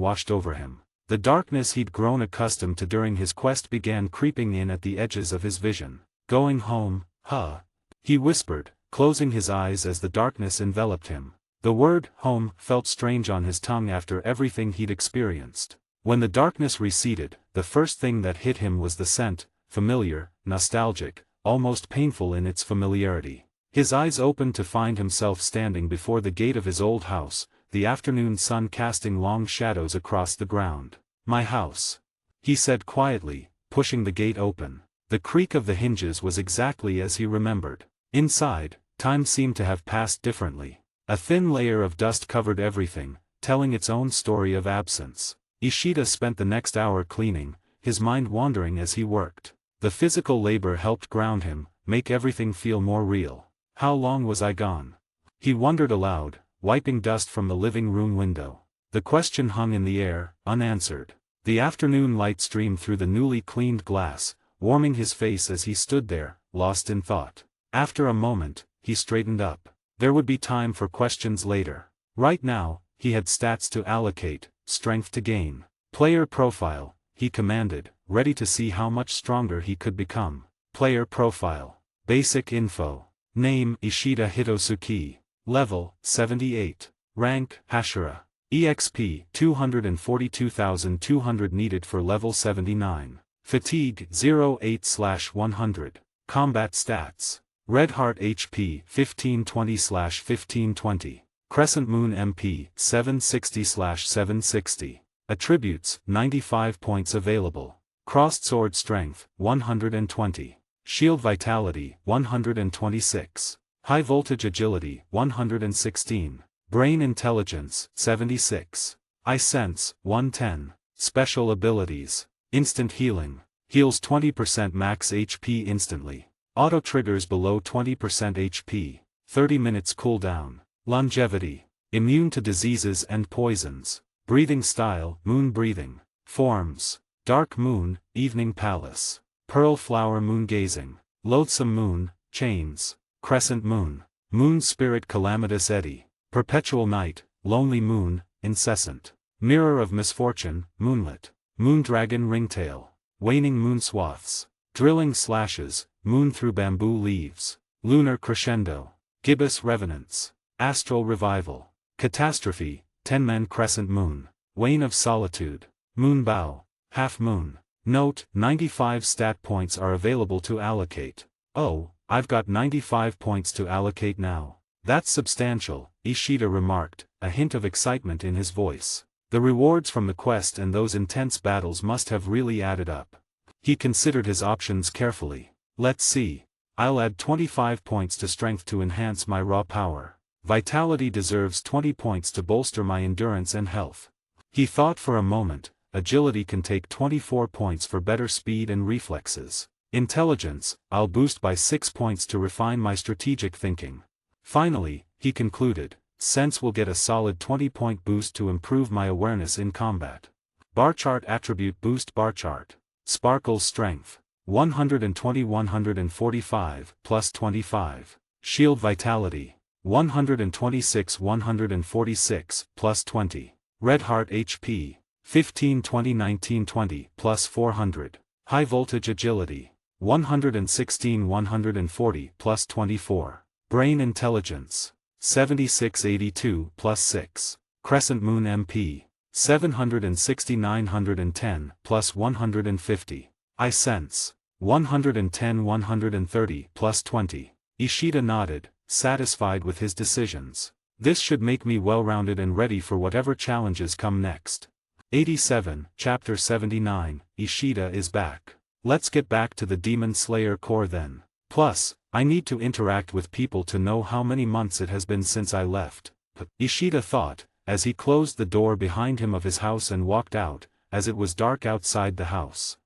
washed over him. The darkness he'd grown accustomed to during his quest began creeping in at the edges of his vision. Going home, huh? He whispered, closing his eyes as the darkness enveloped him. The word, home, felt strange on his tongue after everything he'd experienced. When the darkness receded, the first thing that hit him was the scent, familiar, nostalgic, almost painful in its familiarity. His eyes opened to find himself standing before the gate of his old house, the afternoon sun casting long shadows across the ground. "My house," he said quietly, pushing the gate open. The creak of the hinges was exactly as he remembered. Inside, time seemed to have passed differently. A thin layer of dust covered everything, telling its own story of absence. Ishida spent the next hour cleaning, his mind wandering as he worked. The physical labor helped ground him, make everything feel more real. How long was I gone? He wondered aloud, wiping dust from the living room window. The question hung in the air, unanswered. The afternoon light streamed through the newly cleaned glass, warming his face as he stood there, lost in thought. After a moment, he straightened up. There would be time for questions later. Right now, he had stats to allocate, strength to gain. Player profile, he commanded, ready to see how much stronger he could become. Player profile. Basic info. Name Ishida Hitosuki. Level 78. Rank Hashira. EXP 242,200 needed for level 79. Fatigue 08/100. Combat stats. Red Heart HP 1520/1520. Crescent Moon MP 760/760. Attributes 95 points available. Crossed Sword Strength 120. Shield Vitality 126. High Voltage Agility 116. Brain Intelligence 76. Eye Sense 110. Special Abilities. Instant Healing. Heals 20% max HP instantly. Auto triggers below 20% HP. 30 minutes cooldown. Longevity. Immune to diseases and poisons. Breathing style, moon breathing. Forms. Dark Moon, Evening Palace. Pearl Flower Moon Gazing. Loathsome Moon, Chains. Crescent Moon. Moon Spirit Calamitous Eddy. Perpetual Night, Lonely Moon, Incessant. Mirror of Misfortune, Moonlit. Moondragon Ringtail. Waning Moon Swaths. Drilling Slashes, Moon through Bamboo Leaves. Lunar Crescendo. Gibbous Revenants. Astral Revival. Catastrophe, 10-Man Crescent Moon. Wane of Solitude. Moonbow. Half Moon. Note, 95 stat points are available to allocate. Oh, I've got 95 points to allocate now. That's substantial, Ishida remarked, a hint of excitement in his voice. The rewards from the quest and those intense battles must have really added up. He considered his options carefully. Let's see. I'll add 25 points to strength to enhance my raw power. Vitality deserves 20 points to bolster my endurance and health. He thought for a moment. Agility can take 24 points for better speed and reflexes. Intelligence, I'll boost by 6 points to refine my strategic thinking. Finally, he concluded, Sense will get a solid 20-point boost to improve my awareness in combat. Bar chart attribute boost bar chart. Sparkle's strength. 120-145, plus 25. Shield vitality. 126-146, plus 20. Red heart HP. 15-20-19-20, plus 400. High voltage agility. 116-140, plus 24. Brain intelligence. 76-82, plus 6. Crescent moon MP. 760-910, plus 150. Eye sense. 110-130, plus 20. Ishida nodded, satisfied with his decisions. This should make me well-rounded and ready for whatever challenges come next. 87, Chapter 79, Ishida is back. Let's get back to the Demon Slayer core then. Plus, I need to interact with people to know how many months it has been since I left. Ishida thought, as he closed the door behind him of his house and walked out, as it was dark outside the house.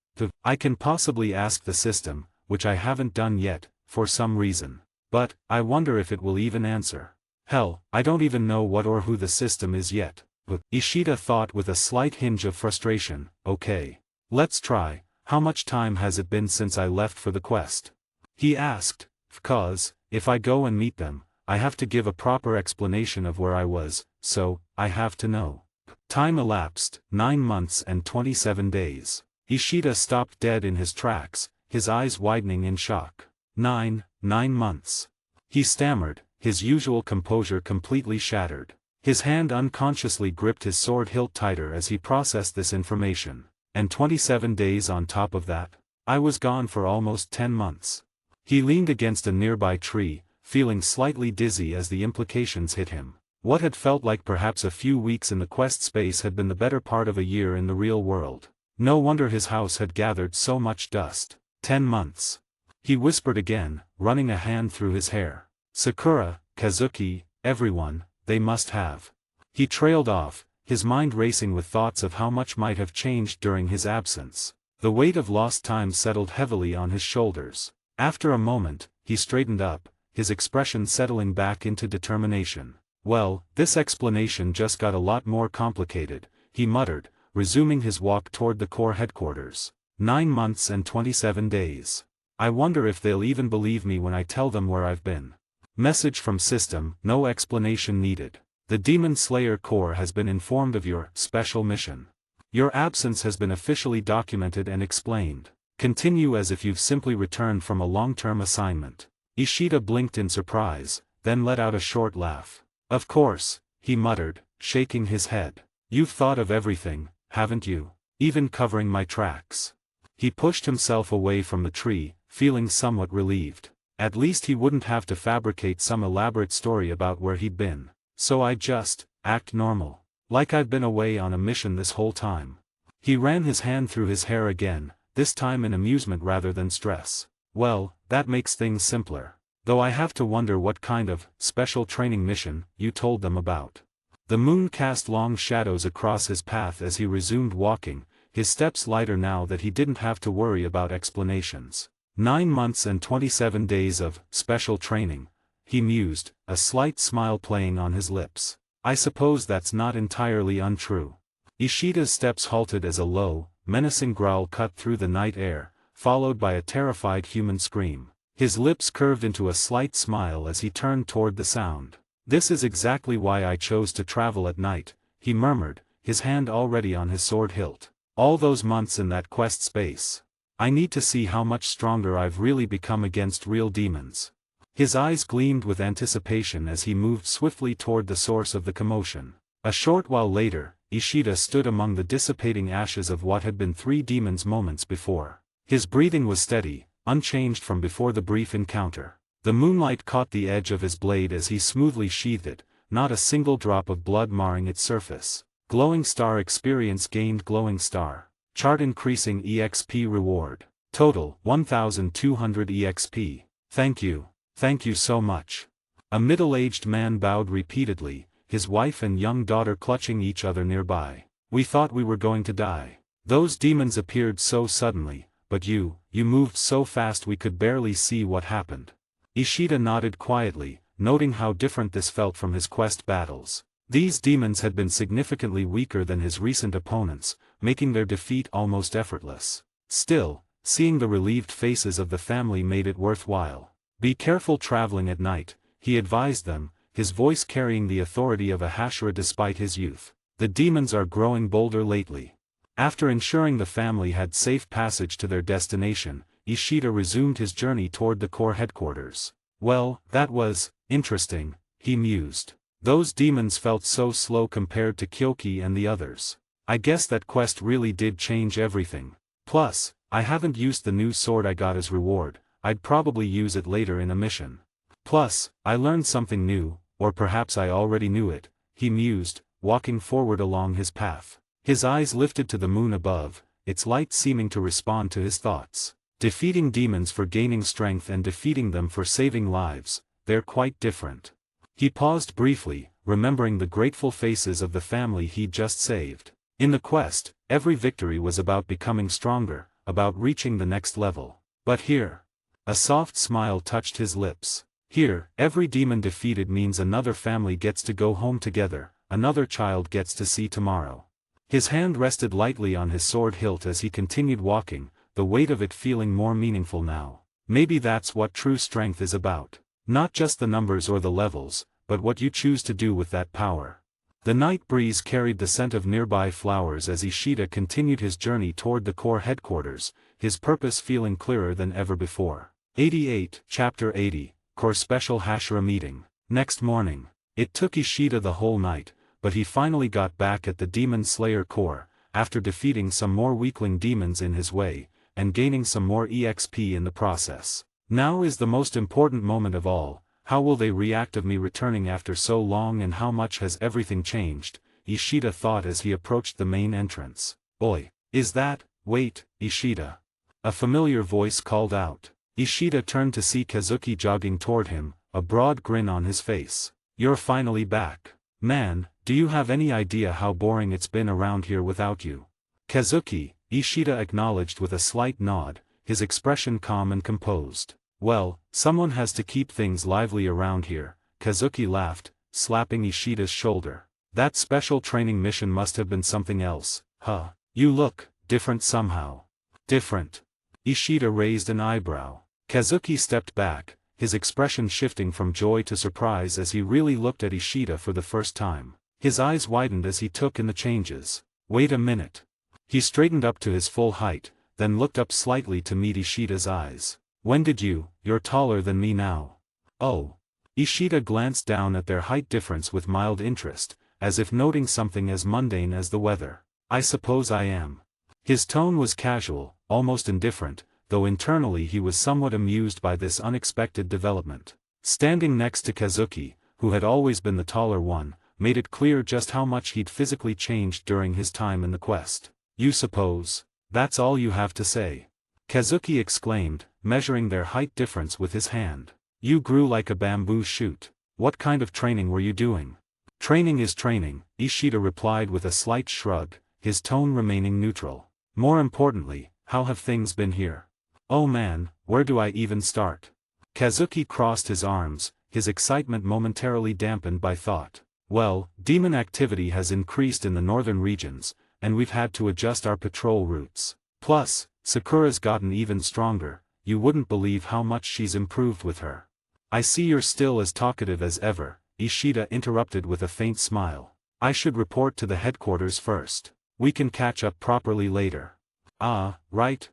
I can possibly ask the system, which I haven't done yet, for some reason. But, I wonder if it will even answer. Hell, I don't even know what or who the system is yet. Ishida thought with a slight hinge of frustration. Okay. Let's try. How much time has it been since I left for the quest? He asked, because, if I go and meet them, I have to give a proper explanation of where I was, so, I have to know. Time elapsed, 9 months and 27 days. Ishida stopped dead in his tracks, his eyes widening in shock. 9 months. He stammered, his usual composure completely shattered. His hand unconsciously gripped his sword hilt tighter as he processed this information. And 27 days on top of that? I was gone for almost 10 months. He leaned against a nearby tree, feeling slightly dizzy as the implications hit him. What had felt like perhaps a few weeks in the quest space had been the better part of a year in the real world. No wonder his house had gathered so much dust. 10 months. He whispered again, running a hand through his hair. Sakura, Kazuki, everyone, they must have. He trailed off, his mind racing with thoughts of how much might have changed during his absence. The weight of lost time settled heavily on his shoulders. After a moment, he straightened up, his expression settling back into determination. Well, this explanation just got a lot more complicated, he muttered, resuming his walk toward the core headquarters. 9 months and 27 days. I wonder if they'll even believe me when I tell them where I've been. Message from system, no explanation needed. The Demon Slayer Corps has been informed of your special mission. Your absence has been officially documented and explained. Continue as if you've simply returned from a long-term assignment. Ishida blinked in surprise, then let out a short laugh. Of course, he muttered, shaking his head. You've thought of everything, haven't you? Even covering my tracks. He pushed himself away from the tree, feeling somewhat relieved. At least he wouldn't have to fabricate some elaborate story about where he'd been. So I just act normal. Like I've been away on a mission this whole time. He ran his hand through his hair again, this time in amusement rather than stress. Well, that makes things simpler. Though I have to wonder what kind of special training mission you told them about. The moon cast long shadows across his path as he resumed walking, his steps lighter now that he didn't have to worry about explanations. 9 months and 27 days of special training, he mused, a slight smile playing on his lips. I suppose that's not entirely untrue. Ishida's steps halted as a low, menacing growl cut through the night air, followed by a terrified human scream. His lips curved into a slight smile as he turned toward the sound. This is exactly why I chose to travel at night, he murmured, his hand already on his sword hilt. All those months in that quest space. I need to see how much stronger I've really become against real demons. His eyes gleamed with anticipation as he moved swiftly toward the source of the commotion. A short while later, Ishida stood among the dissipating ashes of what had been 3 demons moments before. His breathing was steady, unchanged from before the brief encounter. The moonlight caught the edge of his blade as he smoothly sheathed it, not a single drop of blood marring its surface. Glowing Star experience gained. Glowing Star. Chart increasing EXP reward. Total 1200 EXP. Thank you so much. A middle-aged man bowed repeatedly, his wife and young daughter clutching each other nearby. We thought we were going to die. Those demons appeared so suddenly, but you moved so fast we could barely see what happened. Ishida nodded quietly, noting how different this felt from his quest battles. These demons had been significantly weaker than his recent opponents, making their defeat almost effortless. Still, seeing the relieved faces of the family made it worthwhile. Be careful traveling at night, he advised them, his voice carrying the authority of a Hashira despite his youth. The demons are growing bolder lately. After ensuring the family had safe passage to their destination, Ishida resumed his journey toward the core headquarters. Well, that was interesting, he mused. Those demons felt so slow compared to Kyoki and the others. I guess that quest really did change everything. Plus, I haven't used the new sword I got as reward. I'd probably use it later in a mission. Plus, I learned something new, or perhaps I already knew it, he mused, walking forward along his path. His eyes lifted to the moon above, its light seeming to respond to his thoughts. Defeating demons for gaining strength and defeating them for saving lives, they're quite different. He paused briefly, remembering the grateful faces of the family he'd just saved. In the quest, every victory was about becoming stronger, about reaching the next level. But here, a soft smile touched his lips. Here, every demon defeated means another family gets to go home together, another child gets to see tomorrow. His hand rested lightly on his sword hilt as he continued walking, the weight of it feeling more meaningful now. Maybe that's what true strength is about. Not just the numbers or the levels, but what you choose to do with that power. The night breeze carried the scent of nearby flowers as Ishida continued his journey toward the core headquarters, his purpose feeling clearer than ever before. 88, Chapter 80, Core Special Hashira Meeting. Next morning. It took Ishida the whole night, but he finally got back at the Demon Slayer core, after defeating some more weakling demons in his way, and gaining some more EXP in the process. Now is the most important moment of all. How will they react of me returning after so long, and how much has everything changed? Ishida thought as he approached the main entrance. Oi, is that, wait, Ishida. A familiar voice called out. Ishida turned to see Kazuki jogging toward him, a broad grin on his face. You're finally back. Man, do you have any idea how boring it's been around here without you? Kazuki, Ishida acknowledged with a slight nod, his expression calm and composed. Well, someone has to keep things lively around here, Kazuki laughed, slapping Ishida's shoulder. That special training mission must have been something else, huh? You look different somehow. Different? Ishida raised an eyebrow. Kazuki stepped back, his expression shifting from joy to surprise as he really looked at Ishida for the first time. His eyes widened as he took in the changes. Wait a minute. He straightened up to his full height, then looked up slightly to meet Ishida's eyes. When did you're taller than me now. Oh. Ishida glanced down at their height difference with mild interest, as if noting something as mundane as the weather. I suppose I am. His tone was casual, almost indifferent, though internally he was somewhat amused by this unexpected development. Standing next to Kazuki, who had always been the taller one, made it clear just how much he'd physically changed during his time in the quest. You suppose? That's all you have to say? Kazuki exclaimed, measuring their height difference with his hand. You grew like a bamboo shoot. What kind of training were you doing? Training is training, Ishida replied with a slight shrug, his tone remaining neutral. More importantly, how have things been here? Oh man, where do I even start? Kazuki crossed his arms, his excitement momentarily dampened by thought. Well, demon activity has increased in the northern regions, and we've had to adjust our patrol routes. Plus, Sakura's gotten even stronger. You wouldn't believe how much she's improved with her. I see you're still as talkative as ever, Ishida interrupted with a faint smile. I should report to the headquarters first. We can catch up properly later. Ah, right.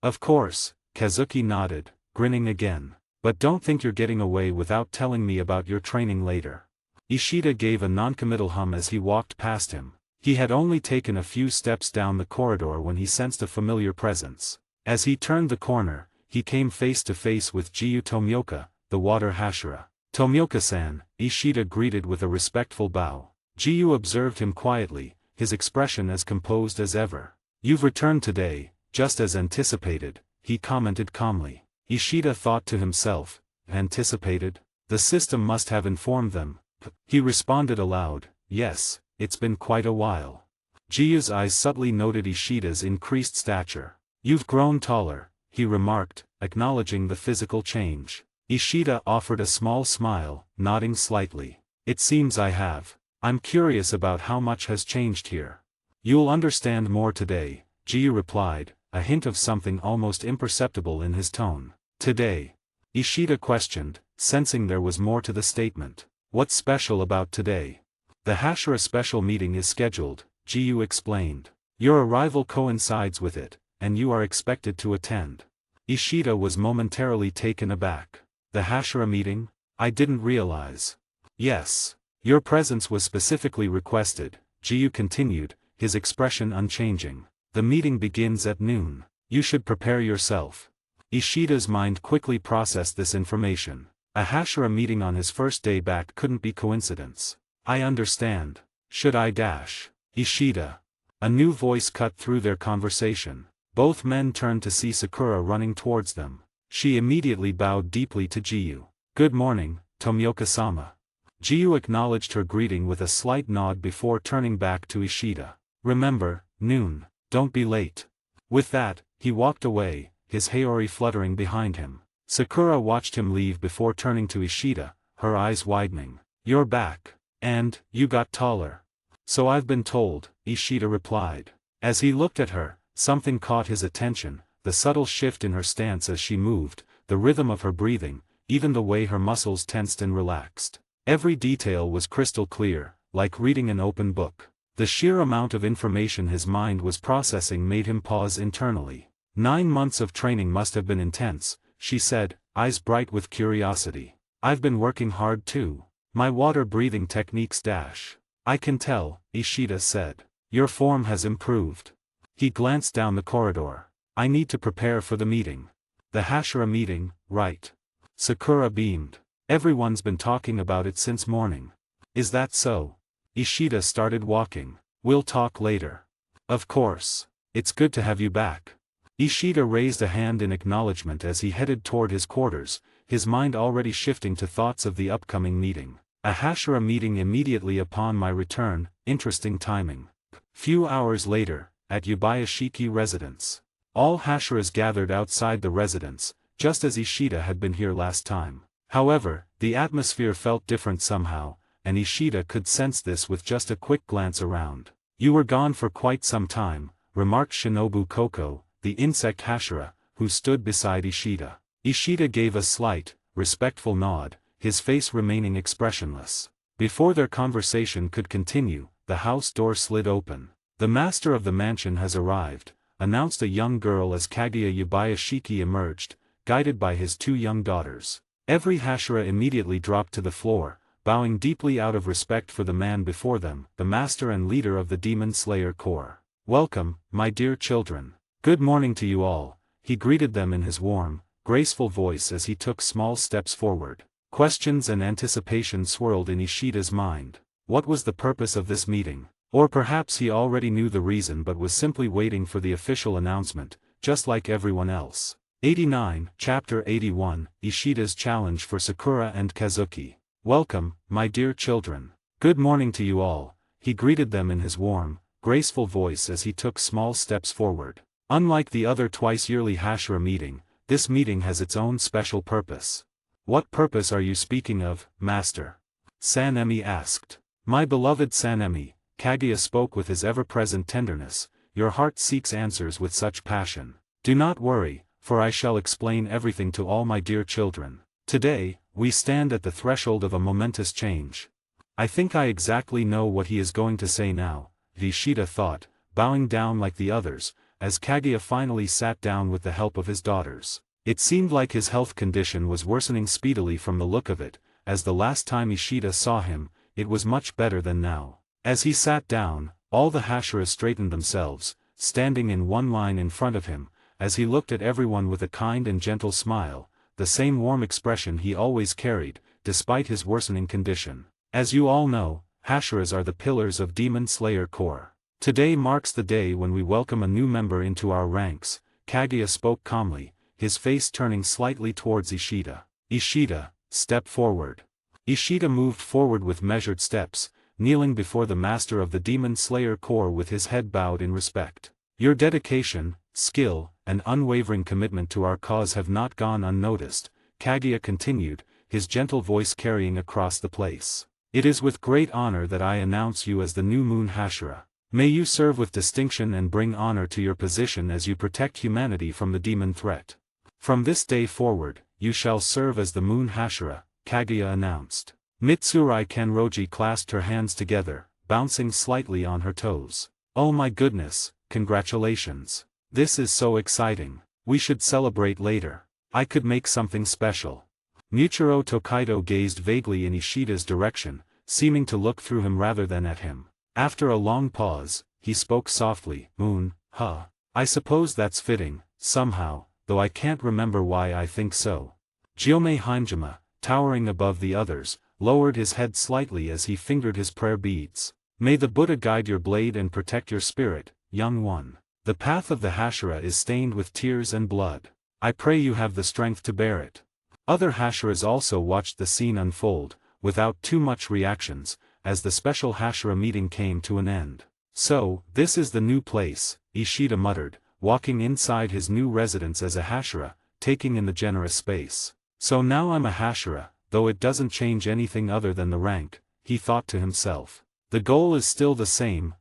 Of course, Kazuki nodded, grinning again. But don't think you're getting away without telling me about your training later. Ishida gave a noncommittal hum as he walked past him. He had only taken a few steps down the corridor when he sensed a familiar presence. As he turned the corner, he came face to face with Jiyu Tomioka, the water Hashira. Tomioka-san, Ishida greeted with a respectful bow. Jiyu observed him quietly, his expression as composed as ever. You've returned today, just as anticipated, he commented calmly. Ishida thought to himself, anticipated? The system must have informed them. He responded aloud, yes, it's been quite a while. Jiyu's eyes subtly noted Ishida's increased stature. You've grown taller, he remarked, acknowledging the physical change. Ishida offered a small smile, nodding slightly. It seems I have. I'm curious about how much has changed here. You'll understand more today, Jiyu replied, a hint of something almost imperceptible in his tone. Today? Ishida questioned, sensing there was more to the statement. What's special about today? The Hashira special meeting is scheduled, Jiyu explained. Your arrival coincides with it, and you are expected to attend. Ishida was momentarily taken aback. The Hashira meeting? I didn't realize. Yes. Your presence was specifically requested, Jiyu continued, his expression unchanging. The meeting begins at noon. You should prepare yourself. Ishida's mind quickly processed this information. A Hashira meeting on his first day back couldn't be coincidence. I understand. Should I dash? Ishida. A new voice cut through their conversation. Both men turned to see Sakura running towards them. She immediately bowed deeply to Jiyu. Good morning, Tomioka-sama. Jiyu acknowledged her greeting with a slight nod before turning back to Ishida. Remember, noon, don't be late. With that, he walked away, his haori fluttering behind him. Sakura watched him leave before turning to Ishida, her eyes widening. You're back. And, you got taller. So I've been told, Ishida replied. As he looked at her, something caught his attention, the subtle shift in her stance as she moved, the rhythm of her breathing, even the way her muscles tensed and relaxed. Every detail was crystal clear, like reading an open book. The sheer amount of information his mind was processing made him pause internally. 9 months of training must have been intense, she said, eyes bright with curiosity. I've been working hard too. My water-breathing techniques dash. I can tell, Ishida said. Your form has improved. He glanced down the corridor. I need to prepare for the meeting. The Hashira meeting, right? Sakura beamed. Everyone's been talking about it since morning. Is that so? Ishida started walking. We'll talk later. Of course. It's good to have you back. Ishida raised a hand in acknowledgement as he headed toward his quarters, his mind already shifting to thoughts of the upcoming meeting. A Hashira meeting immediately upon my return, interesting timing. Few hours later, at Yubayashiki residence. All Hashiras gathered outside the residence, just as Ishida had been here last time. However, the atmosphere felt different somehow, and Ishida could sense this with just a quick glance around. You were gone for quite some time, remarked Shinobu Koko, the insect Hashira, who stood beside Ishida. Ishida gave a slight, respectful nod, his face remaining expressionless. Before their conversation could continue, the house door slid open. The master of the mansion has arrived, announced a young girl as Kaguya Yubayashiki emerged, guided by his 2 young daughters. Every Hashira immediately dropped to the floor, bowing deeply out of respect for the man before them, the master and leader of the Demon Slayer Corps. Welcome, my dear children. Good morning to you all, he greeted them in his warm, graceful voice as he took small steps forward. Questions and anticipation swirled in Ishida's mind. What was the purpose of this meeting? Or perhaps he already knew the reason but was simply waiting for the official announcement, just like everyone else. 89, Chapter 81, Ishida's Challenge for Sakura and Kazuki. Welcome, my dear children. Good morning to you all, he greeted them in his warm, graceful voice as he took small steps forward. Unlike the other twice-yearly Hashira meeting, this meeting has its own special purpose. What purpose are you speaking of, Master? Sanemi asked. My beloved Sanemi, Kaguya spoke with his ever-present tenderness, your heart seeks answers with such passion. Do not worry, for I shall explain everything to all my dear children. Today, we stand at the threshold of a momentous change. I think I exactly know what he is going to say now, Ishida thought, bowing down like the others, as Kaguya finally sat down with the help of his daughters. It seemed like his health condition was worsening speedily from the look of it, as the last time Ishida saw him, it was much better than now. As he sat down, all the Hashiras straightened themselves, standing in one line in front of him, as he looked at everyone with a kind and gentle smile, the same warm expression he always carried, despite his worsening condition. As you all know, Hashiras are the pillars of Demon Slayer Corps. Today marks the day when we welcome a new member into our ranks, Kaguya spoke calmly, his face turning slightly towards Ishida. Ishida, step forward. Ishida moved forward with measured steps, kneeling before the master of the Demon Slayer Corps with his head bowed in respect. Your dedication, skill, and unwavering commitment to our cause have not gone unnoticed, Kaguya continued, his gentle voice carrying across the place. It is with great honor that I announce you as the new Moon Hashira. May you serve with distinction and bring honor to your position as you protect humanity from the demon threat. From this day forward, you shall serve as the Moon Hashira, Kaguya announced. Mitsurai Kenroji clasped her hands together, bouncing slightly on her toes. Oh my goodness, congratulations. This is so exciting. We should celebrate later. I could make something special. Muichiro Tokaido gazed vaguely in Ishida's direction, seeming to look through him rather than at him. After a long pause, he spoke softly, Moon, huh? I suppose that's fitting, somehow, though I can't remember why I think so. Gyomei Haimjima, towering above the others, lowered his head slightly as he fingered his prayer beads. May the Buddha guide your blade and protect your spirit, young one. The path of the Hashira is stained with tears and blood. I pray you have the strength to bear it. Other Hashiras also watched the scene unfold, without too much reactions, as the special Hashira meeting came to an end. So, this is the new place, Ishida muttered, walking inside his new residence as a Hashira, taking in the generous space. So now I'm a Hashira, though it doesn't change anything other than the rank, he thought to himself. The goal is still the same,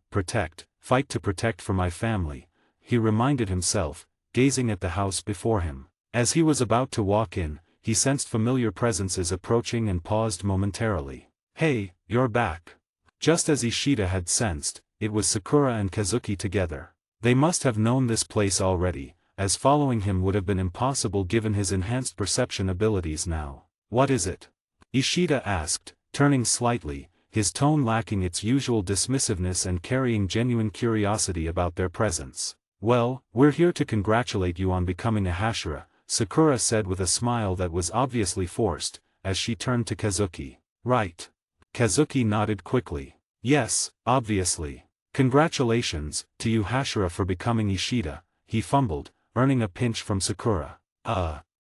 fight to protect for my family, he reminded himself, gazing at the house before him. As he was about to walk in, he sensed familiar presences approaching and paused momentarily. Hey, you're back. Just as Ishida had sensed, it was Sakura and Kazuki together. They must have known this place already, as following him would have been impossible given his enhanced perception abilities now. What is it? Ishida asked, turning slightly, his tone lacking its usual dismissiveness and carrying genuine curiosity about their presence. Well, we're here to congratulate you on becoming a Hashira, Sakura said with a smile that was obviously forced, as she turned to Kazuki. Right. Kazuki nodded quickly. Yes, obviously. Congratulations, to you Hashira for becoming Ishida, he fumbled, earning a pinch from Sakura.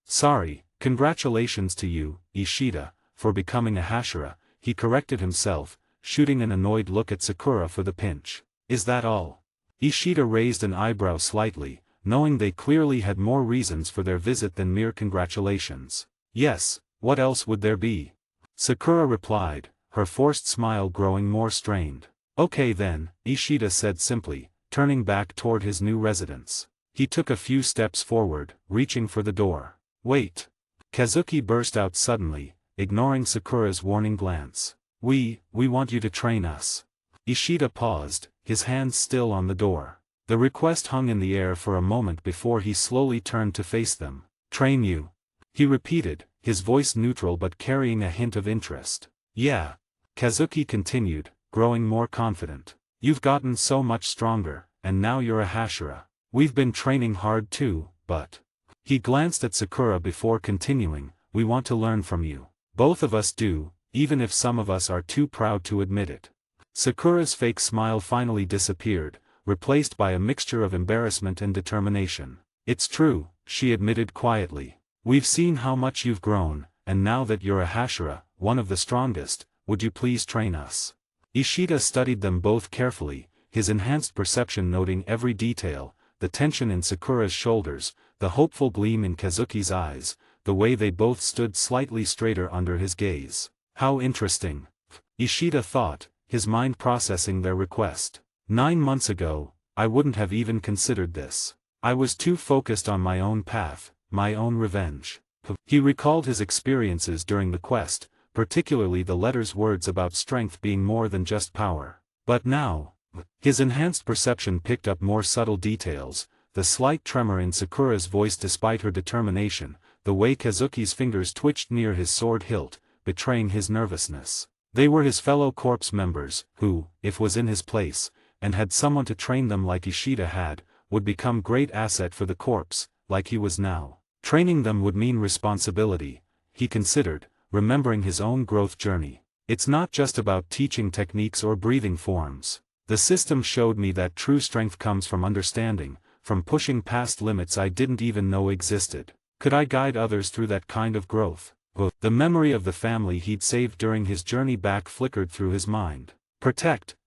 Sorry, congratulations to you, Ishida, for becoming a Hashira, he corrected himself, shooting an annoyed look at Sakura for the pinch. Is that all? Ishida raised an eyebrow slightly, knowing they clearly had more reasons for their visit than mere congratulations. Yes, what else would there be? Sakura replied, her forced smile growing more strained. Okay then, Ishida said simply, turning back toward his new residence. He took a few steps forward, reaching for the door. Wait! Kazuki burst out suddenly, ignoring Sakura's warning glance. We want you to train us. Ishida paused, his hands still on the door. The request hung in the air for a moment before he slowly turned to face them. Train you? He repeated, his voice neutral but carrying a hint of interest. Yeah. Kazuki continued, growing more confident. You've gotten so much stronger, and now you're a Hashira. We've been training hard too, but... He glanced at Sakura before continuing, we want to learn from you. Both of us do, even if some of us are too proud to admit it. Sakura's fake smile finally disappeared, replaced by a mixture of embarrassment and determination. It's true, she admitted quietly. We've seen how much you've grown, and now that you're a Hashira, one of the strongest, would you please train us? Ishida studied them both carefully, his enhanced perception noting every detail, the tension in Sakura's shoulders, the hopeful gleam in Kazuki's eyes, the way they both stood slightly straighter under his gaze. How interesting. Ishida thought, his mind processing their request. 9 months ago, I wouldn't have even considered this. I was too focused on my own path, my own revenge. He recalled his experiences during the quest, particularly the letter's words about strength being more than just power. But now, his enhanced perception picked up more subtle details, the slight tremor in Sakura's voice despite her determination, the way Kazuki's fingers twitched near his sword hilt, betraying his nervousness. They were his fellow corps members, who, if was in his place, and had someone to train them like Ishida had, would become great asset for the corps, like he was now. Training them would mean responsibility, he considered, remembering his own growth journey. It's not just about teaching techniques or breathing forms. The system showed me that true strength comes from understanding, from pushing past limits I didn't even know existed. Could I guide others through that kind of growth? The memory of the family he'd saved during his journey back flickered through his mind.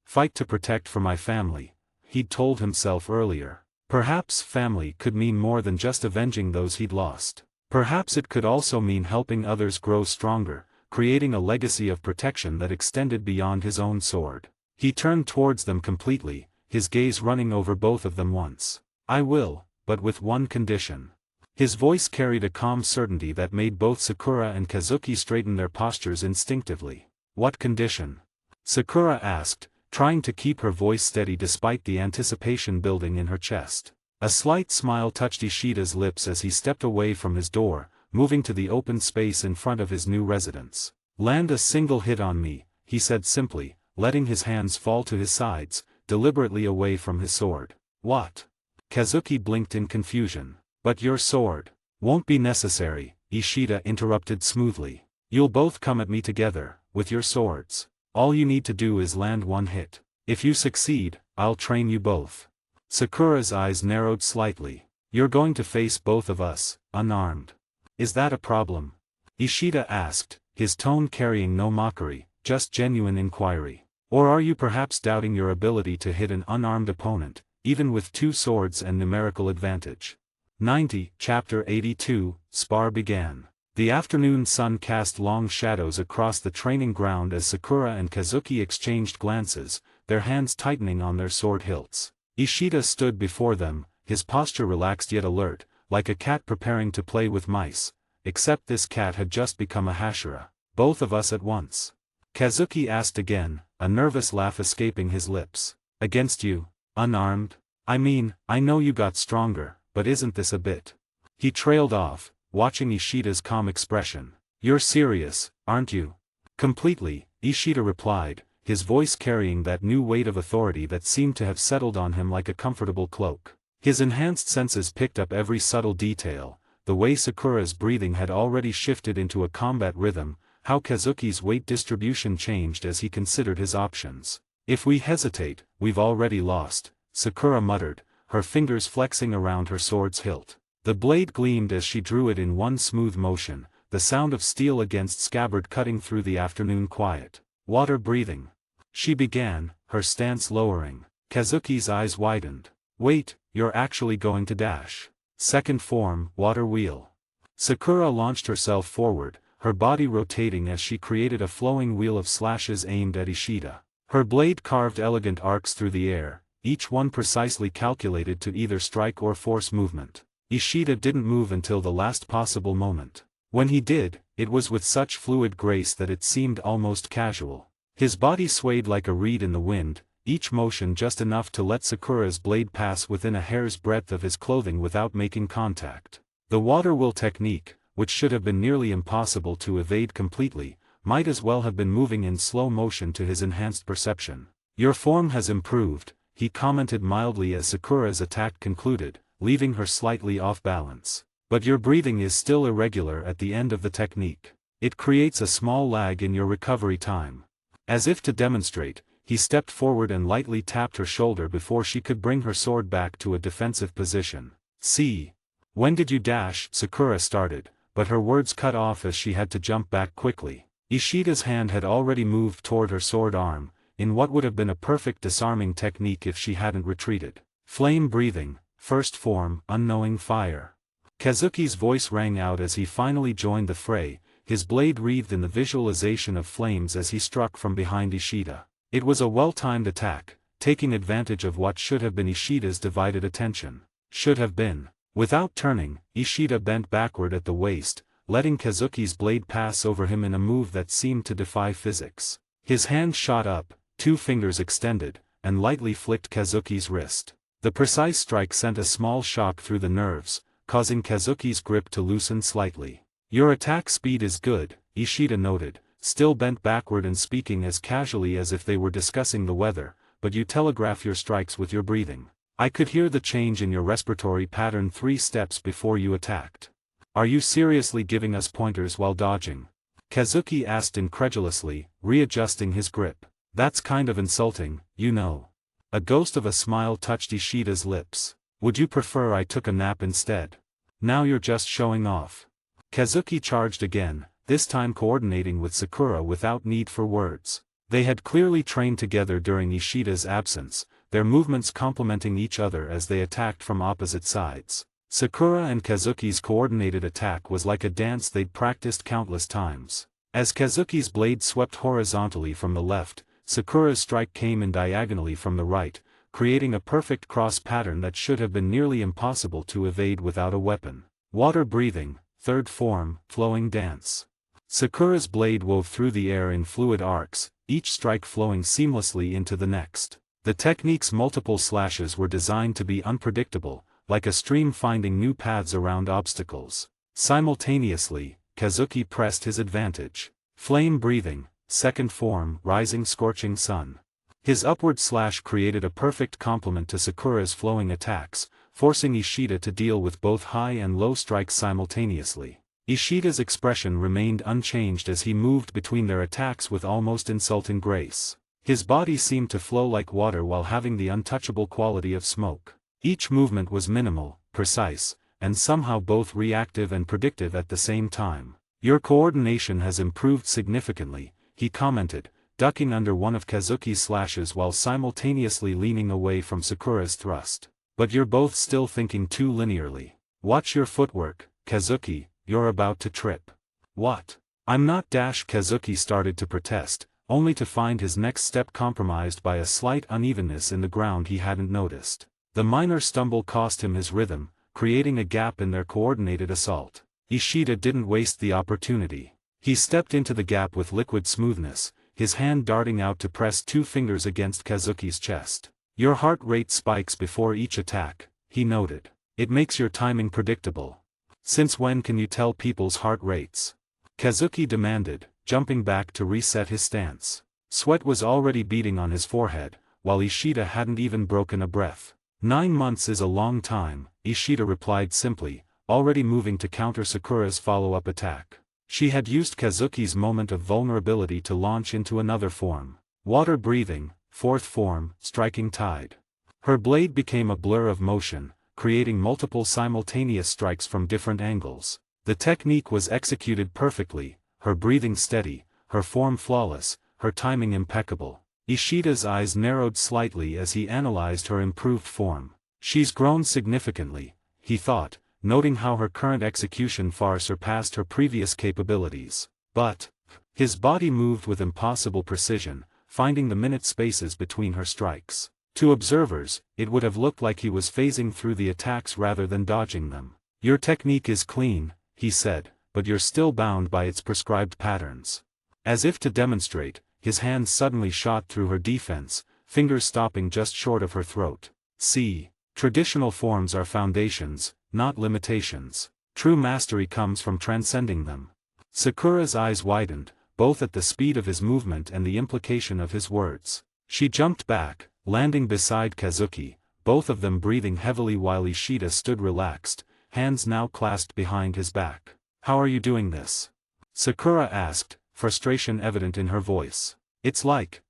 Fight to protect for my family, he'd told himself earlier. Perhaps family could mean more than just avenging those he'd lost. Perhaps it could also mean helping others grow stronger, creating a legacy of protection that extended beyond his own sword. He turned towards them completely, his gaze running over both of them once. "I will, but with one condition." His voice carried a calm certainty that made both Sakura and Kazuki straighten their postures instinctively. "What condition?" Sakura asked, trying to keep her voice steady despite the anticipation building in her chest. A slight smile touched Ishida's lips as he stepped away from his door, moving to the open space in front of his new residence. "Land a single hit on me," he said simply, letting his hands fall to his sides, deliberately away from his sword. "What?" Kazuki blinked in confusion. "But your sword." "Won't be necessary," Ishida interrupted smoothly. "You'll both come at me together, with your swords. All you need to do is land one hit. If you succeed, I'll train you both." Sakura's eyes narrowed slightly. "You're going to face both of us, unarmed. Is that a problem?" Ishida asked, his tone carrying no mockery, just genuine inquiry. "Or are you perhaps doubting your ability to hit an unarmed opponent, even with two swords and numerical advantage?" 90, Chapter 82, Spar began. The afternoon sun cast long shadows across the training ground as Sakura and Kazuki exchanged glances, their hands tightening on their sword hilts. Ishida stood before them, his posture relaxed yet alert, like a cat preparing to play with mice, except this cat had just become a Hashira. "Both of us at once?" Kazuki asked again, a nervous laugh escaping his lips. "Against you? Unarmed? I mean, I know you got stronger, but isn't this a bit?" He trailed off, watching Ishida's calm expression. "You're serious, aren't you?" "Completely," Ishida replied, his voice carrying that new weight of authority that seemed to have settled on him like a comfortable cloak. His enhanced senses picked up every subtle detail, the way Sakura's breathing had already shifted into a combat rhythm, how Kazuki's weight distribution changed as he considered his options. "If we hesitate, we've already lost," Sakura muttered, her fingers flexing around her sword's hilt. The blade gleamed as she drew it in one smooth motion, the sound of steel against scabbard cutting through the afternoon quiet. "Water breathing," she began, her stance lowering. Kazuki's eyes widened. "Wait, you're actually going to dash." "Second form, water wheel." Sakura launched herself forward, her body rotating as she created a flowing wheel of slashes aimed at Ishida. Her blade carved elegant arcs through the air, each one precisely calculated to either strike or force movement. Ishida didn't move until the last possible moment. When he did, it was with such fluid grace that it seemed almost casual. His body swayed like a reed in the wind, each motion just enough to let Sakura's blade pass within a hair's breadth of his clothing without making contact. The water wheel technique, which should have been nearly impossible to evade completely, might as well have been moving in slow motion to his enhanced perception. "Your form has improved," he commented mildly as Sakura's attack concluded, leaving her slightly off balance. "But your breathing is still irregular at the end of the technique. It creates a small lag in your recovery time." As if to demonstrate, he stepped forward and lightly tapped her shoulder before she could bring her sword back to a defensive position. "See? When did you dash?" Sakura started, but her words cut off as she had to jump back quickly. Ishida's hand had already moved toward her sword arm, in what would have been a perfect disarming technique if she hadn't retreated. "Flame breathing, first form, unknowing fire." Kazuki's voice rang out as he finally joined the fray, his blade wreathed in the visualization of flames as he struck from behind Ishida. It was a well-timed attack, taking advantage of what should have been Ishida's divided attention. Should have been. Without turning, Ishida bent backward at the waist, letting Kazuki's blade pass over him in a move that seemed to defy physics. His hand shot up, two fingers extended, and lightly flicked Kazuki's wrist. The precise strike sent a small shock through the nerves, causing Kazuki's grip to loosen slightly. "Your attack speed is good," Ishida noted, still bent backward and speaking as casually as if they were discussing the weather, "but you telegraph your strikes with your breathing. I could hear the change in your respiratory pattern 3 steps before you attacked. Are you seriously giving us pointers while dodging?" Kazuki asked incredulously, readjusting his grip. "That's kind of insulting, you know." A ghost of a smile touched Ishida's lips. "Would you prefer I took a nap instead? Now you're just showing off." Kazuki charged again, this time coordinating with Sakura without need for words. They had clearly trained together during Ishida's absence, their movements complementing each other as they attacked from opposite sides. Sakura and Kazuki's coordinated attack was like a dance they'd practiced countless times. As Kazuki's blade swept horizontally from the left, Sakura's strike came in diagonally from the right, creating a perfect cross pattern that should have been nearly impossible to evade without a weapon. Water breathing, third form, flowing dance. Sakura's blade wove through the air in fluid arcs, each strike flowing seamlessly into the next. The technique's multiple slashes were designed to be unpredictable, like a stream finding new paths around obstacles. Simultaneously, Kazuki pressed his advantage. Flame breathing, second form, rising scorching sun. His upward slash created a perfect complement to Sakura's flowing attacks, forcing Ishida to deal with both high and low strikes simultaneously. Ishida's expression remained unchanged as he moved between their attacks with almost insulting grace. His body seemed to flow like water while having the untouchable quality of smoke. Each movement was minimal, precise, and somehow both reactive and predictive at the same time. "Your coordination has improved significantly," he commented, ducking under one of Kazuki's slashes while simultaneously leaning away from Sakura's thrust. "But you're both still thinking too linearly. Watch your footwork, Kazuki, you're about to trip." "What? I'm not." Kazuki started to protest, only to find his next step compromised by a slight unevenness in the ground he hadn't noticed. The minor stumble cost him his rhythm, creating a gap in their coordinated assault. Ishida didn't waste the opportunity. He stepped into the gap with liquid smoothness, his hand darting out to press two fingers against Kazuki's chest. "Your heart rate spikes before each attack," he noted. "It makes your timing predictable." "Since when can you tell people's heart rates?" Kazuki demanded, jumping back to reset his stance. Sweat was already beading on his forehead, while Ishida hadn't even broken a breath. 9 months is a long time, Ishida replied simply, already moving to counter Sakura's follow-up attack. She had used Kazuki's moment of vulnerability to launch into another form. Water breathing, fourth form, striking tide. Her blade became a blur of motion, creating multiple simultaneous strikes from different angles. The technique was executed perfectly, her breathing steady, her form flawless, her timing impeccable. Ishida's eyes narrowed slightly as he analyzed her improved form. "She's grown significantly," he thought, noting how her current execution far surpassed her previous capabilities. But his body moved with impossible precision, finding the minute spaces between her strikes. To observers, it would have looked like he was phasing through the attacks rather than dodging them. "Your technique is clean," he said, "but you're still bound by its prescribed patterns." As if to demonstrate, his hand suddenly shot through her defense, fingers stopping just short of her throat. "See, traditional forms are foundations, not limitations. True mastery comes from transcending them." Sakura's eyes widened, both at the speed of his movement and the implication of his words. She jumped back, landing beside Kazuki, both of them breathing heavily while Ishida stood relaxed, hands now clasped behind his back. "How are you doing this?" Sakura asked, frustration evident in her voice. It's like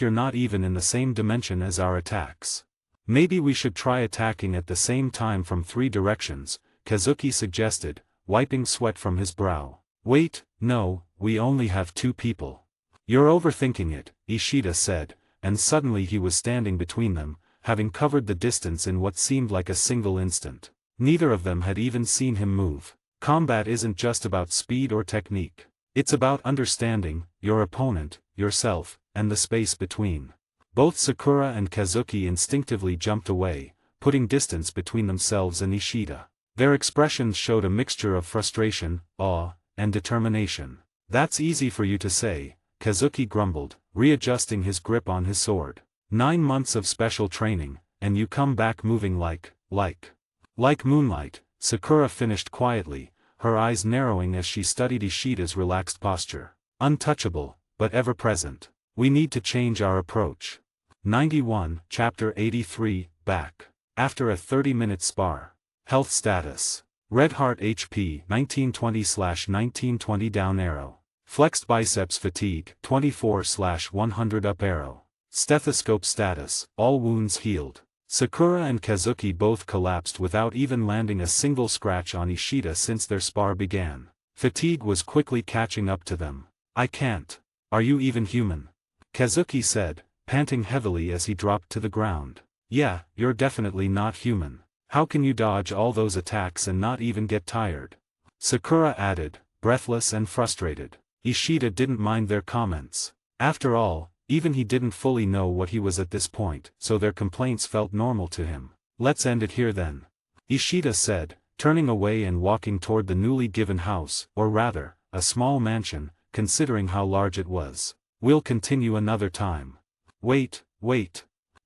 you're not even in the same dimension as our attacks." "Maybe we should try attacking at the same time from 3 directions, Kazuki suggested, wiping sweat from his brow. "Wait, no, we only have 2 people." "You're overthinking it," Ishida said, and suddenly he was standing between them, having covered the distance in what seemed like a single instant. Neither of them had even seen him move. Combat isn't just about speed or technique. It's about understanding your opponent, yourself, and the space between. Both Sakura and Kazuki instinctively jumped away, putting distance between themselves and Ishida. Their expressions showed a mixture of frustration, awe, and determination. "That's easy for you to say," Kazuki grumbled, readjusting his grip on his sword. 9 months of special training, and you come back moving like moonlight," Sakura finished quietly, her eyes narrowing as she studied Ishida's relaxed posture. "Untouchable, but ever-present. We need to change our approach." 91, Chapter 83, Back. After a 30-minute spar. Health status. Red heart HP 1920/1920 down arrow. Flexed biceps fatigue 24/100 up arrow. Stethoscope status, all wounds healed. Sakura and Kazuki both collapsed without even landing a single scratch on Ishida since their spar began. Fatigue was quickly catching up to them. "I can't. Are you even human?" Kazuki said, panting heavily as he dropped to the ground. "Yeah, you're definitely not human. How can you dodge all those attacks and not even get tired? Sakura added, breathless and frustrated. Ishida didn't mind their comments. After all, even he didn't fully know what he was at this point, so their complaints felt normal to him. Let's end it here then, Ishida said, turning away and walking toward the newly given house, or rather, a small mansion, considering how large it was. We'll continue another time. Wait.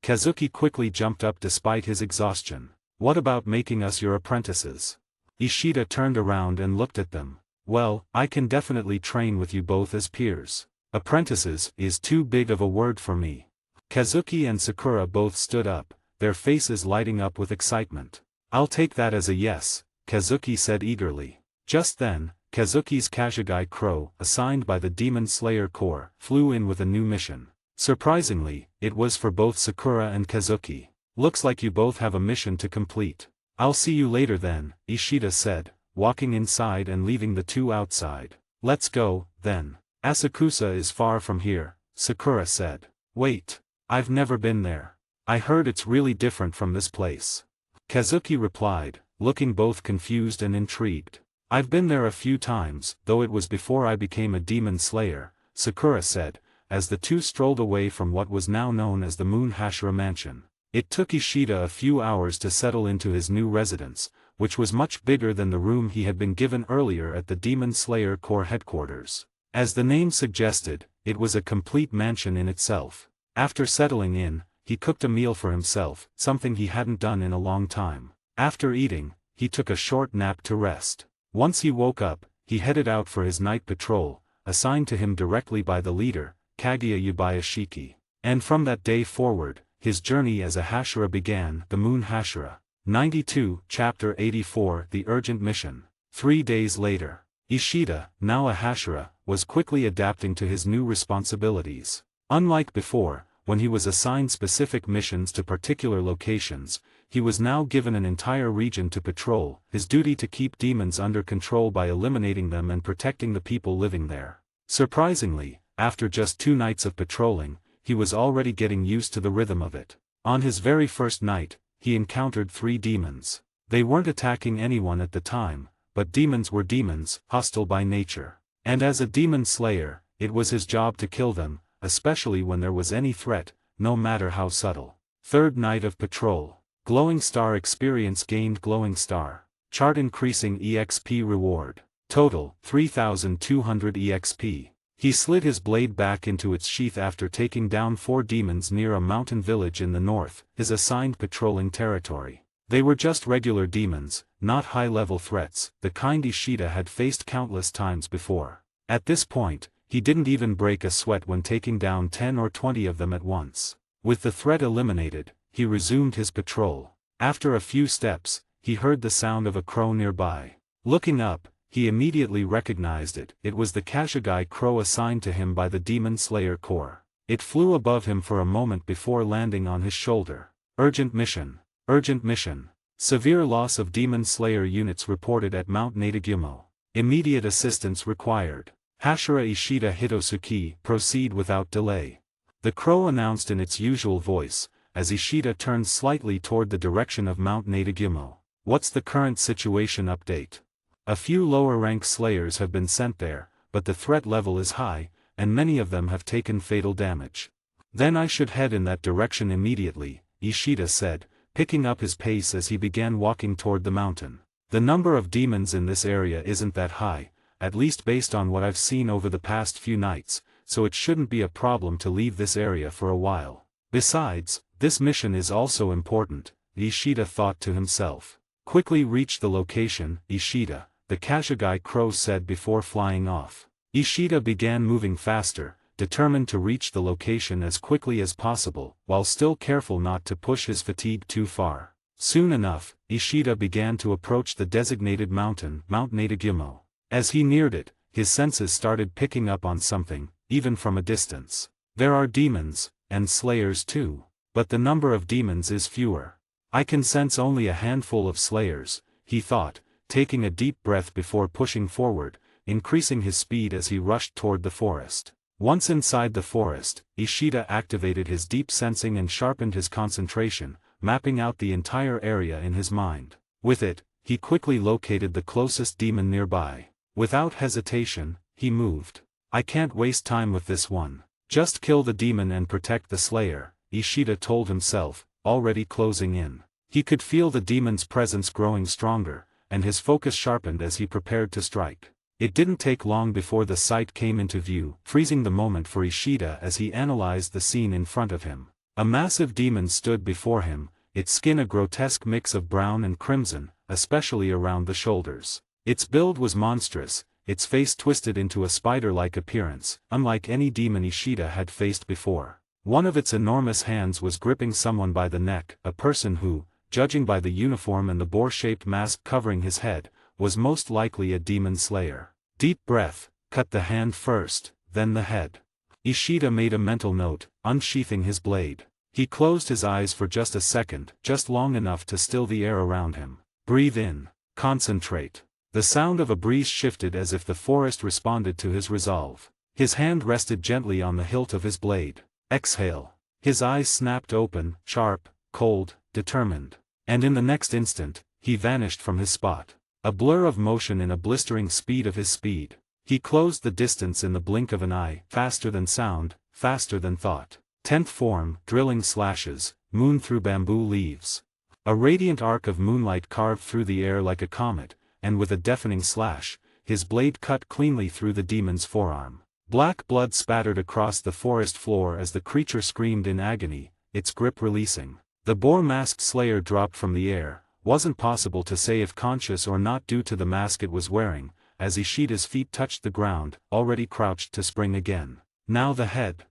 Kazuki quickly jumped up despite his exhaustion. What about making us your apprentices? Ishida turned around and looked at them. Well, I can definitely train with you both as peers. Apprentices is too big of a word for me. Kazuki and Sakura both stood up, their faces lighting up with excitement. I'll take that as a yes, Kazuki said eagerly. Just then, Kazuki's Kashgai Crow, assigned by the Demon Slayer Corps, flew in with a new mission. Surprisingly, it was for both Sakura and Kazuki. Looks like you both have a mission to complete. I'll see you later then, Ishida said, walking inside and leaving the two outside. Let's go, then. Asakusa is far from here, Sakura said. Wait. I've never been there. I heard it's really different from this place. Kazuki replied, looking both confused and intrigued. I've been there a few times, though it was before I became a demon slayer, Sakura said, as the two strolled away from what was now known as the Moon Hashira Mansion. It took Ishida a few hours to settle into his new residence, which was much bigger than the room he had been given earlier at the Demon Slayer Corps headquarters. As the name suggested, it was a complete mansion in itself. After settling in, he cooked a meal for himself, something he hadn't done in a long time. After eating, he took a short nap to rest. Once he woke up, he headed out for his night patrol, assigned to him directly by the leader, Kaguya Yubayashiki. And from that day forward, his journey as a Hashira began. The Moon Hashira. 92, Chapter 84, The Urgent Mission. 3 days later, Ishida, now a Hashira, was quickly adapting to his new responsibilities. Unlike before, when he was assigned specific missions to particular locations, he was now given an entire region to patrol, his duty to keep demons under control by eliminating them and protecting the people living there. Surprisingly, after just 2 nights of patrolling, he was already getting used to the rhythm of it. On his very first night, he encountered 3 demons. They weren't attacking anyone at the time, but demons were demons, hostile by nature. And as a demon slayer, it was his job to kill them, especially when there was any threat, no matter how subtle. Third night of patrol. Glowing Star experience gained. Glowing Star. Chart increasing EXP reward. Total, 3,200 EXP. He slid his blade back into its sheath after taking down 4 demons near a mountain village in the north, his assigned patrolling territory. They were just regular demons, not high-level threats, the kind Ishida had faced countless times before. At this point, he didn't even break a sweat when taking down 10 or 20 of them at once. With the threat eliminated, he resumed his patrol. After a few steps, he heard the sound of a crow nearby. Looking up, he immediately recognized it. It was the Kashgai Crow assigned to him by the Demon Slayer Corps. It flew above him for a moment before landing on his shoulder. Urgent mission. Urgent mission. Severe loss of Demon Slayer units reported at Mount Nadagumo. Immediate assistance required. Hashira Ishida Hitosuki, proceed without delay. The crow announced in its usual voice, as Ishida turned slightly toward the direction of Mount Nadagumo. What's the current situation update? A few lower-rank slayers have been sent there, but the threat level is high, and many of them have taken fatal damage. Then I should head in that direction immediately, Ishida said, picking up his pace as he began walking toward the mountain. The number of demons in this area isn't that high, at least based on what I've seen over the past few nights, so it shouldn't be a problem to leave this area for a while. Besides, this mission is also important, Ishida thought to himself. Quickly reach the location, Ishida, the Kashgai Crow said before flying off. Ishida began moving faster, determined to reach the location as quickly as possible, while still careful not to push his fatigue too far. Soon enough, Ishida began to approach the designated mountain, Mount Nadagumo. As he neared it, his senses started picking up on something, even from a distance. There are demons, and slayers too. But the number of demons is fewer. I can sense only a handful of slayers, he thought, taking a deep breath before pushing forward, increasing his speed as he rushed toward the forest. Once inside the forest, Ishida activated his deep sensing and sharpened his concentration, mapping out the entire area in his mind. With it, he quickly located the closest demon nearby. Without hesitation, he moved. I can't waste time with this one. Just kill the demon and protect the slayer, Ishida told himself, already closing in. He could feel the demon's presence growing stronger, and his focus sharpened as he prepared to strike. It didn't take long before the sight came into view, freezing the moment for Ishida as he analyzed the scene in front of him. A massive demon stood before him, its skin a grotesque mix of brown and crimson, especially around the shoulders. Its build was monstrous, its face twisted into a spider-like appearance, unlike any demon Ishida had faced before. One of its enormous hands was gripping someone by the neck, a person who, judging by the uniform and the boar-shaped mask covering his head, was most likely a demon slayer. Deep breath, cut the hand first, then the head. Ishida made a mental note, unsheathing his blade. He closed his eyes for just a second, just long enough to still the air around him. Breathe in. Concentrate. The sound of a breeze shifted as if the forest responded to his resolve. His hand rested gently on the hilt of his blade. Exhale. His eyes snapped open, sharp, cold, determined. And in the next instant, he vanished from his spot. A blur of motion in a blistering speed of his speed. He closed the distance in the blink of an eye, faster than sound, faster than thought. 10th form, drilling slashes, moon through bamboo leaves. A radiant arc of moonlight carved through the air like a comet, and with a deafening slash, his blade cut cleanly through the demon's forearm. Black blood spattered across the forest floor as the creature screamed in agony, its grip releasing. The boar-masked slayer dropped from the air, wasn't possible to say if conscious or not due to the mask it was wearing, as Ishida's feet touched the ground, already crouched to spring again. Now the head.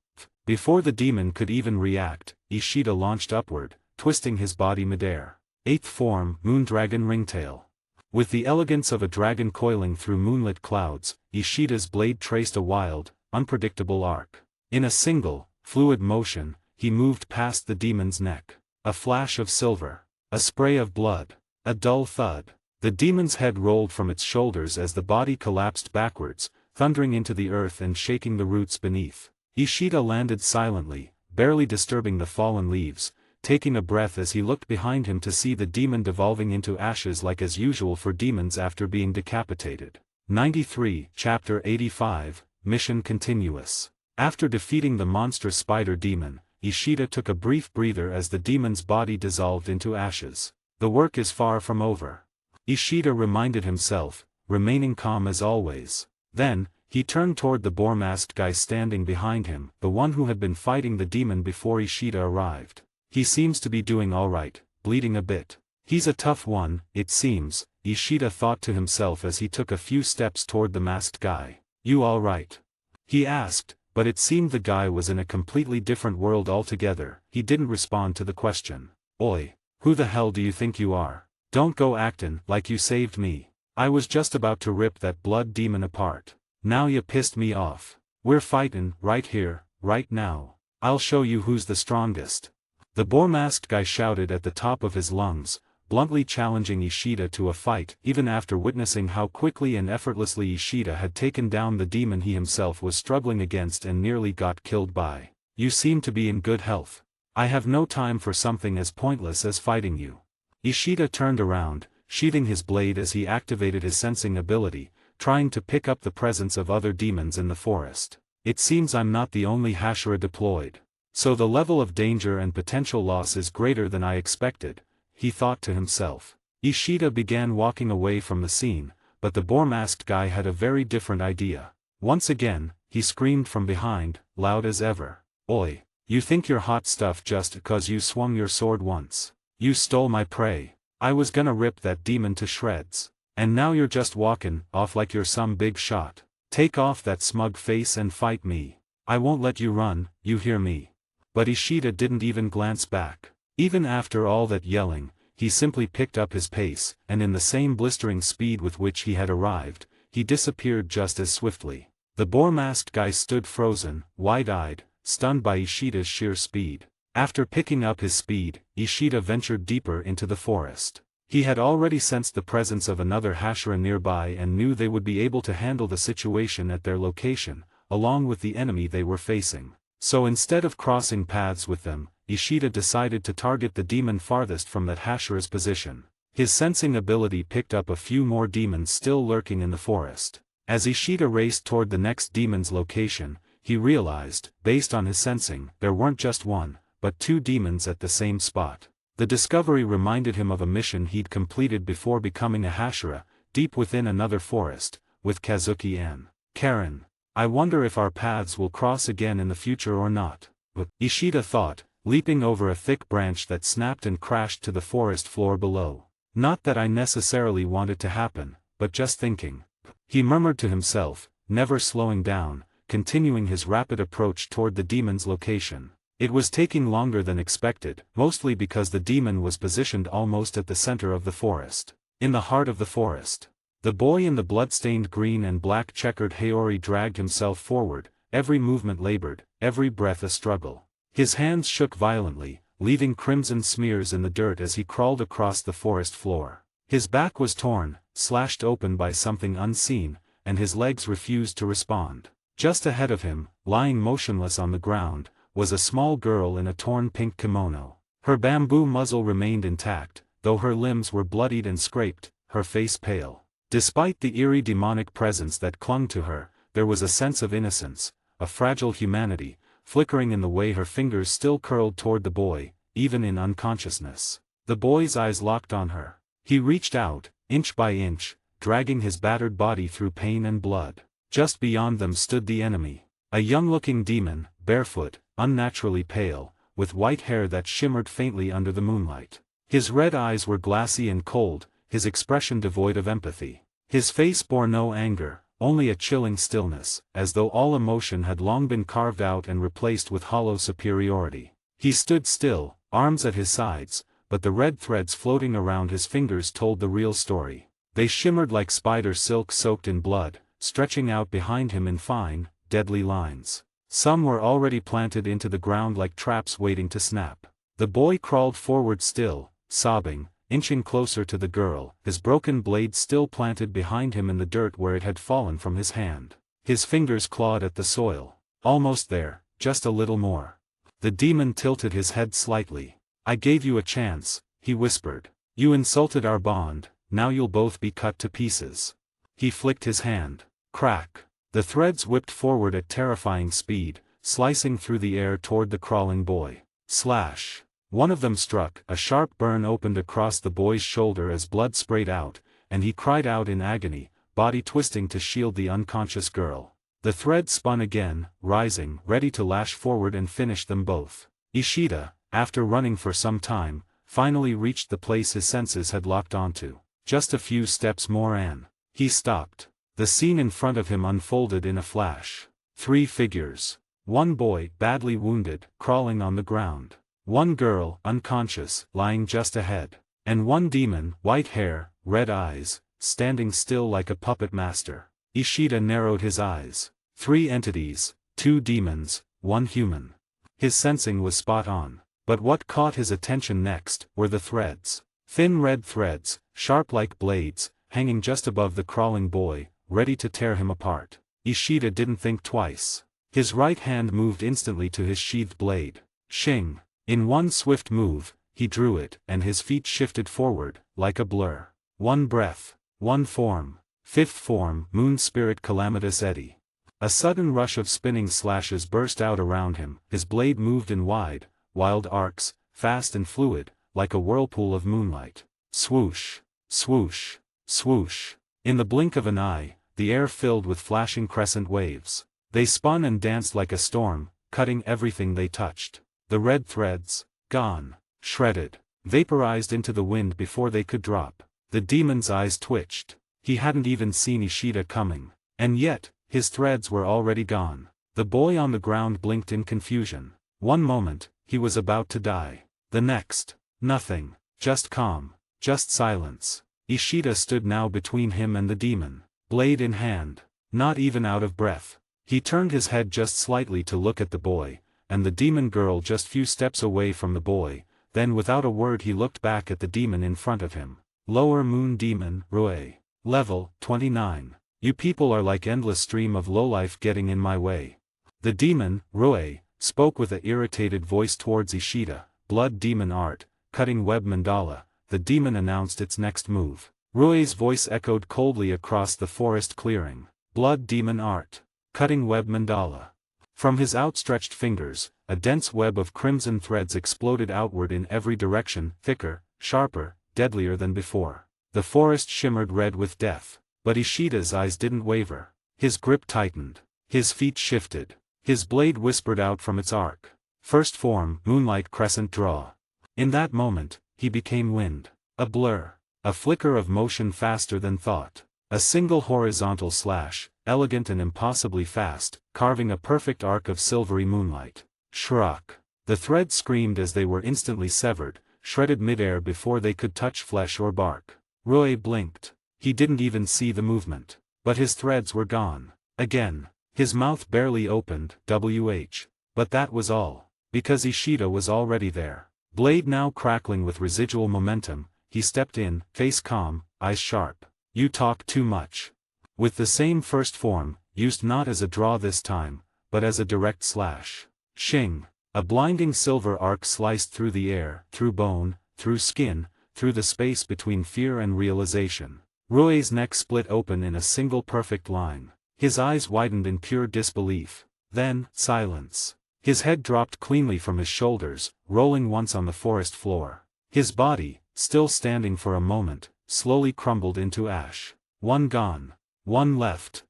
Before the demon could even react, Ishida launched upward, twisting his body midair. 8th form, Moondragon Ringtail. With the elegance of a dragon coiling through moonlit clouds, Ishida's blade traced a wild, unpredictable arc. In a single, fluid motion, he moved past the demon's neck. A flash of silver. A spray of blood. A dull thud. The demon's head rolled from its shoulders as the body collapsed backwards, thundering into the earth and shaking the roots beneath. Ishida landed silently, barely disturbing the fallen leaves, taking a breath as he looked behind him to see the demon devolving into ashes like as usual for demons after being decapitated. 93, Chapter 85, Mission Continuous. After defeating the monstrous spider demon, Ishida took a brief breather as the demon's body dissolved into ashes. The work is far from over. Ishida reminded himself, remaining calm as always. Then, he turned toward the boar-masked guy standing behind him, the one who had been fighting the demon before Ishida arrived. He seems to be doing alright, bleeding a bit. He's a tough one, it seems, Ishida thought to himself as he took a few steps toward the masked guy. You alright? He asked, but it seemed the guy was in a completely different world altogether. He didn't respond to the question. Oi, who the hell do you think you are? Don't go actin' like you saved me. I was just about to rip that blood demon apart. Now you pissed me off. We're fightin', right here, right now. I'll show you who's the strongest. The boar-masked guy shouted at the top of his lungs, bluntly challenging Ishida to a fight, even after witnessing how quickly and effortlessly Ishida had taken down the demon he himself was struggling against and nearly got killed by. You seem to be in good health. I have no time for something as pointless as fighting you. Ishida turned around, sheathing his blade as he activated his sensing ability, trying to pick up the presence of other demons in the forest. It seems I'm not the only Hashira deployed. So the level of danger and potential loss is greater than I expected, he thought to himself. Ishida began walking away from the scene, but the boar-masked guy had a very different idea. Once again, he screamed from behind, loud as ever. Oi, you think you're hot stuff just 'cause you swung your sword once. You stole my prey. I was gonna rip that demon to shreds. And now you're just walking off like you're some big shot. Take off that smug face and fight me. I won't let you run, you hear me? But Ishida didn't even glance back. Even after all that yelling, he simply picked up his pace, and in the same blistering speed with which he had arrived, he disappeared just as swiftly. The boar-masked guy stood frozen, wide-eyed, stunned by Ishida's sheer speed. After picking up his speed, Ishida ventured deeper into the forest. He had already sensed the presence of another Hashira nearby and knew they would be able to handle the situation at their location, along with the enemy they were facing. So instead of crossing paths with them, Ishida decided to target the demon farthest from that Hashira's position. His sensing ability picked up a few more demons still lurking in the forest. As Ishida raced toward the next demon's location, he realized, based on his sensing, there weren't just one, but two demons at the same spot. The discovery reminded him of a mission he'd completed before becoming a Hashira, deep within another forest, with Kazuki and Karen. I wonder if our paths will cross again in the future or not. But Ishida thought, leaping over a thick branch that snapped and crashed to the forest floor below. Not that I necessarily want it to happen, but just thinking. He murmured to himself, never slowing down, continuing his rapid approach toward the demon's location. It was taking longer than expected, mostly because the demon was positioned almost at the center of the forest. In the heart of the forest. The boy in the blood-stained green and black checkered haori dragged himself forward, every movement labored, every breath a struggle. His hands shook violently, leaving crimson smears in the dirt as he crawled across the forest floor. His back was torn, slashed open by something unseen, and his legs refused to respond. Just ahead of him, lying motionless on the ground, was a small girl in a torn pink kimono. Her bamboo muzzle remained intact, though her limbs were bloodied and scraped, her face pale. Despite the eerie demonic presence that clung to her, there was a sense of innocence, a fragile humanity, flickering in the way her fingers still curled toward the boy, even in unconsciousness. The boy's eyes locked on her. He reached out, inch by inch, dragging his battered body through pain and blood. Just beyond them stood the enemy. A young-looking demon, barefoot, unnaturally pale, with white hair that shimmered faintly under the moonlight. His red eyes were glassy and cold, his expression devoid of empathy. His face bore no anger, only a chilling stillness, as though all emotion had long been carved out and replaced with hollow superiority. He stood still, arms at his sides, but the red threads floating around his fingers told the real story. They shimmered like spider silk soaked in blood, stretching out behind him in fine, deadly lines. Some were already planted into the ground like traps waiting to snap. The boy crawled forward still, sobbing, inching closer to the girl, his broken blade still planted behind him in the dirt where it had fallen from his hand. His fingers clawed at the soil. Almost there, just a little more. The demon tilted his head slightly. I gave you a chance, he whispered. You insulted our bond, now you'll both be cut to pieces. He flicked his hand. Crack. The threads whipped forward at terrifying speed, slicing through the air toward the crawling boy. Slash. One of them struck, a sharp burn opened across the boy's shoulder as blood sprayed out, and he cried out in agony, body twisting to shield the unconscious girl. The thread spun again, rising, ready to lash forward and finish them both. Ishida, after running for some time, finally reached the place his senses had locked onto. Just a few steps more and he stopped. The scene in front of him unfolded in a flash. 3 figures. One boy, badly wounded, crawling on the ground. One girl, unconscious, lying just ahead. And one demon, white hair, red eyes, standing still like a puppet master. Ishida narrowed his eyes. 3 entities, 2 demons, 1 human. His sensing was spot on. But what caught his attention next were the threads. Thin red threads, sharp like blades, hanging just above the crawling boy, ready to tear him apart. Ishida didn't think twice. His right hand moved instantly to his sheathed blade. Shing! In one swift move, he drew it, and his feet shifted forward, like a blur. 1 breath, 1 form. 5th form, Moon Spirit Calamitous Eddy. A sudden rush of spinning slashes burst out around him, his blade moved in wide, wild arcs, fast and fluid, like a whirlpool of moonlight. Swoosh! Swoosh! Swoosh! In the blink of an eye, the air filled with flashing crescent waves. They spun and danced like a storm, cutting everything they touched. The red threads, gone, shredded, vaporized into the wind before they could drop. The demon's eyes twitched. He hadn't even seen Ishida coming. And yet, his threads were already gone. The boy on the ground blinked in confusion. One moment, he was about to die. The next, nothing, just calm, just silence. Ishida stood now between him and the demon, blade in hand, not even out of breath. He turned his head just slightly to look at the boy, and the demon girl just few steps away from the boy, then without a word he looked back at the demon in front of him. Lower Moon Demon, Rue. Level, 29. You people are like endless stream of lowlife getting in my way. The demon, Rue, spoke with an irritated voice towards Ishida. Blood demon art, cutting web mandala, the demon announced its next move. Rue's voice echoed coldly across the forest clearing. Blood demon art, cutting web mandala. From his outstretched fingers, a dense web of crimson threads exploded outward in every direction, thicker, sharper, deadlier than before. The forest shimmered red with death. But Ishida's eyes didn't waver. His grip tightened. His feet shifted. His blade whispered out from its arc. First form, moonlight crescent draw. In that moment, he became wind. A blur. A flicker of motion faster than thought. A single horizontal slash, elegant and impossibly fast, carving a perfect arc of silvery moonlight. Shruck. The threads screamed as they were instantly severed, shredded midair before they could touch flesh or bark. Rue blinked. He didn't even see the movement. But his threads were gone. Again. His mouth barely opened, But that was all. Because Ishida was already there. Blade now crackling with residual momentum, he stepped in, face calm, eyes sharp. You talk too much. With the same first form, used not as a draw this time, but as a direct slash. Shing. A blinding silver arc sliced through the air, through bone, through skin, through the space between fear and realization. Rue's neck split open in a single perfect line. His eyes widened in pure disbelief. Then, silence. His head dropped cleanly from his shoulders, rolling once on the forest floor. His body, still standing for a moment, slowly crumbled into ash. One gone. One left.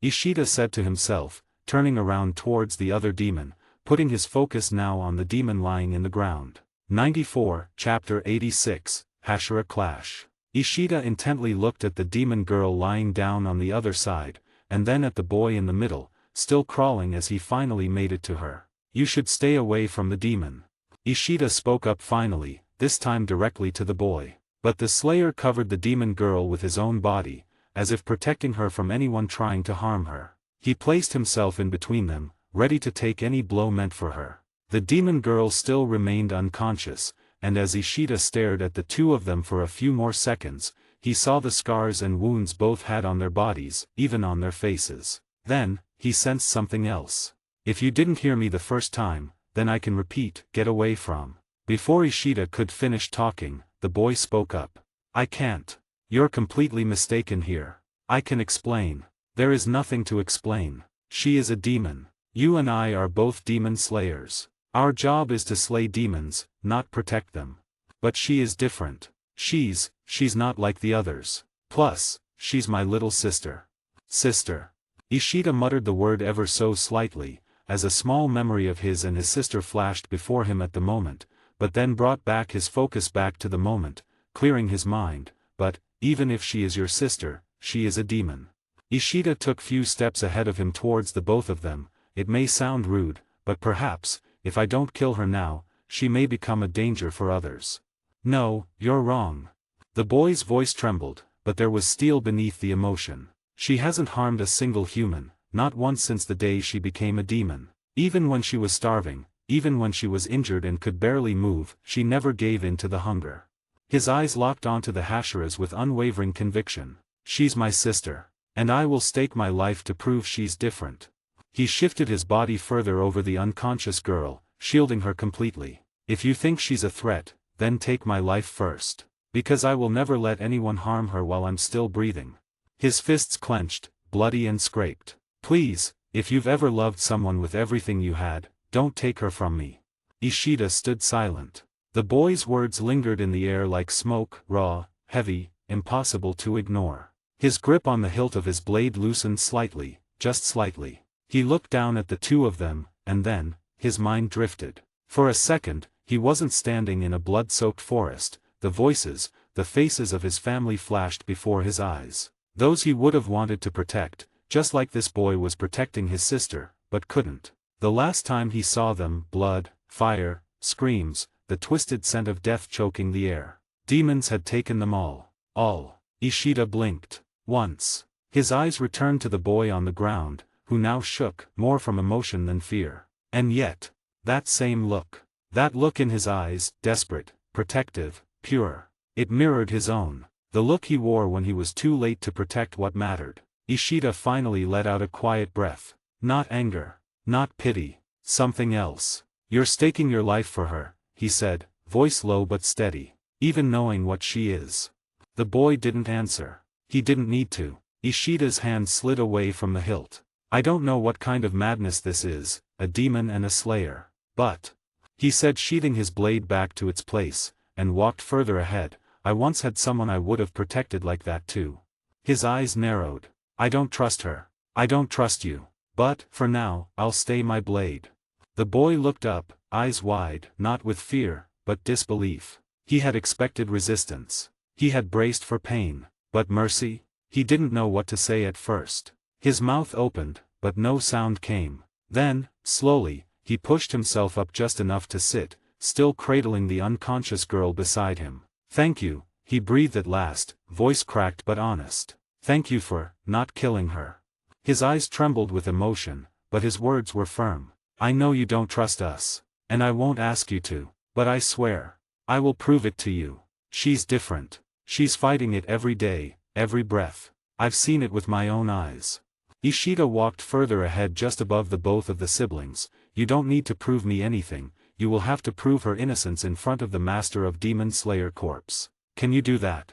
Ishida said to himself, turning around towards the other demon, putting his focus now on the demon lying in the ground. 94, Chapter 86, Hashira Clash. Ishida intently looked at the demon girl lying down on the other side, and then at the boy in the middle, still crawling as he finally made it to her. You should stay away from the demon. Ishida spoke up finally, this time directly to the boy. But the slayer covered the demon girl with his own body, as if protecting her from anyone trying to harm her. He placed himself in between them, ready to take any blow meant for her. The demon girl still remained unconscious, and as Ishida stared at the two of them for a few more seconds, he saw the scars and wounds both had on their bodies, even on their faces. Then, he sensed something else. If you didn't hear me the first time, then I can repeat, get away from. Before Ishida could finish talking, the boy spoke up. I can't. You're completely mistaken here. I can explain. There is nothing to explain. She is a demon. You and I are both demon slayers. Our job is to slay demons, not protect them. But she is different. She's not like the others. Plus, she's my little sister. Sister. Ishida muttered the word ever so slightly, as a small memory of his and his sister flashed before him at the moment, but then brought back his focus back to the moment, clearing his mind. But, even if she is your sister, she is a demon. Ishida took few steps ahead of him towards the both of them. It may sound rude, but perhaps, if I don't kill her now, she may become a danger for others. No, you're wrong. The boy's voice trembled, but there was steel beneath the emotion. She hasn't harmed a single human, not once since the day she became a demon. Even when she was starving, even when she was injured and could barely move, she never gave in to the hunger. His eyes locked onto the Hashiras with unwavering conviction. She's my sister. And I will stake my life to prove she's different. He shifted his body further over the unconscious girl, shielding her completely. If you think she's a threat, then take my life first. Because I will never let anyone harm her while I'm still breathing. His fists clenched, bloody and scraped. Please, if you've ever loved someone with everything you had, don't take her from me. Ishida stood silent. The boy's words lingered in the air like smoke, raw, heavy, impossible to ignore. His grip on the hilt of his blade loosened slightly, just slightly. He looked down at the two of them, and then, his mind drifted. For a second, he wasn't standing in a blood-soaked forest. The voices, the faces of his family flashed before his eyes. Those he would have wanted to protect, just like this boy was protecting his sister, but couldn't. The last time he saw them, blood, fire, screams, the twisted scent of death choking the air. Demons had taken them all. All. Ishida blinked. Once. His eyes returned to the boy on the ground, who now shook, more from emotion than fear. And yet, that same look. That look in his eyes, desperate, protective, pure. It mirrored his own. The look he wore when he was too late to protect what mattered. Ishida finally let out a quiet breath. Not anger. Not pity. Something else. You're staking your life for her, he said, voice low but steady. Even knowing what she is. The boy didn't answer. He didn't need to. Ishida's hand slid away from the hilt. I don't know what kind of madness this is, a demon and a slayer. But, he said, sheathing his blade back to its place, and walked further ahead, I once had someone I would have protected like that too. His eyes narrowed. I don't trust her. I don't trust you. But, for now, I'll stay my blade. The boy looked up, eyes wide, not with fear, but disbelief. He had expected resistance. He had braced for pain. But mercy? He didn't know what to say at first. His mouth opened, but no sound came. Then, slowly, he pushed himself up just enough to sit, still cradling the unconscious girl beside him. Thank you, he breathed at last, voice cracked but honest. Thank you for not killing her. His eyes trembled with emotion, but his words were firm. I know you don't trust us. And I won't ask you to. But I swear. I will prove it to you. She's different. She's fighting it every day, every breath. I've seen it with my own eyes. Ishida walked further ahead just above the both of the siblings. You don't need to prove me anything, you will have to prove her innocence in front of the Master of Demon Slayer Corpse. Can you do that?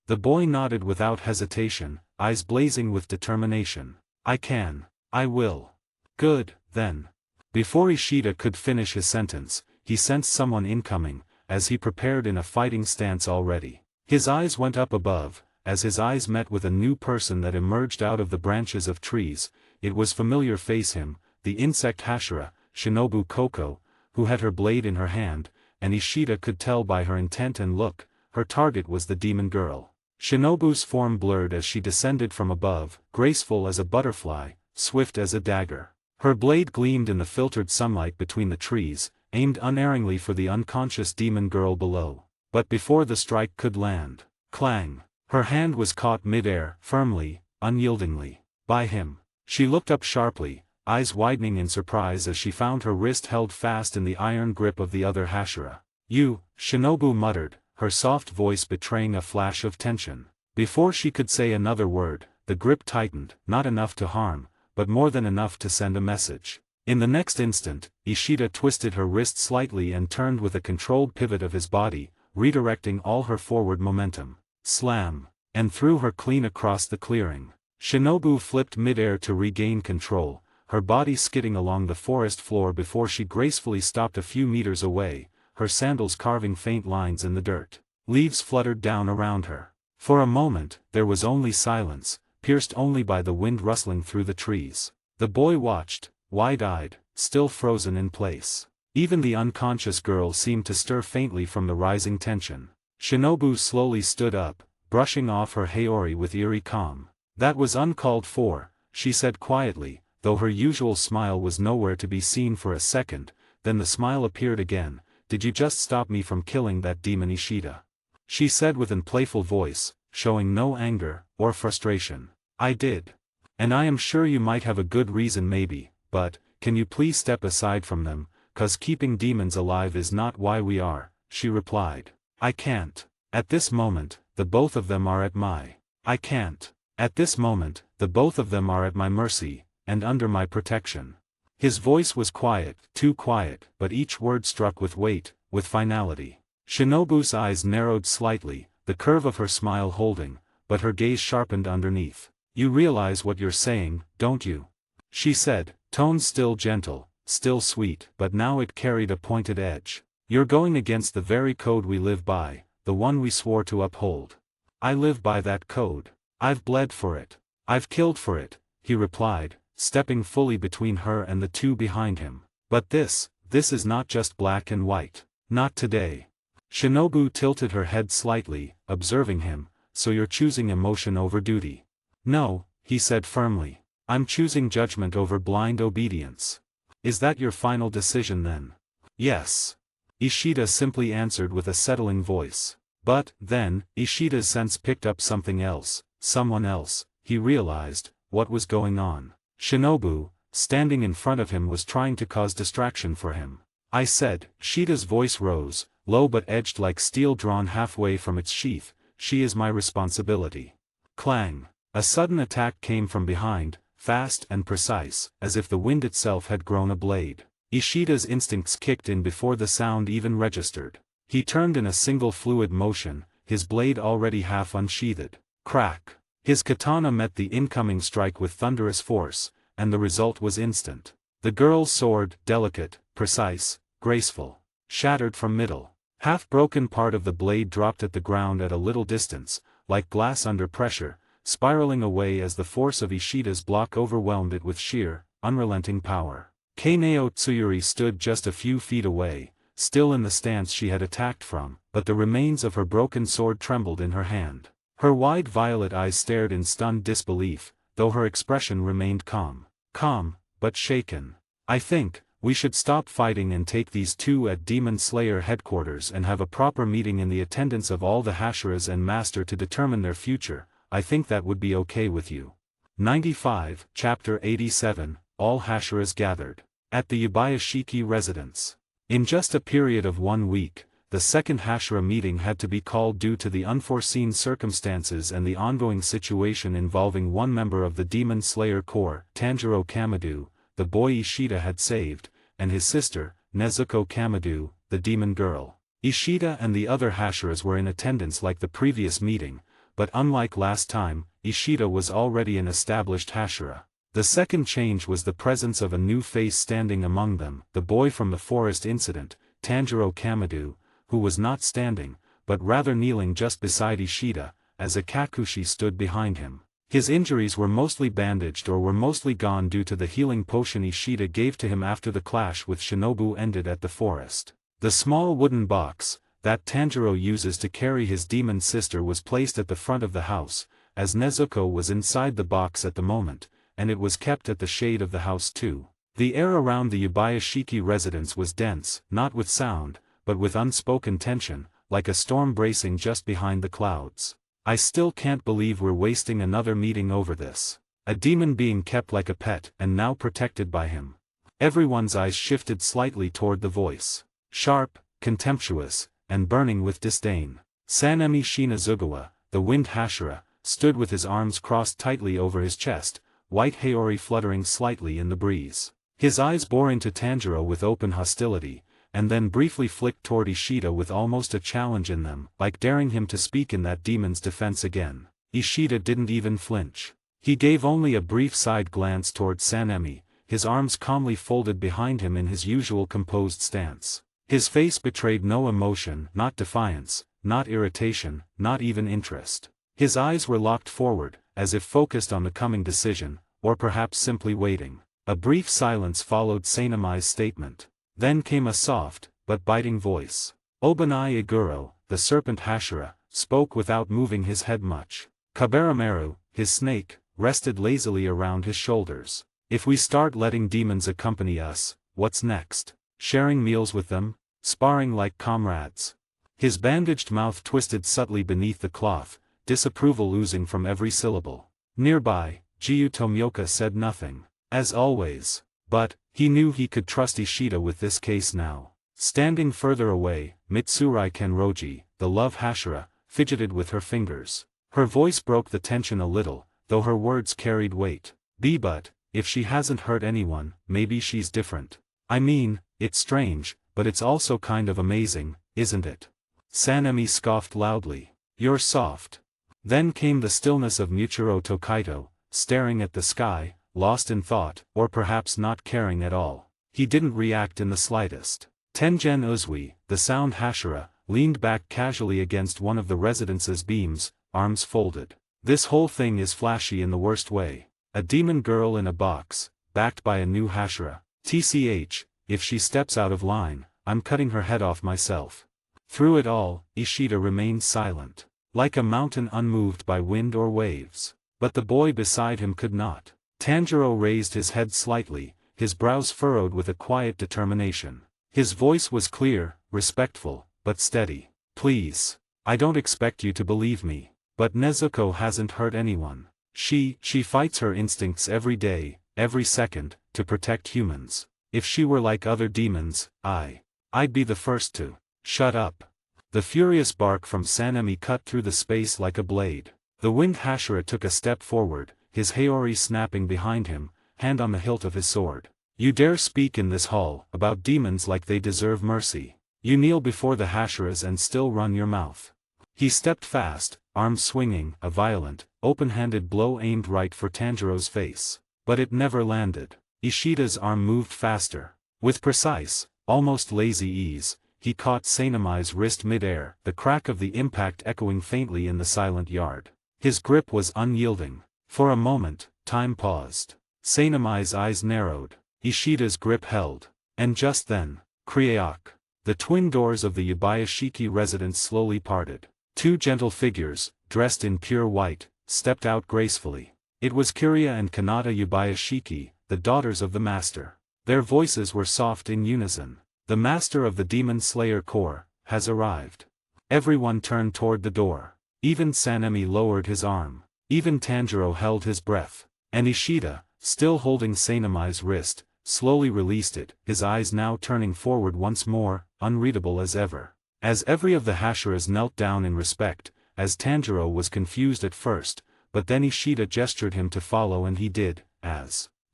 The boy nodded without hesitation, eyes blazing with determination. I can. I will. Good, then. Before Ishida could finish his sentence, he sensed someone incoming, as he prepared in a fighting stance already. His eyes went up above, as his eyes met with a new person that emerged out of the branches of trees. It was familiar face him, the insect Hashira, Shinobu Koko, who had her blade in her hand, and Ishida could tell by her intent and look, her target was the demon girl. Shinobu's form blurred as she descended from above, graceful as a butterfly, swift as a dagger. Her blade gleamed in the filtered sunlight between the trees, aimed unerringly for the unconscious demon girl below. But before the strike could land, clang! Her hand was caught mid-air, firmly, unyieldingly, by him. She looked up sharply, eyes widening in surprise as she found her wrist held fast in the iron grip of the other Hashira. You, Shinobu muttered, her soft voice betraying a flash of tension. Before she could say another word, the grip tightened, not enough to harm, but more than enough to send a message. In the next instant, Ishida twisted her wrist slightly and turned with a controlled pivot of his body, redirecting all her forward momentum. Slam! And threw her clean across the clearing. Shinobu flipped mid-air to regain control, her body skidding along the forest floor before she gracefully stopped a few meters away, her sandals carving faint lines in the dirt. Leaves fluttered down around her. For a moment, there was only silence, pierced only by the wind rustling through the trees. The boy watched, wide-eyed, still frozen in place. Even the unconscious girl seemed to stir faintly from the rising tension. Shinobu slowly stood up, brushing off her haori with eerie calm. That was uncalled for, she said quietly, though her usual smile was nowhere to be seen for a second. Then the smile appeared again. Did you just stop me from killing that demon Ishida? She said with an playful voice, showing no anger or frustration. I did. And I am sure you might have a good reason maybe, but, can you please step aside from them, 'cause keeping demons alive is not why we are, she replied. I can't. At this moment, the both of them are at my. I can't. At this moment, the both of them are at my mercy, and under my protection. His voice was quiet, too quiet, but each word struck with weight, with finality. Shinobu's eyes narrowed slightly, the curve of her smile holding, but her gaze sharpened underneath. You realize what you're saying, don't you? She said, tone still gentle, still sweet, but now it carried a pointed edge. You're going against the very code we live by, the one we swore to uphold. I live by that code. I've bled for it. I've killed for it, he replied, stepping fully between her and the two behind him. But this is not just black and white. Not today. Shinobu tilted her head slightly, observing him. So you're choosing emotion over duty? No, he said firmly. I'm choosing judgment over blind obedience. Is that your final decision then? Yes. Ishida simply answered with a settling voice. But, then, Ishida's sense picked up something else, someone else. He realized what was going on. Shinobu, standing in front of him, was trying to cause distraction for him. I said, Ishida's voice rose, low but edged like steel drawn halfway from its sheath, she is my responsibility. Clang! A sudden attack came from behind, fast and precise, as if the wind itself had grown a blade. Ishida's instincts kicked in before the sound even registered. He turned in a single fluid motion, his blade already half unsheathed. Crack! His katana met the incoming strike with thunderous force, and the result was instant. The girl's sword, delicate, precise, graceful, shattered from middle. Half-broken part of the blade dropped at the ground at a little distance, like glass under pressure, spiraling away as the force of Ishida's block overwhelmed it with sheer, unrelenting power. Kaneo Tsuyuri stood just a few feet away, still in the stance she had attacked from, but the remains of her broken sword trembled in her hand. Her wide violet eyes stared in stunned disbelief, though her expression remained calm. Calm, but shaken. "I think we should stop fighting and take these two at Demon Slayer headquarters and have a proper meeting in the attendance of all the Hashiras and Master to determine their future. I think that would be okay with you." 95, Chapter 87, All Hashiras Gathered. At the Yubayashiki residence. In just a period of 1 week, the second Hashira meeting had to be called due to the unforeseen circumstances and the ongoing situation involving one member of the Demon Slayer Corps, Tanjiro Kamado, the boy Ishida had saved, and his sister, Nezuko Kamado, the demon girl. Ishida and the other Hashiras were in attendance like the previous meeting, but unlike last time, Ishida was already an established Hashira. The second change was the presence of a new face standing among them, the boy from the forest incident, Tanjiro Kamado, who was not standing, but rather kneeling just beside Ishida, as Akakushi stood behind him. His injuries were mostly bandaged or were mostly gone due to the healing potion Ishida gave to him after the clash with Shinobu ended at the forest. The small wooden box, that Tanjiro uses to carry his demon sister was placed at the front of the house, as Nezuko was inside the box at the moment, and it was kept at the shade of the house too. The air around the Yubayashiki residence was dense, not with sound, but with unspoken tension, like a storm bracing just behind the clouds. "I still can't believe we're wasting another meeting over this. A demon being kept like a pet and now protected by him." Everyone's eyes shifted slightly toward the voice. Sharp, contemptuous, and burning with disdain. Sanemi Shinazugawa, the wind Hashira, stood with his arms crossed tightly over his chest, white haori fluttering slightly in the breeze. His eyes bore into Tanjiro with open hostility, and then briefly flicked toward Ishida with almost a challenge in them, like daring him to speak in that demon's defense again. Ishida didn't even flinch. He gave only a brief side glance toward Sanemi, his arms calmly folded behind him in his usual composed stance. His face betrayed no emotion, not defiance, not irritation, not even interest. His eyes were locked forward, as if focused on the coming decision, or perhaps simply waiting. A brief silence followed Sanemi's statement. Then came a soft, but biting voice. Obanai Iguro, the serpent Hashira, spoke without moving his head much. Kabarameru, his snake, rested lazily around his shoulders. "If we start letting demons accompany us, what's next? Sharing meals with them? Sparring like comrades?" His bandaged mouth twisted subtly beneath the cloth, disapproval oozing from every syllable. Nearby, Jiyu Tomioka said nothing. As always. But, he knew he could trust Ishida with this case now. Standing further away, Mitsurai Kenroji, the love Hashira, fidgeted with her fingers. Her voice broke the tension a little, though her words carried weight. But, if she hasn't hurt anyone, maybe she's different. I mean, it's strange, but it's also kind of amazing, isn't it? Sanemi scoffed loudly. You're soft. Then came the stillness of Muchiro Tokaito, staring at the sky, lost in thought, or perhaps not caring at all. He didn't react in the slightest. Tengen Uzui, the sound Hashira, leaned back casually against one of the residence's beams, arms folded. This whole thing is flashy in the worst way. A demon girl in a box, backed by a new Hashira. TCH, if she steps out of line, I'm cutting her head off myself. Through it all, Ishida remained silent, like a mountain unmoved by wind or waves. But the boy beside him could not. Tanjiro raised his head slightly, his brows furrowed with a quiet determination. His voice was clear, respectful, but steady. Please. I don't expect you to believe me. But Nezuko hasn't hurt anyone. She fights her instincts every day, every second, to protect humans. If she were like other demons, I'd be the first to. Shut up. The furious bark from Sanemi cut through the space like a blade. The wind Hashira took a step forward, his haori snapping behind him, hand on the hilt of his sword. You dare speak in this hall about demons like they deserve mercy. You kneel before the Hashiras and still run your mouth. He stepped fast, arms swinging, a violent, open-handed blow aimed right for Tanjiro's face. But it never landed. Ishida's arm moved faster. With precise, almost lazy ease, he caught Sanemi's wrist mid-air, the crack of the impact echoing faintly in the silent yard. His grip was unyielding. For a moment, time paused. Sanemi's eyes narrowed. Ishida's grip held. And just then, Kriak. The twin doors of the Yabayashiki residence slowly parted. Two gentle figures, dressed in pure white, stepped out gracefully. It was Kiria and Kanata Yabayashiki, the daughters of the master. Their voices were soft in unison. The master of the Demon Slayer Corps has arrived. Everyone turned toward the door. Even Sanemi lowered his arm. Even Tanjiro held his breath. And Ishida, still holding Sanemi's wrist, slowly released it, his eyes now turning forward once more, unreadable as ever. As every of the Hashiras knelt down in respect, as Tanjiro was confused at first, but then Ishida gestured him to follow and he did,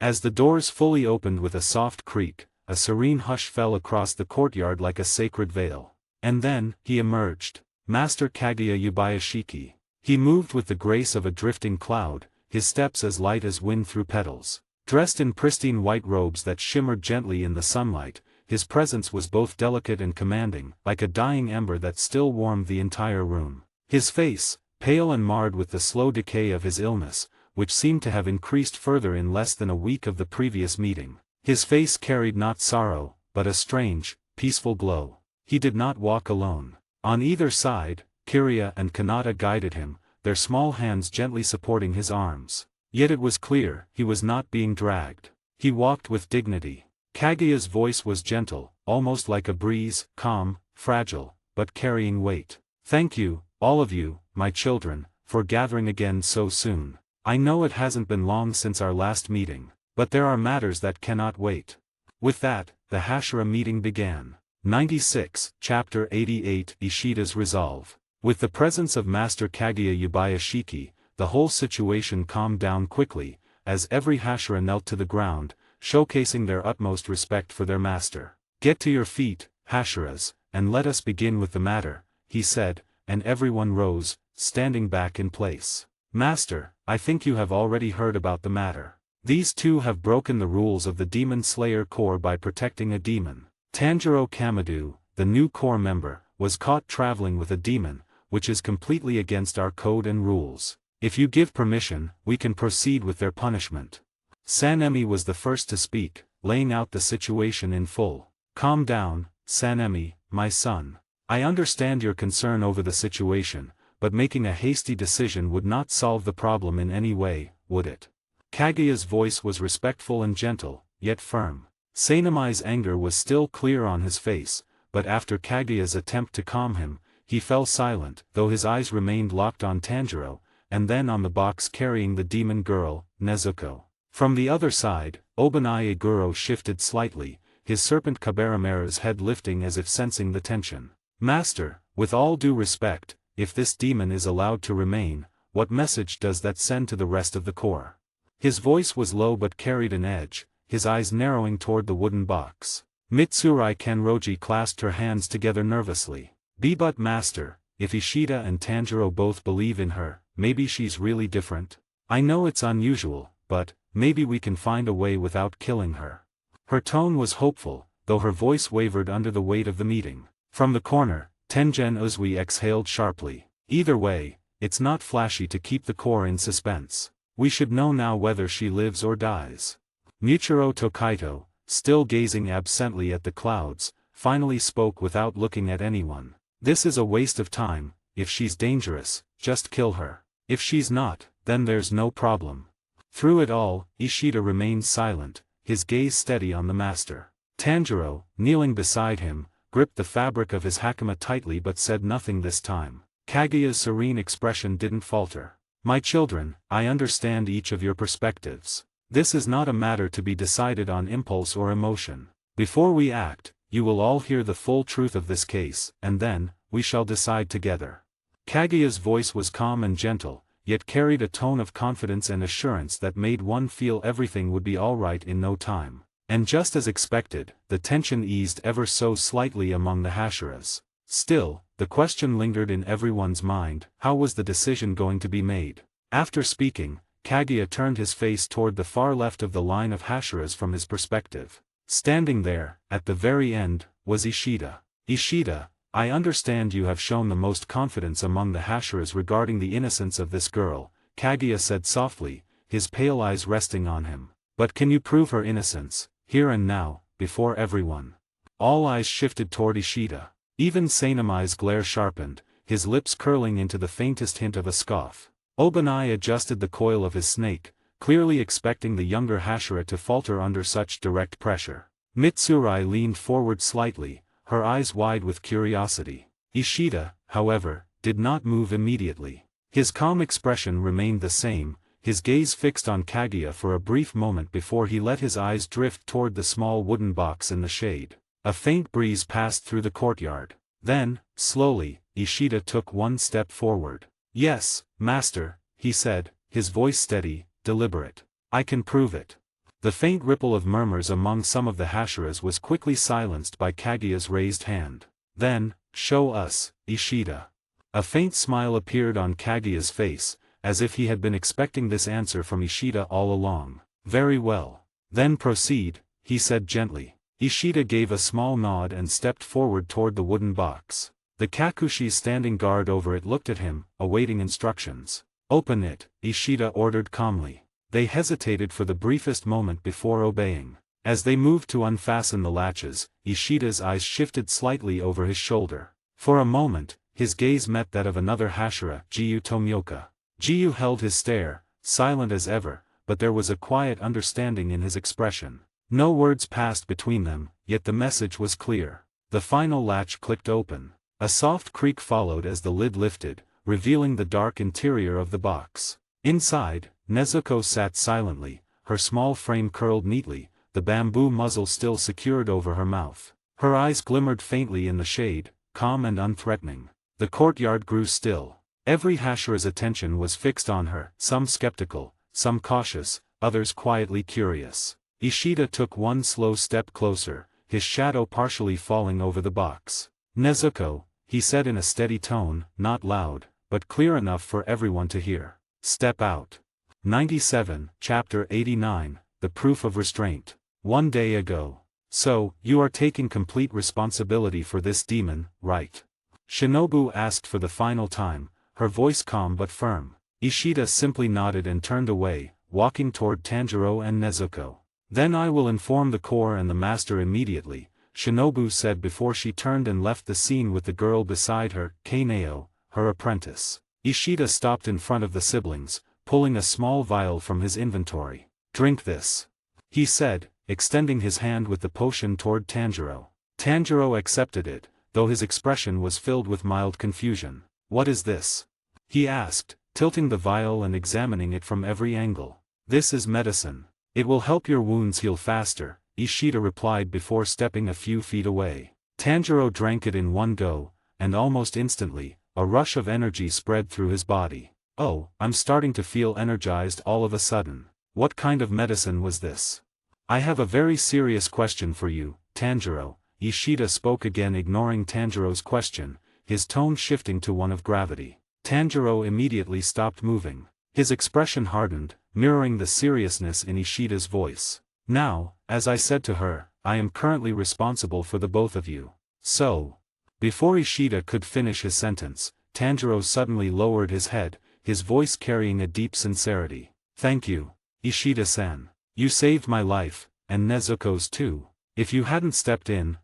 as the doors fully opened with a soft creak, a serene hush fell across the courtyard like a sacred veil. And then, he emerged. Master Kaguya Yabayashiki. He moved with the grace of a drifting cloud, his steps as light as wind through petals. Dressed in pristine white robes that shimmered gently in the sunlight, his presence was both delicate and commanding, like a dying ember that still warmed the entire room. His face, pale and marred with the slow decay of his illness, which seemed to have increased further in less than a week of the previous meeting. His face carried not sorrow, but a strange, peaceful glow. He did not walk alone. On either side, Kiria and Kanata guided him, their small hands gently supporting his arms. Yet it was clear, he was not being dragged. He walked with dignity. Kaguya's voice was gentle, almost like a breeze, calm, fragile, but carrying weight. Thank you, all of you, my children, for gathering again so soon. I know it hasn't been long since our last meeting, but there are matters that cannot wait. With that, the Hashira meeting began. 96, Chapter 88, Ishida's Resolve. With the presence of Master Kaguya Yabayashiki, the whole situation calmed down quickly, as every Hashira knelt to the ground, showcasing their utmost respect for their master. Get to your feet, Hashiras, and let us begin with the matter, he said, and everyone rose, standing back in place. Master, I think you have already heard about the matter. These two have broken the rules of the Demon Slayer Corps by protecting a demon. Tanjiro Kamado, the new Corps member, was caught traveling with a demon, which is completely against our code and rules. If you give permission, we can proceed with their punishment. Sanemi was the first to speak, laying out the situation in full. Calm down, Sanemi, my son. I understand your concern over the situation, but making a hasty decision would not solve the problem in any way, would it? Kaguya's voice was respectful and gentle, yet firm. Sanemi's anger was still clear on his face, but after Kaguya's attempt to calm him, he fell silent, though his eyes remained locked on Tanjiro, and then on the box carrying the demon girl, Nezuko. From the other side, Obanae Guro shifted slightly, his serpent Kabaramera's head lifting as if sensing the tension. Master, with all due respect, if this demon is allowed to remain, what message does that send to the rest of the Corps? His voice was low but carried an edge, his eyes narrowing toward the wooden box. Mitsurai Kenroji clasped her hands together nervously. But master, if Ishida and Tanjiro both believe in her, maybe she's really different? I know it's unusual, but maybe we can find a way without killing her. Her tone was hopeful, though her voice wavered under the weight of the meeting. From the corner, Tengen Uzui exhaled sharply. Either way, it's not flashy to keep the Corps in suspense. We should know now whether she lives or dies. Muichiro Tokaito, still gazing absently at the clouds, finally spoke without looking at anyone. This is a waste of time. If she's dangerous, just kill her. If she's not, then there's no problem. Through it all, Ishida remained silent, his gaze steady on the master. Tanjiro, kneeling beside him, gripped the fabric of his hakama tightly but said nothing this time. Kaguya's serene expression didn't falter. My children, I understand each of your perspectives. This is not a matter to be decided on impulse or emotion. Before we act, you will all hear the full truth of this case, and then, we shall decide together. Kaguya's voice was calm and gentle, yet carried a tone of confidence and assurance that made one feel everything would be all right in no time. And just as expected, the tension eased ever so slightly among the Hashiras. Still, the question lingered in everyone's mind: how was the decision going to be made? After speaking, Kaguya turned his face toward the far left of the line of Hashiras from his perspective. Standing there, at the very end, was Ishida. Ishida, I understand you have shown the most confidence among the Hashiras regarding the innocence of this girl, Kaguya said softly, his pale eyes resting on him. But can you prove her innocence, here and now, before everyone? All eyes shifted toward Ishida. Even Sanemai's glare sharpened, his lips curling into the faintest hint of a scoff. Obanai adjusted the coil of his snake, clearly expecting the younger Hashira to falter under such direct pressure. Mitsurai leaned forward slightly, her eyes wide with curiosity. Ishida, however, did not move immediately. His calm expression remained the same, his gaze fixed on Kaguya for a brief moment before he let his eyes drift toward the small wooden box in the shade. A faint breeze passed through the courtyard. Then, slowly, Ishida took one step forward. Yes, master, he said, his voice steady, deliberate. I can prove it. The faint ripple of murmurs among some of the Hashiras was quickly silenced by Kaguya's raised hand. Then, show us, Ishida. A faint smile appeared on Kaguya's face, as if he had been expecting this answer from Ishida all along. Very well. Then proceed, he said gently. Ishida gave a small nod and stepped forward toward the wooden box. The Kakushis standing guard over it looked at him, awaiting instructions. Open it, Ishida ordered calmly. They hesitated for the briefest moment before obeying. As they moved to unfasten the latches, Ishida's eyes shifted slightly over his shoulder. For a moment, his gaze met that of another Hashira, Jiyu Tomioka. Jiyu held his stare, silent as ever, but there was a quiet understanding in his expression. No words passed between them, yet the message was clear. The final latch clicked open. A soft creak followed as the lid lifted, revealing the dark interior of the box. Inside, Nezuko sat silently, her small frame curled neatly, the bamboo muzzle still secured over her mouth. Her eyes glimmered faintly in the shade, calm and unthreatening. The courtyard grew still. Every Hashira's attention was fixed on her, some skeptical, some cautious, others quietly curious. Ishida took one slow step closer, his shadow partially falling over the box. Nezuko, he said in a steady tone, not loud, but clear enough for everyone to hear. Step out. 97, Chapter 89, The Proof of Restraint. One day ago. So, you are taking complete responsibility for this demon, right? Shinobu asked for the final time, her voice calm but firm. Ishida simply nodded and turned away, walking toward Tanjiro and Nezuko. Then I will inform the core and the master immediately, Shinobu said before she turned and left the scene with the girl beside her, Kaneo, her apprentice. Ishida stopped in front of the siblings, pulling a small vial from his inventory. Drink this, he said, extending his hand with the potion toward Tanjiro. Tanjiro accepted it, though his expression was filled with mild confusion. What is this? He asked, tilting the vial and examining it from every angle. This is medicine. It will help your wounds heal faster, Ishida replied before stepping a few feet away. Tanjiro drank it in one go, and almost instantly, a rush of energy spread through his body. Oh, I'm starting to feel energized all of a sudden. What kind of medicine was this? I have a very serious question for you, Tanjiro, Ishida spoke again, ignoring Tanjiro's question, his tone shifting to one of gravity. Tanjiro immediately stopped moving. His expression hardened, mirroring the seriousness in Ishida's voice. Now, as I said to her, I am currently responsible for the both of you. So. Before Ishida could finish his sentence, Tanjiro suddenly lowered his head, his voice carrying a deep sincerity. Thank you, Ishida-san. You saved my life, and Nezuko's too. If you hadn't stepped in,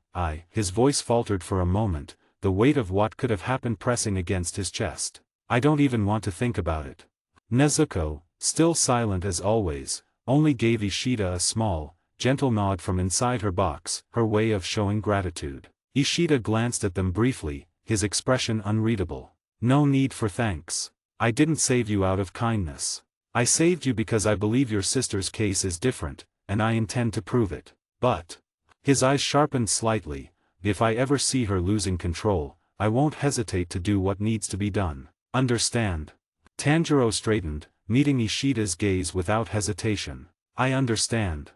his voice faltered for a moment, the weight of what could have happened pressing against his chest. I don't even want to think about it. Nezuko, still silent as always, only gave Ishida a small, gentle nod from inside her box, her way of showing gratitude. Ishida glanced at them briefly, his expression unreadable. No need for thanks. I didn't save you out of kindness. I saved you because I believe your sister's case is different, and I intend to prove it. But. His eyes sharpened slightly. If I ever see her losing control, I won't hesitate to do what needs to be done. Understand? Tanjiro straightened, meeting Ishida's gaze without hesitation. I understand.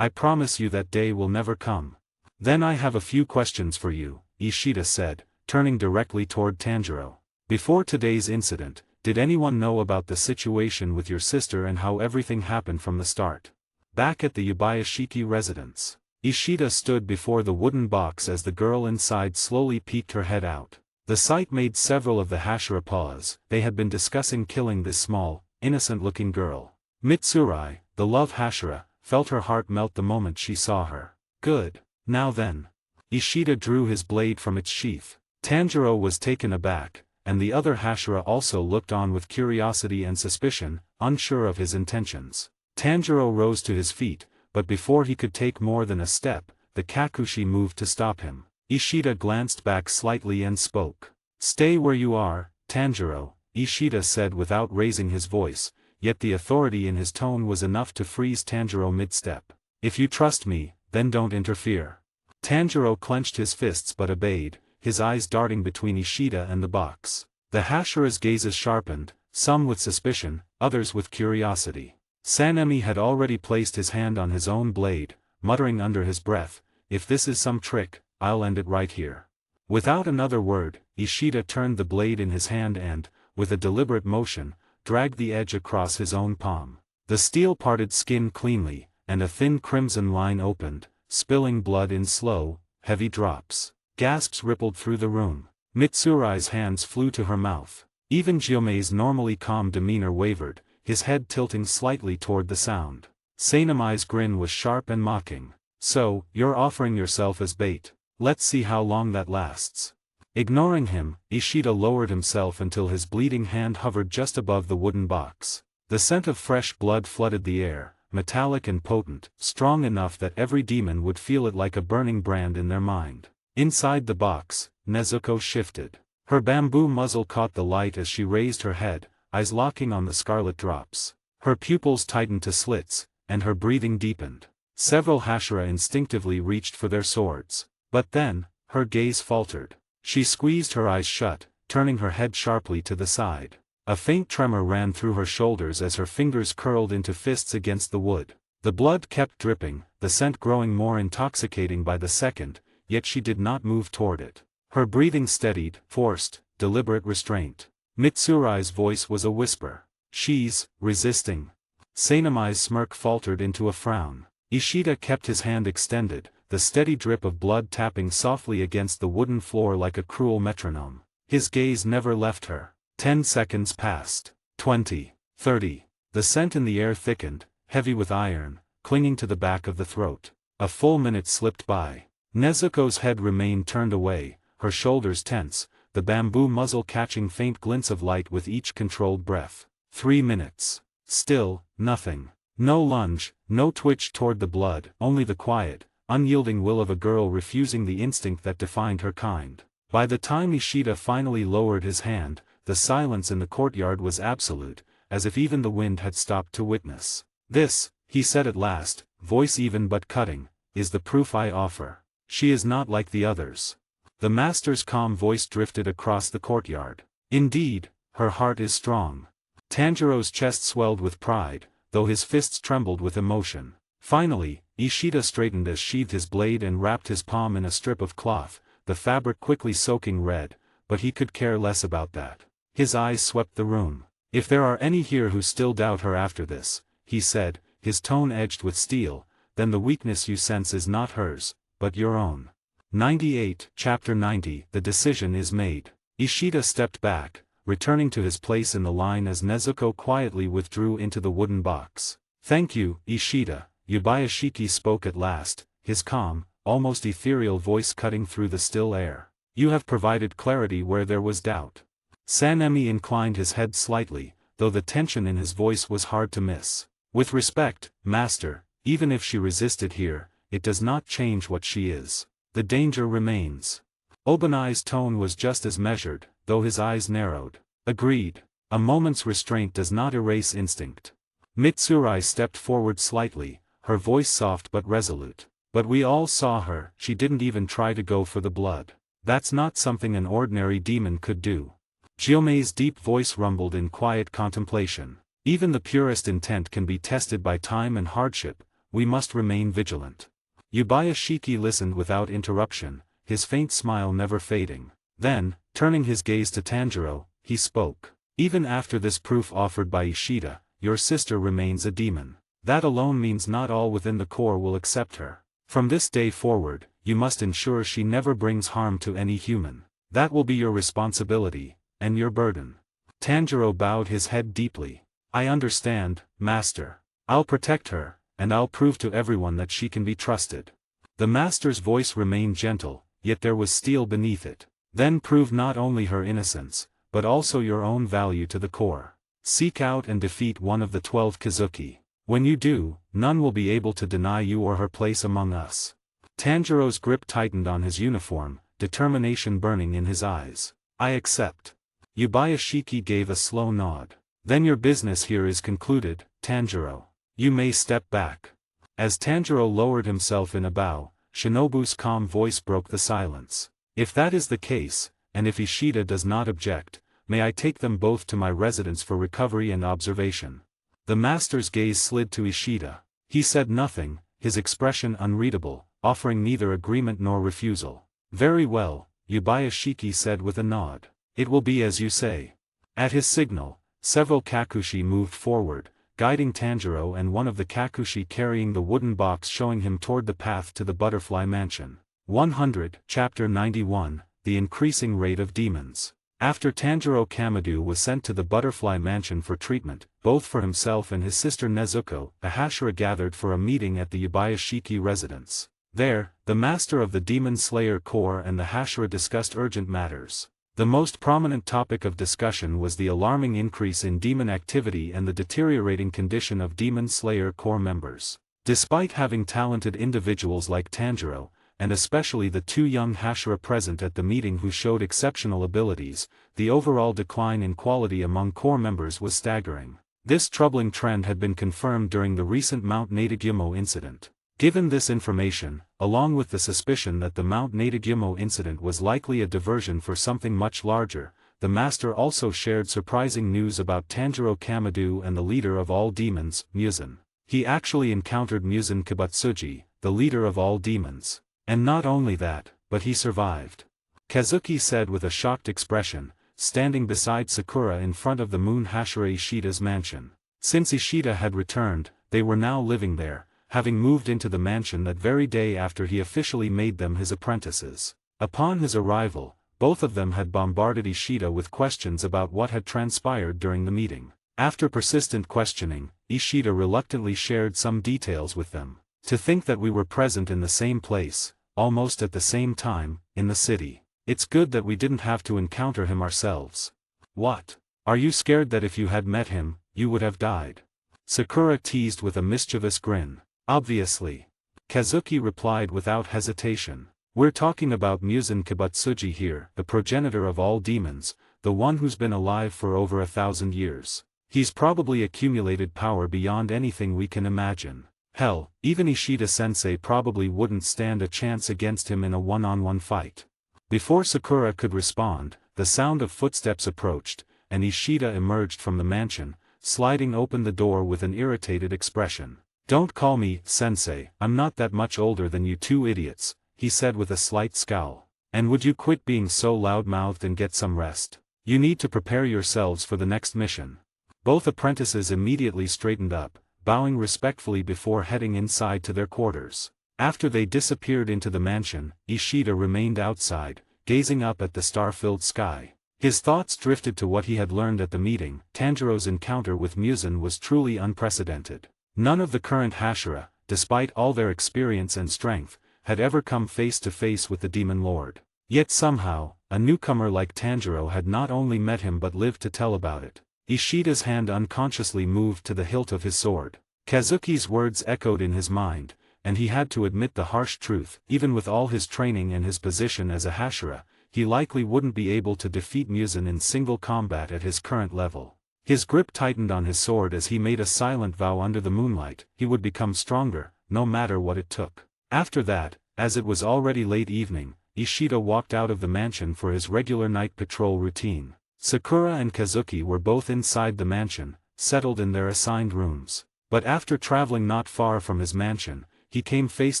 I promise you that day will never come. Then I have a few questions for you, Ishida said, turning directly toward Tanjiro. Before today's incident, did anyone know about the situation with your sister and how everything happened from the start? Back at the Yubayashiki residence, Ishida stood before the wooden box as the girl inside slowly peeked her head out. The sight made several of the Hashira pause. They had been discussing killing this small, innocent-looking girl. Mitsurai, the love Hashira, felt her heart melt the moment she saw her. Good. Now then. Ishida drew his blade from its sheath. Tanjiro was taken aback, and the other Hashira also looked on with curiosity and suspicion, unsure of his intentions. Tanjiro rose to his feet, but before he could take more than a step, the Kakushi moved to stop him. Ishida glanced back slightly and spoke. Stay where you are, Tanjiro, Ishida said without raising his voice, yet the authority in his tone was enough to freeze Tanjiro mid-step. If you trust me, then don't interfere. Tanjiro clenched his fists but obeyed, his eyes darting between Ishida and the box. The Hashira's gazes sharpened, some with suspicion, others with curiosity. Sanemi had already placed his hand on his own blade, muttering under his breath, if this is some trick, I'll end it right here. Without another word, Ishida turned the blade in his hand and, with a deliberate motion, dragged the edge across his own palm. The steel parted skin cleanly, and a thin crimson line opened, spilling blood in slow, heavy drops. Gasps rippled through the room. Mitsurai's hands flew to her mouth. Even Gyomei's normally calm demeanor wavered, his head tilting slightly toward the sound. Sanemi's grin was sharp and mocking. So, you're offering yourself as bait. Let's see how long that lasts. Ignoring him, Ishida lowered himself until his bleeding hand hovered just above the wooden box. The scent of fresh blood flooded the air, metallic and potent, strong enough that every demon would feel it like a burning brand in their mind. Inside the box, Nezuko shifted. Her bamboo muzzle caught the light as she raised her head, eyes locking on the scarlet drops. Her pupils tightened to slits, and her breathing deepened. Several Hashira instinctively reached for their swords. But then, her gaze faltered. She squeezed her eyes shut, turning her head sharply to the side. A faint tremor ran through her shoulders as her fingers curled into fists against the wood. The blood kept dripping, the scent growing more intoxicating by the second, yet she did not move toward it. Her breathing steadied, forced, deliberate restraint. Mitsurai's voice was a whisper. She's resisting. Sanemi's smirk faltered into a frown. Ishida kept his hand extended, the steady drip of blood tapping softly against the wooden floor like a cruel metronome. His gaze never left her. 10 seconds passed. 20. 30. The scent in the air thickened, heavy with iron, clinging to the back of the throat. A full minute slipped by. Nezuko's head remained turned away, her shoulders tense, the bamboo muzzle catching faint glints of light with each controlled breath. 3 minutes. Still, nothing. No lunge, no twitch toward the blood, only the quiet, unyielding will of a girl refusing the instinct that defined her kind. By the time Ishida finally lowered his hand, the silence in the courtyard was absolute, as if even the wind had stopped to witness. This, he said at last, voice even but cutting, is the proof I offer. She is not like the others. The master's calm voice drifted across the courtyard. Indeed, her heart is strong. Tanjiro's chest swelled with pride, though his fists trembled with emotion. Finally, Ishida straightened as sheathed his blade and wrapped his palm in a strip of cloth, the fabric quickly soaking red, but he could care less about that. His eyes swept the room. If there are any here who still doubt her after this, he said, his tone edged with steel, then the weakness you sense is not hers, but your own. 98, Chapter 90. The decision is made. Ishida stepped back, returning to his place in the line as Nezuko quietly withdrew into the wooden box. Thank you, Ishida, Yubayashiki spoke at last, his calm, almost ethereal voice cutting through the still air. You have provided clarity where there was doubt. Sanemi inclined his head slightly, though the tension in his voice was hard to miss. With respect, master, even if she resisted here, it does not change what she is. The danger remains. Obanai's tone was just as measured, though his eyes narrowed. Agreed. A moment's restraint does not erase instinct. Mitsurai stepped forward slightly, her voice soft but resolute. But we all saw her, she didn't even try to go for the blood. That's not something an ordinary demon could do. Gyomei's deep voice rumbled in quiet contemplation. Even the purest intent can be tested by time and hardship, we must remain vigilant. Yubayashiki listened without interruption, his faint smile never fading. Then, turning his gaze to Tanjiro, he spoke. Even after this proof offered by Ishida, your sister remains a demon. That alone means not all within the core will accept her. From this day forward, you must ensure she never brings harm to any human. That will be your responsibility, and your burden. Tanjiro bowed his head deeply. I understand, master. I'll protect her, and I'll prove to everyone that she can be trusted. The master's voice remained gentle, yet there was steel beneath it. Then prove not only her innocence, but also your own value to the core. Seek out and defeat one of the 12 Kazuki. When you do, none will be able to deny you or her place among us. Tanjiro's grip tightened on his uniform, determination burning in his eyes. I accept. Yubayashiki gave a slow nod. Then your business here is concluded, Tanjiro. You may step back. As Tanjiro lowered himself in a bow, Shinobu's calm voice broke the silence. If that is the case, and if Ishida does not object, may I take them both to my residence for recovery and observation. The master's gaze slid to Ishida. He said nothing, his expression unreadable, offering neither agreement nor refusal. Very well, Yubayashiki said with a nod. It will be as you say. At his signal, several Kakushi moved forward, guiding Tanjiro and one of the Kakushi carrying the wooden box showing him toward the path to the Butterfly Mansion. 100, Chapter 91, The Increasing Rate of Demons. After Tanjiro Kamado was sent to the Butterfly Mansion for treatment, both for himself and his sister Nezuko, a Hashira gathered for a meeting at the Yubayashiki residence. There, the master of the Demon Slayer Corps and the Hashira discussed urgent matters. The most prominent topic of discussion was the alarming increase in demon activity and the deteriorating condition of Demon Slayer Corps members. Despite having talented individuals like Tanjiro, and especially the two young Hashira present at the meeting who showed exceptional abilities, the overall decline in quality among Corps members was staggering. This troubling trend had been confirmed during the recent Mount Natagumo incident. Given this information, along with the suspicion that the Mount Natagumo incident was likely a diversion for something much larger, the master also shared surprising news about Tanjiro Kamado and the leader of all demons, Muzan. He actually encountered Muzan Kibutsuji, the leader of all demons. And not only that, but he survived. Kazuki said with a shocked expression, standing beside Sakura in front of the Moon Hashira Ishida's mansion. Since Ishida had returned, they were now living there, having moved into the mansion that very day after he officially made them his apprentices. Upon his arrival, both of them had bombarded Ishida with questions about what had transpired during the meeting. After persistent questioning, Ishida reluctantly shared some details with them. To think that we were present in the same place, almost at the same time, in the city. It's good that we didn't have to encounter him ourselves. What? Are you scared that if you had met him, you would have died? Sakura teased with a mischievous grin. Obviously. Kazuki replied without hesitation. We're talking about Muzan Kibutsuji here, the progenitor of all demons, the one who's been alive for over 1,000 years. He's probably accumulated power beyond anything we can imagine. Hell, even Ishida-sensei probably wouldn't stand a chance against him in a one-on-one fight. Before Sakura could respond, the sound of footsteps approached, and Ishida emerged from the mansion, sliding open the door with an irritated expression. Don't call me sensei, I'm not that much older than you two idiots, he said with a slight scowl. And would you quit being so loud-mouthed and get some rest? You need to prepare yourselves for the next mission. Both apprentices immediately straightened up, bowing respectfully before heading inside to their quarters. After they disappeared into the mansion, Ishida remained outside, gazing up at the star-filled sky. His thoughts drifted to what he had learned at the meeting. Tanjiro's encounter with Muzan was truly unprecedented. None of the current Hashira, despite all their experience and strength, had ever come face to face with the Demon Lord. Yet somehow, a newcomer like Tanjiro had not only met him but lived to tell about it. Ishida's hand unconsciously moved to the hilt of his sword. Kazuki's words echoed in his mind, and he had to admit the harsh truth. Even with all his training and his position as a Hashira, he likely wouldn't be able to defeat Muzan in single combat at his current level. His grip tightened on his sword as he made a silent vow under the moonlight. He would become stronger, no matter what it took. After that, as it was already late evening, Ishida walked out of the mansion for his regular night patrol routine. Sakura and Kazuki were both inside the mansion, settled in their assigned rooms. But after traveling not far from his mansion, he came face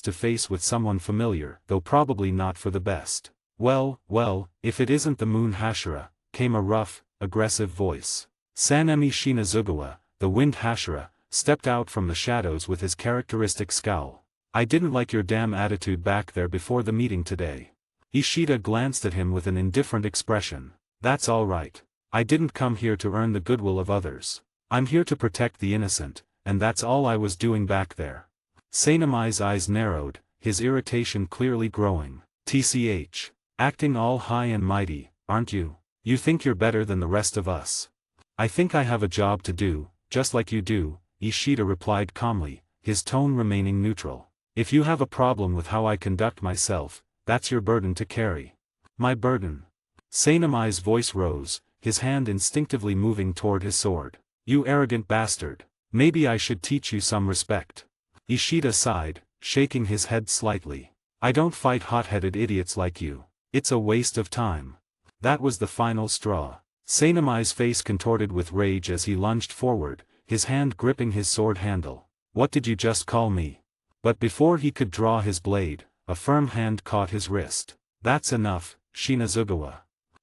to face with someone familiar, though probably not for the best. Well, if it isn't the Moon Hashira, came a rough, aggressive voice. Sanemi Shinazugawa, the Wind Hashira, stepped out from the shadows with his characteristic scowl. I didn't like your damn attitude back there before the meeting today. Ishida glanced at him with an indifferent expression. That's all right. I didn't come here to earn the goodwill of others. I'm here to protect the innocent, and that's all I was doing back there. Sanemi's eyes narrowed, his irritation clearly growing. TCH. Acting all high and mighty, aren't you? You think you're better than the rest of us. I think I have a job to do, just like you do, Ishida replied calmly, his tone remaining neutral. If you have a problem with how I conduct myself, that's your burden to carry. My burden? Sanemi's voice rose, his hand instinctively moving toward his sword. You arrogant bastard. Maybe I should teach you some respect. Ishida sighed, shaking his head slightly. I don't fight hot-headed idiots like you. It's a waste of time. That was the final straw. Sanemi's face contorted with rage as he lunged forward, his hand gripping his sword handle. What did you just call me? But before he could draw his blade, a firm hand caught his wrist. That's enough, Shinazugawa.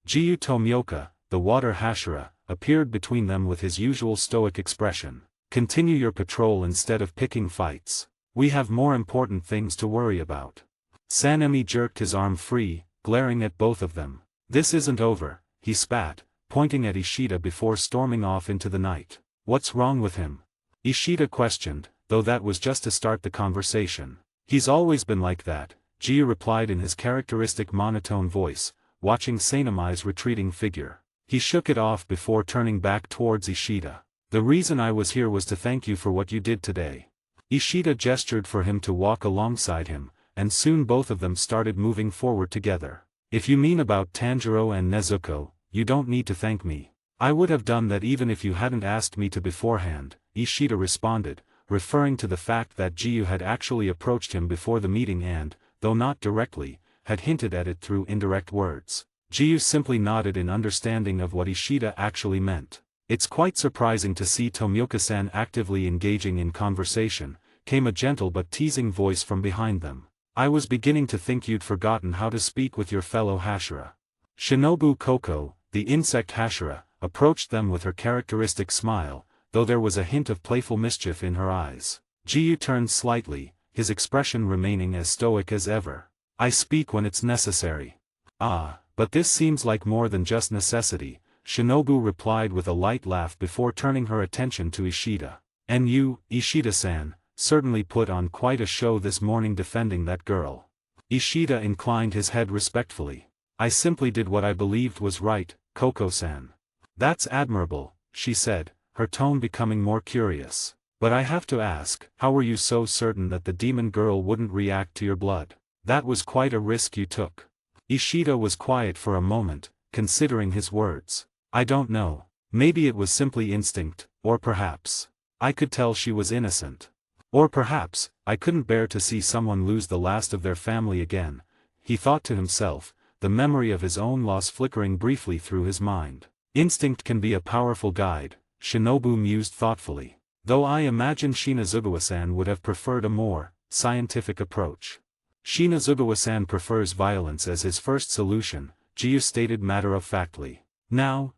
Jiyu Tomioka, the water Hashira, appeared between them with his usual stoic expression. Continue your patrol instead of picking fights. We have more important things to worry about. Sanemi jerked his arm free, glaring at both of them. This isn't over, he spat, pointing at Ishida before storming off into the night. What's wrong with him? Ishida questioned, though that was just to start the conversation. He's always been like that, Jiyu replied in his characteristic monotone voice, watching Sanemi's retreating figure. He shook it off before turning back towards Ishida. The reason I was here was to thank you for what you did today. Ishida gestured for him to walk alongside him, and soon both of them started moving forward together. If you mean about Tanjiro and Nezuko, you don't need to thank me. I would have done that even if you hadn't asked me to beforehand, Ishida responded, referring to the fact that Jiyu had actually approached him before the meeting and, though not directly, had hinted at it through indirect words. Jiyu simply nodded in understanding of what Ishida actually meant. It's quite surprising to see Tomioka-san actively engaging in conversation, came a gentle but teasing voice from behind them. I was beginning to think you'd forgotten how to speak with your fellow Hashira. Shinobu Koko, the insect Hashira, approached them with her characteristic smile, though there was a hint of playful mischief in her eyes. Jiyu turned slightly, his expression remaining as stoic as ever. I speak when it's necessary. Ah, but this seems like more than just necessity, Shinobu replied with a light laugh before turning her attention to Ishida. And you, Ishida-san, certainly put on quite a show this morning defending that girl. Ishida inclined his head respectfully. I simply did what I believed was right, Koko-san. That's admirable, she said, her tone becoming more curious. But I have to ask, how were you so certain that the demon girl wouldn't react to your blood? That was quite a risk you took. Ishida was quiet for a moment, considering his words. I don't know. Maybe it was simply instinct, or perhaps I could tell she was innocent. Or perhaps, I couldn't bear to see someone lose the last of their family again, he thought to himself, the memory of his own loss flickering briefly through his mind. Instinct can be a powerful guide, Shinobu mused thoughtfully. Though I imagine Shinazugawa-san would have preferred a more scientific approach. Shinazugawa-san prefers violence as his first solution, Jiyu stated matter-of-factly. Now,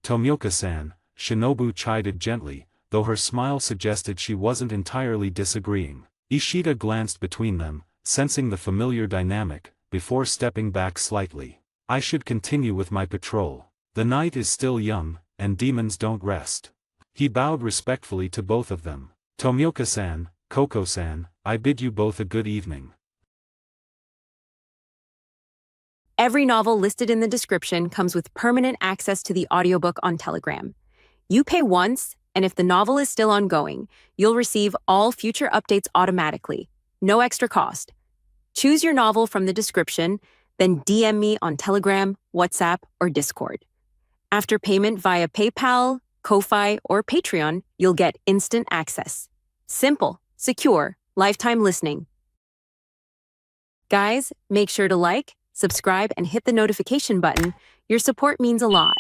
Tomioka-san, Shinobu chided gently, though her smile suggested she wasn't entirely disagreeing. Ishida glanced between them, sensing the familiar dynamic, before stepping back slightly. I should continue with my patrol. The night is still young, and demons don't rest. He bowed respectfully to both of them. Tomioka-san, Koko-san, I bid you both a good evening. Every novel listed in the description comes with permanent access to the audiobook on Telegram. You pay once, and if the novel is still ongoing, you'll receive all future updates automatically, no extra cost. Choose your novel from the description, then DM me on Telegram, WhatsApp, or Discord. After payment via PayPal, Ko-Fi, or Patreon, you'll get instant access. Simple, secure, lifetime listening. Guys, make sure to like, subscribe, and hit the notification button. Your support means a lot.